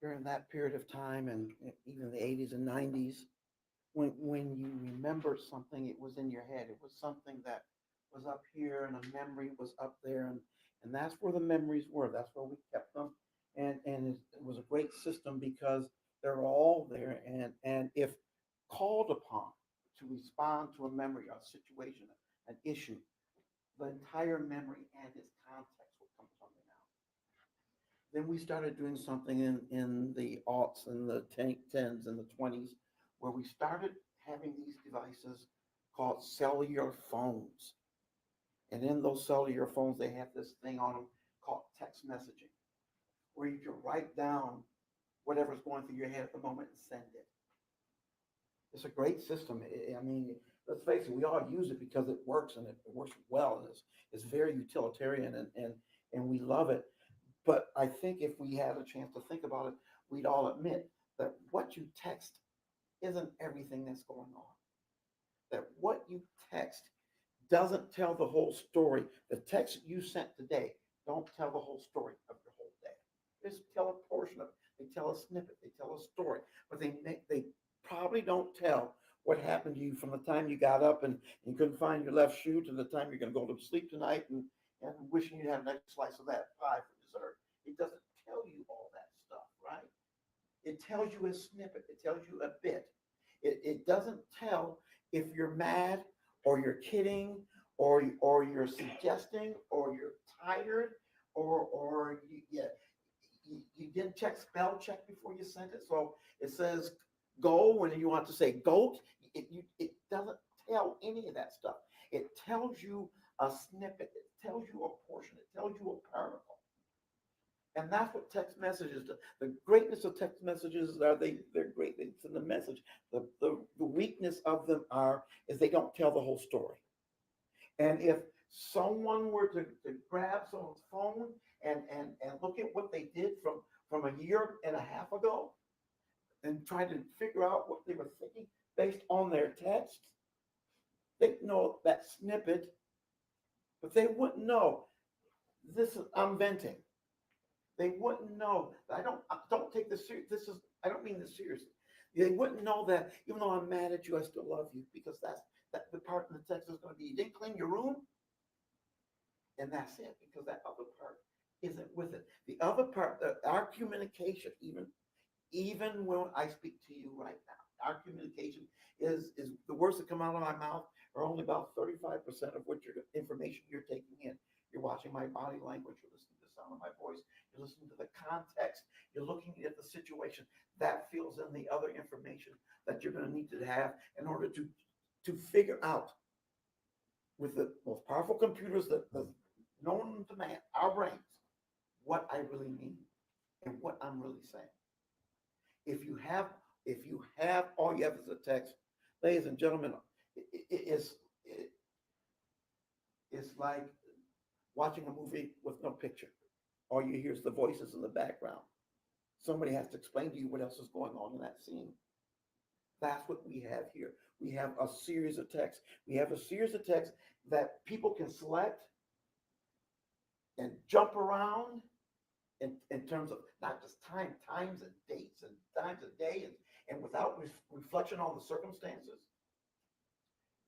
during that period of time and even the 80s and 90s, when you remember something, it was in your head. It was something that was up here and a memory was up there, and that's where the memories were. That's where we kept them. And it was a great system because they were all there. And if called upon to respond to a memory, a situation, an issue, the entire memory and its context would come coming out. Then we started doing something in the aughts and the 10s and the 20s, where we started having these devices called cellular phones. And in those cellular phones, they have this thing on them called text messaging, where you can write down whatever's going through your head at the moment and send it. It's a great system. I mean, let's face it, we all use it because it works, and it works well, and it's very utilitarian, and we love it. But I think if we had a chance to think about it, we'd all admit that what you text isn't everything that's going on. That what you text doesn't tell the whole story. The text you sent today don't tell the whole story of your whole day. Just tell a portion of it. They tell a snippet. They tell a story. But they probably don't tell what happened to you from the time you got up and you couldn't find your left shoe to the time you're going to go to sleep tonight and wishing you had an extra slice of that pie for dessert. It doesn't tell you all that stuff, right? It tells you a snippet. It tells you a bit. It doesn't tell if you're mad or you're kidding or you're suggesting or you're tired or you didn't spell check before you sent it. So it says go when you want to say goat. It doesn't tell any of that stuff. It tells you a snippet. It tells you a portion. It tells you a particle. And that's what text messages do. The greatness of text messages are they're great. It's in the message. The weakness of them is they don't tell the whole story. And if someone were to grab someone's phone and look at what they did from a year and a half ago and try to figure out what they were thinking based on their text, they'd know that snippet, but they wouldn't know I'm venting. They wouldn't know. I don't take this serious. I don't mean this seriously. They wouldn't know that even though I'm mad at you, I still love you, because that the part in the text is going to be, you didn't clean your room, and that's it, because that other part isn't with it. The other part, our communication, even when I speak to you right now, our communication is the words that come out of my mouth are only about 35% of what information you're taking in. You're watching my body language, you're listening to the sound of my voice, you're listening to the context, you're looking at the situation. That fills in the other information that you're going to need to have in order to figure out, with the most powerful computers that known to man, our brains, what I really mean and what I'm really saying. If you have all you have is a text, ladies and gentlemen, it's like watching a movie with no picture. All you hear is the voices in the background. Somebody has to explain to you what else is going on in that scene. That's what we have here. We have a series of texts. We have a series of texts that people can select and jump around in terms of not just times and dates and times of day and without reflection on the circumstances.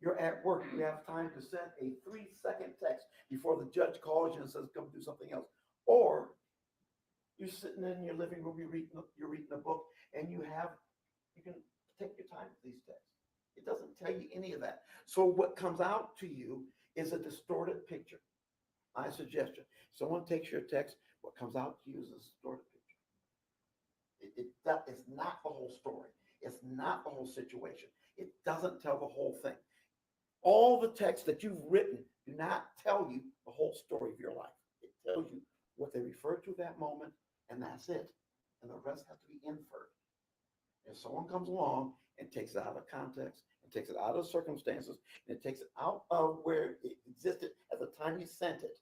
You're at work, you have time to send a 3-second text before the judge calls you and says, come do something else. Or you're sitting in your living room, you're reading a book, and you can take your time with these texts. It doesn't tell you any of that. So what comes out to you is a distorted picture. My suggestion, someone takes your text, what comes out to you is a distorted picture. It's not the whole story. It's not the whole situation. It doesn't tell the whole thing. All the texts that you've written do not tell you the whole story of your life. It tells you what they refer to that moment, and that's it. And the rest has to be inferred. If someone comes along and takes it out of context, and takes it out of circumstances, and it takes it out of where it existed at the time you sent it,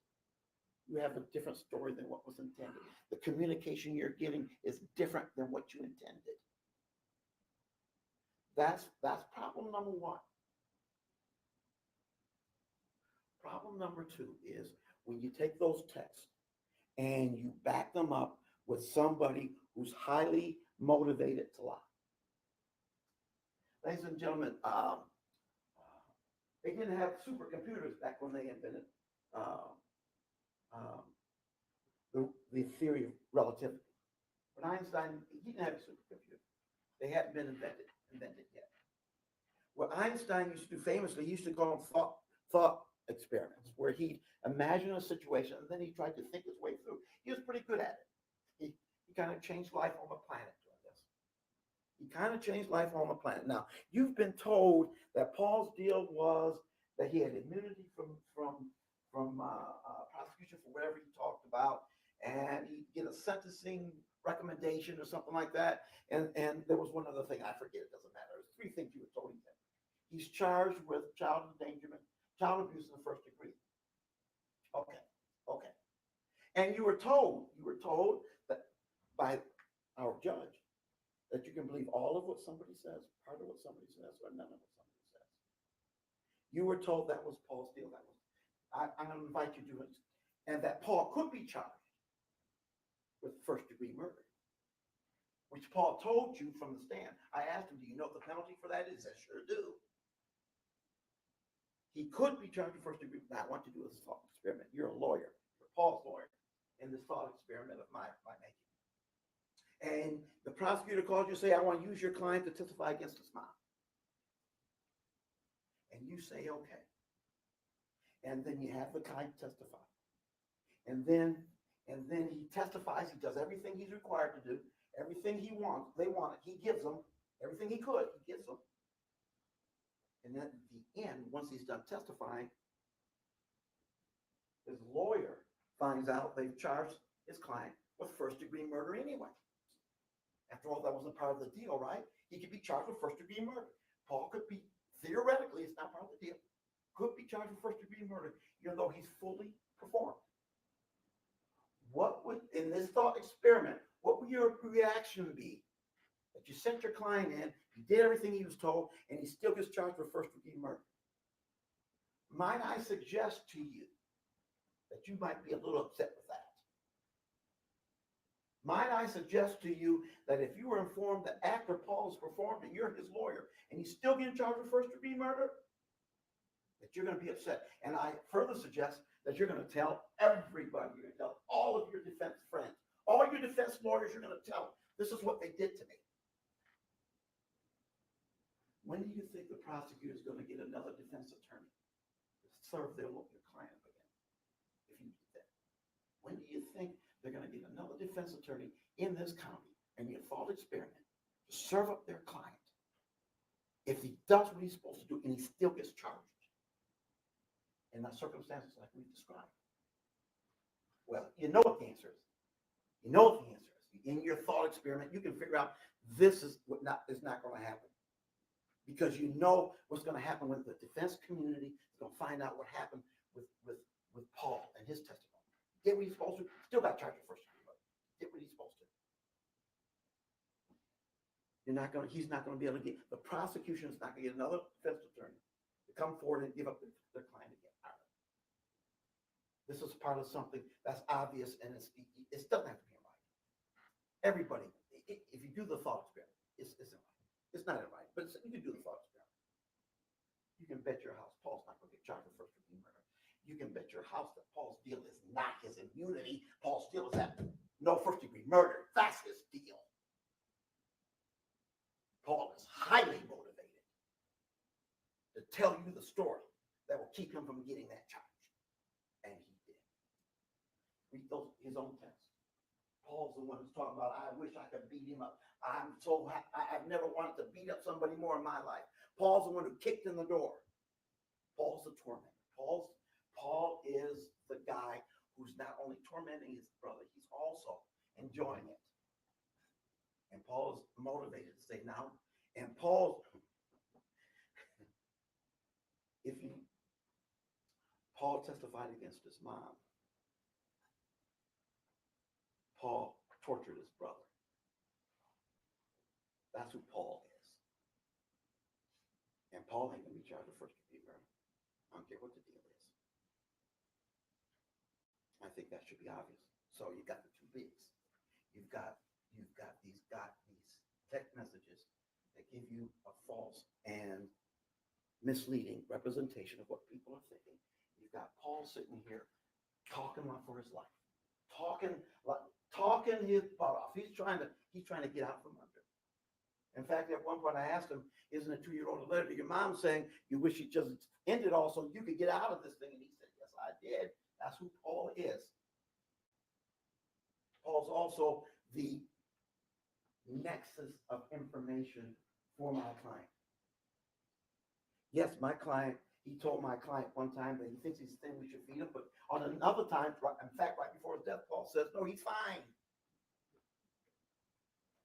you have a different story than what was intended. The communication you're getting is different than what you intended. That's problem number one. Problem number two is when you take those texts and you back them up with somebody who's highly motivated to lie. Ladies and gentlemen, they didn't have supercomputers back when they invented the theory of relativity. When Einstein, he didn't have a supercomputer. They hadn't been invented yet. What Einstein used to do famously, he used to call them thought experiments, where he'd imagine a situation and then he tried to think his way through. He was pretty good at it. He kind of changed life on the planet doing this. He kind of changed life on the planet. Now, you've been told that Paul's deal was that he had immunity from prosecution for whatever he talked about, and he'd get a sentencing recommendation or something like that. And there was one other thing, I forget, it doesn't matter. There's 3 things you were told him. He's charged with child endangerment, child abuse in the 1st degree. Okay. And you were told that by our judge that you can believe all of what somebody says, part of what somebody says, or none of what somebody says. You were told that was Paul's deal. I'm going to invite you to it. And that Paul could be charged with 1st degree murder, which Paul told you from the stand. I asked him, do you know what the penalty for that is? I sure do. He could be charged with first degree. Now, I want you to do this thought experiment. You're a lawyer, you're Paul's lawyer, in this thought experiment of my making. And the prosecutor calls you, say, I want to use your client to testify against his mom. And you say, okay. And then you have the client testify. And then he testifies, he does everything he's required to do, everything he wants, they want it, he gives them, everything he could, he gives them. And then at the end, once he's done testifying, his lawyer finds out they've charged his client with first degree murder anyway. After all, that wasn't part of the deal, right? He could be charged with first degree murder. Paul could be, theoretically, it's not part of the deal, could be charged with first degree murder, even though he's fully performed. What would, in this thought experiment, what would your reaction be? That you sent your client in, he did everything he was told, and he still gets charged with first degree murder. Might I suggest to you that you might be a little upset with that? Might I suggest to you that if you were informed that after Paul is performed and you're his lawyer and he's still getting charged with first degree murder, that you're going to be upset? And I further suggest that you're going to tell everybody, you're going to tell all of your defense friends, all your defense lawyers, you're going to tell, this is what they did to me. When do you think the prosecutor is going to get another defense attorney to serve their client up again? If you do that, when do you think they're going to get another defense attorney in this county and your thought experiment to serve up their client if he does what he's supposed to do and he still gets charged in the circumstances like we've described? Well, you know what the answer is. You know what the answer is. In your thought experiment, you can figure out this is what is not going to happen. Because you know what's going to happen when the defense community is going to find out what happened with Paul and his testimony. Did what he's supposed to, still got charged with first degree murder. Did what he's supposed to. He's not going to be able to get, the prosecution is not going to get another defense attorney to come forward and give up their client again. This is part of something that's obvious and it doesn't have to be in writing. Everybody, if you do the thought experiment, it's in writing. It's not in writing, but you can do the thought experiment. You can bet your house Paul's not going to get charged with first degree murder. You can bet your house that Paul's deal is not his immunity. Paul's deal is that no first degree murder. That's his deal. Paul is highly motivated to tell you the story that will keep him from getting that charge. And he did. Read his own text. Paul's the one who's talking about, I wish I could beat him up. I'm so happy. I've never wanted to beat up somebody more in my life. Paul's the one who kicked in the door. Paul's the tormentor. Paul is the guy who's not only tormenting his brother, he's also enjoying it. And Paul is motivated to say now, and Paul testified against his mom. Paul tortured his brother. That's who Paul is. And Paul ain't gonna be charged with first degree murder. I don't care what the deal is. I think that should be obvious. So you got the two bigs. You've got these text messages that give you a false and misleading representation of what people are thinking. You've got Paul sitting here talking for his life, talking his butt off. He's trying to get out from under. In fact, at one point I asked him, isn't it true you wrote a letter to your mom saying you wish it just ended all so you could get out of this thing? And he said, yes, I did. That's who Paul is. Paul's also the nexus of information for my client. Yes, my client, he told my client one time that he thinks he's thin, we should feed him, but on another time, in fact, right before his death, Paul says, no, he's fine.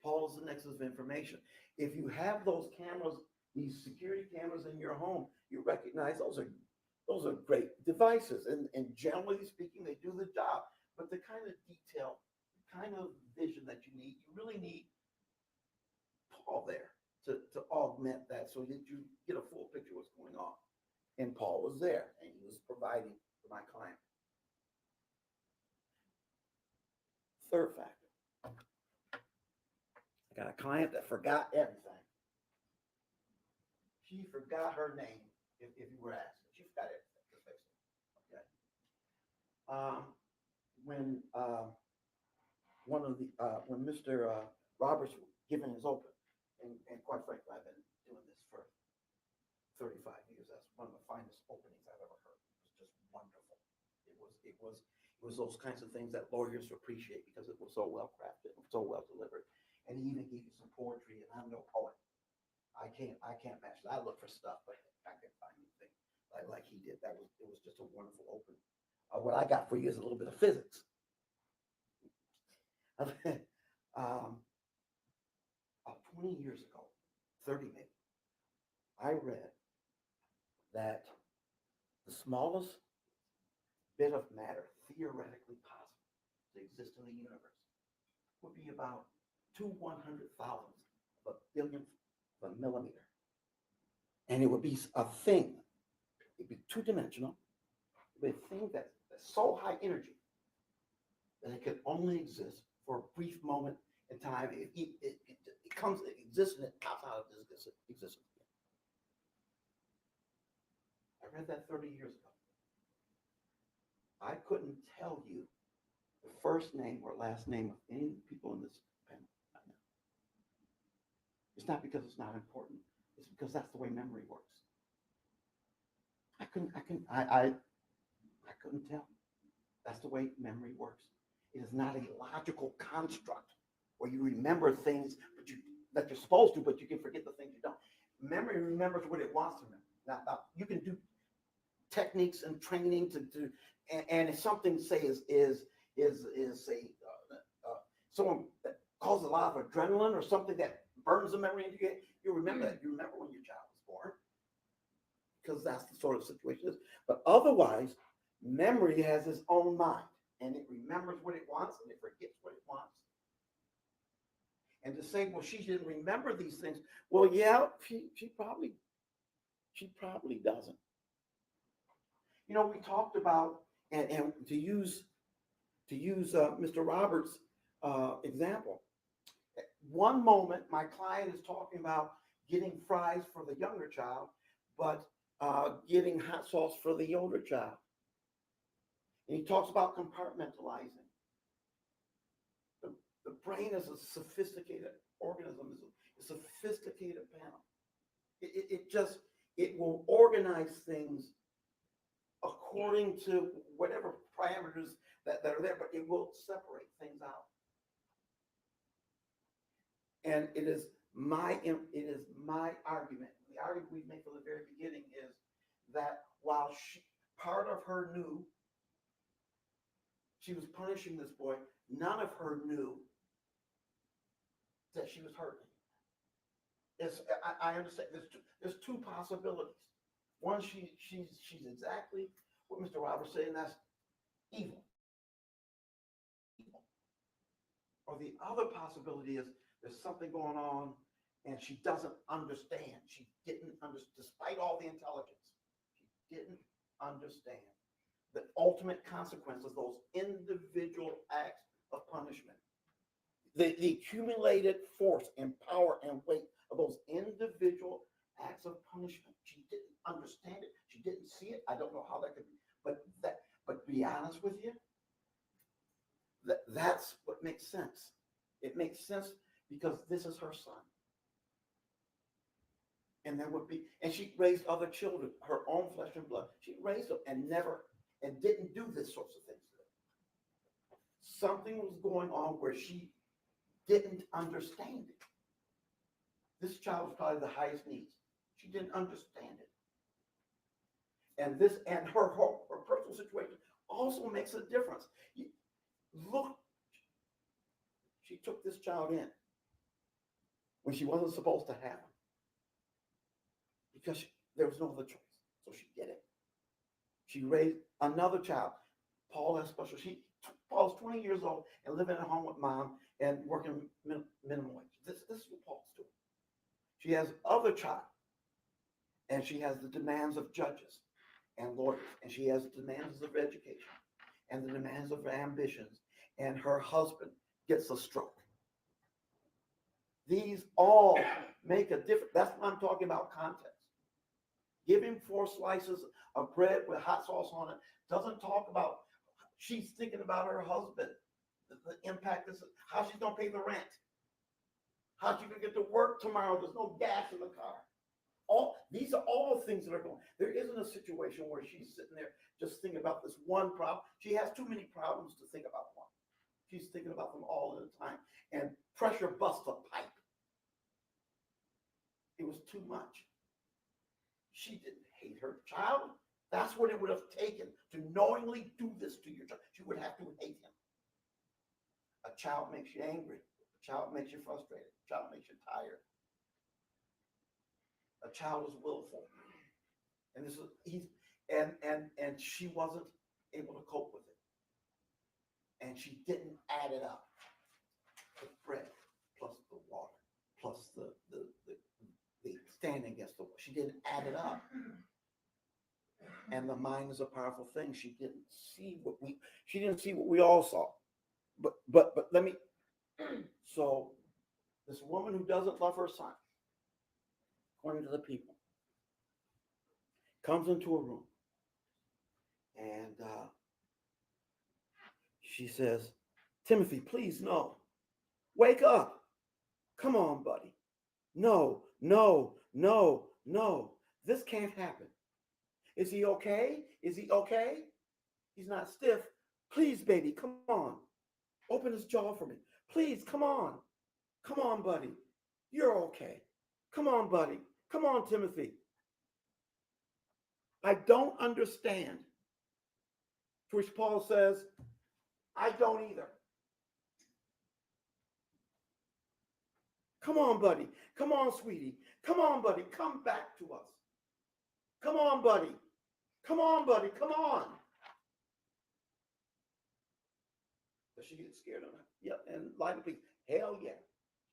Paul is the nexus of information. If you have those cameras, these security cameras in your home, you recognize those are great devices. And generally speaking, they do the job. But the kind of detail, the kind of vision that you need, you really need Paul there to augment that so that you get a full picture of what's going on. And Paul was there and he was providing for my client. Third factor. I got a client that forgot everything. She forgot her name, if you were asked. She's got everything, just basically. Okay. When when Mr. Roberts was given his open, and quite frankly, I've been doing this for 35 years. That's one of the finest openings I've ever heard. It was just wonderful. It was those kinds of things that lawyers appreciate because it was so well crafted, so well delivered. And he even gave you some poetry, and I'm no poet. I can't match that. I look for stuff, but I can't find anything like he did. It was just a wonderful opening. What I got for you is a little bit of physics. 20 years ago, 30 maybe, I read that the smallest bit of matter theoretically possible to exist in the universe would be about 2/100,000th of a billionth of a millimeter. And it would be a thing. It'd be two-dimensional. It'd be a thing that's so high energy that it could only exist for a brief moment in time. It exists and it pops out of existence. I read that 30 years ago. I couldn't tell you the first name or last name of any people in this panel right now. It's not because it's not important. It's because that's the way memory works. I couldn't tell. That's the way memory works. It is not a logical construct where you remember things that you're supposed to, but you can forget the things you don't. Memory remembers what it wants to remember. Now you can do techniques and training and if something say is say someone that causes a lot of adrenaline or something that burns the memory into you remember that. You remember when your child was born because that's the sort of situation it is. But otherwise, memory has its own mind and it remembers what it wants and it forgets what it wants. And to say, well, she didn't remember these things. Well, yeah, she probably doesn't. You know, we talked about, and to use Mr. Roberts' example, one moment my client is talking about getting fries for the younger child, but getting hot sauce for the older child. And he talks about compartmentalizing. The brain is a sophisticated organism, it's a sophisticated panel. It will organize things according to whatever parameters that are there, but it will separate things out. And it is my argument. The argument we made from the very beginning is that while part of her knew she was punishing this boy, none of her knew that she was hurting him. I understand. There's two possibilities. One, she's exactly what Mr. Roberts said, and that's evil. Or the other possibility is there's something going on and she doesn't understand. She didn't understand, despite all the intelligence, she didn't understand the ultimate consequence of those individual acts of punishment. The accumulated force and power and weight of those individual acts of punishment. She didn't understand it. She didn't see it. I don't know how that could be. But to be honest with you, that's what makes sense. It makes sense because this is her son. And and she raised other children, her own flesh and blood. She raised them and didn't do this sorts of things to them. Something was going on where she didn't understand it. This child was probably the highest needs. She didn't understand it. And her personal situation also makes a difference. Look, she took this child in when she wasn't supposed to have him because there was no other choice. So she did it. She raised another child. Paul has special. Paul's 20 years old and living at home with mom and working minimum wage. This is what Paul's doing. She has other child, and she has the demands of judges and lawyers, and she has the demands of education and the demands of ambitions, and her husband gets a stroke. These all make a difference. That's what I'm talking about context. Give him 4 slices of bread with hot sauce on it. Doesn't talk about, she's thinking about her husband. The impact is how she's gonna pay the rent. How she gonna get to work tomorrow? There's no gas in the car. These are all things that are going. There isn't a situation where she's sitting there just thinking about this one problem. She has too many problems to think about one. She's thinking about them all at a time. And pressure busts a pipe. It was too much. She didn't hate her child. That's what it would have taken to knowingly do this to your child. She would have to hate him. A child makes you angry. A child makes you frustrated. A child makes you tired. A child is willful. And this is and she wasn't able to cope with it. And she didn't add it up. The bread plus the water plus the standing against the wall. She didn't add it up. And the mind is a powerful thing. She didn't see what we all saw. But let me, so this woman who doesn't love her son, according to the people, comes into a room and she says, Timothy, please, no. Wake up. Come on, buddy. No, no, no, no. This can't happen. Is he okay? Is he okay? He's not stiff. Please, baby, come on. Open his jaw for me. Please, come on. Come on, buddy. You're okay. Come on, buddy. Come on, Timothy. I don't understand. To which Paul says, I don't either. Come on, buddy. Come on, sweetie. Come on, buddy. Come back to us. Come on, buddy. Come on, buddy. Come on. Does she get scared of that? Yep. And lie to please. Hell yeah.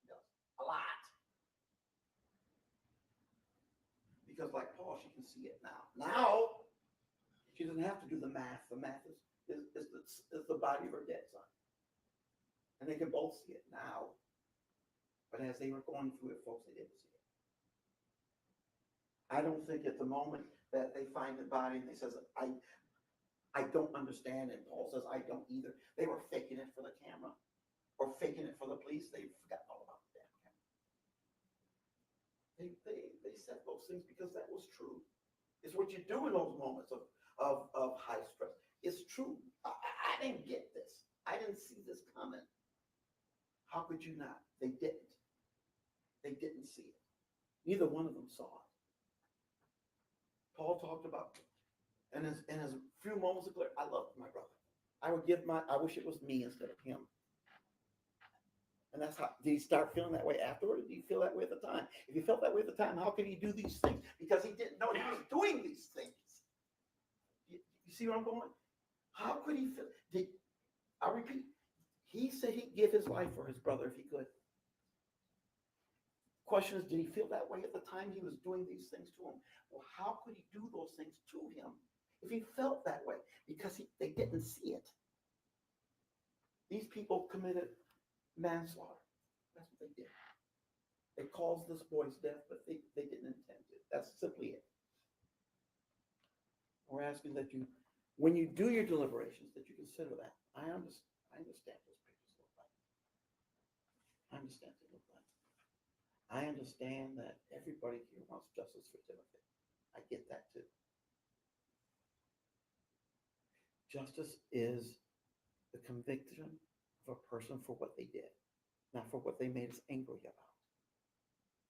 She does. A lot. Because like Paul, she can see it now. Now, she doesn't have to do the math. The math is the body of her dead son. And they can both see it now. But as they were going through it, folks, they didn't see it. I don't think at the moment that they find the body and they says, I don't understand it. Paul says, I don't either. They were faking it for the camera or faking it for the police. They forgot all about the damn camera. They said those things because that was true. It's what you do in those moments of high stress. It's true. I didn't get this. I didn't see this coming. How could you not? They didn't. They didn't see it. Neither one of them saw it. Paul talked about, in his few moments of clarity, I loved my brother. I wish it was me instead of him. And that's how, did he start feeling that way afterward? Or did he feel that way at the time? If he felt that way at the time, how could he do these things? Because he didn't know he was doing these things. You see where I'm going? How could he feel? I repeat, he said he'd give his life for his brother if he could. Question is, did he feel that way at the time he was doing these things to him? Well, how could he do those things to him if he felt that way? Because they didn't see it. These people committed manslaughter. That's what they did. They caused this boy's death, but they didn't intend it. That's simply it. We're asking that you, when you do your deliberations, that you consider that. I understand those pictures look like. I understand they look like. I understand that everybody here wants justice for Timothy. I get that too. Justice is the conviction of a person for what they did, not for what they made us angry about,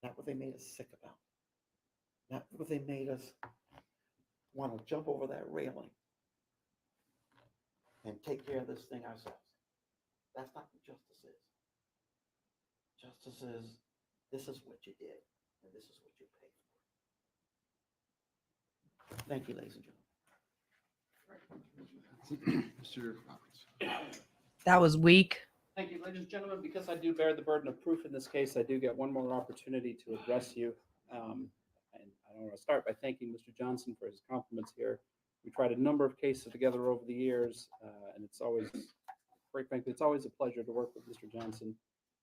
not what they made us sick about, not what they made us want to jump over that railing and take care of this thing ourselves. That's not what justice is. Justice is, this is what you did, and this is what you paid for. Thank you, ladies and gentlemen.
Mr. Roberts.
That was weak.
Thank you, ladies and gentlemen. Because I do bear the burden of proof in this case, I do get one more opportunity to address you. And I want to start by thanking Mr. Johnson for his compliments here. We tried a number of cases together over the years, and it's always, quite frankly, it's always a pleasure to work with Mr. Johnson.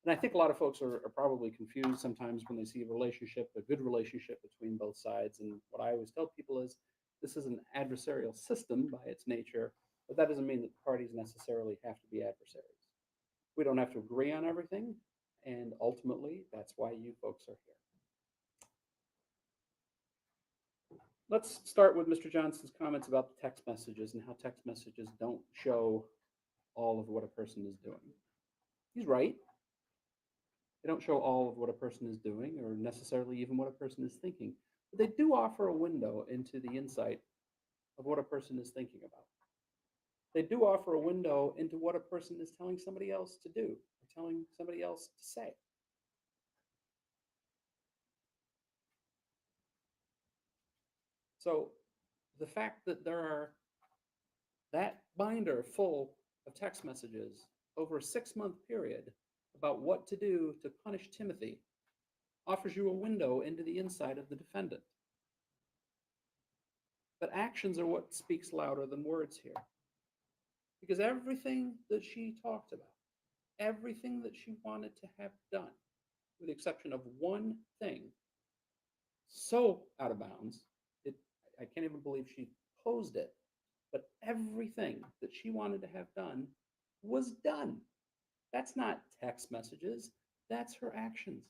And I think a lot of folks are probably confused sometimes when they see a relationship, a good relationship between both sides. And what I always tell people is this is an adversarial system by its nature, but that doesn't mean that the parties necessarily have to be adversaries. We don't have to agree on everything, and ultimately, that's why you folks are here. Let's start with Mr. Johnson's comments about the text messages and how text messages don't show all of what a person is doing. He's right. They don't show all of what a person is doing or necessarily even what a person is thinking, but they do offer a window into the insight of what a person is thinking about. They do offer a window into what a person is telling somebody else to do or telling somebody else to say. So the fact that there are that binder full of text messages over a 6-month period about what to do to punish Timothy offers you a window into the inside of the defendant. But actions are what speaks louder than words here. Because everything that she talked about, everything that she wanted to have done, with the exception of one thing, so out of bounds, I can't even believe she posed it, but everything that she wanted to have done was done. That's not text messages, that's her actions.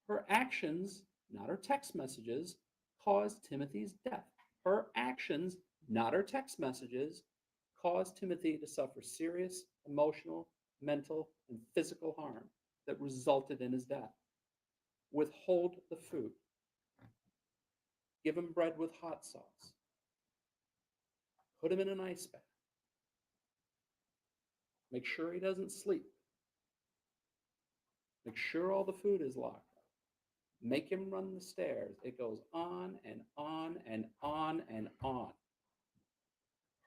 Her actions, not her text messages, caused Timothy's death. Her actions, not her text messages, caused Timothy to suffer serious emotional, mental, and physical harm that resulted in his death. Withhold the food. Give him bread with hot sauce. Put him in an ice bath. Make sure he doesn't sleep. Make sure all the food is locked up. Make him run the stairs. It goes on and on and on and on.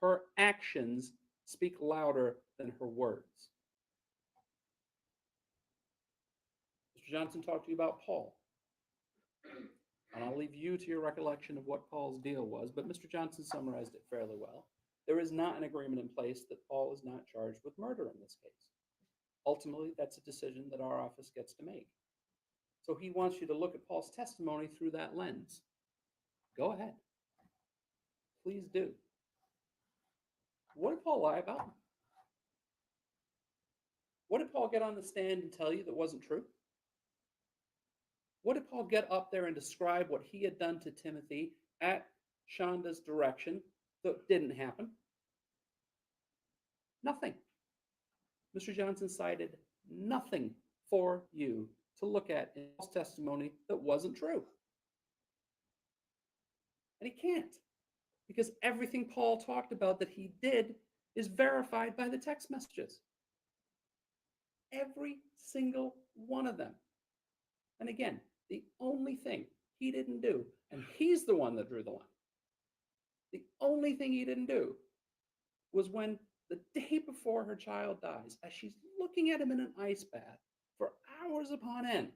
Her actions speak louder than her words. Mr. Johnson talked to you about Paul. And I'll leave you to your recollection of what Paul's deal was, but Mr. Johnson summarized it fairly well. There is not an agreement in place that Paul is not charged with murder in this case. Ultimately, that's a decision that our office gets to make. So he wants you to look at Paul's testimony through that lens. Go ahead. Please do. What did Paul lie about? What did Paul get on the stand and tell you that wasn't true? What did Paul get up there and describe what he had done to Timothy at Shanda's direction that didn't happen? Nothing. Mr. Johnson cited nothing for you to look at in Paul's testimony that wasn't true. And he can't, because everything Paul talked about that he did is verified by the text messages. Every single one of them. And again, the only thing he didn't do, and he's the one that drew the line, the only thing he didn't do was when the day before her child dies, as she's looking at him in an ice bath for hours upon end,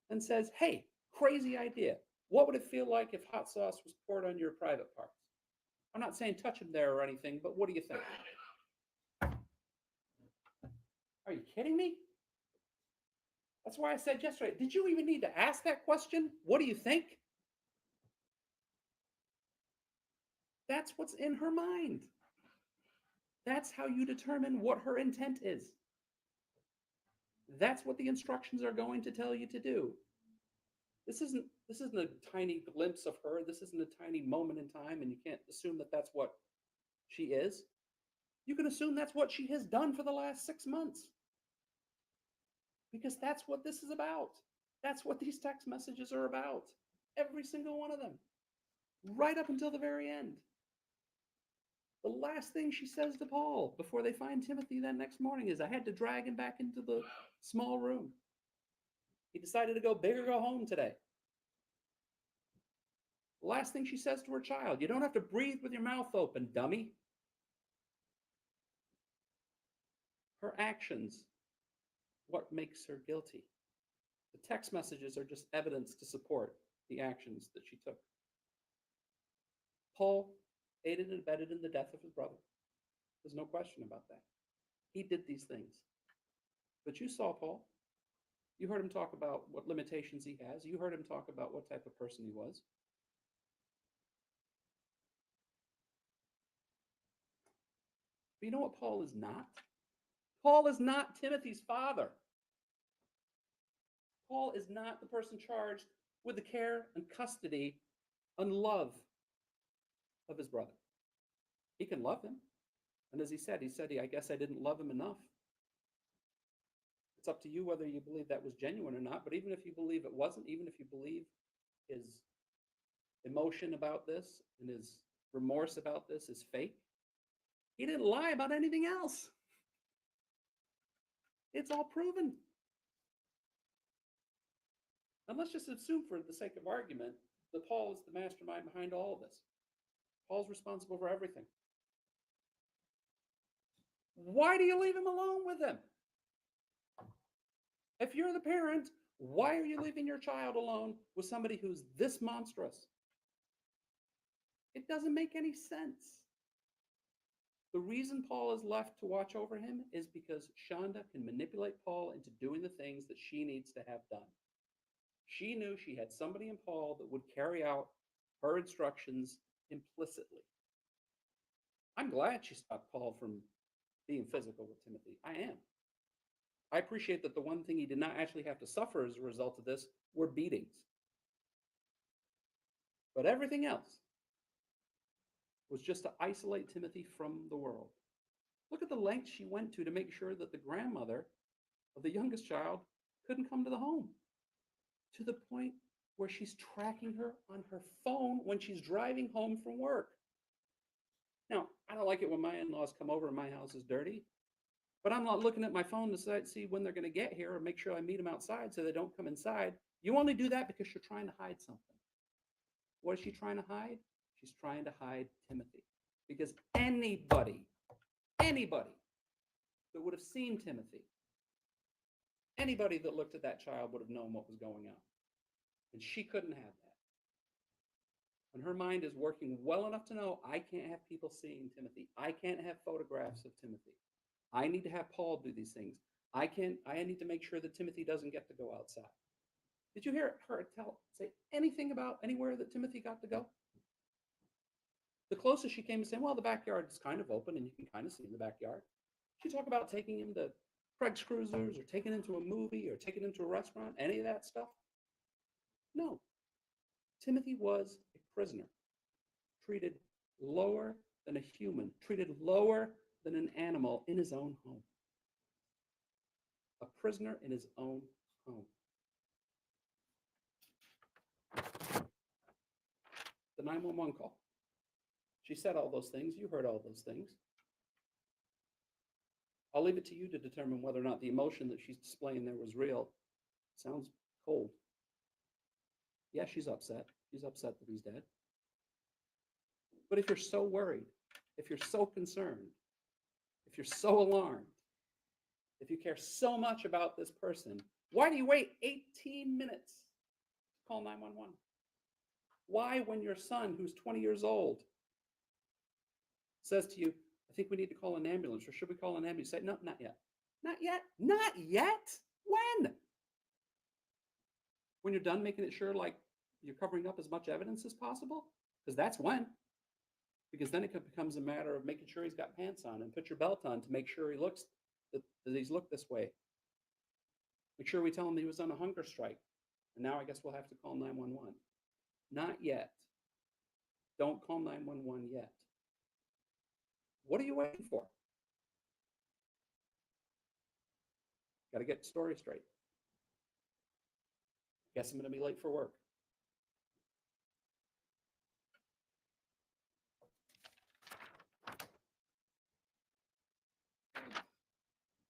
and says, hey, crazy idea. What would it feel like if hot sauce was poured on your private parts? I'm not saying touch him there or anything, but what do you think? Are you kidding me? That's why I said yesterday, did you even need to ask that question? What do you think? That's what's in her mind. That's how you determine what her intent is. That's what the instructions are going to tell you to do. This isn't a tiny glimpse of her. This isn't a tiny moment in time, and you can't assume that that's what she is. You can assume that's what she has done for the last 6 months. Because that's what this is about. That's what these text messages are about. Every single one of them. Right up until the very end. The last thing she says to Paul before they find Timothy that next morning is, I had to drag him back into the small room. He decided to go big or go home today. The last thing she says to her child, you don't have to breathe with your mouth open, dummy. Her actions, what makes her guilty? The text messages are just evidence to support the actions that she took. Paul aided and abetted in the death of his brother. There's no question about that. He did these things. But you saw Paul. You heard him talk about what limitations he has. You heard him talk about what type of person he was. But you know what Paul is not? Paul is not Timothy's father. Paul is not the person charged with the care and custody and love of his brother. He can love him. And as he said, I guess I didn't love him enough. It's up to you whether you believe that was genuine or not. But even if you believe it wasn't, even if you believe his emotion about this and his remorse about this is fake, he didn't lie about anything else. It's all proven. And let's just assume, for the sake of argument, that Paul is the mastermind behind all of this. Paul's responsible for everything. Why do you leave him alone with him? If you're the parent, why are you leaving your child alone with somebody who's this monstrous? It doesn't make any sense. The reason Paul is left to watch over him is because Shanda can manipulate Paul into doing the things that she needs to have done. She knew she had somebody in Paul that would carry out her instructions implicitly. I'm glad she stopped Paul from being physical with Timothy. I am. I appreciate that the one thing he did not actually have to suffer as a result of this were beatings. But everything else was just to isolate Timothy from the world. Look at the lengths she went to make sure that the grandmother of the youngest child couldn't come to the home, to the point where she's tracking her on her phone when she's driving home from work. Now, I don't like it when my in-laws come over and my house is dirty, but I'm not looking at my phone to see when they're going to get here or make sure I meet them outside so they don't come inside. You only do that because you're trying to hide something. What is she trying to hide? She's trying to hide Timothy. Because anybody that would have seen Timothy, anybody that looked at that child would have known what was going on. And she couldn't have that. And her mind is working well enough to know, I can't have people seeing Timothy. I can't have photographs of Timothy. I need to have Paul do these things. I need to make sure that Timothy doesn't get to go outside. Did you hear her say anything about anywhere that Timothy got to go? The closest she came to saying, well, the backyard is kind of open and you can kind of see in the backyard. She talked about taking him to Craig's Cruisers or taking him to a movie or taking him to a restaurant, any of that stuff? No. Timothy was a prisoner, treated lower than a human, treated lower than an animal in his own home. A prisoner in his own home. The 911 call. She said all those things. You heard all those things. I'll leave it to you to determine whether or not the emotion that she's displaying there was real. Sounds cold. Yeah, she's upset. She's upset that he's dead. But if you're so worried, if you're so concerned, if you're so alarmed, if you care so much about this person, why do you wait 18 minutes to call 911? Why, when your son, who's 20 years old, says to you, I think we need to call an ambulance, or should we call an ambulance? Say, no, not yet. Not yet? Not yet? When? When you're done making it sure, like, you're covering up as much evidence as possible? Because that's when. Because then it becomes a matter of making sure he's got pants on and put your belt on to make sure he looks, that he's looked this way. Make sure we tell him he was on a hunger strike. And now I guess we'll have to call 911. Not yet. Don't call 911 yet. What are you waiting for? Got to get the story straight. Guess I'm going to be late for work.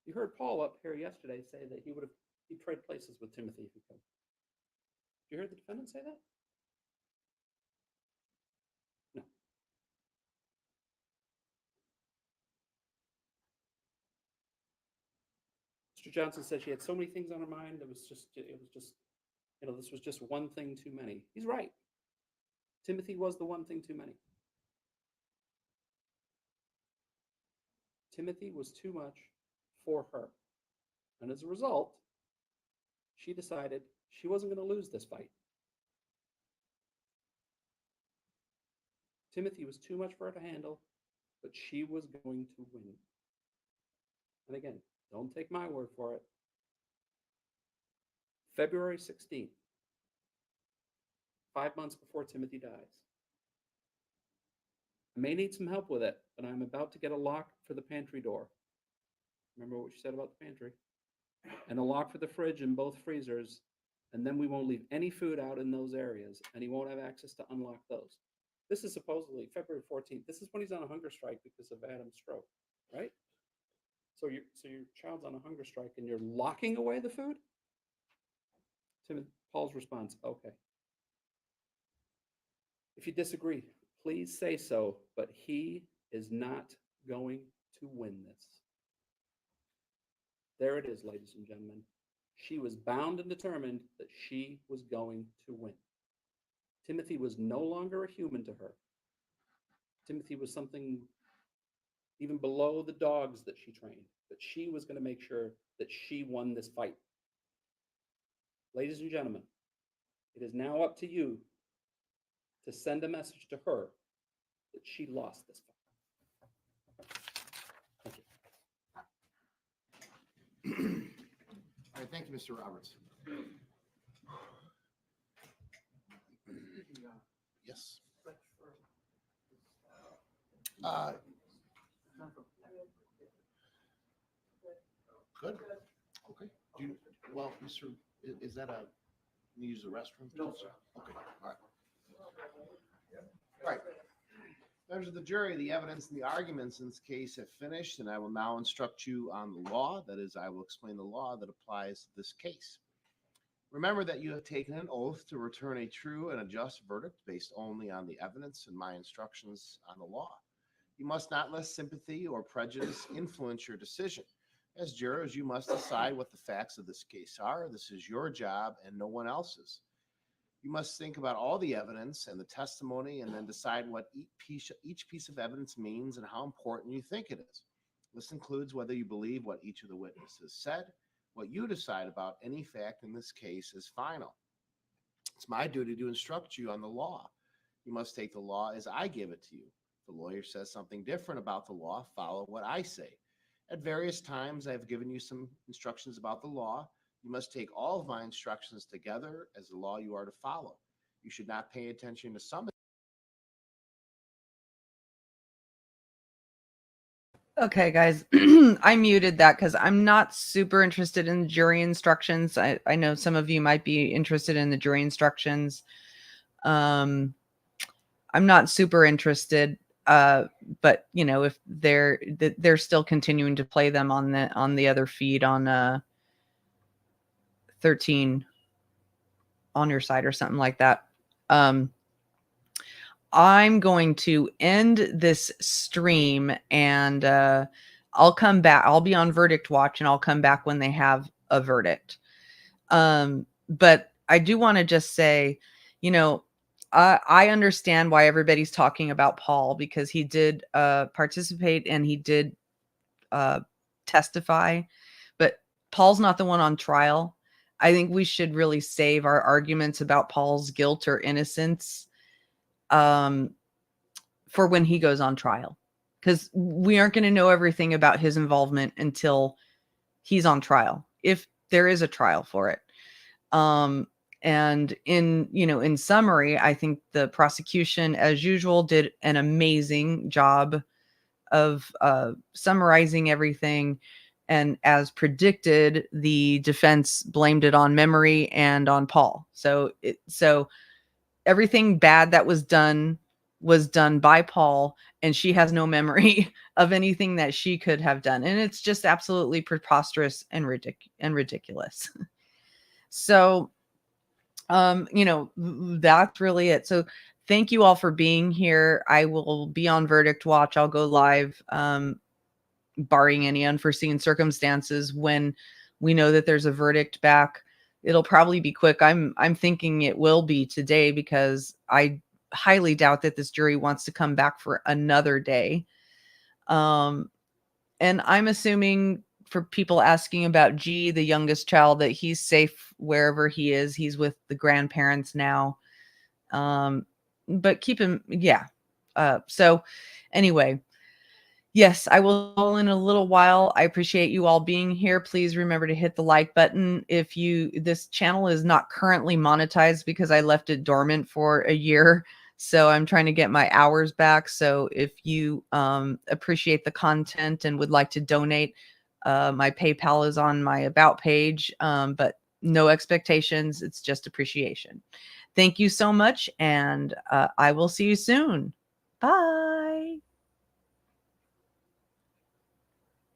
You heard Paul up here yesterday say that he'd trade places with Timothy if he could. Did you hear the defendant say that? No. Mr. Johnson said she had so many things on her mind. It was just, this was just one thing too many. He's right. Timothy was the one thing too many. Timothy was too much for her. And as a result, she decided she wasn't going to lose this fight. Timothy was too much for her to handle, but she was going to win. And again, don't take my word for it. February 16th, 5 months before Timothy dies. I may need some help with it, but I'm about to get a lock for the pantry door. Remember what you said about the pantry? And a lock for the fridge and both freezers, and then we won't leave any food out in those areas, and he won't have access to unlock those. This is supposedly February 14th. This is when he's on a hunger strike because of Adam's stroke, right? So your child's on a hunger strike and you're locking away the food? Paul's response, okay. If you disagree, please say so, but he is not going to win this. There it is, ladies and gentlemen. She was bound and determined that she was going to win. Timothy was no longer a human to her. Timothy was something even below the dogs that she trained, but she was going to make sure that she won this fight. Ladies and gentlemen, it is now up to you to send a message to her that she lost this fight. Thank you.
All right, thank you, Mr. Roberts. Yes. Good. Okay. Well, Mr. Is that you use the restroom? No, sir. Okay, all right. All right. Members of the jury, the evidence and the arguments in this case have finished, and I will now instruct you on the law. That is, I will explain the law that applies to this case. Remember that you have taken an oath to return a true and a just verdict based only on the evidence and my instructions on the law. You must not let sympathy or prejudice influence your decision. As jurors, you must decide what the facts of this case are. This is your job and no one else's. You must think about all the evidence and the testimony and then decide what each piece of evidence means and how important you think it is. This includes whether you believe what each of the witnesses said. What you decide about any fact in this case is final. It's my duty to instruct you on the law. You must take the law as I give it to you. If the lawyer says something different about the law, follow what I say. At various times, I have given you some instructions about the law. You must take all of my instructions together as the law you are to follow. You should not pay attention to some.
Okay, guys, I muted that because I'm not super interested in jury instructions. I know some of you might be interested in the jury instructions. I'm not super interested, but you know, if they're still continuing to play them on the other feed on 13 on your side or something like that. I'm going to end this stream and I'll come back. I'll be on verdict watch and I'll come back when they have a verdict. But I do want to just say, you know, I understand why everybody's talking about Paul because he did participate and he did testify, but Paul's not the one on trial. I think we should really save our arguments about Paul's guilt or innocence for when he goes on trial, because we aren't going to know everything about his involvement until he's on trial, if there is a trial for it. And in summary, I think the prosecution, as usual, did an amazing job of summarizing everything. And as predicted, the defense blamed it on memory and on Paul. So everything bad that was done by Paul, and she has no memory of anything that she could have done. And it's just absolutely preposterous and ridiculous. So, that's really it. So thank you all for being here. I will be on verdict watch. I'll go live, barring any unforeseen circumstances when we know that there's a verdict back. It'll probably be quick. I'm thinking it will be today because I highly doubt that this jury wants to come back for another day. And I'm assuming for people asking about G, the youngest child, that he's safe wherever he is. He's with the grandparents now. But keep him, yeah. So anyway, yes, I will call in a little while. I appreciate you all being here. Please remember to hit the like button. If this channel is not currently monetized because I left it dormant for a year. So I'm trying to get my hours back. So if you appreciate the content and would like to donate, my PayPal is on my about page, but no expectations. It's just appreciation. Thank you so much. And I will see you soon. Bye.